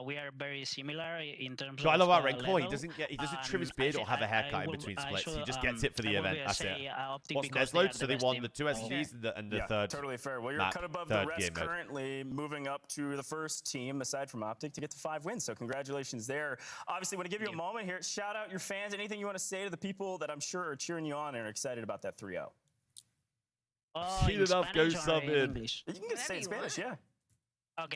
we are very similar in terms So of I love about level. Rancor. He doesn't trim his beard or have a haircut in between splits. He just gets it for the event. That's it. What's Neslo? So they won the 2 SDs and the third. Totally fair. Well, you're map, cut above the third rest game mode. currently, moving up to the first team aside from Optic to get to 5 wins. So congratulations there. Obviously, want to give you a moment here. Shout out your fans. Anything you want to say to the people that I'm sure are cheering you on and are excited about that 3-0? Oh, Seen in enough, go Spanish or sub in in. English? You can say it in Spanish, yeah. Ok,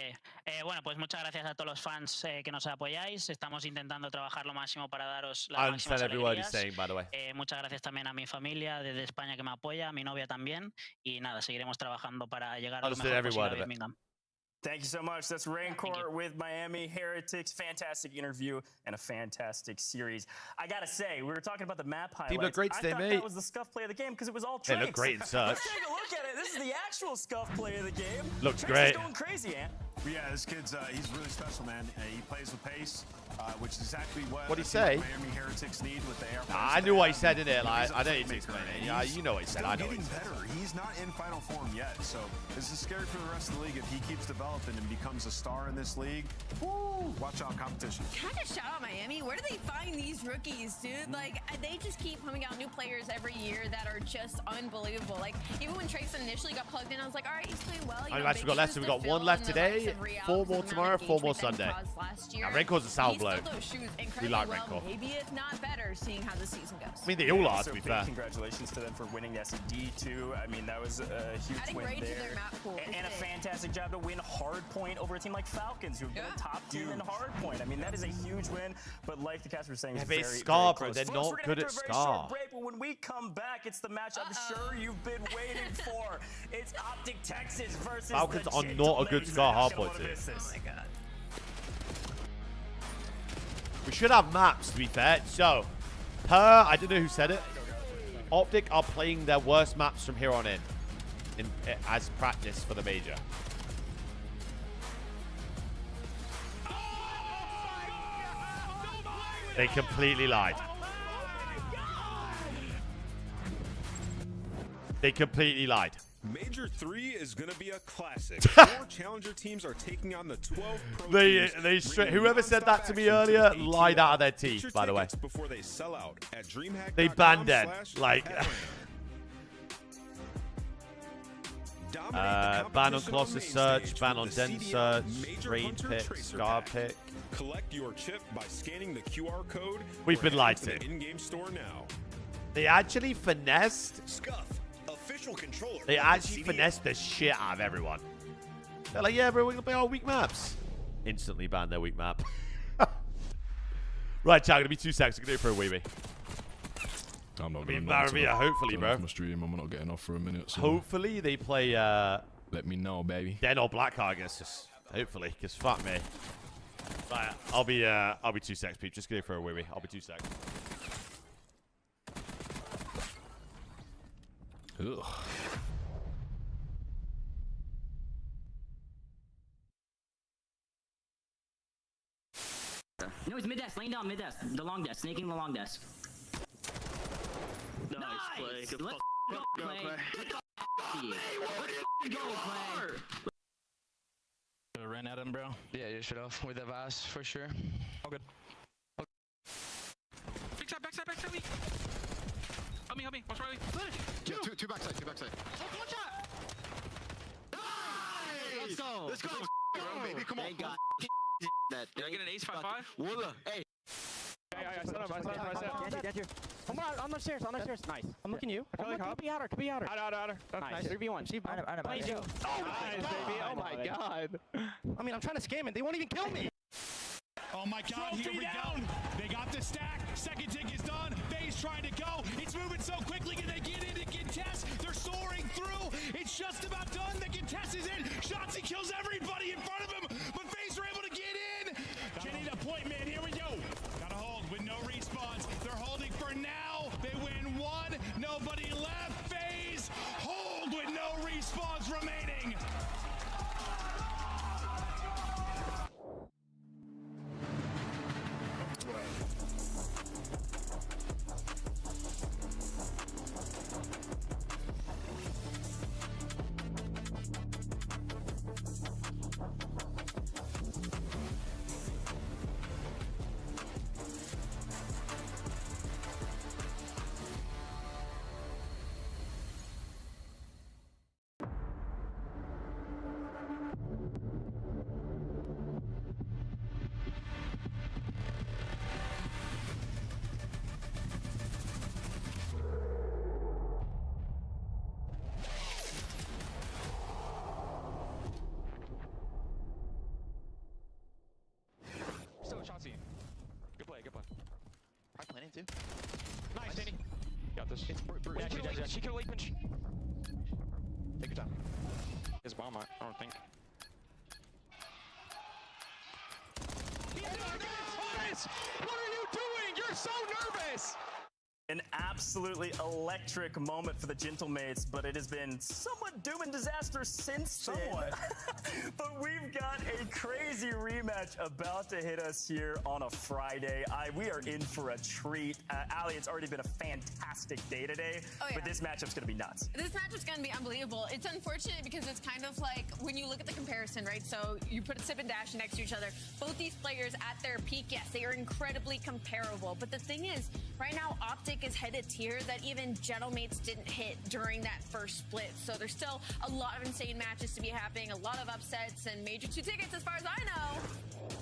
bueno, pues muchas gracias a todos los fans que nos apoyáis. Estamos intentando trabajar lo máximo para daros I las máximas understand every word he's alegrías. saying, by the way. Muchas gracias también a mi familia desde España que me apoya, a mi novia también. Y nada, seguiremos trabajando para llegar a lo Understood mejor every posible word a of it. Birmingham. Thank you so much. That's Rancor with Miami Heretics. Fantastic interview and a fantastic series. I gotta say, we were talking about the map highlights. Team look great I today, thought mate. that was the scuff play of the game because it was all They Tranks. look great in search. Let's take a look at it. This is the actual scuff play of the game. Looks Tranks great. is going crazy, Ant. Yeah, this kid's he's really special, man. He plays with pace, which is exactly what What'd he a team say? like Miami Heretics need with the air. I knew what he said in it. Like, I don't need to explain it. Yeah, He's you know what he said. I know what he getting said. better. He's not in final form yet, so this is scary for the rest of the league if he keeps developing and becomes a star in this league. Woo! Watch out, competition. Can I just shout out Miami? Where do they find these rookies, dude? Like, they just keep coming out new players every year that are just unbelievable. Like, even when Trace initially got plugged in, I was like, all right, he's doing well. I mean, actually, we got less. So we got one left today, 4 more tomorrow, 4 more Sunday. Now, Renkor's a sound bloke. We like Renkor. Maybe if not better, seeing how the season goes. I mean, they all are, to So be big fair. congratulations to them for winning the S&D too. I mean, that was a huge Adding win raid to there. their map pool And is a big. fantastic job to win hardpoint over a team like Falcons, who've been a top team in hardpoint. I mean, that is a huge win. But like the cast was saying, Yeah, it's but very, it's very Scar, bro. close. They're Folks, not we're gonna good head at to a very Scar. short break, but when we come back, it's the match I'm sure you've been waiting for. It's Optic Texas versus Falcons the are not a good Gentlemen. Scar You're not gonna hardpoint wanna team. miss this. Oh my god. We should have maps, to be fair. So, I don't know who said it. Optic are playing their worst maps from here on in as practice for the major. They completely lied. They completely lied. Major 3 is going to be a classic. 4 challenger teams are taking on the 12 pro teams. Whoever said that to me earlier lied out of their teeth, by the way. Before they sell out at DreamHack.com. They banned it. Like, ban on Colossus Search, ban on Den Search, Raid Pick, Scar Pick. Collect your chip by scanning the QR code. We've been lied to. In-game store now. They actually finessed. Scuff, official controller. They actually finessed the shit out of everyone. They're like, yeah, bro, we're gonna play our weak maps. Instantly ban their weak map. Right, chat, gonna be 2 seconds. I'm gonna do it for a wee. I'm not I mean, going to hopefully, bro. my stream. I'm not getting off for a minute. So Hopefully they play. let me know, baby. Den or Blackheart against us. Hopefully, because fuck me. Right, I'll be 2 seconds, peep. Just gonna go for a wee. I'll be 2 seconds. Ugh. No, he's mid desk, laying down mid desk. The long desk, snaking the long desk. Nice play. Good Let's go, Clay. Let's go, Clay. Ran at him, bro. Yeah, you should have with the Vast for sure. All good. Backside, weak. Help me. Watch Riley. Two backside. One shot. Nice! Let's go, bro, baby. Come on. Thank God. Did I get an ace 5-5? Walla. Hey. I set up. Come on the stairs, Nice. I'm looking you. Could be outer. Outer. Nice. 3v1. See, play Joe. Oh, nice, baby. Oh my god. I mean, I'm trying to scam it. They won't even kill me. Oh my god, here we go. They got the stack. Second tick is done. FaZe trying to go. It's moving so quickly. Can they get in and contest? They're soaring through. It's just about done. The contest is in. Shotzi kills everybody in front of him, but FaZe are able to get in. Getting a point, man. Here we go. Gotta hold with no respawns. They're holding for now. They win 1. Nobody left. FaZe hold with no respawns remaining. shots in. Good play, good play. I'm planning to. Nice, Danny. Got this. Yeah, she does. Yeah, she can late pinch. Take your time. His bomb, I don't think. What are you doing? You're so nervous! An absolutely electric moment for the Gentlemates, but it has been somewhat doom and disaster since then. But we've got a crazy rematch about to hit us here on a Friday. We are in for a treat. Allie, it's already been a fantastic day today, but this matchup's going to be nuts. This matchup's going to be unbelievable. It's unfortunate because it's kind of like when you look at the comparison, right? So you put Sip and Dash next to each other. Both these players at their peak, yes, they are incredibly comparable. But the thing is, right now, Optic is headed tier that even Gentlemates didn't hit during that first split. So there's still a lot of insane matches to be happening, a lot of upsets, and Major 2 tickets, as far as I know,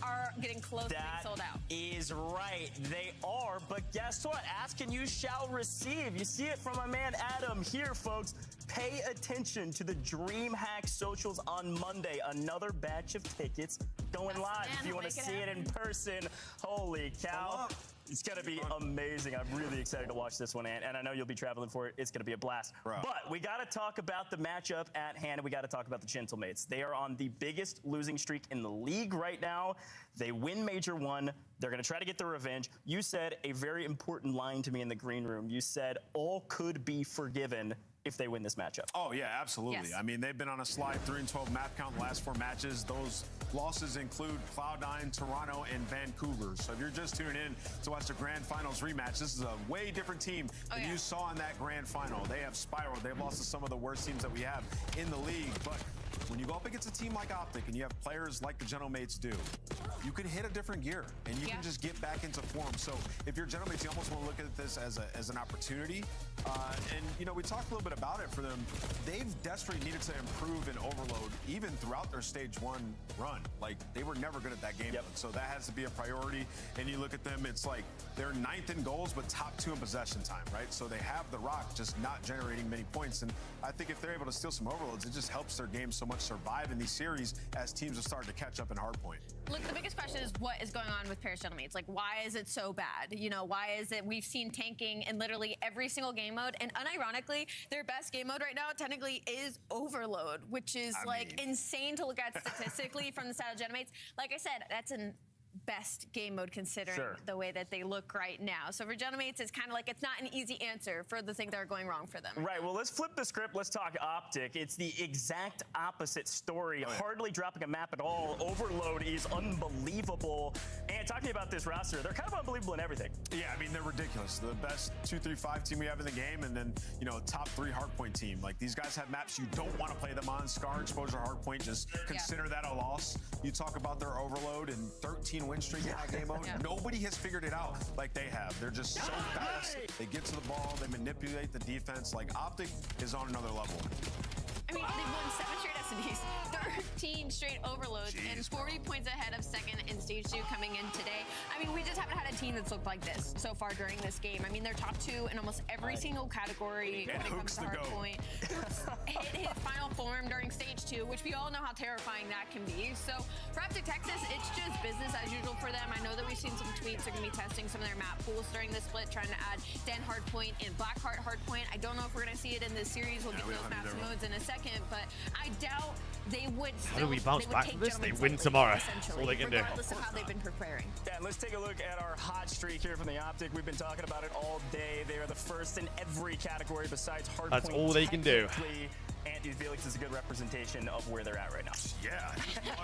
are getting close to being sold out. Is right. They are, but guess what? Ask and you shall receive. You see it from my man Adam here, folks. Pay attention to the DreamHack socials on Monday. Another batch of tickets going live. If you want to see it in person, holy cow. It's going to be amazing. I'm really excited to watch this one, and I know you'll be traveling for it. It's going to be a blast. But we got to talk about the matchup at hand, and we got to talk about the Gentlemates. They are on the biggest losing streak in the league right now. They win Major 1. They're going to try to get their revenge. You said a very important line to me in the green room. You said all could be forgiven if they win this matchup. Oh, yeah, absolutely. Yes. I mean, they've been on a slide 3-12 map count the last 4 matches. Those losses include Cloud9, Toronto, and Vancouver. So if you're just tuning in to watch the Grand Finals rematch, this is a way different team than you saw in that Grand Final. They have spiraled. They've lost to some of the worst teams that we have in the league. But when you go up against a team like Optic and you have players like the Gentlemates do, you can hit a different gear and you can just get back into form. So if you're Gentlemates, you almost want to look at this as an opportunity. And, you know, we talked a little bit about it for them. They've desperately needed to improve in Overload even throughout their stage 1 run. Like, they were never good at that game. So that has to be a priority. And you look at them, it's like they're 9th in goals, but top 2 in possession time, right? So they have the rock, just not generating many points. And I think if they're able to steal some overloads, it just helps their game so much survive in these series as teams are starting to catch up in hardpoint. Look, the biggest question is what is going on with Paris Gentlemates? Like, why is it so bad? You know, why is it we've seen tanking in literally every single game mode? And unironically, their best game mode right now technically is Overload, which is insane to look at statistically from the side of Gentlemates. Like I said, that's an best game mode considering the way that they look right now. So for Gentlemates, it's kind of like it's not an easy answer for the things that are going wrong for them. Right, well, let's flip the script. Let's talk Optic. It's the exact opposite story. Hardly dropping a map at all. Overload is unbelievable. And talking about this roster, they're kind of unbelievable in everything. Yeah, I mean, they're ridiculous. The best 2-3-5 team we have in the game, and then, you know, top 3 hardpoint team. Like, these guys have maps you don't want to play them on. Scar, Exposure, Hardpoint, just consider that a loss. You talk about their Overload and 13 win streak in that game mode. Nobody has figured it out like they have. They're just so fast. They get to the ball. They manipulate the defense. Like, Optic is on another level. I mean, they've won 7 straight SMDs, 13 straight overloads, and 40 points ahead of second in stage 2 coming in today. I mean, we just haven't had a team that's looked like this so far during this game. I mean, they're top 2 in almost every single category when it comes to hardpoint. Hit his final form during stage 2, which we all know how terrifying that can be. So for Optic Texas, it's just business as usual for them. I know that we've seen some tweets. They're going to be testing some of their map pools during this split, trying to add Den Hardpoint and Blackheart Hardpoint. I don't know if we're going to see it in this series. We'll get those maps and modes in a second, but I doubt they would still, how do we bounce back from this? They win lightly, tomorrow. That's all they can do. Regardless of how they've been preparing. Yeah, and let's take a look at our hot streak here from the Optic. We've been talking about it all day. They are the first in every category besides hardpoint. That's all they can do. And Felix is a good representation of where they're at right now. Yeah,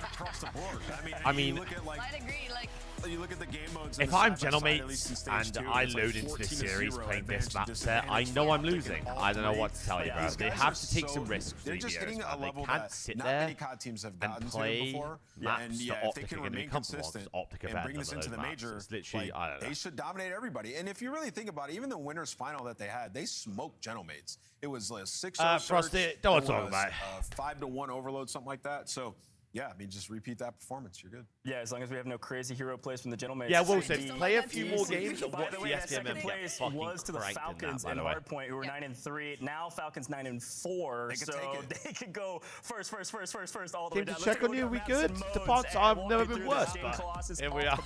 across the board. I mean, you look at, like, I'd agree. Like, you look at the game modes. If I'm Gentlemates and I load into this series playing this map set, I know I'm losing. I don't know what to tell you, bro. They have to take some risks. They're just hitting a level they can't sit not there many COD teams have gotten and play to before. maps And that if they Optic can are going to be remain comfortable consistent Optic and bring this into the major, it's literally, I don't know. they should dominate everybody. And if you really think about it, even the winners final that they had, they smoked Gentlemates. It was like 6-0 Frosty, don't talk about it. 5-1 overload, something like that. So yeah, I mean, just repeat that performance. You're good. Yeah, as long as we have no crazy hero plays from the gentlemen. Yeah, we'll say play a few more games and By watch the the way, that SPMM second get place fucking was to the cranked in Falcons that, by in the way. Hardpoint, who were 9-3. Now Falcons 9-4, They could so take it. they could go first, all the Came way down. to check on you. We good? The parts I've never been worse, but here we are.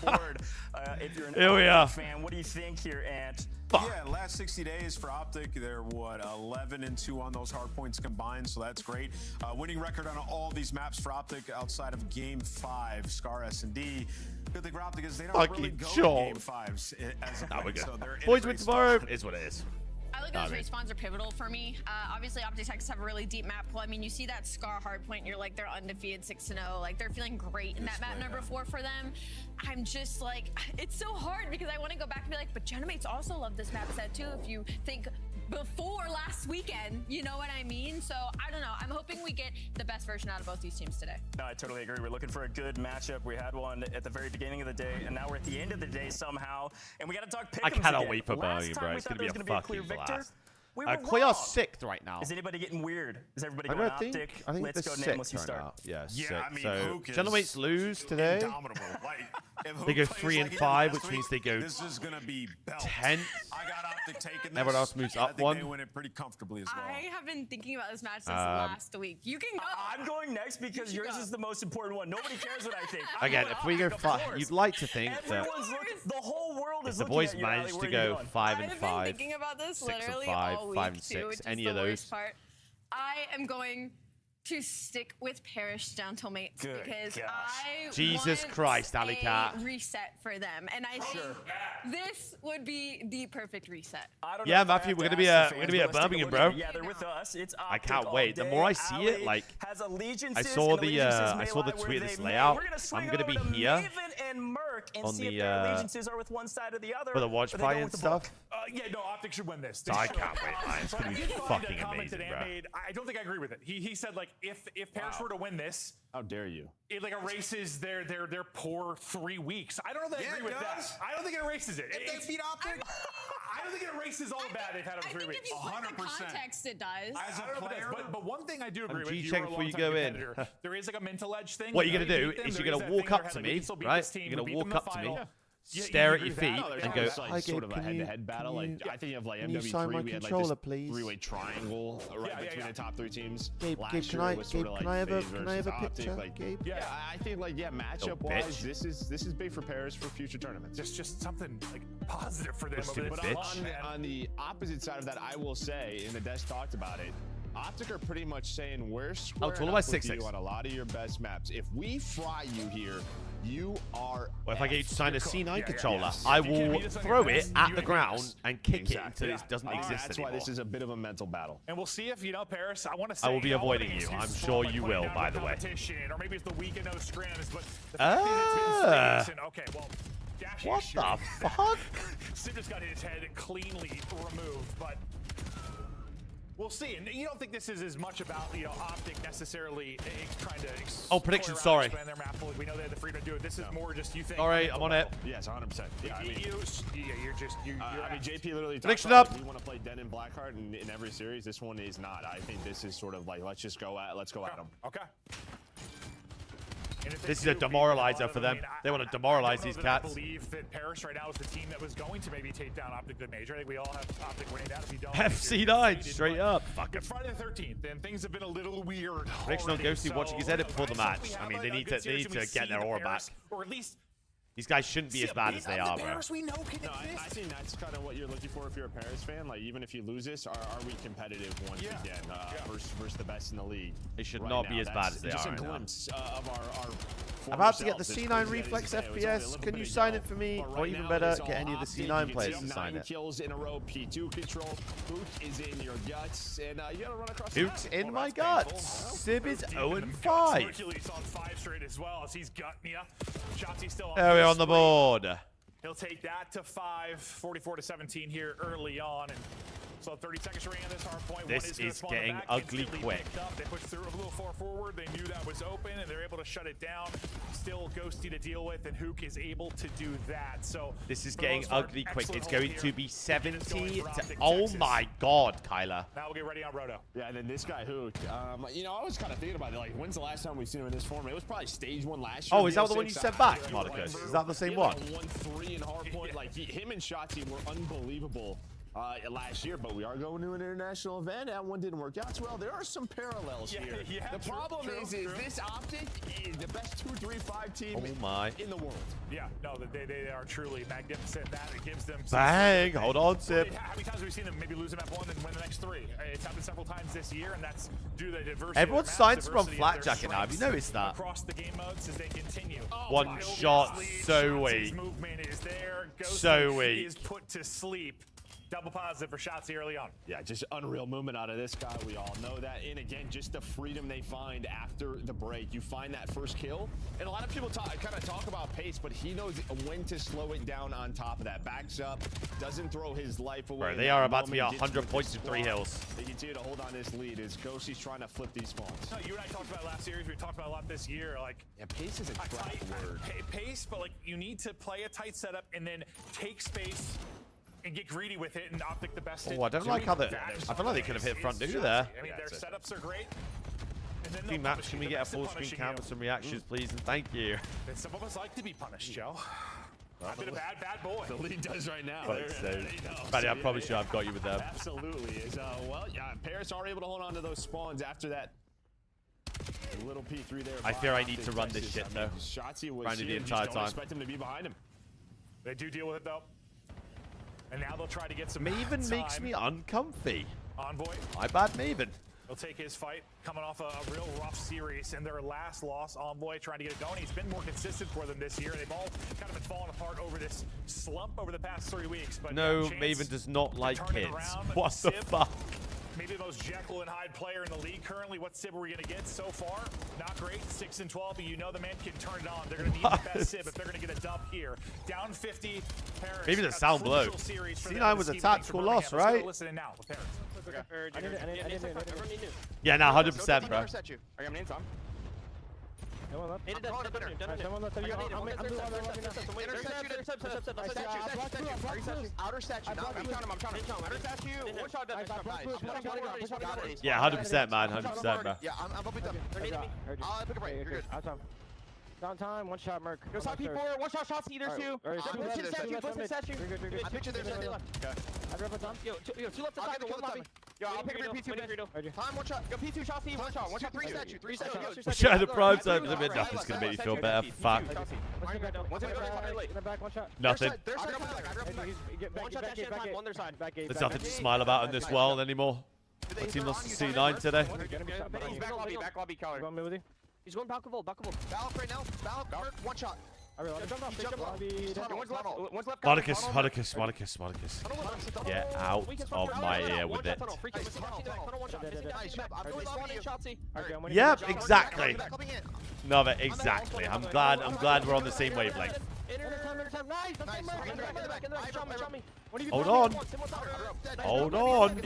If you're an Here we are. fan, what do you think here, Ant? Yeah, last 60 days for Optic, they're what, 11-2 on those hard points combined, so that's great. Winning record on all these maps for Optic outside of Game 5, Scar S&D. Good thing for Optic is they don't really go to Game 5s as of late, so they're in a Boys great win tomorrow spot. is what it is. I look at those respawns are pivotal for me. Obviously, Optitex have a really deep map pool. I mean, you see that Scar hardpoint, you're like, they're undefeated 6-0. Like, they're feeling great in that map number 4 for them. I'm just like, it's so hard because I want to go back and be like, but Genomates also love this map set too. If you think before last weekend, you know what I mean? So I don't know. I'm hoping we get the best version out of both these teams today. No, I totally agree. We're looking for a good matchup. We had one at the very beginning of the day, and now we're at the end of the day somehow. And we got to talk pick'ems I cannot again. wait for Last Birmingham, time bro. we It's thought going to there be a was gonna fucking clear blast. We were Koya's wrong. 6th right now. Is anybody getting weird? Is everybody I going don't think. Optic? I think Let's go, they're Nameless, 6th you right start. now. Yeah, Yeah, I mean, so Hook is Genomates lose today. Indomitable. Like, if They go Hook 3 plays and like 5, last which week, means they go this is gonna be belt. 10th. I got Optic taking this. Everyone else moves I up think one. They win it pretty comfortably as well. I have been thinking about this match since last week. You can go. I'm going next because yours is the most important one. Nobody cares what I think. Again, if we go 5, you'd like to think that Everyone's the whole world if is the looking boys at you, Allie. manage Where to are you go going? 5 and I've 5, been thinking about this 6 and literally 5, all 5 week and too, 6, which is any the of those. worst part. I am going to stick with Parish Gentlemates Good because gosh. I Jesus want Christ, Alley a Cat. reset for them, and I think this would be the perfect reset. I don't know Yeah, if I Matthew, have we're to gonna be ask at the we're gonna fans, be but at let's take a Birmingham, look bro. at it. Yeah, they're with us. It's I Optic can't all wait. The day. more I see it, Allie like has allegiances I saw and the allegiances I may saw the lie where tweet of they this may. layout. We're gonna swing I'm gonna over be to here Maven and Merc and on see if the, their allegiances are with one side or the other. for the watch or they fight go and with the stuff. book. Yeah, no, Optic should win this. I can't wait, man. It's gonna be I did find fucking a comment amazing, that bro. Ant made. I don't think I agree with it. He said like if Paris were to win this, how dare you? It like erases their poor 3 weeks. I don't know that I agree with that. I don't think it erases it. If they beat Optic, I don't think it erases all the bad they've had over 3 weeks. If you put the context, it does. as I a don't know if it does, player, but one thing I do agree with, G you check are a before you longtime go in. competitor. There is like a mental edge thing. What Like, you're how gonna you do beat them, is there you're is gonna that walk thing where up it's to like, me, we can still beat right? this team, You're we gonna beat them walk in the up to me, final. stare at your agree feet, with that. and There's go, like "Hi, sort Gabe, of a can you head-to-head battle. Like I think of like can you sign MW3, my we had like controller, this please? three-way triangle right between the top 3 teams. Gabe, Last Gabe, year can I, was sort of like can I have a, FaZe can I have a versus Optic, picture, like, Gabe? Yeah, I think like matchup wise, this is big for Paris for future tournaments. Just something like positive for them. Stupid over this. But on the opposite side of that, I will say, and the desk talked about it, Optic are pretty much saying we're squaring total up by with 6-6. you on a lot of your best maps. If we fry you here, you are. Well, if I get you to sign a C9 controller, yes. I If you can't will beat us on throw your it best, at you the ain't ground us. and kick Exactly. it until it doesn't exist That's anymore. why this is a bit of a mental battle. And we'll see if, Paris, I want to say... I will be all avoiding things you. do I'm swap, sure like you putting will, down by the the way. competition, or maybe it's the weekend of the scrims, but the fact that it's been okay, well... What the fuck? Sim just got his head cleanly removed, but... We'll see. And you don't think this is as much about, Optic necessarily trying to... Oh, prediction, sorry. Expand their map. We know they have the freedom to do it. This is more just you think... All right, I'm on it. Yes, 100%. Yeah, I mean, you're just... I mean, JP literally talked Prediction about, up. like, we want to play Den and Blackheart in every series. This one is not. I think this is sort of like, let's go at them. Okay. This is a demoralizer for them. They want to demoralize these cats. I believe that Paris right now is the team that was going to maybe take down Optic the Major. I think we all have Optic winning that. If you don't, FC9, straight up. Fuck It's Friday the 13th, and things have been a little weird. Prediction on already, Ghosty so watching his edit before the match. we I have mean, they a need good to series, and we get see their the aura back. Paris, or at least These guys shouldn't be as bad as they are, bro. Paris we know can No, I think that's kind of what you're looking for if you're a Paris fan. Like, even if you lose this, are we competitive once again versus the best in the league? They should right not now? be as bad as they just are a right now. glimpse of our I'm about to get the selves. C9 It's reflex crazy to say. It was only a FPS. little Can bit you ago. sign it for me? But Or right even now, better, it's get all any of the Optic. C9 You players can to see sign 9 it. kills in a row. P2 control. Boot is in your guts, and you gotta run across. Hook's the map. in my guts. Sib is 0-5. Hercules on 5 straight as well as he's gutting ya. Shotzi still on There we are on the 3. board. He'll take that to 5, 44-17 here early on. And So 30 seconds remaining on this hard point. This is getting ugly quick. They pushed through a little far forward. They knew that was open, and they're able to shut it down. Still Ghosty to deal with, and Hook is able to do that. So this is getting ugly quick. It's going to be 70 to... Oh my God, Kyler. Now we'll get ready on Roto. Yeah, and then this guy Hook. You know, I was kind of thinking about it. Like, when's the last time we've seen him in this form? It was probably stage 1 last year. Oh, is that the one you sent back, Marcus? Is that the same one? 1-3 in hardpoint. Like, him and Shotzi were unbelievable last year, but we are going to an international event. That one didn't work out as well. There are some parallels here. The problem is this Optic is the best 2-3-5 team in the world. Yeah, no, they are truly magnificent. That it gives them. Bang! Hold on, Sip. How many times have we seen them maybe lose them at 1 and win the next 3? It's happened several times this year, and that's due to the diversity. Everyone's starting to run flat jacket now. Have you noticed that? Across the game modes as they continue. One shot, so weak. Movement is there. So weak. Is put to sleep. Double positive for Shotzi early on. Yeah, just unreal movement out of this guy. We all know that. And again, just the freedom they find after the break. You find that first kill. And a lot of people kind of talk about pace, but he knows when to slow it down on top of that. Backs up, doesn't throw his life away. Bro, they are about to be 100 points to 3 hills. They continue to hold on this lead as Ghosty's trying to flip these spawns. No, you and I talked about last series. We talked about a lot this year. Like, yeah, pace is a tight word. Pace, but like you need to play a tight setup and then take space and get greedy with it and Optic the best. Oh, I don't like how they... I feel like they could have hit front two there. I mean, their setups are great. Team match, can we get a full screen cam with some reactions, please? And thank you. And some of us like to be punished, Joe. I've been a bad boy. The lead does right now. Buddy, I promise you I've got you with them. Absolutely. Well, yeah, Paris are able to hold on to those spawns after that. Little P3 there. I fear I need to run this shit, though. Shotzi was Grinding the here. entire Don't time. expect him to be behind him. They do deal with it, though. And now they'll try to get some Maven makes me uncomfy. Envoy. My bad, Maven. He'll take his fight, coming off a real rough series in their last loss. Envoy trying to get it going. He's been more consistent for them this year. They've all kind of been falling apart over this slump over the past 3 weeks. But no, Maven does not like kids. What the fuck? Maybe the most Jekyll and Hyde player in the league currently. What Sib are we going to get so far? Not great. 6-12, but you know the man can turn it on. They're going to need the best Sib if they're going to get a dub here. Down 50, Paris. Maybe the sound blow. C9 was a tactical loss, right? Listen now with Paris. Yeah, now 100%, bro. Yeah, 100%, man. 100%, bro. Yeah, I'm up with them. They're needing me. I'll pick a break. You're good. Downtime, one shot, Merc. Go side P4, one shot, shots either two. Push the statue, push the statue. I picture there's a left. I drop a time. Yo, two left to side, one lobby. Yo, I'll pick a break P2. Time, one shot. Go P2, shots, one shot. One shot, three statue. We're showing the prime time for the mid. Nothing's going to make me feel better. Fuck. Nothing. There's nothing to smile about in this world anymore. My team lost to C9 today. Back lobby, Keller. He's going Balcovol. Balc right now. Balc, one shot. Marcus. Get out of my ear with it. Yep, exactly. No, but exactly. I'm glad we're on the same wavelength. Hold on. Hold on.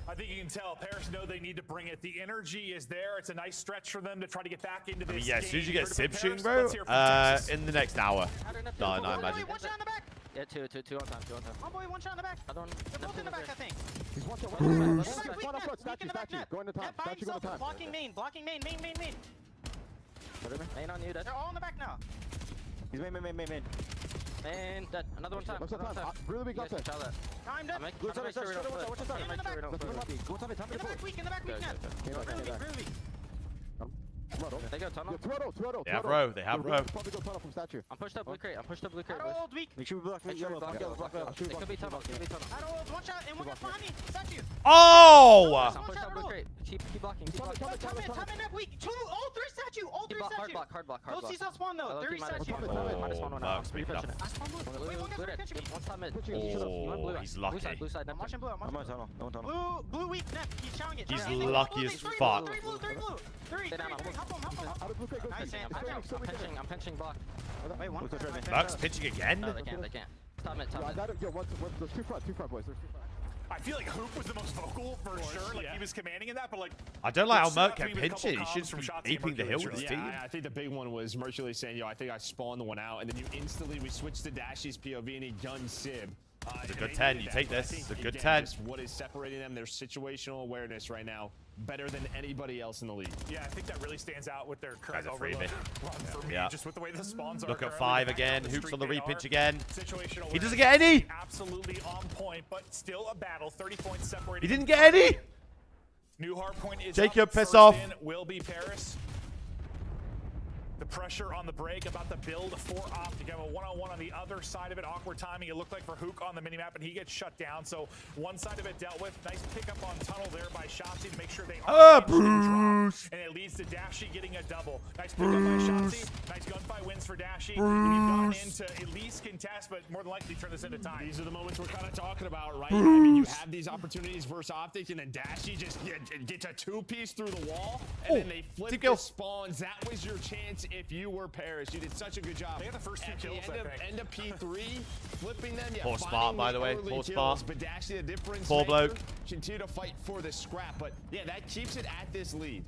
I think you can tell Paris know they need to bring it. The energy is there. It's a nice stretch for them to try to get back into this. Yeah, as soon as you get Sib shooting, bro, in the next hour. No, I imagine. One shot on the back. Yeah, two on time. Oh boy, one shot on the back. They're both in the back, I think. He's one shot. Statue. Go in the top. Statue, go in the top. Blocking main. Main on you, dead. They're all in the back now. He's main. And dead. Another one time. Really big left side. Time dead. In the back weak, net. They go tunnel. They have row. Probably go tunnel from statue. I'm pushed up blue crate. Old weak. Make sure we block yellow. It could be tunnel. One shot and one behind me. Statue. Oh! I'm pushed up blue crate. Keep blocking. Time in that weak. All three statue. Hard block. Don't see spawn though. 30 statue. Oh, he's lucky. Blue side. I'm watching blue. No tunnel. Blue weak. He's chowing it. He's lucky as fuck. Three blue. Three. Hop him. Nice, Sam. I'm pinching block. Wait, one. Bucks pitching again? No, they can't. They can't. Top mid, top mid. Yo, there's two front boys. There's two front. I feel like Hoop was the most vocal for sure. Like he was commanding in that, but like I don't like how Merc kept pinching. He should be aping the hill with his team. I think the big one was Mercury saying, "Yo, I think I spawned the one out," and then we switched to Dashy's POV and he gunned Sib. It's a good 10. You take this. It's a good 10. Just what is separating them? Their situational awareness right now better than anybody else in the league. Yeah, I think that really stands out with their current Guys are overload run for me. Yeah. Just with the way the spawns are. Look at currently, 5 the again. fact Hoops on the streak they repitch are. again. Situational He doesn't awareness get any. Absolutely on point, but still a battle. 30 points separated. He didn't get any. New hard point is Jacob, up. piss First off. in will be Paris. The pressure on the break, about to build for Optic. Have a one-on-one on the other side of it. Awkward timing. It looked like for Hook on the minimap, and he gets shut down. So one side of it dealt with. Nice pickup on tunnel there by Shotzi to make sure they are Bruce. and it leads to Dashy getting a double. Nice pickup by Shotzi. Nice gunfight wins for Dashy. We've gotten into at least contest, but more than likely turn this into time. These are the moments we're kind of talking about, right? I mean, you have these opportunities versus Optic, and then Dashy just gets a two-piece through the wall, and then they flip the spawns. That was your chance if you were Paris. You did such a good job. They had the first 2 kills, I think. End of P3, flipping them. Yeah, Poor spot, by the way. Poor spot. But Dashy, the difference Poor maker, bloke. continue to fight for the scrap. But yeah, that keeps it at this lead.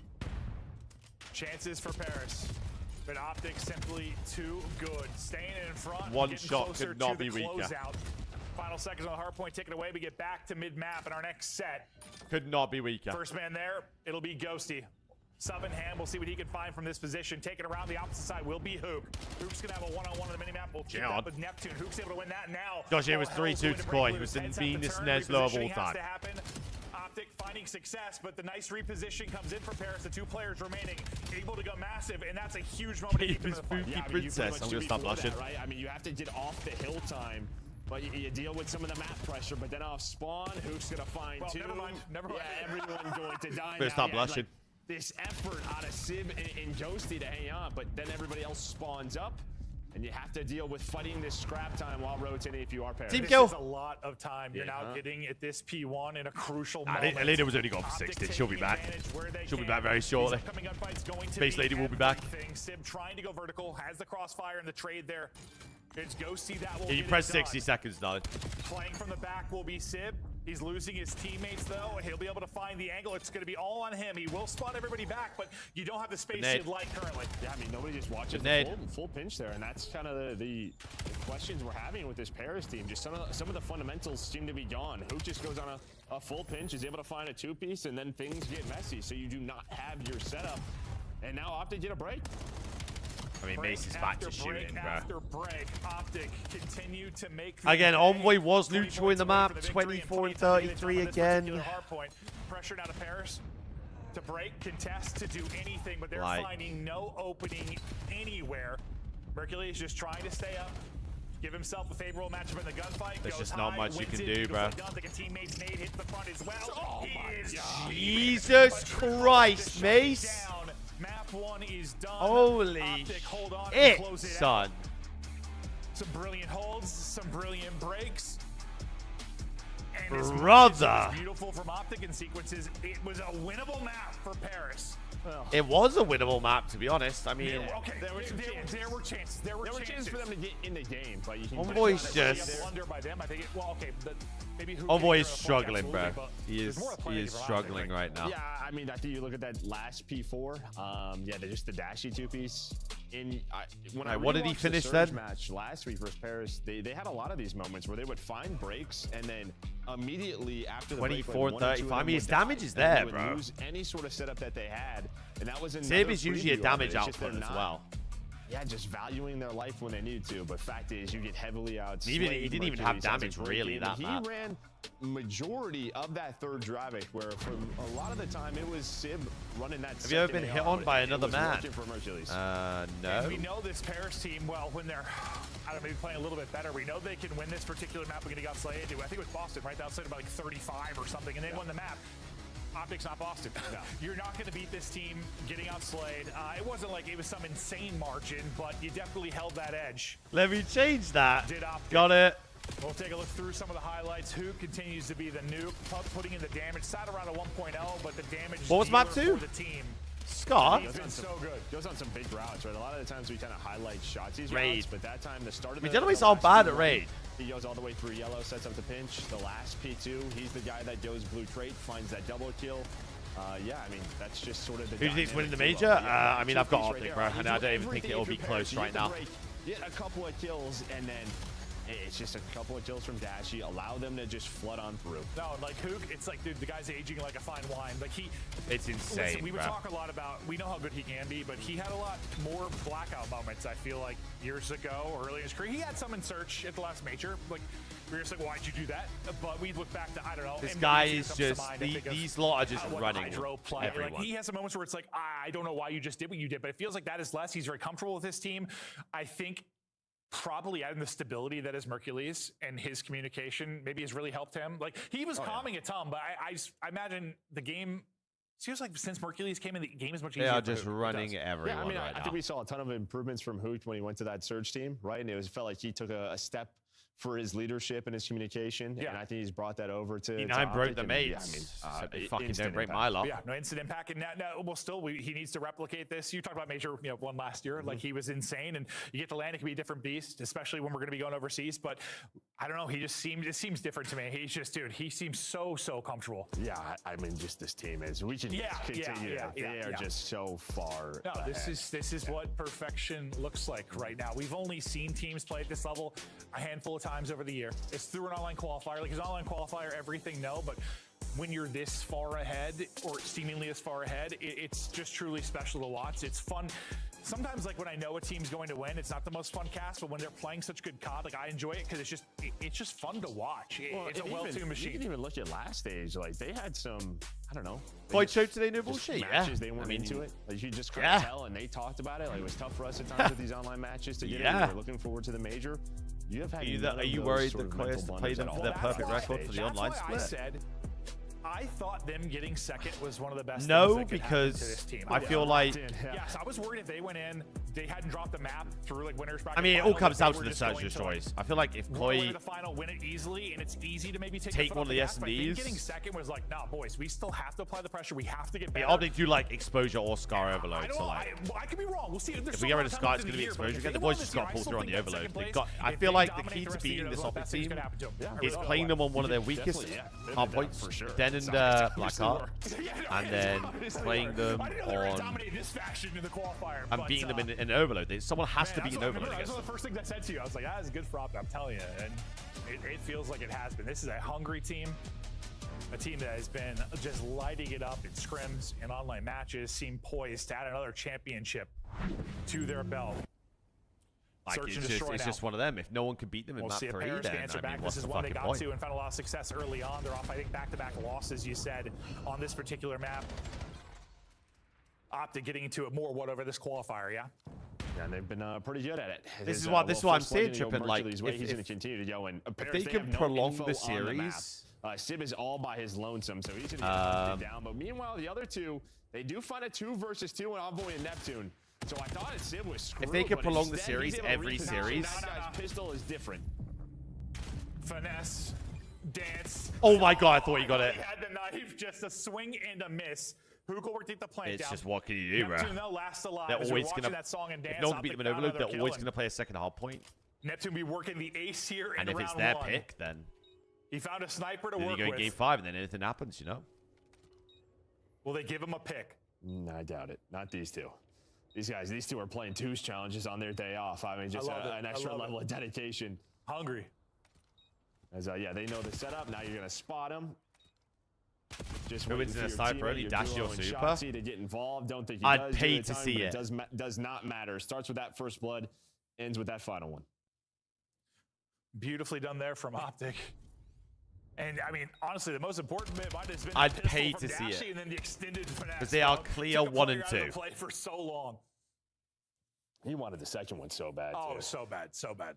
Chances for Paris. But Optic simply too good. Staying in front. One getting shot closer could not to the be weaker. closeout. Final seconds on the hard point. Take it away. We get back to mid-map in our next set. Could not be weaker. First man there, it'll be Ghosty. Sub in hand, we'll see what he can find from this position. Taking around the opposite side will be Hook. Hook's gonna have a one-on-one on the minimap. We'll keep that with Neptune. Hook's able to win that now. Gosh, it was 3-2 to Koi. He was the meanest Neslo of all time. Optic finding success, but the nice reposition comes in for Paris. The 2 players remaining able to go massive, and that's a huge moment to keep him in the fight. Spooky princess. I'm gonna stop blushing. Right? I mean, you have to get off the hill time. But you deal with some of the map pressure, but then off spawn, Hook's gonna find 2. Never mind. Yeah, everyone going to die. Better stop blushing. This effort out of Sib and Ghosty to hang on, but then everybody else spawns up, and you have to deal with fighting this scrap time while rotating if you are Paris. Team This kill. is a lot of time you're now getting at this P1 in a crucial moment. Alina was only gone for 60. She'll be back. She'll be back very shortly. Space Lady will be back. Sib trying to go vertical, has the crossfire and the trade there. It's Ghosty that will He get pressed it done. 60 seconds, though. Playing from the back will be Sib. He's losing his teammates, though. He'll be able to find the angle. It's going to be all on him. He will spawn everybody back, but you don't have the space you'd like currently. Yeah, I mean, nobody just watches the full pinch there, and that's kind of the questions we're having with this Paris team. Just some of the fundamentals seem to be gone. Hook just goes on a full pinch, is able to find a 2-piece, and then things get messy, so you do not have your setup. And now Optic get a break. I mean, Mace is back to shooting, bro. After break, Optic continue to make Again, Envoy was neutral in the map. 24 and 33 again. Pressure now to Paris to break, contest, to do anything, but they're finding no opening anywhere. Mercury is just trying to stay up, give himself a favorable matchup in the gunfight. There's goes just not high, much you wins can it, do, bro. Like a teammate's nade hits the front as well. Jesus Christ, Mace. Map 1 is done. Holy Optic, hold on and shit, close it son. out. Some brilliant holds, some brilliant breaks. And as much as Brother. it was beautiful from Optic in sequences, it was a winnable map for Paris. It was a winnable map, to be honest. I mean, There were chances. There were chances for them to get in the game, but you Envoy's just... blunder by them. I think maybe who Envoy is struggling, bro. He is struggling right now. Yeah, I mean, I think you look at that last P4. Yeah, they're just the Dashy 2-piece. What did he finish the then? Match last week versus Paris, they had a lot of these moments where they would find breaks and then immediately after the 24 break, and 35. I mean, his damage is there, would bro. lose any sort of setup that they had, and that was in. Sib is usually a damage output as well. Yeah, just valuing their life when they need to. But fact is, you get heavily out. He didn't even have damage really that map. He ran majority of that third drive where for a lot of the time it was Sib running that. Have you ever been hit on by another man? No. And we know this Paris team well when they're, I don't know, maybe playing a little bit better. We know they can win this particular map. We're going to got slayed. I think it was Boston, right? They outslayed by like 35 or something, and they won the map. Optic's not Boston. No. You're not going to beat this team getting outslayed. It wasn't like it was some insane margin, but you definitely held that edge. Let me change that. Did Optic. Got it. We'll take a look through some of the highlights. Who continues to be the nuke, putting in the damage. Sat around a 1.0, but the damage what was map 2? for the team. Scar? He's been so good. Goes on some big routes, right? A lot of the times we kind of highlight Shotzi's Raid. routes, but that time, the start of I mean, the Gentleman's all bad at P1, raid. He goes all the way through yellow, sets up the pinch. The last P2, he's the guy that goes blue trait, finds that double kill. Yeah, I mean, that's just sort of the Who do you think's winning the dynamic major? duo. Yeah, I mean, I've got two-piece Optic, right bro, there. and I don't even think Everything it'll be prepared. close You right get now. the break, get a couple of kills, and then it's just a couple of kills from Dashy. Allow them to just flood on through. No, like Hook, it's like, dude, the guy's aging like a fine wine. Like it's insane. Listen, we would bro. talk a lot about. We know how good he can be, but he had a lot more blackout moments. I feel like years ago, or early in his career, he had some in Search at the last major. Like we were just like, why'd you do that? But we look back to I don't know. This MVP guy comes is to just mind. I think of these lot are just what running Hydro play. everyone. Like he has some moments where it's like, I don't know why you just did what you did, but it feels like that is less. He's very comfortable with his team. I think probably adding the stability that is Mercules and his communication maybe has really helped him. Like he was calming a ton, but I imagine the game seems like since Mercules came in, the game is much easier. They are for just Hook. running everyone Yeah, I mean, right I now. think we saw a ton of improvements from Hoot when he went to that Surge team, right? And it felt like he took a step for his leadership and his communication. Yeah. And I think he's brought that over to. I broke Optic, the and, mates. Yeah, So they fucking don't instant break impact. my luck. Yeah, no instant impact. And now well, still, he needs to replicate this. You talked about major, one last year. Like he was insane, and you get to land, it can be a different beast, especially when we're going to be going overseas. But I don't know. It seems different to me. He's just, dude. He seems so comfortable. Yeah, I mean, just this team is. We can continue. They are just so far. No, ahead. this is what perfection looks like right now. We've only seen teams play at this level a handful of times over the year. It's through an online qualifier. Like his online qualifier, everything no, but when you're this far ahead or seemingly as far ahead, it's just truly special to watch. It's fun. Sometimes, like when I know a team's going to win, it's not the most fun cast, but when they're playing such good COD, like I enjoy it because it's just fun to watch. It's a well-tuned machine. You can even look at last stage. Like they had some, I don't know. Void showed today, no bullshit. Matches they weren't into it. Like you just couldn't tell, and they talked about it. Like it was tough for us at times with these online matches to get in. We're looking forward to the major. You have had Are you worried that Koya has to play them for their perfect record for the online split? I said I thought them getting second was one of the best things No, that could happen to because this team. I feel like yes, I was worried if they went in, they hadn't dropped the map through like winners bracket. I mean, it all finals, comes they down to were the just search going to, destroys. I feel like if roll away Koi to the final, win it easily, and it's easy to maybe take the foot one off of the gas, but I think S&Ds. getting second was like, nah, boys, we still have to apply the pressure. We have to get better. Optic do like exposure or Scar overload. So like, I could be wrong. We'll see. if we get rid of Scar, it's going to be exposure again. The boys just got to pull through on the overload. They've got. I feel like the key to beating this Optic team is playing them on one of their weakest hard points, Den and Blackheart, and then playing them on and beating them in overload. Someone has to beat an overload. That's one of the first things I said to you. I was like, that is good for Optic, I'm telling you. And it feels like it has been. This is a hungry team. A team that has been just lighting it up in scrims and online matches, seem poised to add another championship to their belt. Like, it's just one of them. If no one can beat them in map 3, then I mean, what's This is the one they fucking got point? to and found a lot of success early on. They're off, I think, back-to-back losses, you said, on this particular map. Optic getting into it more, over this qualifier, yeah? Yeah, and they've been pretty good at it. This is what I'm saying, Trippin. Like, he's going to continue to go in. If they can prolong the series, Sib is all by his lonesome, so he's going to get down. But meanwhile, the other two, they do find a 2 versus 2 in Envoy and Neptune. So I thought Sib was screwed. If they could but prolong the instead, series he's able to every reposition. series. This guy's pistol is different. Finesse, dance. Oh my god, I thought you got it. He had the knife, just a swing and a miss. Hook will take the plant It's down. just what can you do, bro? Neptune, though, last alive. They're As we're always watching gonna. that song and dance, If no one can beat them in Optic found overload, they're another always kill, going to play a second hard point. Neptune be working the ace here in And if round it's their 1. pick, then He found a sniper to then you work go in with. game 5, and then anything happens, you know. Will they give him a pick? I doubt it. Not these two. These two are playing 2s challenges on their day off. I mean, just an extra level of dedication. Hungry. As yeah, they know the setup. Now you're gonna spot them. Just Who wins in a sniper early? Dashi or Super? Shotzi to get involved. Don't think he I'd does. pay to see it. Does not matter. Starts with that first blood, ends with that final one. Beautifully done there from Optic. And I mean, honestly, the most important bit might have been I'd the pistol pay from to see Dashi it. and then the extended finesse. Because they are clear Took a 1 and player out 2. of the play for so long. He wanted the second one so bad. Oh, too. so bad, so bad.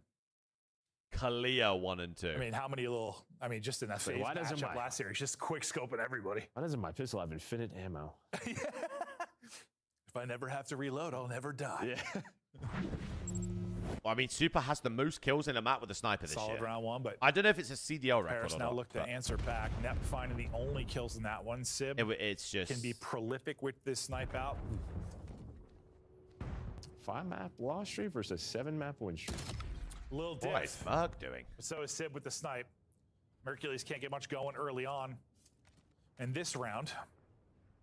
Clear 1 and 2. I mean, how many little? I mean, just in that phase matchup last series, just quick scoping everybody. Why doesn't my pistol have infinite ammo? If I never have to reload, I'll never die. Yeah. I mean, Super has the most kills in a map with a sniper this Solid year. round one, but I don't know if it's a CDL record Paris or now not. look to answer back. Nep finding the only kills in that one. Sib It's just... can be prolific with this snipe out. 5-map loss streak versus 7-map win streak. Little diff. What is Merc doing? So is Sib with the snipe. Mercules can't get much going early on in this round.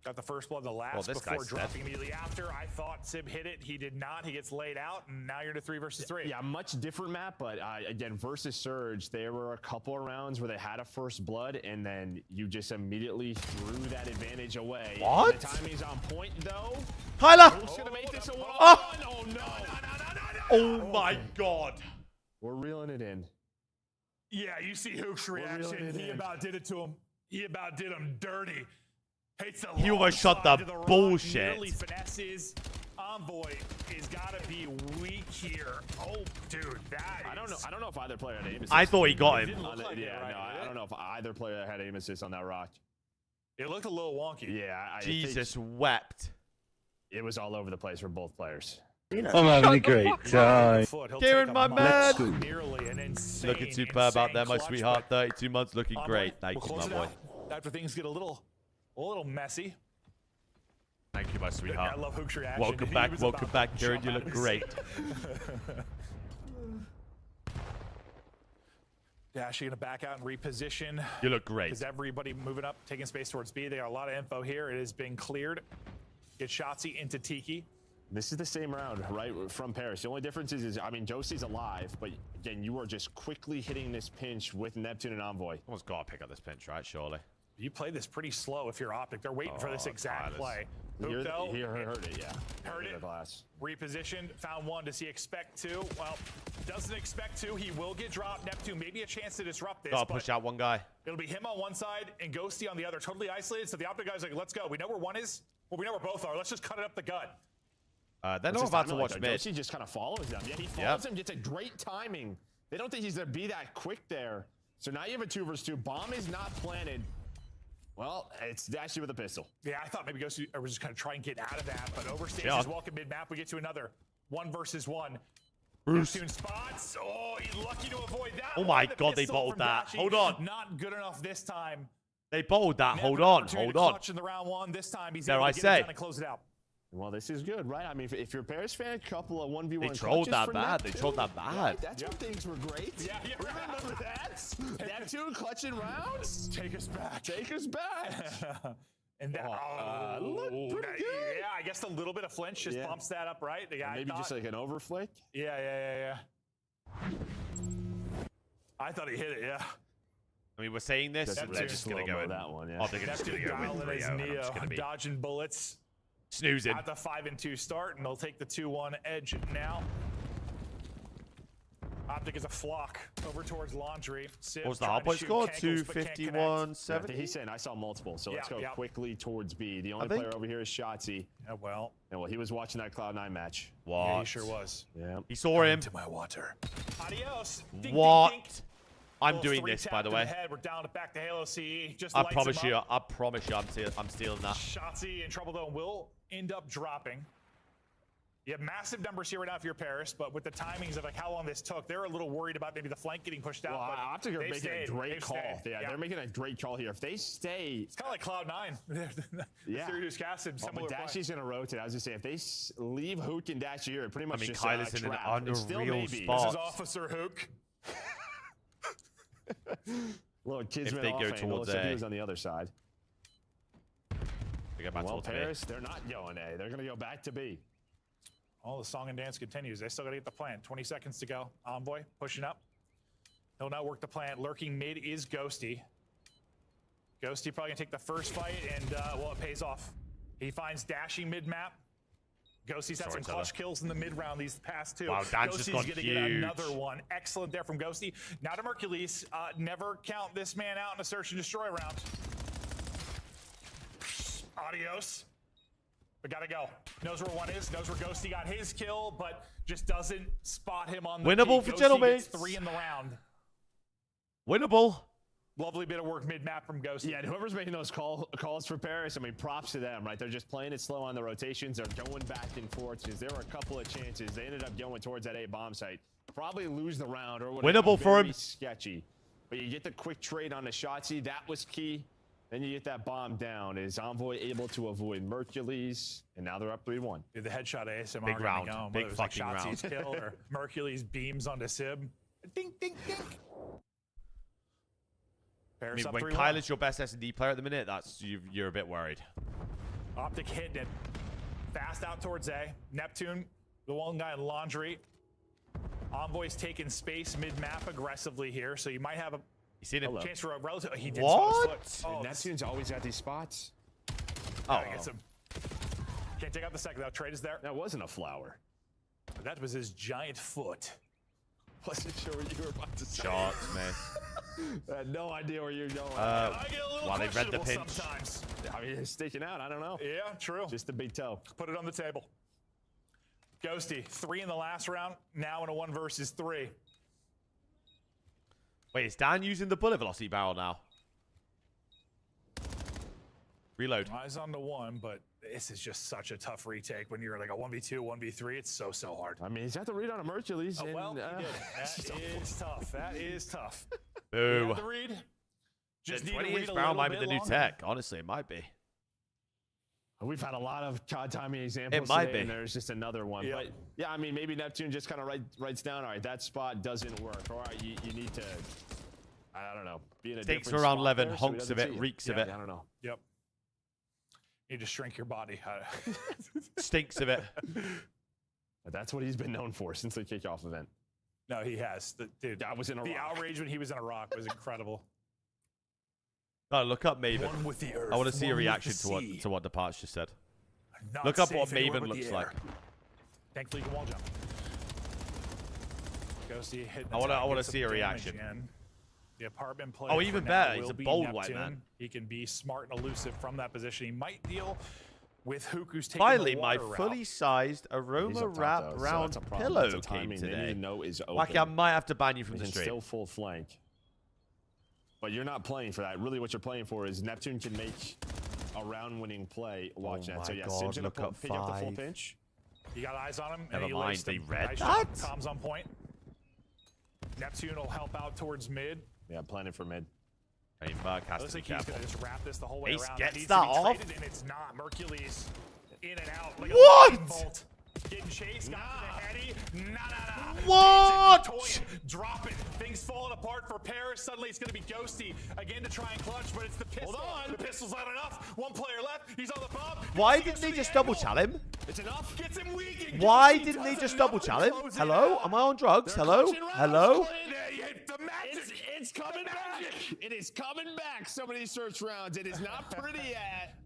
Got the first blood, the last before dropping immediately after. I thought Sib hit it. He did not. He gets laid out, and now you're in a 3 versus 3. Yeah, much different map, but again, versus Surge, there were a couple of rounds where they had a first blood, and then you just immediately threw that advantage away. What? And the timing's on point, though. Tyler! Who's gonna make this a 1-on-1? Oh, no. Oh my God. We're reeling it in. Yeah, you see Hook's reaction. He about did it to him. He about did him dirty. He almost shot the bullshit. Nearly finesses. Envoy is gotta be weak here. Oh, dude, that I don't know if either player had aim assist. I thought he got him. I don't know if either player had aim assist on that rock. It looked a little wonky. Yeah, Jesus wept. It was all over the place for both players. I'm having a great time. Kieran, my man. Nearly an insane, Looking superb out there, my sweetheart. 32 months, looking great. Thank you, my boy. After things get a little messy. Thank you, my sweetheart. I love Hook's reaction. Welcome back, Kieran. You look great. Dash, you're gonna back out and reposition. You look great. Because everybody moving up, taking space towards B. They got a lot of info here. It has been cleared. Get Shotzi into Tiki. This is the same round, right, from Paris. The only difference is I mean, Josie's alive, but again, you are just quickly hitting this pinch with Neptune and Envoy. Someone's got to pick up this pinch, right, surely? You play this pretty slow if you're Optic. They're waiting for this exact play. He though, heard it, yeah. Heard it. Glass. Repositioned, found one. Does he expect two? Well, doesn't expect two. He will get dropped. Neptune, maybe a chance to disrupt this. Gotta push out one guy. It'll be him on one side and Ghosty on the other. Totally isolated. So the Optic guy's like, let's go. We know where one is. Well, we know where both are. Let's just cut it up the gut. They're not about to watch mid. Josie just kind of follows them. Yeah, he follows him, gets a great timing. They don't think he's going to be that quick there. So now you have a 2 versus 2. Bomb is not planted. Well, it's Dashy with a pistol. Yeah, I thought maybe Ghosty was just going to try and get out of that, but overstays his walking mid-map. We get to another 1 versus 1. Bruce. Neptune spots. Oh, he's lucky to avoid that. Oh my God, they bottled that. Dashy. Hold on. Not good enough this time. They bottled that. Hold on. Clutch in the round 1. This time he's able to get it done and close it out. Well, this is good, right? I mean, if you're a Paris fan, a couple of 1v1 They trolled that bad. They trolled that bad. Right? That's when things were great. Yeah, remember that? Neptune clutching rounds? Take us back. Take us back. And that looked pretty good. Yeah, I guess a little bit of flinch just bumps that up, right? The guy Maybe just like an overflick? Yeah. I thought he hit it, yeah. I mean, we're saying this. They're just going to go in. That one, yeah. Oh, they're just going to go in 3-0. Dodging bullets. Snoozing. At the 5-2 start, and they'll take the 2-1 edge now. Optic is a flock over towards Laundry. What was the hardpoint score? 251-70? He's saying I saw multiple, so let's go quickly towards B. The only player over here is Shotzi. Well, he was watching that Cloud9 match. What? Yeah, he sure was. Yeah. He saw him. To my water. Adios. Dink, What? dink, dink. I'm doing this, by the way. We're down back to Halo CE. Just I promise you, I'm stealing that. Shotzi in trouble, though, will end up dropping. You have massive numbers here right now if you're Paris, but with the timings of like how long this took, they're a little worried about maybe the flank getting pushed out. Well, Optic are making a great call. Yeah, they're making a great call here. If they stay... It's kind of like Cloud9. Yeah. Sirius Cassid, similar but Dashy's going to rotate. I was going to say, if they leave Hook and Dashy here, pretty much just Kyle is in an unreal spot. This is Officer Hook. Little kids if they go towards A. he was on the other side. They go back towards Paris, they're not going A. They're going to go back to B. Oh, the song and dance continues. They still got to get the plant. 20 seconds to go. Envoy pushing up. He'll now work the plant. Lurking mid is Ghosty. Ghosty probably going to take the first fight, and, well, it pays off. He finds Dashing mid-map. Ghosty's had some clutch kills in the mid-round these past 2. Wow, Dan's just got Ghosty's going to get another one. Excellent there from Ghosty. Now to Mercules. Never count this man out in a search and destroy round. Adios. But gotta go. Knows where one is. Knows where Ghosty got his kill, but just doesn't spot him on the Winnable peak. for gentlemen. 3 in the round. Winnable. Lovely bit of work mid-map from Ghost. Yeah, and whoever's making those calls for Paris, I mean, props to them, right? They're just playing it slow on the rotations. They're going back and forth because there were a couple of chances. They ended up going towards that A bomb site. Probably lose the round or winnable for him. Sketchy. But you get the quick trade on the Shotzzy. That was key. Then you get that bomb down. Is Envoy able to avoid Mercules? And now they're up 3-1. The headshot ASMR. Big round. Big fucking round. Kill or Mercules beams onto Sib. Ding, ding, ding. I mean, when Kyle is your best S&D player at the minute, that's you're a bit worried. Optic hit it. Fast out towards A. Neptune, the one guy in laundry. Envoy's taking space mid-map aggressively here, so you might have a chance for a relative. He did spot his foot. Oh, Neptune's always got these spots. Oh, gets him. Can't take out the second though. Trade is there. That wasn't a flower. That was his giant foot. Wasn't sure what you were about to say. Shots, man. I had no idea where you're going. I get a little they read the pinch. Sometimes. I mean, it's sticking out. I don't know. Yeah, true. Just a big toe. Put it on the table. Ghosty, 3 in the last round. Now in a 1 versus 3. Wait, is Dan using the bullet velocity barrel now? Reload. Eyes on the 1, but this is just such a tough retake when you're like a 1v2, 1v3. It's so hard. I mean, he's got the read on a Mercules. Well, he did. That is tough. That is tough. Boo. The read. Just need 20 to read inch a barrel little might be bit the new longer. tech. Honestly, it might be. We've had a lot of COD timing examples. It might today, be. And there's just another one. Yep. But yeah, I mean, maybe Neptune just kind of writes down, all right, that spot doesn't work. All right, you need to, I don't know, be in a Takes different around spot 11, there, so he honks of doesn't it, see you. reeks of Yeah, it. I don't know. Yep. You need to shrink your body. Stinks of it. But that's what he's been known for since the kickoff event. No, he has. Dude, I was in a the rock. outrage when he was in a rock was incredible. Oh, look up Maven. One with the earth, I want to see a one with reaction the to what the parts just said. Not Look up what safe anywhere Maven but the looks air. like. Thankfully, you can wall jump. Ghosty hitting I want to see a reaction. The apartment player. Oh, even for better. now He's will a be bold white Neptune. man. He can be smart and elusive from that position. He might deal with Huku's taking Finally, the my water route. fully sized aroma wrap though, so round that's a problem. pillow That's a came timing they today. need to know is Wacky, I open. might have to ban you from He the can stream. still full flank. But you're not playing for that. Really what you're playing for is Neptune can make a round-winning play. Watch that. So yeah, God, Sim's gonna look up pick up the full 5. pinch. You got eyes on him. Never and he mind, laced they him. read Nice that? shot. Comms on point. Neptune will help out towards mid. Yeah, planning for mid. Rainbug has Looks to like be he's careful. going to just wrap this the whole way Ace around. gets needs that to be off? traded, and it's not. Mercules in and out like What? a lightning bolt. Getting chased, got to the heady. Nah. What? Toyin, dropping. Things falling apart for Paris. Suddenly it's going to be Ghosty again to try and clutch, but it's the pistol. Hold on. The pistol's not enough. One player left. He's on the bomb. Why didn't they just double chal him? It's enough. Gets him weak. Why didn't they just double chal him? Hello? Am I on drugs? Hello? Hello? The magic. It's coming back. It is coming back. Some of these search rounds. It is not pretty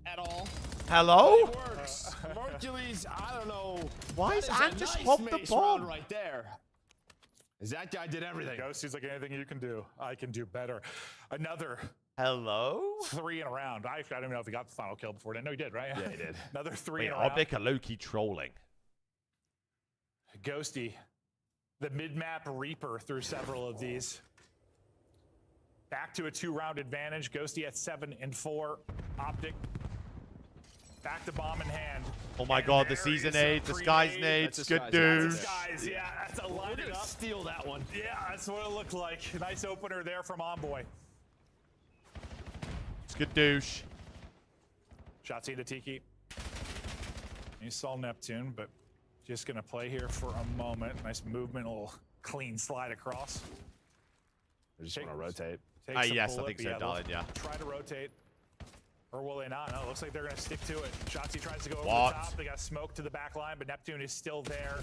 at all. Hello? It works. Mercules, I don't know. Why is That Ant a just nice hopped the mace bomb? round right there? Is that guy did everything? Ghosty's like, anything you can do, I can do better. Another Hello? 3 in a round. I don't even know if he got the final kill before. I know he did, right? Yeah, he did. Another 3 Wait, in a round. Optic are low-key trolling. Ghosty, the mid-map Reaper through several of these. Back to a 2-round advantage. Ghosty at 7 and 4. Optic. Back to bomb in hand. Oh my And god, the there season is a nade, the skies pre-nade. nades, That's a good skies douche. nade. Guys, yeah, that's a line it up. Steal that one. Yeah, that's what it looked like. Nice opener there from Envoy. It's good douche. Shotsy to Tiki. You saw Neptune, but just going to play here for a moment. Nice movement, a little clean slide across. They just want to rotate. Takes a yes, I bullet, think but so, they'll darling, yeah. Try to rotate. Or will they not? No, it looks like they're going to stick to it. Shotzzy tries to go over What? the top. They got smoke to the back line, but Neptune is still there.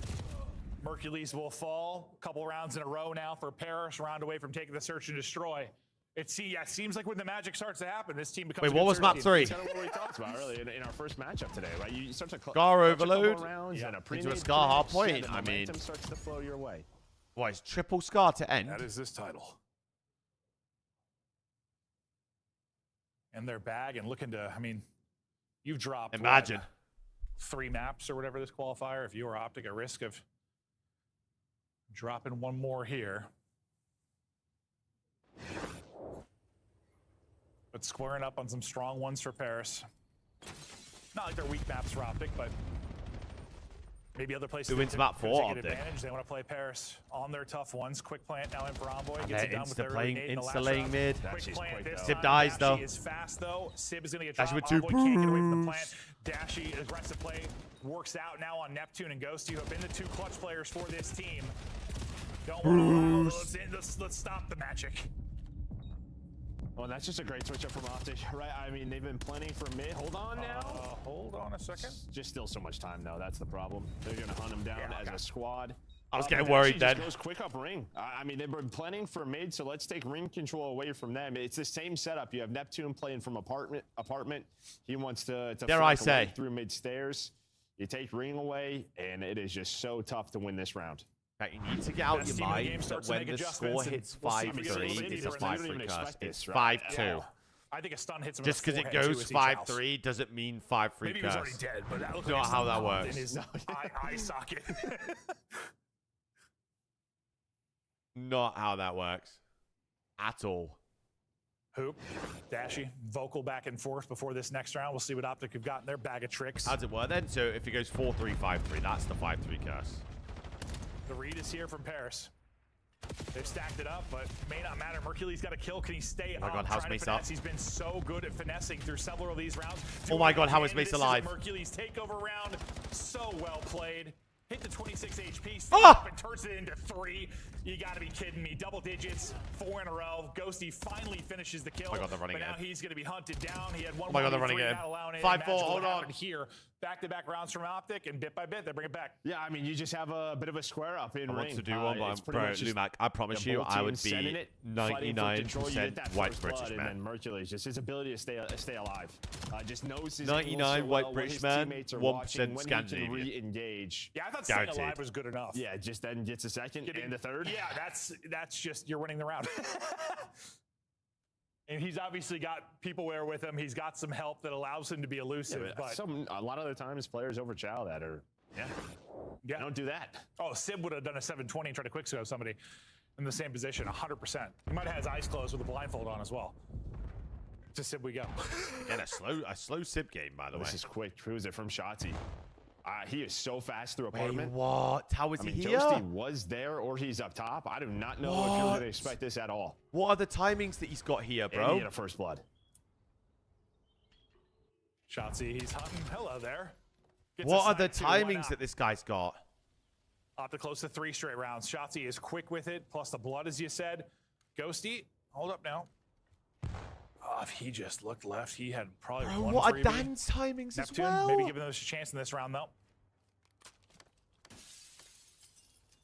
Mercules will fall. A couple rounds in a row now for Paris. Round away from taking the search and destroy. It seems like when the magic starts to happen, this team becomes. Wait, what was map 3? That's kind of what we talked about earlier in our first matchup today, right? You start to Scar clutch a couple overload rounds and a into a pre-nade Scar hard finish, point. and the I mean, momentum starts to flow your way. what is triple Scar to end? That is this title. And their bag and looking to, I mean, you've dropped. Imagine. what, 3 maps or whatever this qualifier. If you were Optic at risk of dropping one more here. But squaring up on some strong ones for Paris. Not like they're weak maps for Optic, but maybe other places. Who wins map 4, Optic? They want to play Paris on their tough ones. Quick plant now in for Envoy. And Gets they're it done with their insta-laying mid. Quick plant this Sib time. dies, though. Dashy is fast, though. Sib is going to get Dashy dropped. with 2 Envoy can't get away from the boosts. plant. Dashy, aggressive play, works out now on Neptune and Ghosty, who have been the 2 clutch players for this team. Don't want to let's stop the magic. Well, that's just a great switch up from Optic, right? I mean, they've been planning for mid. Hold on now. Hold on a second. Just still so much time, though. That's the problem. They're going to hunt him down as a squad. I was getting worried then. Goes quick up ring. I mean, they've been planning for mid, so let's take ring control away from them. It's the same setup. You have Neptune playing from apartment. He wants to dare I say, through mid stairs. You take ring away, and it is just so tough to win this round. Right, you need to get out your mind that when the score hits 5-3, it's a 5-3 curse. It's 5-2. I think a stun hits him. Just because it goes 5-3 doesn't mean 5-3 curse. Maybe he was already dead, but that looks not how that works. In his eye socket. Not how that works. At all. Hoop, Dashy, vocal back and forth before this next round. We'll see what Optic have got in their bag of tricks. As it were then, so if it goes 4-3, 5-3, that's the 5-3 curse. The read is here from Paris. They've stacked it up, but may not matter. Mercury's got a kill. Can he stay up? Oh my god, how's Mace up? He's been so good at finessing through several of these rounds. Oh my god, how is Mace alive? Mercury's takeover round. So well played. Hit the 26 HP, up and turns it into 3. You gotta be kidding me. Double digits, 4 in a row. Ghosty finally finishes the kill. Oh my god, they're running but now in. he's gonna be hunted down. He had one. Oh my god, they're running in. 5-4, hold on. Here, back-to-back rounds from Optic, and bit by bit, they bring it back. Yeah, I mean, you just have a bit of a square up in ring. I want to do one, but bro, Lumac, I promise you, I would be 99% white British man. And Mercury's just his ability to stay alive. Just knows his 99 white British man, 1% Scandinavian. Re-engage. Yeah, I thought staying alive was good enough. Yeah, just then gets a second and a third. Yeah, that's just you're winning the round. And he's obviously got peopleware with him. He's got some help that allows him to be elusive. Yeah, but a lot of the times players overchow that or don't do that. Oh, Sib would have done a 720 and tried to quickscope somebody in the same position, 100%. He might have had his eyes closed with a blindfold on as well. To Sib we go. Again, a slow Sib game, by the way. This is quick. Who is it from Shotzi? He is so fast through apartment. Wait, what? How is he here? Ghosty was there or he's up top. I do not know if you're going to expect this at all. What are the timings that he's got here, bro? And he had a first blood. Shotzi, he's hunting. Hello there. What are the timings that this guy's got? Up to close to 3 straight rounds. Shotzi is quick with it, plus the blood, as you said. Ghosty, hold up now. Oh, if he just looked left, he had probably one what freebie. are Dan's timings Neptune, as well? maybe giving us a chance in this round, though.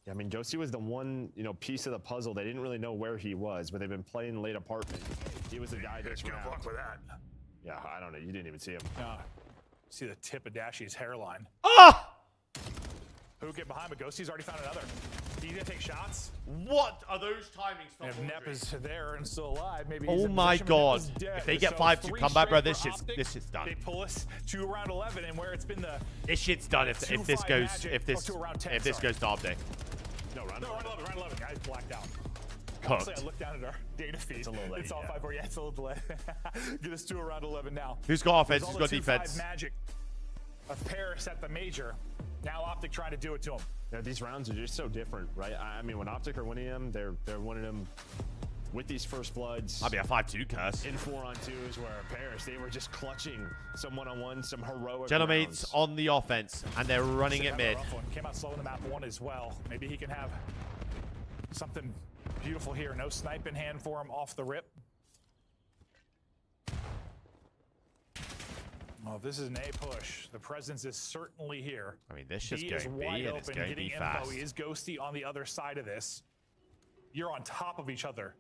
Yeah, I mean, Ghosty was the one, piece of the puzzle. They didn't really know where he was, but they've been playing late apartment. He was the guy this round. Good luck with that. Yeah, I don't know. You didn't even see him. No. See the tip of Dashy's hairline. Ah! Who get behind, but Ghosty's already found another. He's gonna take shots. What are those timings from? If Nep is there and still alive, maybe. Oh my god! If they get 5-2 comeback, bro, this shit's done. They pull us to around 11, and where it's been the. This shit's done if this goes to Optic. No, round 11. Guys blacked out. Cooked. Honestly, I looked down at our data feed. It's a little late. It's all 5-4. Yeah, it's a little delayed. Get us to around 11 now. Who's got offense? Who's got defense? Magic of Paris at the major. Now Optic trying to do it to him. Yeah, these rounds are just so different, right? I mean, when Optic are winning them, they're winning them with these first bloods. I'll be a 5-2 curse. In 4-on-2s, where Paris, they were just clutching some one-on-one, some heroic Gentlemen's rounds. on the offense, and they're running it mid. Came out slow in the map 1 as well. Maybe he can have something beautiful here. No snipe in hand for him off the rip. Well, this is an A push. The presence is certainly here. I mean, this is B going is B, wide and open, it's going to getting be info. fast. He is Ghosty on the other side of this. You're on top of each other.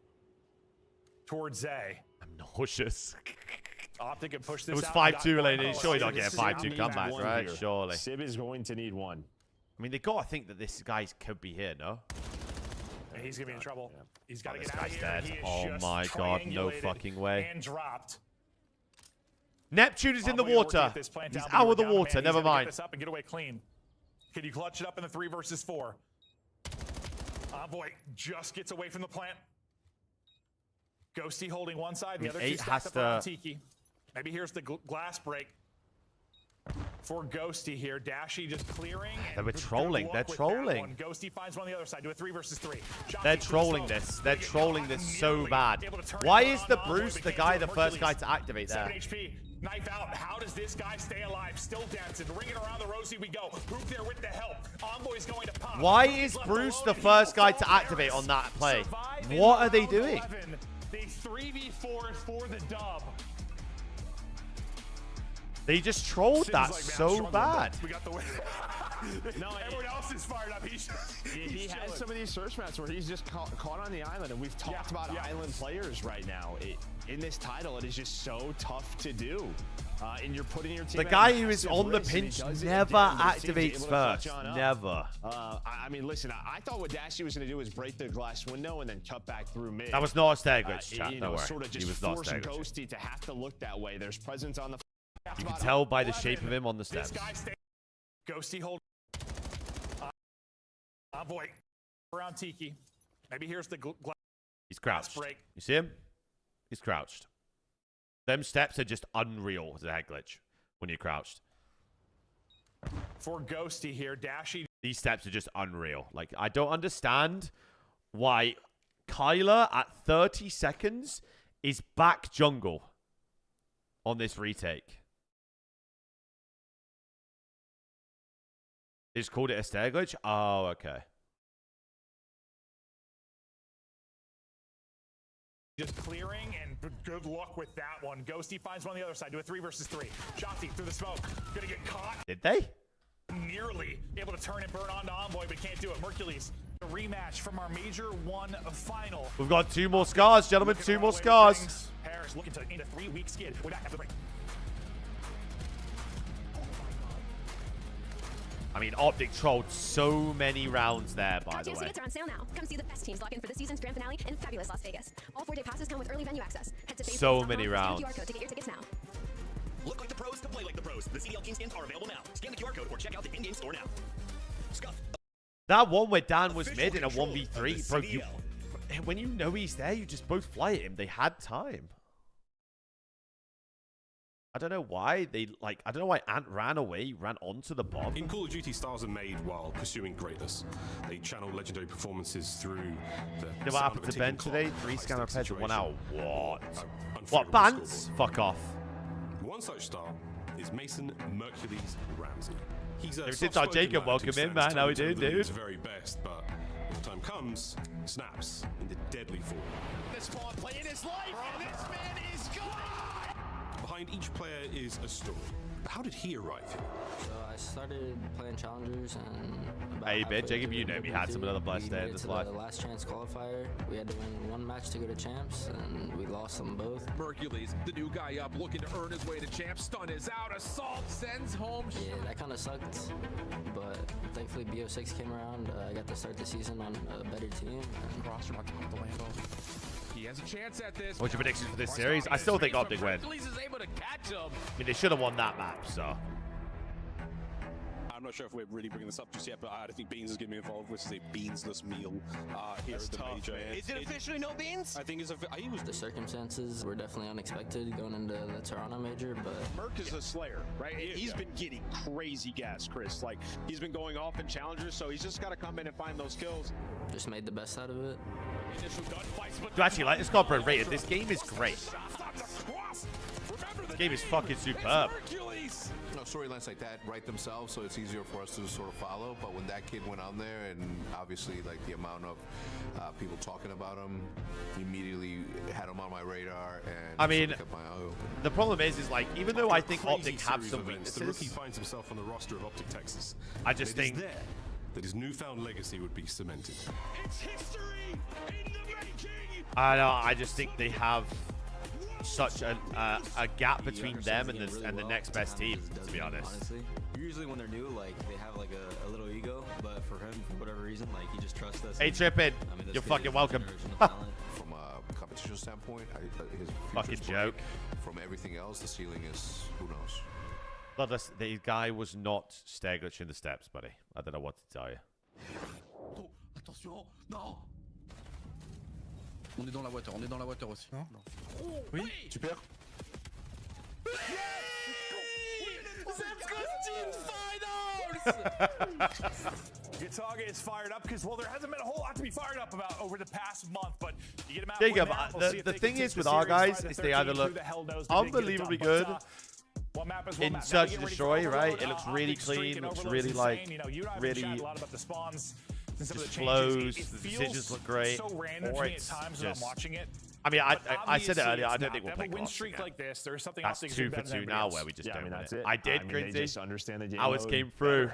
Towards A. I'm nauseous. Optic can push this It was out. 5-2, lady. Surely not getting 5-2 comeback, right? Here. Surely. Sib is going to need one. I mean, they got to think that this guy could be here, no? And he's going to be in trouble. Yeah. He's got to this get out guy's here. dead. He is Oh just my god, no fucking way. And dropped. Neptune is in the water. He's out of the water. Never mind. Get this up and get away clean. Can you clutch it up in the 3 versus 4? Envoy just gets away from the plant. Ghosty holding one side, the other Eight two stacked has up around to- Tiki. Maybe here's the glass break for Ghosty here. Dashy just clearing. They were good trolling. luck They're with that trolling. one. Ghosty finds one on the other side. Do a 3 versus 3. They're trolling this. They're trolling this so bad. Why is the Bruce the guy, the first guy to activate there? 7 HP. Knife out. How does this guy stay alive? Still dancing. Ringing around the Rosie we go. Hoop there with the help. Envoy's going to pop. Why is Bruce the first guy to activate on that play? What are they doing? The 3v4 for the dub. They just trolled that so bad. We got the win. No, everyone else is fired up. He has some of these search maps where he's just caught on the island, and we've talked about island players right now. In this title, it is just so tough to do. And you're putting your team. The guy who is on the pinch never activates first. Never. I mean, listen, I thought what Dashy was going to do was break the glass window and then cut back through mid. That was not a stag glitch, chat. You Don't know, worry. sort of just He was not force stag glitch. Ghosty to have to look that way. There's presence on the. You can tell by the shape of him on the steps. Ghosty hold. Envoy around Tiki. Maybe here's the glass. He's crouched. Break. You see him? He's crouched. Them steps are just unreal as a head glitch when you're crouched. For Ghosty here, Dashy. These steps are just unreal. Like, I don't understand why Kyler at 30 seconds is back jungle on this retake. They just called it a stair glitch? Oh, okay. Just clearing, and good luck with that one. Ghosty finds one on the other side. Do a 3 versus 3. Shotzi through the smoke. Gonna get caught. Did they? Nearly able to turn and burn onto Envoy, but can't do it. Mercules, a rematch from our Major 1 final. We've got 2 more scars, gentlemen. 2 more scars. Harris looking to end a 3-week skid. We're back after the break. I mean, Optic trolled so many rounds there, by the way. Tickets are on sale now. Come see the best teams lock in for the season's grand finale in fabulous Las Vegas. All 4-day passes come with early venue access. Head to So many rounds. QR code to get your tickets now. Look like the pros to play like the pros. The CDL King skins are available now. Scan the QR code or check out the in-game store now. Scuff. That one where Dan was mid in a 1v3, bro, when you know he's there, you just both fly at him. They had time. I don't know why I don't know why Ant ran away, ran onto the bomb. In Call of Duty, stars are made while pursuing greatness. They channel legendary performances through the. You know what happened to Ben today? 3 scan repaired to 1 hour. What? Bants? Fuck off. One such star is Mason Mercules Ramsey. He's a Since our Jacob, welcome in, man. How we doing, dude? He's very best, but when the time comes, snaps into deadly form. This spawn play in his life, and this man is gone. Behind each player is a story. How did he arrive here? So I started playing challengers and Hey, Ben, Jacob, you know me. Had some another blessed day in this life. The last chance qualifier, we had to win 1 match to go to champs, and we lost them both. Mercules, the new guy up, looking to earn his way to champs. Stun is out. Assault sends home. Yeah, that kind of sucked, but thankfully BO6 came around. I got to start the season on a better team. Cross from on top of the Lambo. He has a chance at this. What's your predictions for this series? I still think Optic win. Hercules is able to catch him. I mean, they should have won that map, so. I'm not sure if we're really bringing this up just yet, but I think Beans is going to be involved, which is a beansless meal here at the Major. Is it officially no beans? I think it's The circumstances were definitely unexpected going into the Toronto Major, but Merc is a slayer, right? He's been getting crazy gas, Chris. Like, he's been going off in challengers, so he's just got to come in and find those kills. just made the best out of it. Do actually like this card rated? This game is great. This game is fucking superb. You know, storylines like that write themselves, so it's easier for us to sort of follow. But when that kid went on there, and obviously like the amount of people talking about him, immediately had him on my radar. And I mean, sort of kept my eye open. the problem is like even though I think Optic have some The weaknesses, rookie finds himself on the roster of Optic Texas. I just It is think there that his newfound legacy would be cemented. It's history in the making. I just think they have such a gap between them and the next best team, to be honest. Honestly, usually when they're new, like they have like a little ego, but for him, for whatever reason, like he just trusts us. Hey, Trippin, you're fucking welcome. From a competition standpoint, his Fucking future's joke. bright. From everything else, the ceiling is who knows. Bloodless, the guy was not stair glitching the steps, buddy. I don't know what to tell you. Attention, no. On est dans la water aussi. Non. Oui, tu perds. Gataga is fired up because, well, there hasn't been a whole lot to be fired up about over the past month, but you get him out. Jacob, the thing is with our guys is they either look unbelievably good in Search and Destroy, right? It looks really clean, looks really like, really just flows, the decisions look great. Or it's just, I mean, I said it earlier, I don't think we'll play win streak like this. There's something that's else 2 for 2 now where we just don't win that's it. it. I did, They Grinsey. just understand the game Ours mode came through.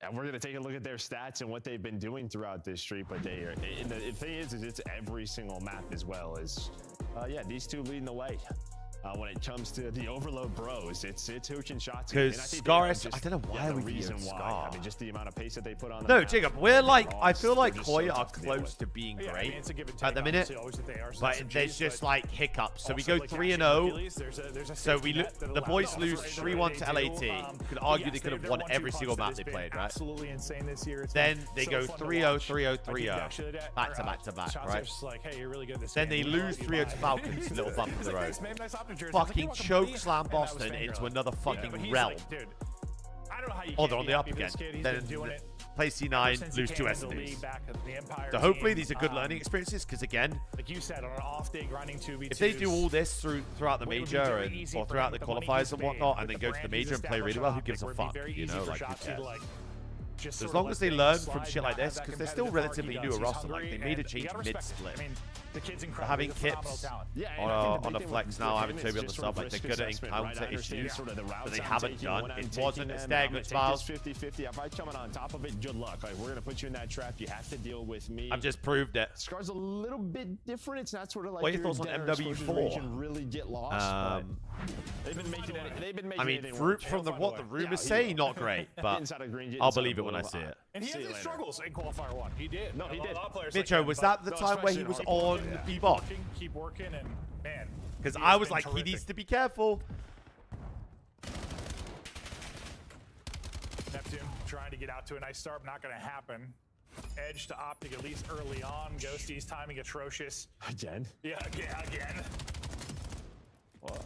And we're going to take a look at their stats and what they've been doing throughout this streak. But they are, and the thing is it's every single map as well. As yeah, these two leading the way. When it comes to the Overload bros, it's Hooch and Shots. Because Scar, I don't know why we reason Scar. I mean, just the amount of pace that they put on. No, Jacob, we're like, I feel like Koi are close to being great at the minute, but there's just like hiccups. So we go 3-0. So we the boys lose 3-1 to LAT. You could argue they could have won every single map they played, right? Absolutely insane this year. Then they go 3-0, 3-0, 3-0, back to back to back, right? Then they lose 3-0 to Falcons, little bump in the road. Fucking choke slam Boston into another fucking realm. Oh, they're on the up again. Then play C9, lose 2 SMDs. So hopefully these are good learning experiences, because again, like you said, on an off day grinding 2v2s, if they do all this throughout the major or throughout the qualifiers and whatnot, and then go to the major and play really well, who gives a fuck? You know, like who cares? As long as they learn from shit like this, because they're still relatively new a roster. Like they made a change mid-split. They're having Kips on a flex now, having Toby on the sub. Like they're good at encounter issues, but they haven't done. It wasn't a stag with Smiles. 50-50. If I come on top of it, good luck. Like we're gonna put you in that trap. You have to deal with me. I've just proved it. Scar's a little bit different. It's not sort of like what are your thoughts on MW4? Really get lost. They've been making I mean, from what the rumors say, not great, but I'll believe it when I see it. And he had his struggles in qualifier 1. He did. No, he did. Mitcho, was that the time where he was on B-Bot? Keep working, and man. Because I was like, he needs to be careful. Neptune trying to get out to a nice start, not going to happen. Edge to Optic at least early on. Ghosty's timing atrocious. Again? Yeah, again. What?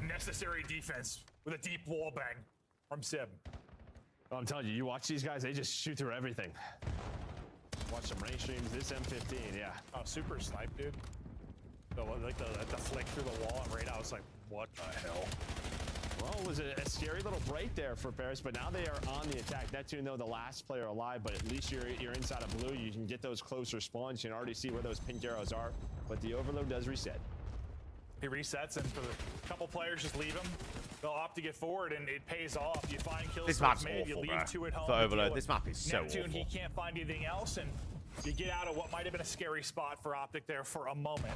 Necessary defense with a deep wall bang from Sib. Oh, I'm telling you, you watch these guys, they just shoot through everything. Watch some rain streams, this M15, yeah. Oh, super snipe, dude. Like the flick through the wall, and right now it's like, what the hell? Well, it was a scary little break there for Paris, but now they are on the attack. Neptune, though, the last player alive, but at least you're inside of blue. You can get those closer spawns. You can already see where those pink arrows are, but the Overload does reset. He resets, and for a couple players, just leave him. They'll opt to get forward, and it pays off. You find kills. This map's made, awful, you leave 2 at home. For Overload, this map is so Neptune, awful. He can't find anything else, and you get out of what might have been a scary spot for Optic there for a moment.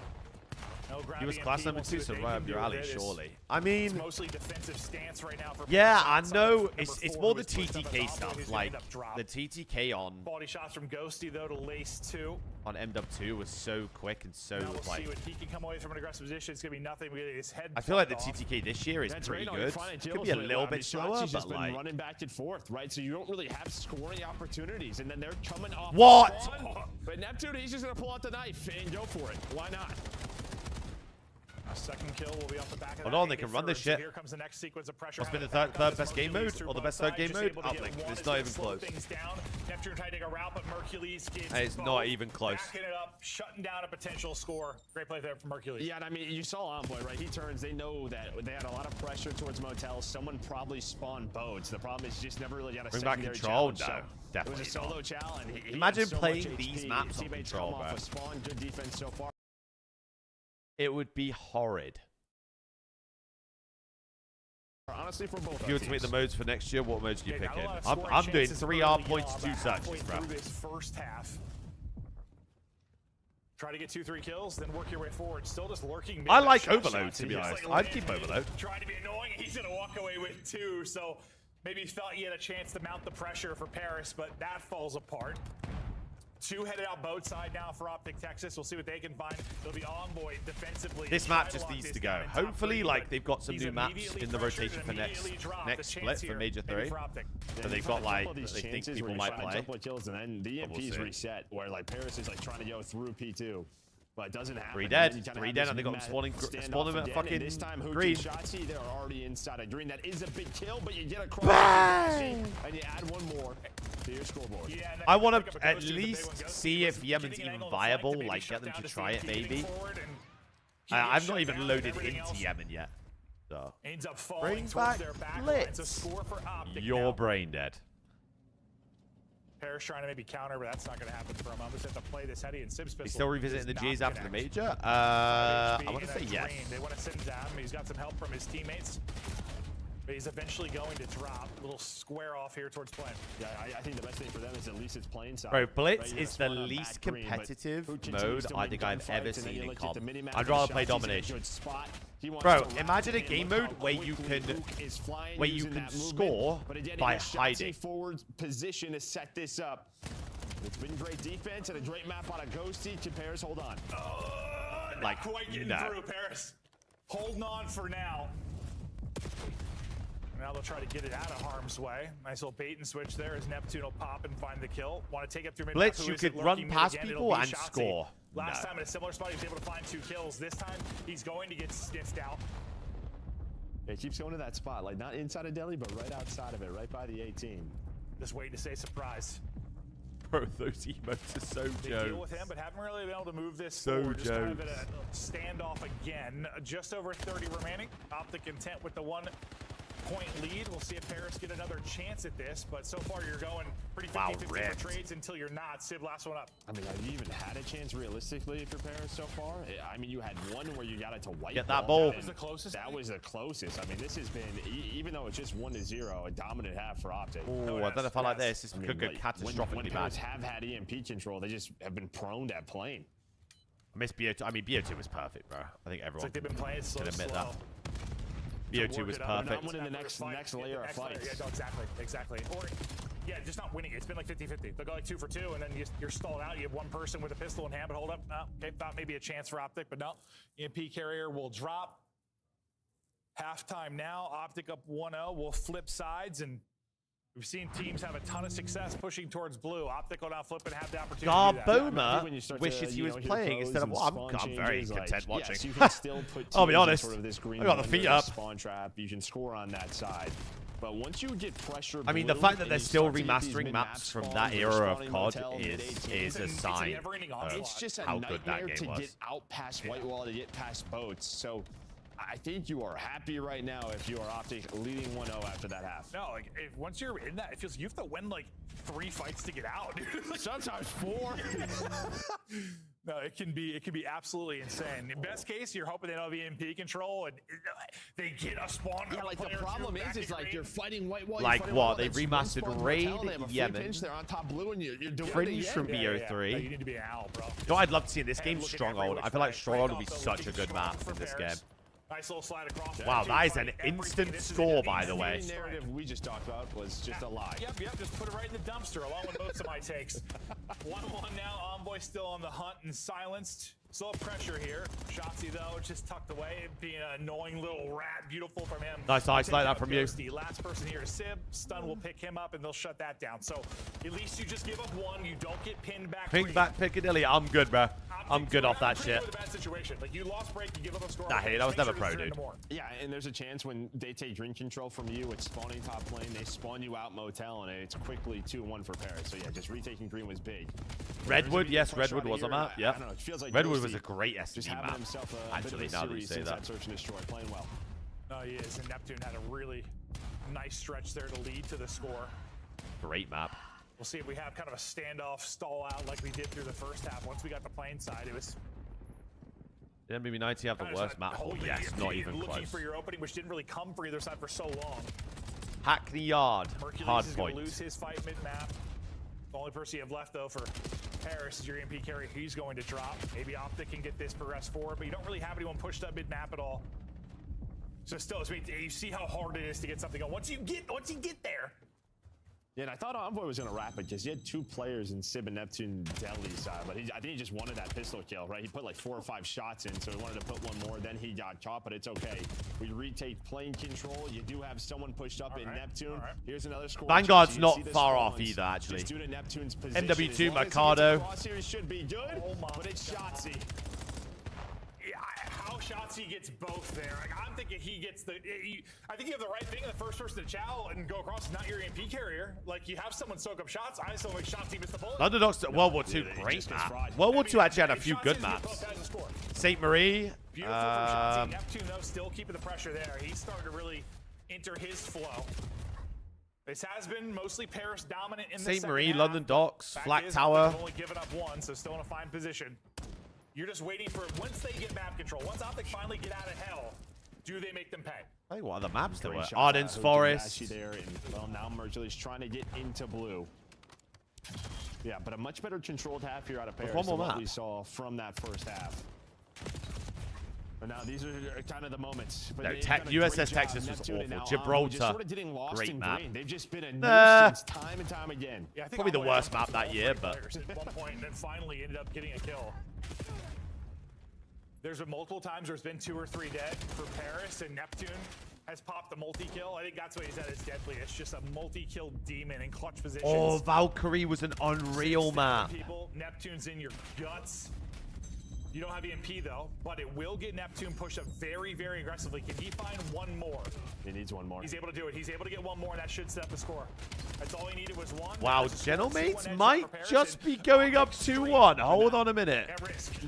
No, he was class number 2, so right up your alley, surely. I mean, it's mostly defensive stance right now. For yeah, I know. It's more the TTK stuff. Like the TTK on quality shots from Ghosty though to Lace 2 on MW2 was so quick and so now we'll like. See what he can come away from an aggressive position. It's gonna be nothing. His head. I feel like the TTK this year is pretty good. Could be a little bit slower, but like running back and forth, right? So you don't really have scoring opportunities, and then they're coming off. What? But Neptune, he's just gonna pull out the knife and go for it. Why not? Second kill will be off the back of Hold on, they can run this shit. Here comes the next sequence of pressure. What's been the third best game mode? Or the best third game mode? Uplink. It's not even close. Neptune trying to take a route, but Mercules gets it's not even close. Backing it up, shutting down a potential score. Great play there from Mercules. Yeah, and I mean, you saw Envoy, right? He turns, they know that they had a lot of pressure towards Motels. Someone probably spawned boats. The problem is you just never really got a bring back control. No, definitely. It was a solo challenge. Imagine playing these maps on control, bro. Spawn, good defense so far. It would be horrid. Honestly, for both if you were to make the modes for next year, what modes do you pick in? I'm doing 3 hard points, 2 searches, bro. This first half. Try to get 2-3 kills, then work your way forward. Still just lurking. I like Overload, to be honest. I'd keep Overload. Trying to be annoying, he's gonna walk away with 2, so maybe he felt he had a chance to mount the pressure for Paris, but that falls apart. Two headed out both side now for Optic Texas. We'll see what they can find. They'll be Envoy defensively. This map just needs to go. Hopefully, like, they've got some new maps in the rotation for next split for Major 3. So they've got, like, they think people might play. Kills, and then the EMP's reset, where, like, Paris is, like, trying to go through P2. But it doesn't happen. 3 dead. 3 dead, and they got them spawning at fucking this time, green. Shotzi, they're already inside of green. That is a big kill, but you get across and you add one more to your scoreboard. Yeah, I want to at least see if Yemen's even viable, like get them to try it maybe. I've not even loaded into Yemen yet. So bring back Blitz. You're brain dead. Paris trying to maybe counter, but that's not going to happen for him. I'm just have to play this Heady and Sibs pistol. He's still revisiting the G's after the major? I want to say yes. They want to send him. He's got some help from his teammates. But he's eventually going to drop. A little square off here towards plane. Yeah, I think the best thing for them is at least it's plane side. Bro, Blitz is the least competitive mode I think I've ever seen in comp. I'd rather play domination. Bro, imagine a game mode where you can score by hiding. Forward position to set this up. It's been great defense and a great map on a Ghosty. Can Paris hold on? Like, quite getting through, Paris. Holding on for now. Now they'll try to get it out of harm's way. Nice little bait and switch there as Neptune will pop and find the kill. Want to take up through mid. Blitz, you could run past people and score. Last time at a similar spot, he was able to find 2 kills. This time, he's going to get sniffed out. Yeah, he keeps going to that spot, like not inside of Delhi, but right outside of it, right by the 18. Just waiting to say surprise. Bro, those emotes are so They jokes. deal with him, but haven't really been able to move this So forward. Just kind of jokes. at a standoff again. Just over 30 remaining. Optic content with the 1-point lead. We'll see if Paris get another chance at this, but so far you're going pretty 50-50 for trades until you're not. Sib, last one up. I mean, have you even had a chance realistically for Paris so far? I mean, you had one where you got it to white. Get that ball. That was the closest. That was the closest. I mean, this has been, even though it's just 1-0, a dominant half for Optic. Oh, I don't know if I like this. This could go catastrophically when bad. Paris have had EMP control, they just have been prone to playing. I miss BO2. I mean, BO2 was perfect, bro. I think everyone It's like they've been playing so can admit slow. that. BO2 was perfect. Not winning the next layer of fights. Yeah, no, exactly. Or, yeah, just not winning. It's been like 50-50. They'll go like 2 for 2, and then you're stalled out. You have one person with a pistol in hand, but hold up. No, okay, thought maybe a chance for Optic, but no. EMP carrier will drop. Halftime now. Optic up 1-0. We'll flip sides, and we've seen teams have a ton of success pushing towards blue. Optic will now flip and have the opportunity to do that. Garboma wishes he was playing instead of I'm very content watching. Yes, you can still put I'll be honest. Sort of this green I got the feet up. Spawn trap. You can score on that side. But once you get pressure, I mean, the fact that they're still remastering maps from that era of COD is a sign it's just a how good that nightmare game to was. get out past White Wall, to get past boats. So I think you are happy right now if you are Optic leading 1-0 after that half. No, like once you're in that, it feels you have to win like 3 fights to get out. Sometimes 4. No, it can be absolutely insane. In best case, you're hoping they don't have EMP control and they get a spawn. Yeah, like the problem is like you're fighting White Wall. Like what? They remastered Raid Yemen. They're on top blue and you're doing Fringe from BO3. Yeah, you need to be an owl, bro. You know what I'd love to see in this game? Stronghold. I feel like Stronghold would be such a good map in this game. Nice little slide across. Wow, that is an instant score, by the way. The narrative we just talked about was just a lie. Yep, just put it right in the dumpster along with most of my takes. 1-1 now, Envoy still on the hunt and silenced. Still pressure here. Shotzi, though, just tucked away, being an annoying little rat. Beautiful from him. Nice like that from you. The last person here is Sib. Stun will pick him up, and they'll shut that down. So at least you just give up one. You don't get pinned back. Ping back Piccadilly. I'm good, bro. I'm good off that shit. A bad situation. Like you lost break, you give up a score. Nah, hey, that was never pro, dude. Yeah, and there's a chance when they take drink control from you, it's spawning top lane, they spawn you out motel, and it's quickly 2-1 for Paris. So yeah, just retaking green was big. Redwood, yes, Redwood was on that. Yeah, I don't know, it feels like Redwood was a great SD map. Himself Actually, now that you say that. Search and destroy, playing well. No, he is, and Neptune had a really nice stretch there to lead to the score. Great map. We'll see if we have kind of a standoff stall out like we did through the first half. Once we got the plane side, it was. Did MBB90 have the worst map? Oh, yes, not even looking close. for your opening, which didn't really come for either side for so long. Hackney Yard. Hercules Hard is point. gonna lose his fight mid-map. The only person you have left, though, for Paris is your EMP carry. He's going to drop. Maybe Optic can get this progress forward, but you don't really have anyone pushed up mid-map at all. So still, you see how hard it is to get something going. Once you get there, Yeah, and I thought Envoy was going to wrap it because he had 2 players in Sib and Neptune Deli side, but I think he just wanted that pistol kill, right? He put like 4 or 5 shots in, so he wanted to put one more. Then he got caught, but it's okay. We retake plane control. You do have someone pushed up in Neptune. Here's another score. Vanguard's not far off either, actually. Just due to Neptune's position. MW2, Mercado. Series should be good, but it's Shotzzy. Yeah, how Shotzzy gets both there. Like, I'm thinking he gets the. I think you have the right thing. The first person to chow and go across is not your EMP carrier. Like, you have someone soak up shots. I still make Shotzzy miss the bullet. Underdogs, World War II, great map. World War II actually had a few good maps. St. Marie. Beautiful from Shotzzy. Neptune, though, still keeping the pressure there. He's starting to really enter his flow. This has been mostly Paris dominant in the St. Marie, half. London Docks, Fact Flak is, Tower. they've only given up 1, so still in a fine position. You're just waiting for once they get map control. Once Optic finally get out of hell, do they make them pay? I think what other maps there were. Shots Arden's out, Forest. there, and, well, now Mercury's trying to get into blue. Yeah, but a much better controlled half here out of Paris than what we saw from that first half. But now these are kind of the moments. But No, USS Texas was awful. Gibraltar, sort of getting lost great in map. green. They've just been a nuisance time and time again. Yeah, I think Probably the worst map that year, but at one point, and then finally ended up getting a kill. There's been multiple times there's been 2 or 3 dead for Paris, and Neptune has popped the multi-kill. I think that's what he's at his deadliest. Just a multi-kill demon in clutch positions. Oh, Valkyrie was an unreal map. People, Neptune's in your guts. You don't have EMP though, but it will get Neptune pushed up very, very aggressively. Can he find 1 more? He needs 1 more. He's able to do it. He's able to get 1 more, and that should set up the score. That's all he needed was 1. Wow, Gentlemates might just be going up 2-1. Hold on a minute.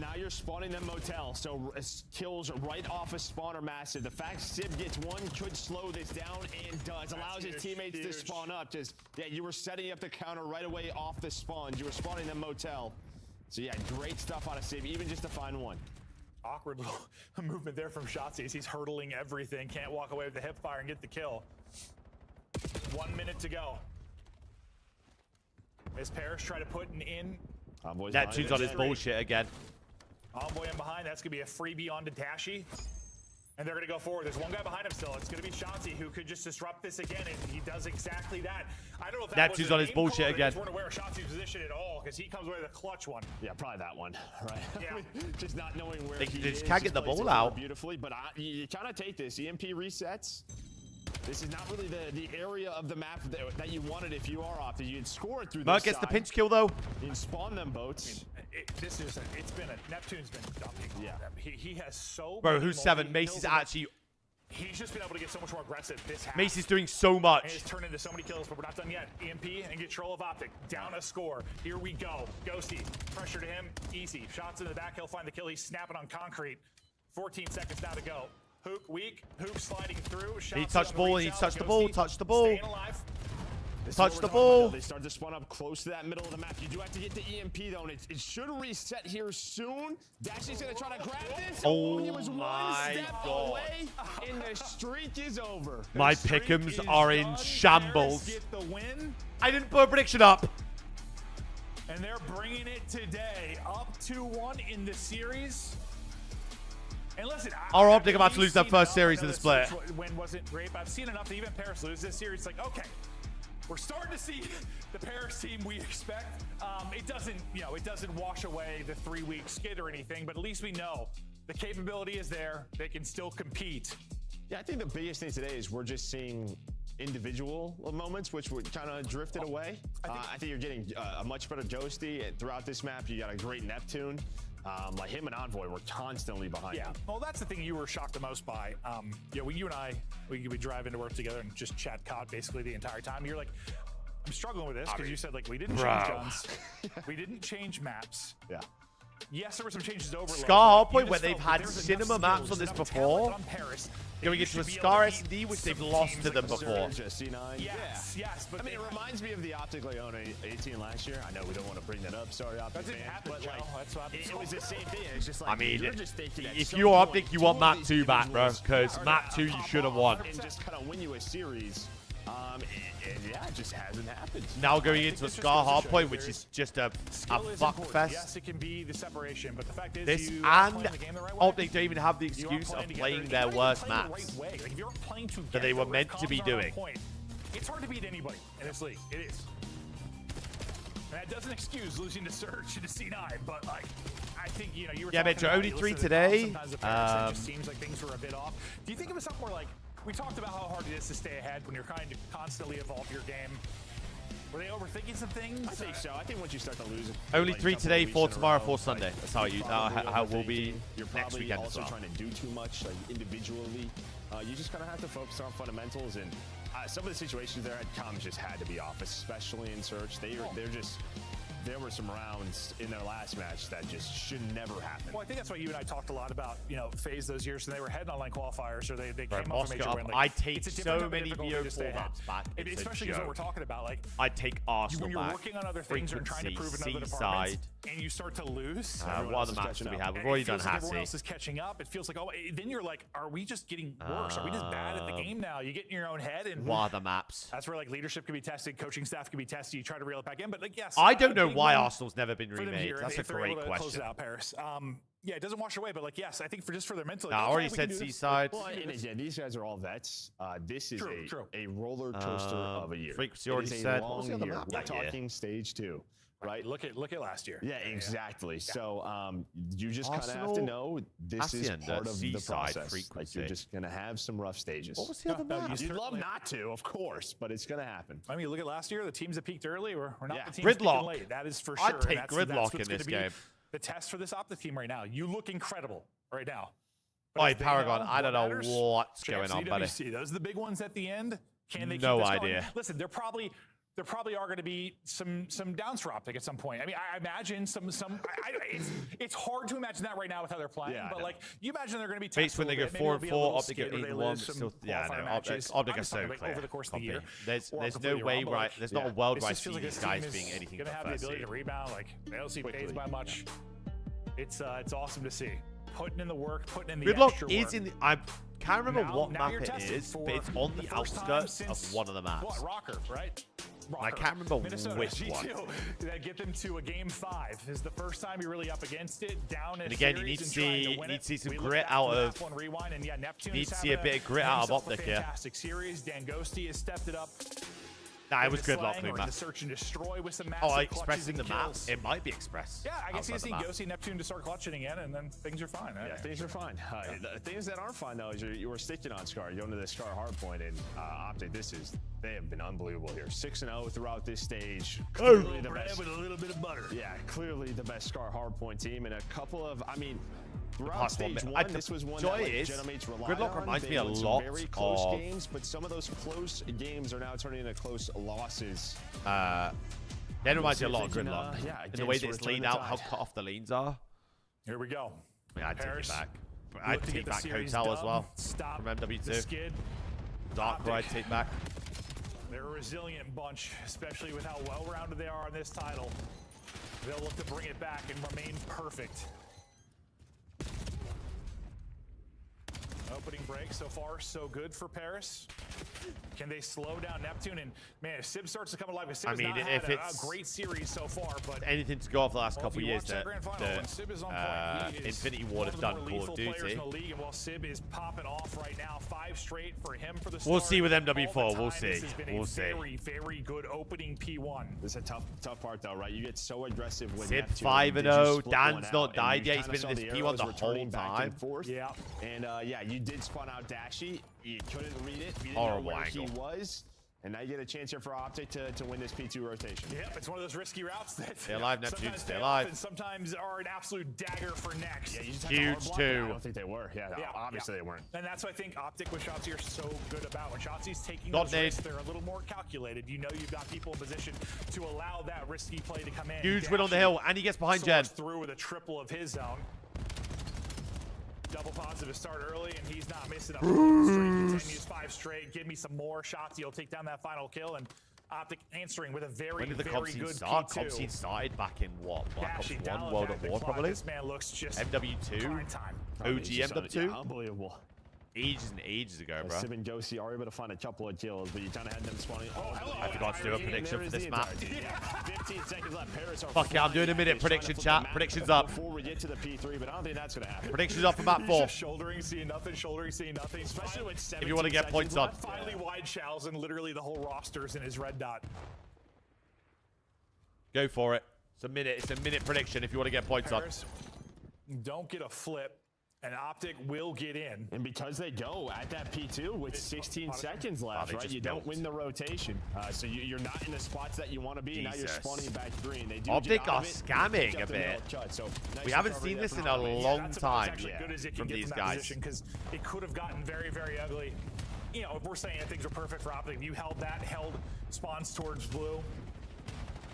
Now you're spawning them motel, so kills right off a spawner massive. The fact Sib gets 1 could slow this down and does. Allows his teammates to spawn up. Just, yeah, you were setting up the counter right away off the spawn. You were spawning them motel. So yeah, great stuff out of Sib, even just to find 1. Awkward little movement there from Shotzzy as he's hurdling everything. Can't walk away with the hip fire and get the kill. 1 minute to go. As Paris try to put an in. That tune's on his bullshit again. Envoy in behind. That's going to be a freebie on Dashi. And they're going to go forward. There's 1 guy behind him still. It's going to be Shotzzy who could just disrupt this again, and he does exactly that. I don't know if that was tune's on his bullshit again. They just weren't aware of Shotzi's position at all because he comes away with a clutch one. Yeah, probably that one, right? Yeah. Just not knowing where They he just is. can't get the ball out. Beautifully, but you kind of take this. EMP resets. This is not really the area of the map that you wanted if you are off. You'd score it through this Merc gets the pinch kill, though. You can spawn them boats. Neptune's been dumping. Yeah. He has so Bro, many who's 7? multi-kills Macy's in actually... He's just been able to get so much more aggressive this half. Macy's doing so much. And it's turned into so many kills, but we're not done yet. EMP and control of Optic. Down a score. Here we go. Ghosty. Pressure to him. Easy. Shots in the back. He'll find the kill. He's snapping on concrete. 14 seconds now to go. Hook weak. Hook sliding through. He touched the ball. He touched the ball. Touched the ball. Staying alive. Touch the ball. They start to spawn up close to that middle of the map. You do have to get the EMP though, and it should reset here soon. Dashy's gonna try to grab this. Oh, he was 1 step God. away, and the streak is over. My pick'ems are in shambles. Get the win. I didn't put a prediction up. And they're bringing it today, up 2-1 in the series. And listen, Our Optic about to lose their first series of the split. Win wasn't great, but I've seen enough to even Paris lose this series. It's like, okay, we're starting to see the Paris team we expect. It doesn't wash away the 3-week skid or anything, but at least we know the capability is there. They can still compete. Yeah, I think the biggest thing today is we're just seeing individual moments, which were kind of drifted away. I think you're getting a much better Ghosty throughout this map. You got a great Neptune. Like him and Envoy were constantly behind. Yeah, well, that's the thing you were shocked the most by. When you and I, we could be driving to work together and just chat COD basically the entire time. You're like, I'm struggling with this because you said like we didn't change guns, we didn't change maps. Yeah. Yes, there were some changes to Overload. Scar Hardpoint, where they've had cinema maps on this before, going into a Scar SD, which they've lost to them before. Yes, but I mean, it reminds me of the Optic Leona 18 last year. I know we don't want to bring that up. Sorry, Optic that didn't fans, happen, but Joe. like, That's what it was the same thing. It's just like, I mean, you're just thinking at if some you're point, Optic, you want map 2 back, bro, because map 2 you should have won. And just kind of win you a series. And yeah, it just hasn't happened. Now going into a Scar Hardpoint, which is just a fuck fest. Yes, it can be the separation, but the fact is, this you and playing the game the right way. Optic don't even have the excuse of playing their worst maps that they were meant to be doing. It's hard to beat anybody in this league. It is. And that doesn't excuse losing to Surge and to C9, but like, I think, you know, you were yeah, talking Metro, about only you 3 listen to the today. sometimes the it just seems like things were a bit off. Do you think it was something where, like, we talked about how hard it is to stay ahead when you're trying to constantly evolve your game? Were they overthinking some things? I think so. I think once you start to lose it, Only like, 3 today, 4 tomorrow, 4 like, Sunday. That's how it will be You're next probably weekend as also well. trying to do too much, like individually. You just kind of have to focus on fundamentals, and some of the situations there at comms just had to be off, especially in Search. They're just. There were some rounds in their last match that just should never happen. Well, I think that's why you and I talked a lot about, you know, FaZe those years, and they were heading online qualifiers, or they came up from major win. Like, I take it's a so different many difficulty VO to stay ahead. formats back. Especially because what we're talking about, like, I take Arsenal when you're back. working on other things or trying to prove in other Seaside. departments, and you start to lose. What are the maps that we have? We've already done Everyone Hassie. else is catching up. It feels like, oh, then you're like, are we just getting worse? Are we just bad at the game now? You get in your own head, and what are the maps? That's where like leadership can be tested, coaching staff can be tested. You try to reel it back in, but like, yes, I don't know why Arsenal's never been remade. Here, That's a great Close question. it out, Paris. Yeah, it doesn't wash away, but like, yes, I think just for their mental. I already said Seaside. Well, yeah, these guys are all vets. This is a roller coaster of a year. Frequency already said. What was the other map? We're talking stage 2. Right. Look at last year. Yeah, exactly. So you just kind of have to know this is part of the process. Like, you're just gonna have some rough stages. What was the other map? You'd love not to, of course, but it's gonna happen. I mean, look at last year. The teams that peaked early were not the teams Gridlock. peaking late. That is for sure. I'd take that's Gridlock in what's this gonna be game. The test for this Optic team right now. You look incredible right now. Oi, Paragon, I don't know what's going on, buddy. Those are the big ones at the end. Can they keep No this idea. going? Listen, there probably are going to be some downs for Optic at some point. I mean, I imagine it's hard to imagine that right now with how they're playing. Yeah, but like, you imagine they're going to be Based when they go 4-4, Optic at 8-1. Still, Yeah, no, Optic are so clear. Over the course of the year. There's no way right. There's not a world where I see these guys being anything but have the ability to rebound. Like, they don't see phased by much. It's awesome to see. Putting in the work, putting in the extra work. Gridlock is in the. I can't remember what map it is, but it's on the outskirts of one of the maps. What, Rocker, right? Rocker. I can't remember Minnesota, which G2, one. That get them to a game 5. This is the first time you're really up against it. Down and again, you need to see some grit out of. Rewind, and yeah, Neptune need to see a bit of grit out of Optic here. Fantastic series. Dangosti has stepped it up. Nah, it was Gridlock blue map. The search and destroy with some massive expressing the map. It might be express. Yeah, I can see Ghosty Neptune to start clutching again, and then things are fine. Yeah, things are fine. The things that aren't fine though is you were sticking on Scar. You're under the Scar hardpoint, and Optic. They have been unbelievable here. 6-0 throughout this stage. Clearly the best with a little bit of butter. Yeah, clearly the best Scar hardpoint team, and a couple of. I mean. Throughout stage 1, this was one that Genomates relied on. Gridlock reminds me a some lot very close of games, but some of those close games are now turning into close losses. That reminds me a lot of Gridlock. Yeah, in the way that it's laid out, how cut off the lanes are. Here we go. Yeah, I'd take it back. I'd take back Hotel as well from MW2. Dark I'd take back. They're a resilient bunch, especially with how well-rounded they are on this title. They'll look to bring it back and remain perfect. Opening break so far, so good for Paris. Can they slow down Neptune? And man, if Sib starts to come alive, Sib has not had a great series so far, but anything to go off the last couple of years that Infinity Ward have done Call of Duty. In the league, and while Sib is popping off right now, 5 straight for him for the start. We'll see with MW4. We'll see. We'll see. Very, very good opening P1. This is a tough part though, right? You get so aggressive with Sib Neptune. 5-0. Dan's not died yet. He's been in this P1 the whole time. Yeah. And yeah, you did spawn out Dashy. You couldn't read it. You didn't Horrible know where angle. he was. And now you get a chance here for Optic to win this P2 rotation. Yep, it's one of those risky routes that stay alive, Neptune, stay alive. And sometimes are an absolute dagger for next. Yeah, you just huge too. I don't think they were. Yeah, obviously they weren't. And that's what I think Optic with Shotzzy are so good about. When Shotzi's taking Not those risks, they're a little more calculated. You know you've got people in position to allow that risky play to come in. Huge win on the hill, and he gets behind Jen. Through with a triple of his own. Double positive start early, and he's not missing up. Continues 5 straight. Give me some more shots. He'll take down that final kill, and Optic answering with a very, when did the very good start? P2. ComScene started back in what? Black Ops 1 down World at War, probably? This man looks just MW2? time. OG MW2? Unbelievable. Ages and ages ago, bro. Sib and Ghosty are able to find a couple of kills, but you kind of had them spawning. Oh, hello. I forgot to do a prediction for this map. 15 seconds left. Fuck it, I'm doing a minute prediction, chat. Predictions up. Before we get to the P3, but I don't think that's going to happen. Predictions up for map 4. Just shouldering, seeing nothing, shouldering, seeing nothing. Especially with 17 if you want to get points on. Finally wide shells and literally the whole roster's in his red dot. Go for it. It's a minute prediction if you want to get points on. Don't get a flip. And Optic will get in. And because they go at that P2 with 16 seconds left, right? You don't win the rotation. So you're not in the spots that you want to be. Jesus. Now you're spawning back green. They do Optic are scamming a bit. So nice we haven't seen this in a long time from these guys. Because it could have gotten very, very ugly. You know, if we're saying that things are perfect for Optic, if you held spawns towards blue,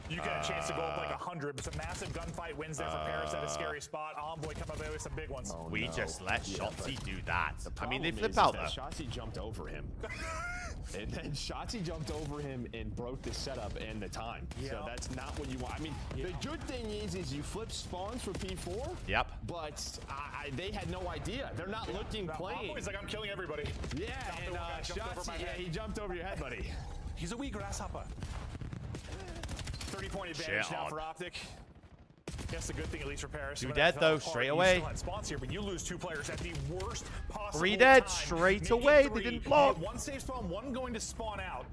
you get a chance to go up like 100. It's a massive gunfight. Wins there for Paris at a scary spot. Envoy come up there with some big ones. We just let Shotzzy do that. I mean, they flip out though. Shotzzy jumped over him. And then Shotzzy jumped over him and broke the setup and the time. Yeah. So that's not what you want. I mean, the good thing is you flip spawns for P4. Yep. But they had no idea. They're not looking playing. He's like, I'm killing everybody. Yeah, and Shotzzy, he jumped over your head, buddy. He's a wee grasshopper. 30-point advantage now for Optic. That's the good thing, at least for Paris. 2 dead though, straight away. Spawns here, but you lose 2 players at the worst possible 3 dead, time. straight away. They didn't block. 1 safe spawn, 1 going to spawn out.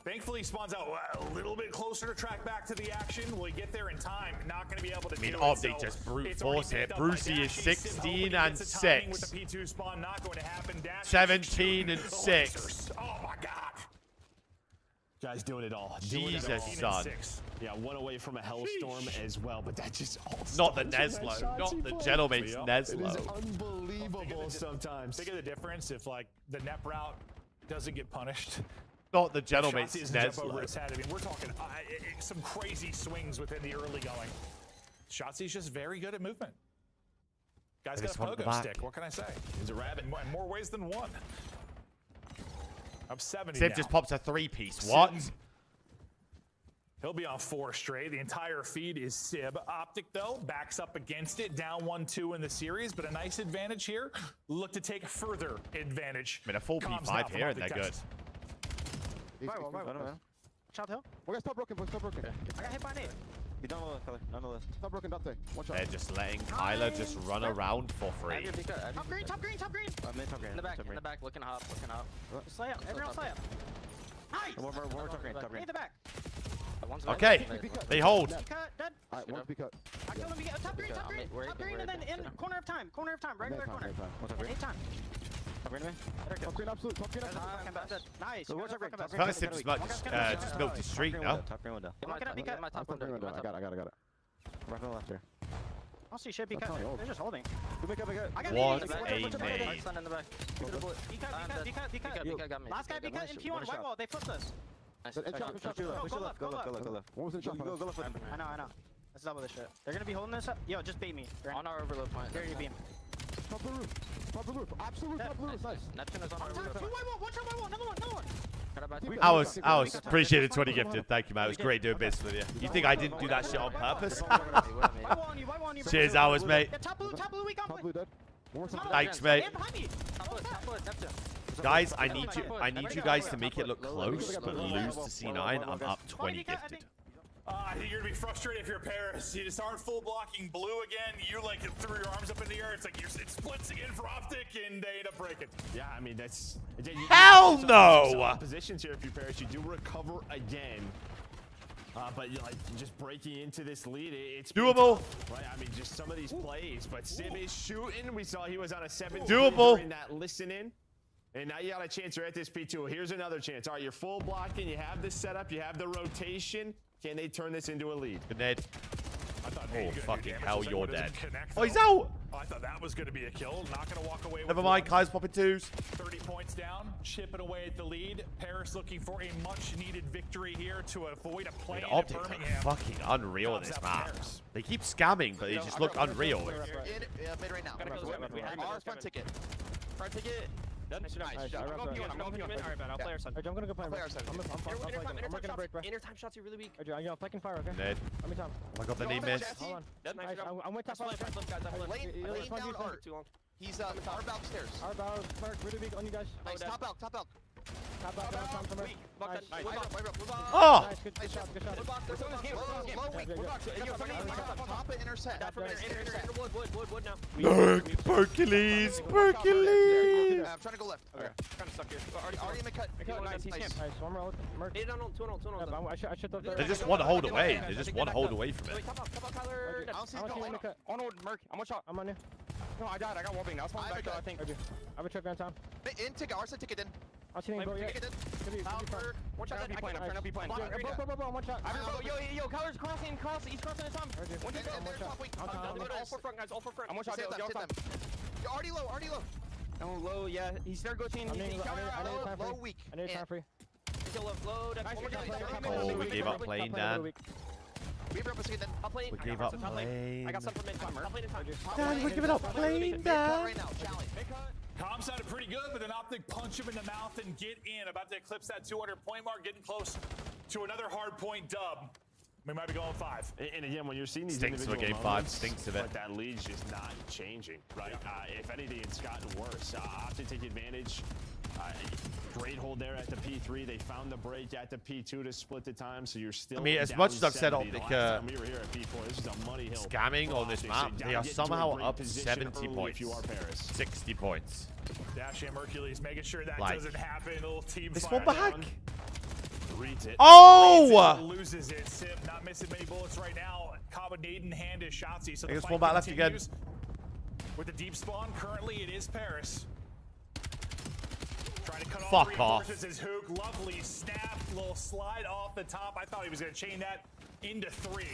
Thankfully, spawns out a little bit closer to track back to the action. Will he get there in time? Not going to be able to do it. Optic just brute force it. Brucey is 16 and 6. With the P2 spawn, not going to happen. 17 and 6. Oh my God. Guys doing it all. Jesus, son. Yeah, 1 away from a hellstorm as well, but that just all not the Neslo, not the gentleman's Neslo. It is unbelievable sometimes. Think of the difference if like the net route doesn't get punished. Not the gentleman's Neslo. Over his Neslo. head. I mean, we're talking some crazy swings within the early going. Shotzi's just very good at movement. Guy's got a pogo stick. What can I say? He's a rabbit in more ways than one. Up 70 Civ now. just pops a 3-piece. What? He'll be on 4 straight. The entire feed is Sib. Optic, though, backs up against it. Down 1-2 in the series, but a nice advantage here. Look to take further advantage. I mean, a full P5 here, and they're good. Shot hill. We're gonna stop broken, Okay. I got hit by Nate. He's down the color, down the list. Stop broken, Dante. One shot. They're just letting Kyler just run around for free. Top green. Top green. In the back, looking hop. Just lay up. Everyone else lay up. Nice! One more top green. In the back. Okay, they hold. Cut, dead. Alright, one's be cut. I killed him. Top green, and then in corner of time, regular corner. And 8 time. Top green, Top green, absolute. Top green, absolute. Nice. Kind of Civ just milked his streak now. Top green window. My top window. I got it. Right on the left here. I don't see shit because they're just holding. What a nade. B cut. Last guy B cut in P1, white wall, they flipped us. Go left. What was the shot? Go left. I know. Let's double this shit. They're gonna be holding this up. Yo, just bait me. On our overload point. There you beam. Top the roof. Absolute top roof. Nice. Neptune is on our overload point. One shot, another one. I was appreciated 20 gifted. Thank you, man. It was great doing business with you. You think I didn't do that shit on purpose? Cheers, hours, mate. Top blue, we got blue. Thanks, mate. Guys, I need you guys to make it look close, but lose to C9. I'm up 20 gifted. I think you're gonna be frustrated if you're Paris. You just aren't full blocking blue again. You like threw your arms up in the air. It's like it splits again for Optic, and they end up breaking. Yeah, I mean that's. Hell no! Positions here if you're Paris, you do recover again. But like just breaking into this lead, it's doable. Right? I mean, just some of these plays. But Sim is shooting. We saw he was on a 7 doable during that listen-in. And now you got a chance. You're at this P2. Here's another chance. All right, you're full blocking. You have the setup. You have the rotation. Can they turn this into a lead? Good Ned. Oh, fucking hell, you're dead. Oh, he's out! I thought that was going to be a kill. Not going to walk away with Never mind, Kai's popping 2s. 30 points down, chipping away at the lead. Paris looking for a much-needed victory here to avoid a play in Optics Birmingham. are fucking unreal in this map. They keep scamming, but they just look unreal. Mid right now. Our front ticket. Nice. I'm player side. I'm gonna go play our side. I'm gonna break, bro. Inner time shots are really weak. I'm flanking fire, okay? Ned. Let me time. Oh my god, the name missed. Hold on. Nice. I'm with top left. Laying down art. He's our bow upstairs. Our bow, Mark, really big on you guys. Nice. Top out. Oh! Nice, good shot, good shot. Top it, intercept. Wood now. Hercules! Hercules! I'm trying to go left. Okay. Kind of stuck here. Already in the cut. Nice, he's camped. Nice, one more. Merc. 2 on. I should have They're just one hold away. They're just one hold away from it. Top up, Tyler. I don't see him in the cut. On Merc. I'm one shot. I'm on you. No, I died. I got wallbang. That's one back though, I think. I have a trip down time. In ticket. Arson ticket in. I'll see him go yet. One shot. I'm trying to be playing. One shot. Yo, Kyler's crossing. He's crossing his time. One shot. All for front, guys. All for front. I'm one shot. You're already low. Oh, low, yeah. He's third go team. I need time for Low you. weak. I need time for you. Low. Oh, we gave up playing, Dan. We gave up playing. We gave up playing. I got something in time. I'm playing in time. Dan, we're giving up playing, Dan. Right now, challenge. Calm sounded pretty good, but then Optic punch him in the mouth and get in. About to eclipse that 200-point mark, getting close to another hard point dub. We might be going 5. And again, when you're seeing these Stinks of a individual game 5, moments, stinks of it. But that lead's just not changing, right? If anything, it's gotten worse. Optic take advantage. Great hold there at the P3. They found the break at the P2 to split the time, so you're still. I mean, as down much as I've said 70. Optic The last time we were here at P4, this is a money hill. Scamming on this Optic, map, so they are get into a somehow great up position 70 early points. If you are Paris. 60 points. Dash and Hercules making sure that Like, doesn't happen. A little team this fire one back. down. Reads it. Oh! Loses it. Sip not missing many bullets right now. Combinate in hand is Shotzzy. So I the guess fight one back left again. continues. With the deep spawn, currently it is Paris. Trying to cut off reinforcements is Hook. Lovely snap, little slide off the top. I thought he was going to chain that into 3.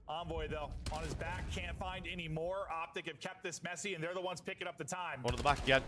Envoy, though, on his back, can't find any more. Optic have kept this messy, and they're the ones picking up the time. One at the back again.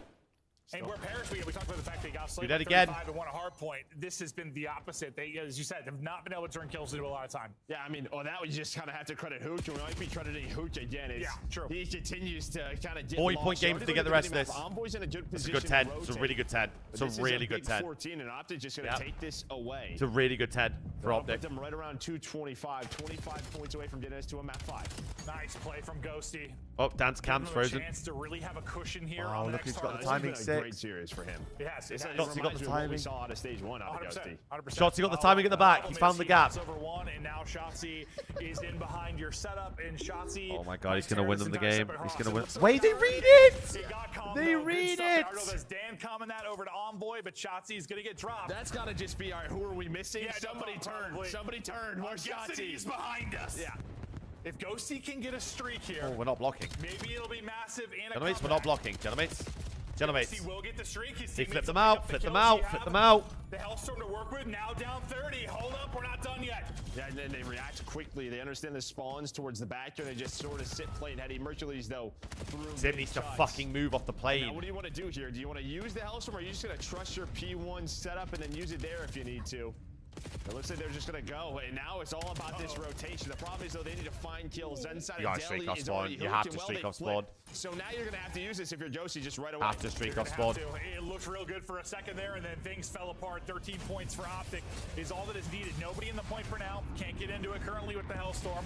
And where Paris, we talked about the fact they got slated dead at again. 35 and won a hard point. This has been the opposite. They, as you said, have not been able to turn kills into a lot of time. Yeah, I mean, that would just kind of have to credit Hook. We might be crediting Hook again. Yeah, true. He continues to kind of get 40-point games to get the rest of this. Envoy's in a good It's a position. good 10. It's a really good 10. It's a really good 10. 14, and Optic just going to take this away. It's a really good 10 for Optic. Put them right around 225, 25 points away from getting us to a map 5. Nice play from Ghosty. Oh, Dan's cam's frozen. Chance to really have a cushion here Wow, on the look next who's got the target. timing This has been a great 6. series for him. It has. It Shotzzy got the reminds me of what we timing. saw out of stage 1 out of Ghosty. 100%. Shotzzy got the timing at the back. He found the gap. Over 1, and now Shotzzy is in behind your setup, and Shotzzy. Oh my god, he's going to win them the game. He's going to win. Wait, they read it! They read it! I don't know if that's Dan coming that over to Envoy, but Shotzzy's going to get dropped. That's got to just be, all right, who are we missing? Yeah, Somebody turn. probably. Somebody turn. More Shotzzy. He's behind us. Yeah. If Ghosty can get a streak here, Oh, we're not blocking. maybe it'll be massive. And Gentlemates, we're not blocking. Gentlemates. Gentlemates. He will get the streak. His They flip teammates them will pick out, up the flip them kills out, he flip have. them out. The Hellstorm to work with, now down 30. Hold up, we're not done yet. Yeah, and then they react quickly. They understand the spawns towards the back, and they just sort of sit plane heady. Hercules, though, through Zip needs to shots. fucking move off the Now, plane. what do you want to do here? Do you want to use the Hellstorm, or are you just going to trust your P1 setup and then use it there if you need to? It looks like they're just going to go, and now it's all about this rotation. The problem is, though, they need to find kills. Inside You gotta of streak Deli off is spawn. already You hooked, have and to well, streak they off flip. spawn. So now you're going to have to use this if you're Ghosty just right away. Have to streak off Have spawn. to. It looked real good for a second there, and then things fell apart. 13 points for Optic is all that is needed. Nobody in the point for now. Can't get into it currently with the Hellstorm.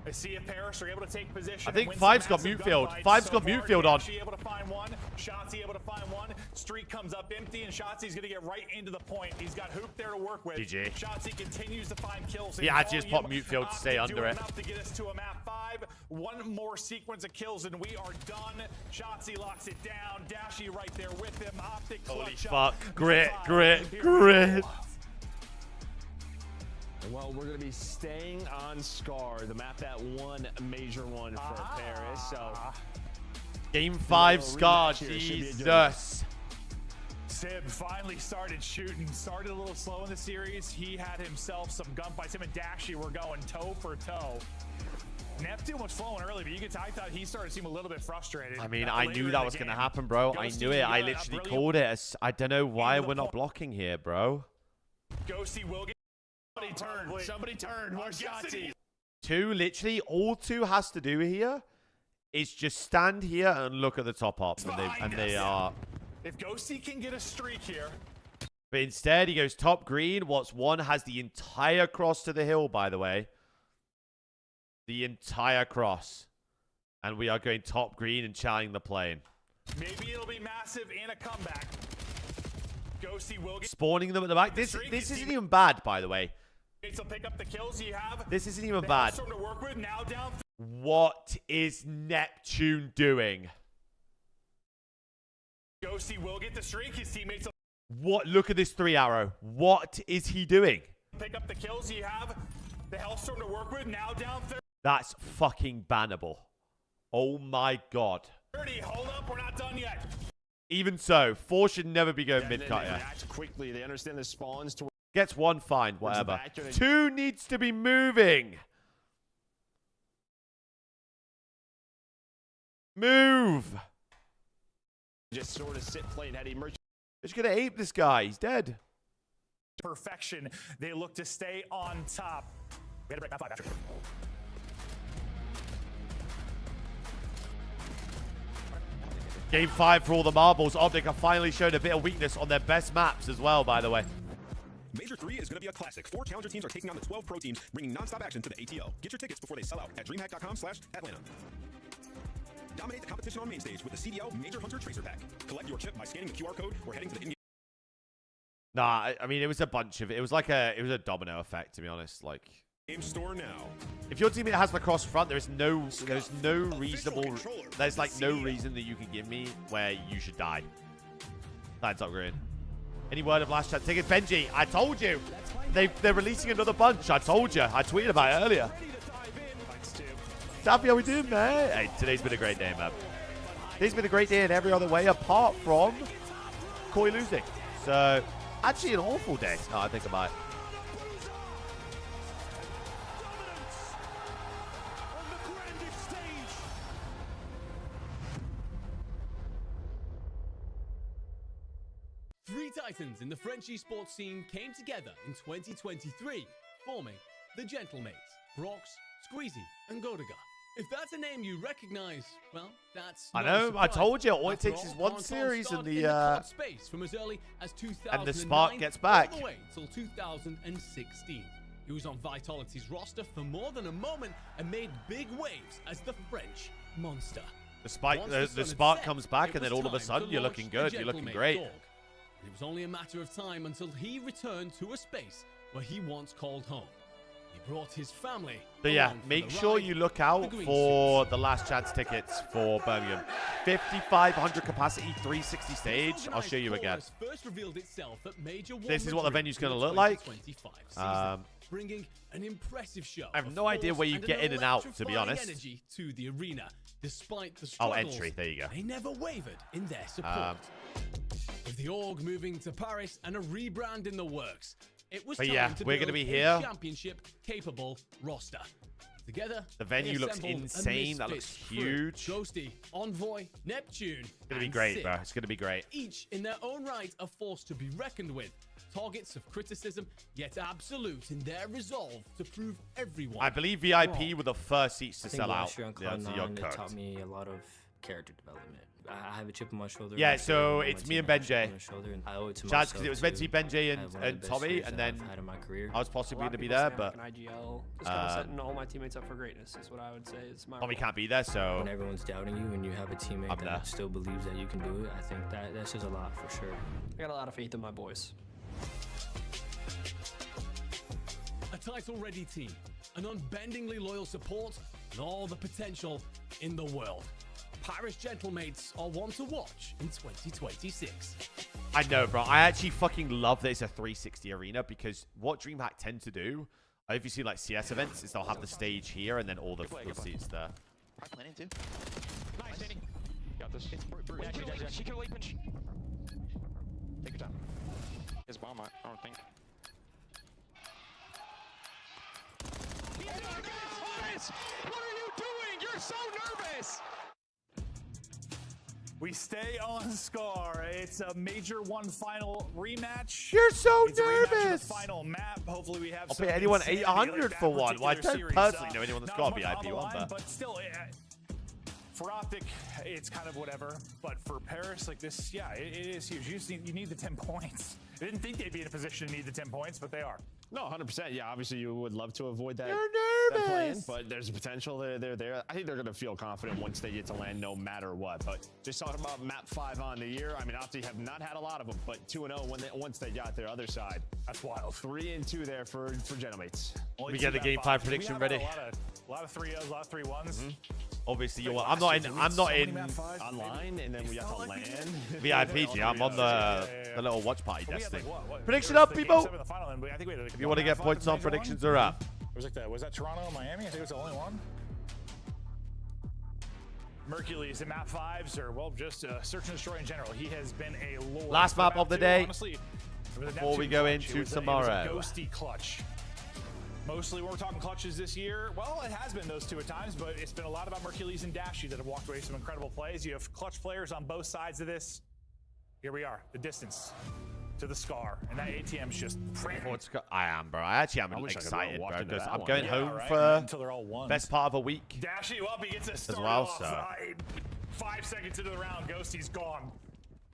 Let's see if Paris are able to take position. I think and win Five's some got massive mute field. gunfights. Five's So got far, mute field on. Shotzzy able to find one. Shotzzy able to find one. Streak comes up empty, and Shotzi's going to get right into the point. He's got Hoop there to work with. GG. Shotzzy continues to find kills. He actually just popped mute field to stay Optic under doing it. enough to get us to a map 5. One more sequence of kills, and we are done. Shotzzy locks it down. Dashy right there with him. Optic Holy clutch fuck. up. Grit, 5. grit, Here we grit. go. Well, we're going to be staying on Scar, the map that won major one for Paris. So, Game 5 little Scar. rematch here should be a good Jesus. Sib finally started shooting. Started a little slow in the series. He had himself some gunfights. Him and Dashy were going toe for toe. Neptune was flowing early, but I thought he started to seem a little bit frustrated. I mean, later I knew in that the was going to game. happen, bro. I Ghosty, knew it. you I got a literally brilliant called it. I don't know why into the we're not point. blocking here, bro. Ghosty will get. somebody turn. More Shotzzy. Literally, all 2 has to do here is just stand here and look at the top up. And they are. If Ghosty can get a streak here. But instead, he goes top green. What's 1 has the entire cross to the hill, by the way. The entire cross. And we are going top green and challenging the plane. Maybe it'll be massive and a comeback. Ghosty will get Spawning them at the back. This isn't even bad, by the way. will pick up the kills you have. This isn't even bad. To work with. Now down. What is Neptune doing? Ghosty will get the streak. His teammates will What? Look at this 3-arrow. What is he doing? pick up the kills you have. The Hellstorm to work with. Now down 30. That's fucking bannable. Oh my god. Hold up, we're not done yet. Even so, 4 should never be going mid-cut yet. Act quickly. They understand the spawns to. Gets 1, fine, whatever. 2 needs to be moving. Move. Just sort of sit, play, and had emerge. Just gonna ape this guy. He's dead. Perfection. They look to stay on top. We had to break map 5 after. Game 5 for all the marbles. Optic have finally shown a bit of weakness on their best maps as well, by the way. Major 3 is going to be a classic. 4 challenger teams are taking on the 12 pro teams, bringing non-stop action to the ATO. Get your tickets before they sell out at DreamHack.com/Atlanta. Dominate the competition on main stage with the CDL Major Hunter Tracer Pack. Collect your chip by scanning the QR code or heading to the in-game. Nah, I mean, it was a bunch of it. It was like a domino effect, to be honest. Like, game store now. If your teammate has the cross front, there's no reasonable, there's like no reason that you can give me where you should die. That's not green. Any word of last chat tickets? Benji, I told you. They're releasing another bunch. I told you. I tweeted about it earlier. Daffy, how we doing, man? Hey, today's been a great day, man. Today's been a great day in every other way apart from Koi losing. So, actually an awful day. No, I think about it. Three titans in the French esports scene came together in 2023, forming the Gentlemates, Brox, Squeezy, and Godiga. If that's a name you recognize, well, that's I know. I told you. All it takes is one series and the space from as early as 2009 and the spark gets back. All the way till 2016. He was on Vitality's roster for more than a moment and made big waves as the French monster. The spark comes back, and then all of a sudden you're looking good. You're looking great. It was only a matter of time until he returned to a space where he once called home. He brought his family. So yeah, make sure you look out for the last chance tickets for Birmingham. 5,500 capacity, 360 stage. I'll show you again. This is what the venue's going to look like. Bringing an impressive show. I have no idea where you get in and out, to be honest. Energy to the arena, despite the struggles, entry. There you go. They never wavered in their support. With the org moving to Paris and a rebrand in the works, it was time to we're going to be here. Championship capable roster. Together, the venue looks insane. That looks huge. Ghosty, Envoy, Neptune. It's going to be great, bro. It's going to be great. Each in their own right a force to be reckoned with. Targets of criticism, yet absolute in their resolve to prove everyone. I believe VIP were the first seats to sell out. It taught me a lot of character development. I have a chip on my shoulder. Yeah, so it's me and Benjay. I owe it to Chaz, because it was meant to be Benjay and Tommy, and then I was possibly going to be there, but IGL just kind of setting all my teammates up for greatness is what I would say is my Tommy can't be there, so when everyone's doubting you and you have a teammate that still believes that you can do it, I think that says a lot for sure. I got a lot of faith in my boys. A title-ready team, an unbendingly loyal support, and all the potential in the world. Paris Gentlemates are one to watch in 2026. I know, bro. I actually fucking love that it's a 360 arena because what DreamHack tend to do, if you see like CS events, is they'll have the stage here and then all the seats there. I'm planning to. Nice, Danny. Got this. It's yeah, she can late pinch. Take your time. His bomb, I don't think. What are you doing? You're so nervous! We stay on Scar. It's a Major 1 final rematch. You're so it's nervous. The final map. Hopefully we have. I'll pay anyone 800 for one. Well, I don't personally know anyone that's got a VIP one, but still, For Optic, it's kind of whatever. But for Paris, like this, yeah, it is huge. You need the 10 points. I didn't think they'd be in a position to need the 10 points, but they are. No, 100%. Yeah, obviously you would love to avoid that. You're that play-in, nervous. but there's a potential there. I think they're going to feel confident once they get to land no matter what. But just talking about map 5 on the year, I mean, Optic have not had a lot of them, but 2-0 once they got their other side. That's wild. 3-2 there for Gentlemates. We get the game 5 prediction ready. A lot of 3-0s, a lot of 3-1s. Obviously, I'm not in online, and then we have to land. VIP. I'm on the little watch party desk thing. Prediction up, people. If you want to get points on, predictions are up. Was that Toronto and Miami? I think it was the only one. Mercules in map 5s, or well, just search and destroy in general. He has been a lord. Last map of the day. Honestly, before we go into tomorrow. It was a ghosty clutch. Mostly when we're talking clutches this year, well, it has been those two at times, but it's been a lot about Mercules and Dashy that have walked away with some incredible plays. You have clutch players on both sides of this. Here we are, the distance to the Scar, and that ATM's just I am, bro. I actually am excited, bro, because I'm going home for until they're all ones. best part of a week. Dashy, well, he gets a start as well, off. so 5 seconds into the round, Ghosty's gone.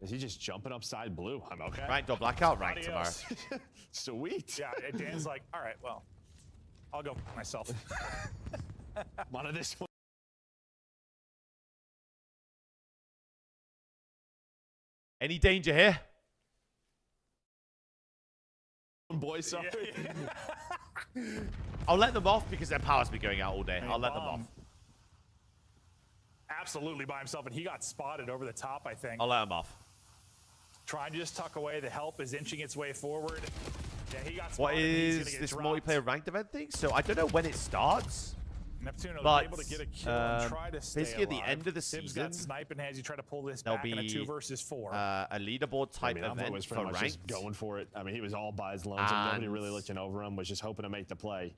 Is he just jumping upside blue? I'm okay. Ranked or blackout ranked tomorrow. Sweet. Yeah, Dan's like, all right, well, I'll go myself. One of this one. Any danger here? Boy, sorry. I'll let them off because their power's been going out all day. I'll let them off. Absolutely by himself, and he got spotted over the top, I think. I'll let him off. Trying to just tuck away. The help is inching its way forward. Yeah, he got spotted. What is this multiplayer ranked event thing? So I don't know when it starts. Neptune will but be able to get a kill and try to stay basically alive. at the end of the Sib's season, got sniping as you try to pull this there'll back be in a 2 versus 4. a leaderboard type event was for ranked. just going for it. I mean, he was all by his lonesome. Nobody really looking over him. Was just hoping to make the play.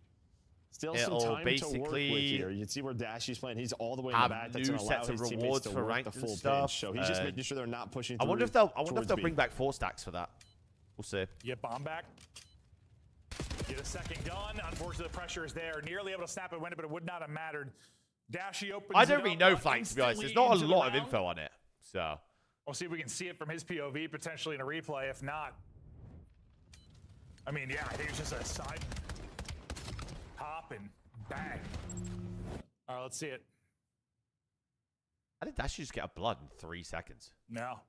Still some time to work with here. You can see where Dashy's playing. He's all the way in the back. That's new going to allow sets of his teammates rewards to for work ranked the and full stuff. pitch. So he's just making sure they're not pushing through. I wonder if they'll bring back 4 stacks for that. We'll see. Get bomb back. Get a second gun. Unfortunately, the pressure is there. Nearly able to snap it, win it, but it would not have mattered. Dashy opens I don't really know flanks, to be honest. There's not a lot of round. info on it. So We'll see if we can see it from his POV, potentially in a replay. If not, I mean, yeah, I think it's just a side hop and bang. All right, let's see it. How did Dash just get a blood in 3 seconds? No.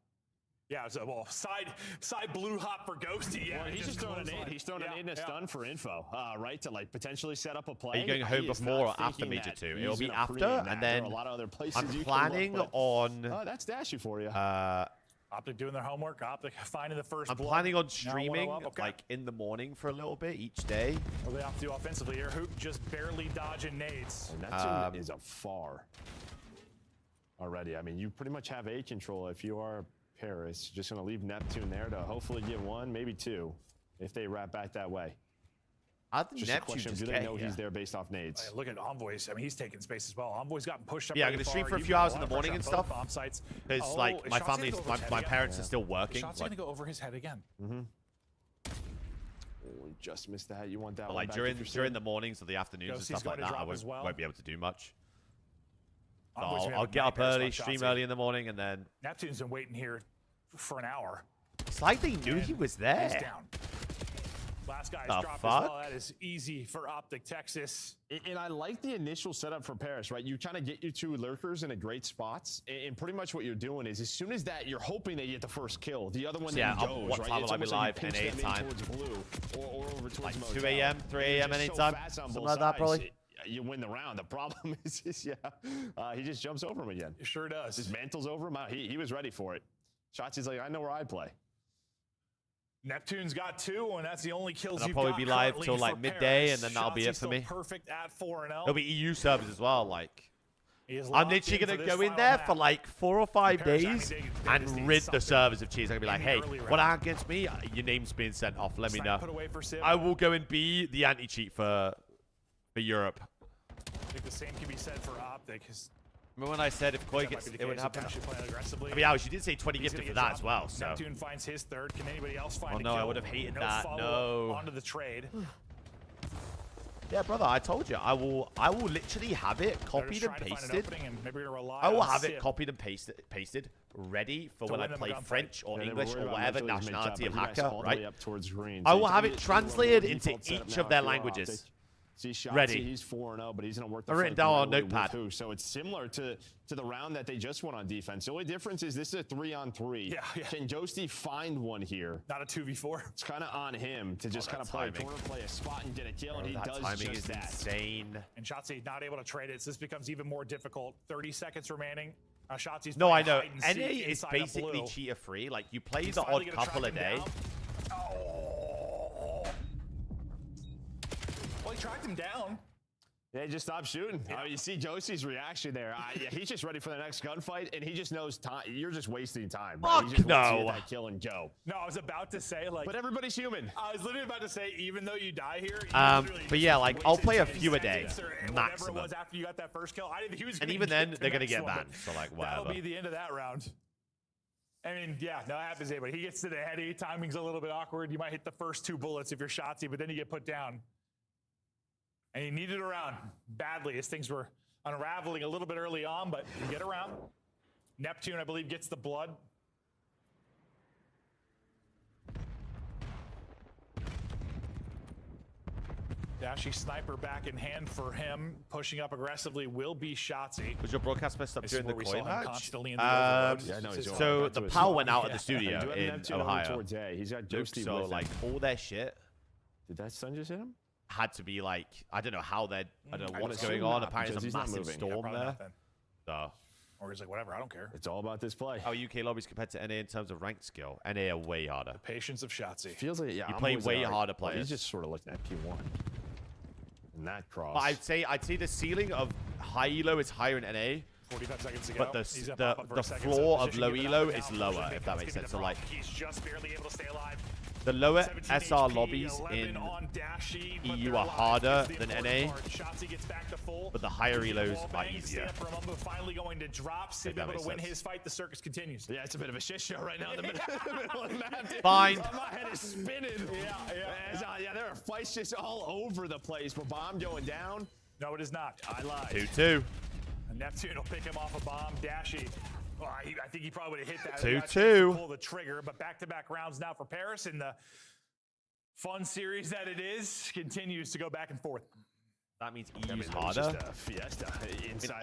Yeah, it's a side blue hop for Ghosty. Yeah, well, he's just throwing an in. He's throwing an in and a stun for info, right? To like potentially set up a play. Are you going home before or after Major 2? It'll be after, and then a lot of other places I'm planning on. Oh, that's Dashy for you. Optic doing their homework. Optic finding the first. I'm planning on streaming like in the morning for a little bit each day. What do they have to do offensively here? Hoop just barely dodging nades. And that is a far already. I mean, you pretty much have A control if you are Paris. Just going to leave Neptune there to hopefully get 1, maybe 2, if they wrap back that way. I think just Neptune a question of do they know he's there based off nades? Look at Envoys. I mean, he's taking space as well. Envoy's gotten pushed up. Yeah, I'm going to stream for a few hours in the morning and stuff. Because like my family, my parents are still working. Shot's going to go over his head again. Mm-hmm. Oh, just missed that. You want that but one like back during the mornings or the afternoons and stuff like that, I won't be able to do much. So I'll get up early, stream early in the morning, and then Neptune's been waiting here for an hour. It's like they knew he was there. He's down. Last guy's dropped as well. That is easy for Optic Texas. And I like the initial setup for Paris, right? You kind of get your 2 lurkers in a great spots. And pretty much what you're doing is as soon as that, you're hoping they get the first kill. The other one then goes, what right? time will I be live? Like NA time. Or over towards like Motel. 2 a.m., 3 a.m. anytime. Something like that, probably. You win the round. The problem is he just jumps over him again. It sure does. Just mantles over him. He was ready for it. Shotzi's like, I know where I play. Neptune's got 2, and that's the only kills I'll you've probably got be live currently till like for midday, Paris. and then that'll be it for me. Perfect at 4-0. There'll be EU servers as well. Like I'm locked literally in gonna for go this in there final for like 4 or 5 Paris, days I mean, and rid the servers of cheese. I'm gonna be like, hey, early what round. against me? Your name's being sent off. Let me know. Put away for Sib. I will go and be the anti-cheat for Europe. I think the same can be said for Optic. Remember when I said if Koi gets, it would happen? I mean, yeah, she did say 20 gifted for that as well. So. Neptune finds his 3rd. Can anybody else find Oh a no, kill? I would have hated that. Follow-up No. onto the trade. Yeah, brother, I told you. I will literally have it copied and pasted. I will have it copied and pasted, ready for when I play French or English or whatever nationality of hacker, right? I will have it translated into each of their languages. See, Shotzi, ready. He's 4-0, but he's going to work the written down on with notepad. who. So it's similar to the round that they just won on defense. The only difference is this is a 3-on-3. Yeah. Can Josti find one here? Not a 2v4. It's kind of on him to just kind of play a corner, play a spot, and get a kill, and he does timing just is that. Insane. And Shotzi not able to trade it, so this becomes even more difficult. 30 seconds remaining. Shotzi's No, I know. NA is basically cheater free. Like you play the odd couple a day. Well, he tracked him down. Yeah, just stop shooting. You see Josie's reaction there. He's just ready for the next gunfight, and he just knows time. You're just wasting time. Fuck he just wants to no. get that kill and go. No, I was about to say, like... But everybody's human. I was literally about to say, even though you die here... But yeah, like, I'll play a few a day, maximum. It was after you got that first kill. I didn't think he was and even then, they're going to get banned, so like, whatever. That'll be the end of that round. I mean, yeah, no, that happens anyway. He gets to the heady. Timing's a little bit awkward. You might hit the first 2 bullets if you're Shotzi, but then you get put down. And he needed around badly as things were unraveling a little bit early on, but you get around. Neptune, I believe, gets the blood. Dashy sniper back in hand for him. Pushing up aggressively will be Shotzi. Was your broadcast messed up during the coin match? So the power went out at the studio And in Neptune Ohio. towards A. He's got Josti So with like him. all their shit Did that stun just hit him? had to be like, I don't know how they're, I don't know I what's would going assume on. not, Apparently because there's a he's not massive moving. storm there. So. Or he's like, whatever, I don't care. It's all about this play. How UK lobbies compared to NA in terms of ranked skill? NA are way harder. The patience of Shotzi. Feels like, yeah, You I'm play always way like, harder well, players. he's just sort of looking at P1. And that cross. But I'd say the ceiling of high elo is higher in NA. 45 seconds to go. But the floor of low elo is lower, if that makes sense. So like, he's just barely able to stay alive. the lower SR lobbies in EU are harder than NA, but the higher elos are easier. Finally going to drop. Sid able to win his fight. The circus continues. Yeah, it's a bit of a shit show right now in the middle of the map. Fine. My head is spinning. Yeah, there are fights just all over the place. But bomb going down. No, it is not. I lied. 2-2. Neptune will pick him off a bomb. Dashy. Well, I think he probably would have hit that. 2-2. Pull the trigger, but back-to-back rounds now for Paris, and the fun series that it is continues to go back and forth. That means EU's harder. Fiesta.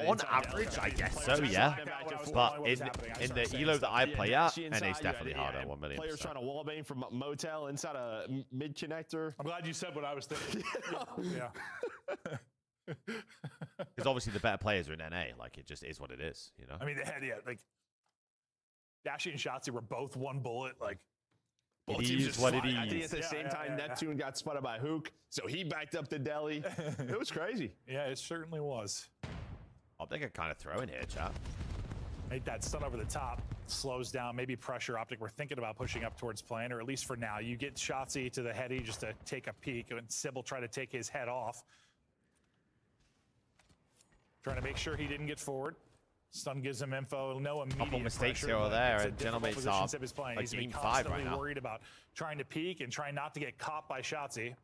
On average, I guess so, yeah. But in the elo that I play at, NA's definitely harder. 1 million. Players trying to wallbang from motel inside a mid connector. I'm glad you said what I was thinking. Yeah. Because obviously the better players are in NA. Like, it just is what it is, you know? I mean, they had, like, Dashy and Shotzi were both 1 bullet. Like, both teams just what it is. I think at the same time, Neptune got spotted by Hook, so he backed up to Delhi. It was crazy. Yeah, it certainly was. I think I kind of throw in here, chat. Make that stun over the top. Slows down, maybe pressure Optic. We're thinking about pushing up towards plane, or at least for now. You get Shotzi to the heady just to take a peek, and Sybil try to take his head off. Trying to make sure he didn't get forward. Stun gives him info. No immediate Couple mistakes pressure, here or there, it's a and difficult Gentleman's position off Sib is playing. like He's game 5 constantly right now. worried about trying to peek and trying not to get caught by Shotzi.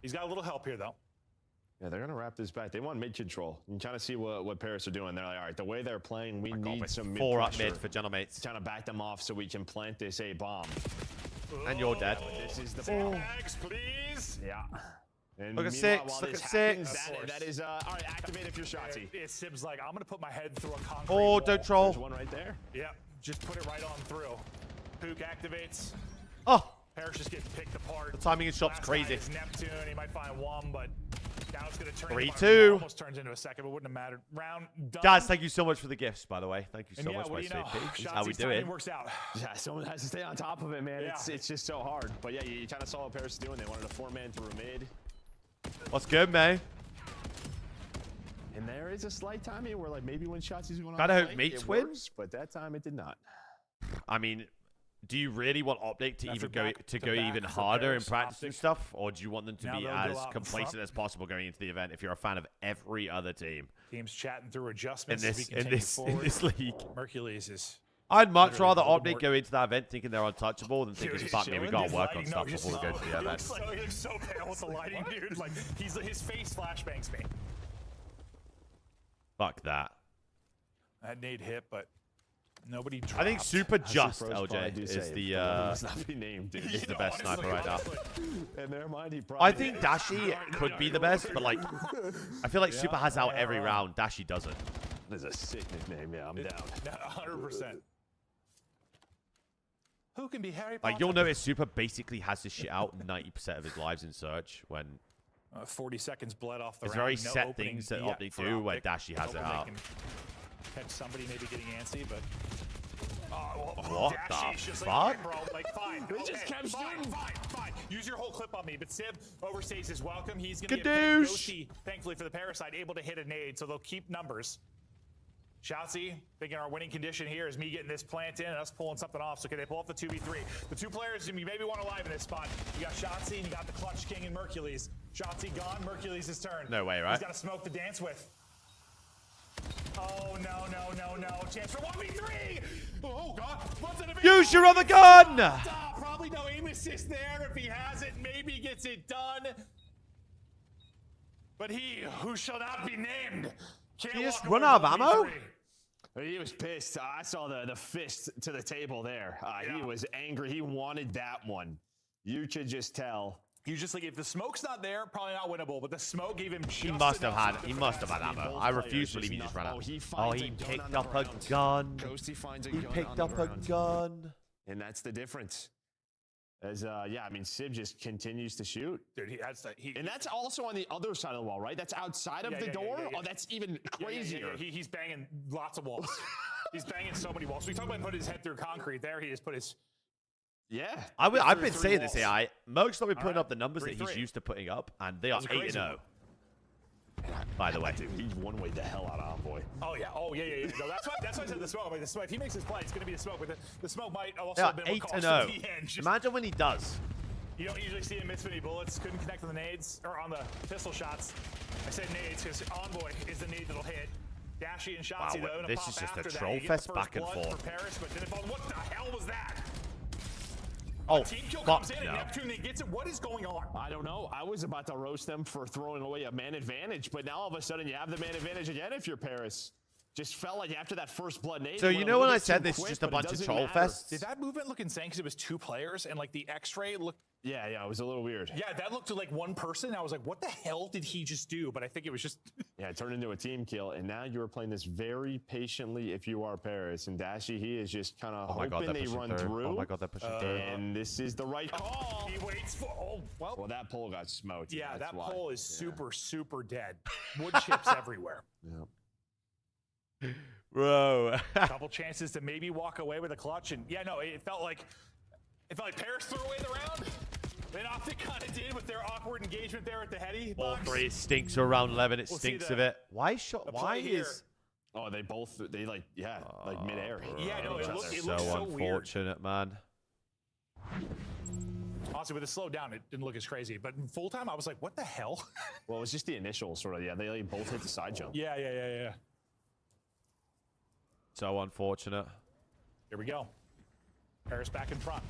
He's got a little help here, though. Yeah, they're going to wrap this back. They want mid control. You kind of see what Paris are doing. They're like, all right, the way they're playing, we need some mid 4 up pressure. mid for Gentlemates. Trying to back them off so we can plant this A bomb. And you're dead. This is the Bags, please. Yeah. And Look at meanwhile, 6. while Look this at happens, 6. That is, all right, activate if you're Shotzi. Yeah, Sib's like, I'm going to put my head through a concrete Oh, wall. don't troll. There's one right there. Yep, just put it right on through. Pook activates. Oh. Paris just getting picked apart. The timing in shop's Last crazy. guy is Neptune. He might find 1, but now it's going to turn 3-2. almost turns into a second, but wouldn't have mattered. Round done. Guys, thank you so much for the gifts, by the way. Thank you so And much, what my do you know? sweet pea. That's how we Shotzi's do it. timing works out. Yeah, someone has to stay on top of it, man. Yeah. It's just so hard. But yeah, you kind of saw what Paris is doing. They wanted a 4-man through mid. What's good, man? And there is a slight timing where, like, maybe when Shotzi's going on Kinda hope flank, mates it win. works, but that time it did not. I mean, do you really want Optic to After even go back to to go back even for harder in Paris, practice and Optic. stuff, or do you want them to Now be they'll go as out in complacent front. as possible going into the event? If you're a fan of every other team Teams chatting through in adjustments as we this continue forward. league, Mercules is I'd much rather Optic go into that event thinking they're untouchable than thinking, fuck me, we got to work on stuff before we go to the event. He looks so pale with the lighting, dude. Like, his face flashbangs me. Fuck that. That nade hit, but nobody dropped. I think Super Just, LJ, is the is the best sniper right now. And never mind, I think Dashi could be the best, but like, I feel like Super has out every round. Dashi doesn't. That's a sick nickname. Yeah, I'm down. 100%. Who can be Harry Potter? Like, you'll notice Super basically has this shit out 90% of his lives in Search when 40 seconds bled off the there's round. very No set opening things that yet Optic for do where Optic. Dashi has it Hoping they out. can catch somebody maybe getting antsy, but What Dashi's the just fuck? like, okay, bro, like, fine. They just kept shooting. Fine. Use your whole clip on me, but Sib overstays his welcome. He's going to Kadoosh. Ghosty, thankfully for the Parasite, able to hit a nade, so they'll keep numbers. Shotzi, thinking our winning condition here is me getting this plant in and us pulling something off. So can they pull off the 2v3? The two players you maybe want to live in this spot. You got Shotzi and you got the Clutch King and Mercules. Shotzi gone, Mercules' turn. No way, right? He's got to smoke to dance with. Oh, no. Chance for 1v3! Oh, God. Use your other gun! Probably no aim assist there. If he has it, maybe gets it done. But he who shall not be named can't He just walk run away out of from ammo? 1v3. He was pissed. I saw the fist to the table there. He was angry. He wanted that one. You could just tell. He was just like, if the smoke's not there, probably not winnable. But the smoke gave him just He must have enough had ammo. I refuse to believe he just ran out. Oh, he picked up a gun. Ghosty finds a He gun picked on up the a ground. gun. And that's the difference. As yeah, I mean, Sib just continues to shoot. Dude, and that's also on the other side of the wall, right? That's outside of the door? Oh, that's even crazier. He's banging lots of walls. He's banging so many walls. We talk about putting his head through concrete. There he just put his... Yeah. I've been saying this, AI. Merck's not been putting up the numbers that he's used to putting up, and they are That's a crazy 8-0. By the way. Dude, he's one-way the hell out of Envoy. Oh, yeah. No, that's why I said the smoke. I mean, the smoke. If he makes his play, it's going to be the smoke. But the smoke might also They are have been what cost 8-0. him the end. Imagine when he does. You don't usually see him miss many bullets. Couldn't connect on the nades, or on the pistol shots. I said nades because Envoy is the nade that'll hit. Dashi and Shotzi, Wow, though, this pop is just a after that. troll You get fest the back and first blood forth. for Paris, but then what the hell was that? Oh, Team kill fuck comes in no. and Neptune they gets it. What is going on? I don't know. I was about to roast them for throwing away a man advantage, but now all of a sudden you have the man advantage again if you're Paris. Just felt like after that first blood nade. So you know when I said this is just a bunch of troll fests? Did that movement look insane because it was two players and like the X-ray looked... Yeah, it was a little weird. Yeah, that looked like one person. I was like, what the hell did he just do? But I think it was just... Yeah, it turned into a team kill, and now you are playing this very patiently if you are Paris. And Dashi, he is just kind of hoping they run through. Oh my god, they're pushing through. And this is the right call. He waits for... Well, that pole got smoked. Yeah, that why. pole is super dead. Wood chips everywhere. Yeah. Bro. A couple chances to maybe walk away with a clutch, and yeah, no, it felt like Paris threw away the round. Then Optic kind of did with their awkward engagement there at the heady All box. three, it stinks around 11. It We'll see stinks the- of it. Why shot? Why here. is? Oh, they like midair. Yeah, no, it looks so so weird. unfortunate, man. Honestly, with it slowed down, it didn't look as crazy. But in full time, I was like, what the hell? Well, it was just the initial sort of. Yeah, they both hit the side jump. Yeah. So unfortunate. Here we go. Paris back in front.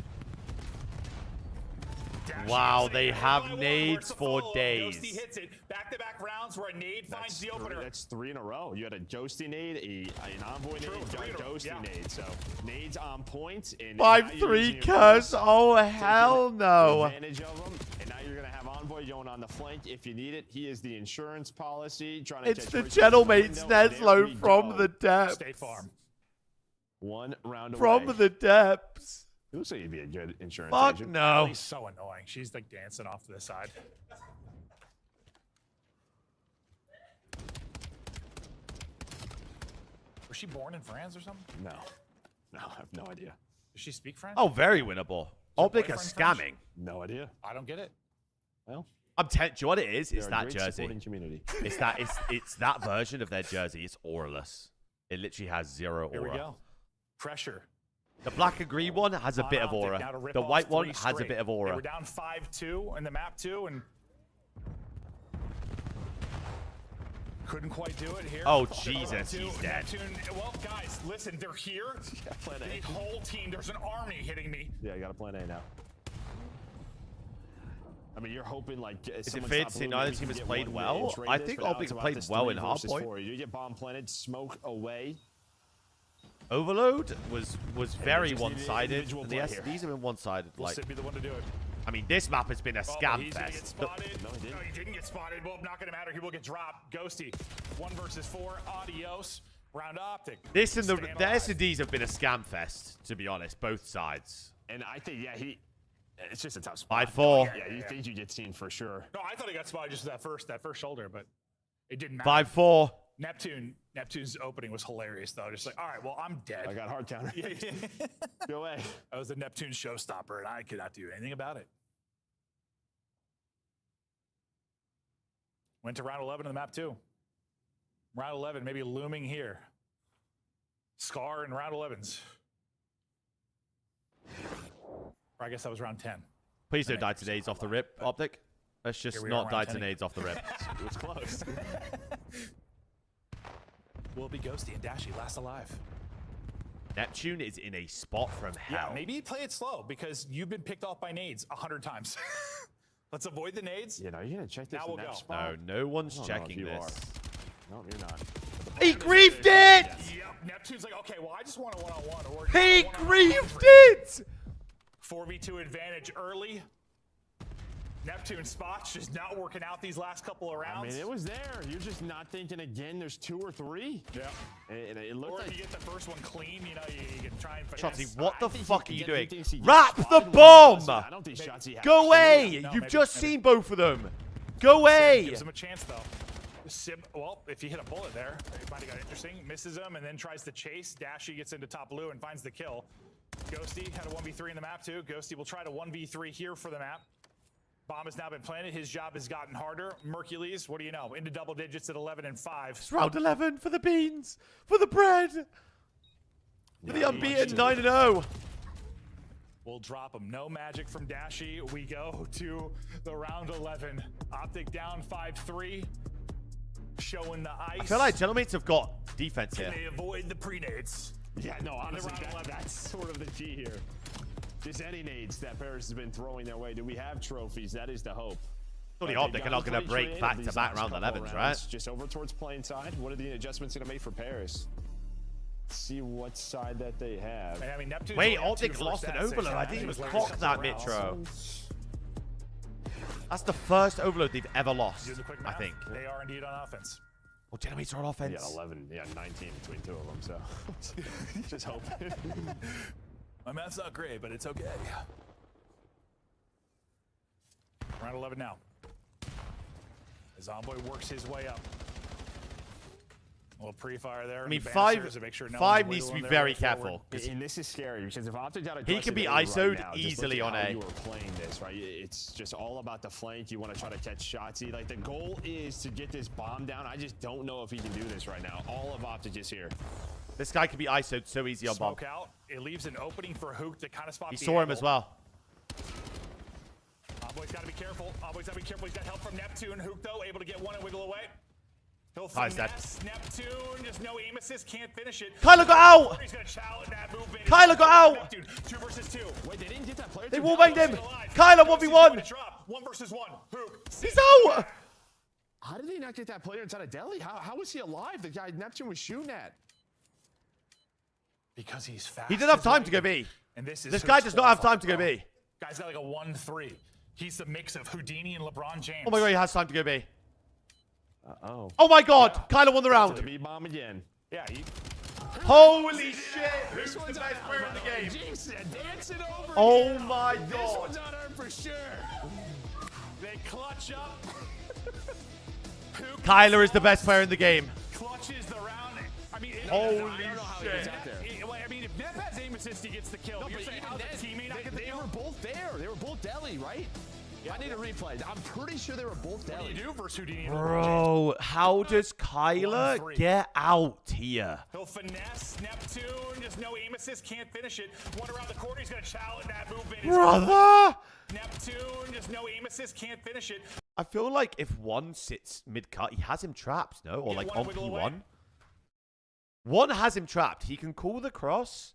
Wow, they have nades for Ghosty days. hits it. Back-to-back rounds where a nade finds the opener. That's 3 in a row. You had a Ghosty nade, an Envoy nade, a Ghosty nade. So nades on point. And 5-3 curse. Oh hell no. Advantage of them, and now you're gonna have Envoy going on the flank if you need it. He is the insurance policy. Trying to It's catch the first Gentleman's window, and there Neslo we from go. the depths. State Farm. 1 round away. From the depths. It looks like you'd be a good insurance Fuck agent. no. She's so annoying. She's like dancing off to the side. Was she born in France or something? No, I have no idea. Does she speak French? Oh, very winnable. Optic are boyfriend scamming. French? No idea. I don't get it. Well, I'm telling you what it is. It's they're a that great jersey. supporting community. It's that. It's that version of their jersey. It's auraless. It literally has zero aura. Here we go. Pressure. The black and green one has a bit of Optic aura. now to rip The off white one 3 has a straight. bit of They aura. were down 5-2 in the map 2, and Couldn't quite do it here. Oh, Jesus, he's dead. Neptune, well, guys, listen, they're here. The whole team, there's an army hitting me. Yeah, you got a plan A now. I mean, you're hoping like. Is it fair to say neither team has played well? I think Optic played well in hardpoint. You get bomb planted, smoke away. Overload was very one-sided. And the SDs have been one-sided. Like, Sid be the one to do it. I mean, this map has been a scam fest. Get spotted. No, he didn't get spotted. Well, not going to matter. He will get dropped. Ghosty, 1 versus 4. Adios. Round Optic. This and the SDs have been a scam fest, to be honest, both sides. And I think, yeah, it's just a tough spot. 5-4. Yeah, you think you get seen for sure. No, I thought he got spotted just that first shoulder, but it didn't matter. 5-4. Neptune's opening was hilarious though. Just like, all right, well, I'm dead. I got hard counter. Go away. That was the Neptune showstopper, and I could not do anything about it. Went to round 11 of the map too. Round 11, maybe looming here. Scar in round 11s. Or I guess that was round 10. Please don't die to nades off the rip, Optic. Let's just not die to nades off the rip. It was close. Will be Ghosty and Dashy last alive. Neptune is in a spot from hell. Yeah, maybe play it slow because you've been picked off by nades 100 times. Let's avoid the nades. You know, you're gonna check this. Now we'll go. No, no one's checking this. No, you're not. He griefed it! Yep, Neptune's like, okay, well, I just want a one-on-one. He griefed it! 4v2 advantage early. Neptune spots just not working out these last couple of rounds. I mean, it was there. You're just not thinking again. There's 2 or 3. Yeah. And it looked or like if you get the first one clean, you know, you can try and Shotzi, what the fuck are you doing? He Wrap the bomb! I don't think Shotzi has Go away! You've just seen both of them. Go away! Gives him a chance, though. Well, if you hit a bullet there, it might have got interesting. Misses him and then tries to chase. Dashy gets into top blue and finds the kill. Ghosty had a 1v3 in the map, too. Ghosty will try to 1v3 here for the map. Bomb has now been planted. His job has gotten harder. Mercules, what do you know? Into double digits at 11 and 5. It's round 11 for the beans, for the bread, for the unbeaten 9-0. We'll drop him. No magic from Dashy. We go to the round 11. Optic down 5-3. Showing the ice. I feel like Gentlemates have got defense here. Can they avoid the pre-nades? Yeah, no, honestly, that's sort of the key here. Just any nades that Paris has been throwing their way. Do we have trophies? That is the hope. Surely Optic are not going to break back-to-back round 11s, right? Just over towards playing side. What are the adjustments going to make for Paris? Let's see what side that they have. I mean, Neptune's wait, Optic lost an overload. I didn't even clock that, Mitro. That's the first overload they've ever lost, I think. They are indeed on offense. Well, Gentlemates are on offense. Yeah, 11. Yeah, 19 between 2 of them, so just hope. My math's not great, but it's okay. Round 11 now. As Envoy works his way up. A little pre-fire there. I mean, the 5 to make sure no five one's needs to be wiggling very their way careful. And this is scary because if Optic got he can be ISO'd easily on A. You are playing this, right? It's just all about the flank. You want to try to catch Shotzi. Like, the goal is to get this bomb down. I just don't know if he can do this right now. All of Optic is here. This guy can be ISO'd so easy on bomb. Smoke out. It leaves an opening for Hook to kind of spot He the saw him angle. as well. Envoy's got to be careful. Envoy's got to be careful. He's got help from Neptune. Hook, though, able to get one and wiggle away. He'll finesse Neptune. Just no aim assist. Can't finish it. Kyler got out! He's going to challenge that movement. Kyler got out! Neptune, 2 versus 2. Wait, they didn't get that player. They wallbanged him. Kyler 1v1. 1 versus 1. Hook. He's out! How did they not get that player inside of Delhi? How was he alive? The guy Neptune was shooting at. Because he's fast. He didn't have time to go B. And this guy does not have time to go B. Guy's got like a 1-3. He's the mix of Houdini and LeBron James. Oh my god, he has time to go B. Uh-oh. Oh my god, Kyler won the round. The B-bomb again. Yeah, holy shit! Who's the best player in the game? Jason, dancing over oh my god. This one's on her for sure. They clutch up. Kyler is the best player in the game. Clutches the round. I mean, holy shit. I mean, if Neff has aim assist, he gets the kill. No, You're saying how the teammate not get the kill? They were both there. They were both Delhi, right? Yeah, I need a replay. I'm pretty sure they were both Delhi. What do you do versus Houdini? Bro, how does Kyler get out here? He'll finesse Neptune. Just no aim assist. Can't finish it. One around the corner. He's going to challenge that movement. Brother! Neptune. Just no aim assist. Can't finish it. I feel like if one sits mid-cut, he has him trapped, no? Or like on P1. One has him trapped. He can call the cross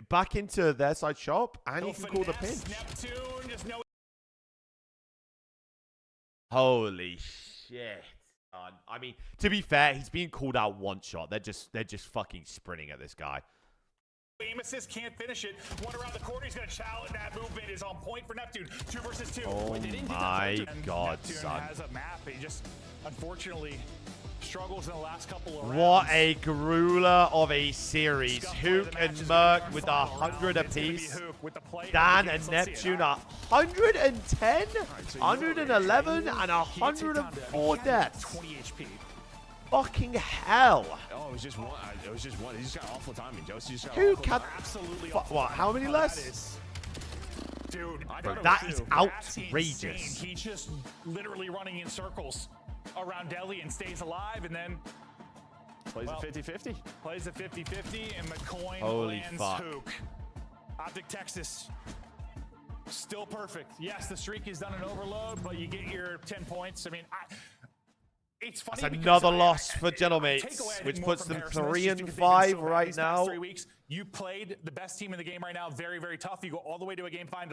back into their side shop, and he can call the pinch. Holy shit. I mean, to be fair, he's being called out one shot. They're just fucking sprinting at this guy. Aim assist, can't finish it. One around the corner, he's gonna challenge. That movement is on point for Neptune. 2 versus 2. Oh my god, Neptune son. has a map. He just unfortunately struggles in the last couple of rounds. What a grueler of a series. Hook and Merc with 100 apiece. Dan and Neptune 110, 111, and 104 deaths. 20 HP. Fucking hell. Oh, it was just one. It was just one. He just got awful timing, Josie. Just got Who awful can... Absolutely What, how many less? Dude, Bro, that is outrageous. Insane. He's just literally running in circles around Delhi and stays alive, and then plays a 50-50. Plays a 50-50, and the coin Holy lands fuck. Hook. Optic Texas, still perfect. Yes, the streak is done in overload, but you get your 10 points. I mean, it's funny. That's another loss for Gentlemates, which puts them 3-5 right now. 3 weeks. You played the best team in the game right now. Very, very tough. You go all the way to a game 5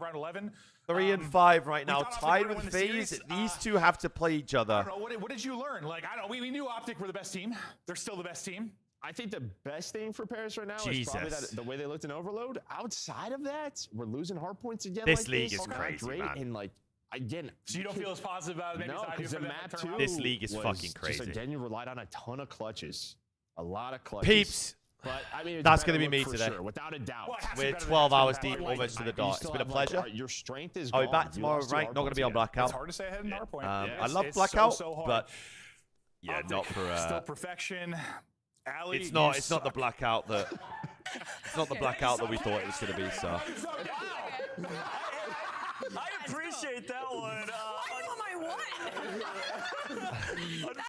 round 11. 3-5 right now, tied with FaZe. These two have to play each other. I don't know. What did you learn? Like, I don't know. We knew Optic were the best team. They're still the best team. I think the best thing for Paris right now is probably the way they looked in Overload. Outside of that, we're losing hard points again. This league is crazy, man. And like, again, so you don't feel as positive about it? Maybe no, because the map too. This league is fucking crazy. Just, again, you relied on a ton of clutches, a lot of clutches. Peeps. But I mean, that's going to be me today. Sure, without a doubt. Well, we're 12 hours deep, almost to the dot. It's been a pleasure. Your strength is I'll gone. be back tomorrow, right? Not going to be on Blackout. It's hard to say ahead in Hardpoint. I love Blackout, but yeah, not for. Still perfection. Ali, it's not the Blackout that. It's not the Blackout that we thought it was going to be. So. I appreciate that one.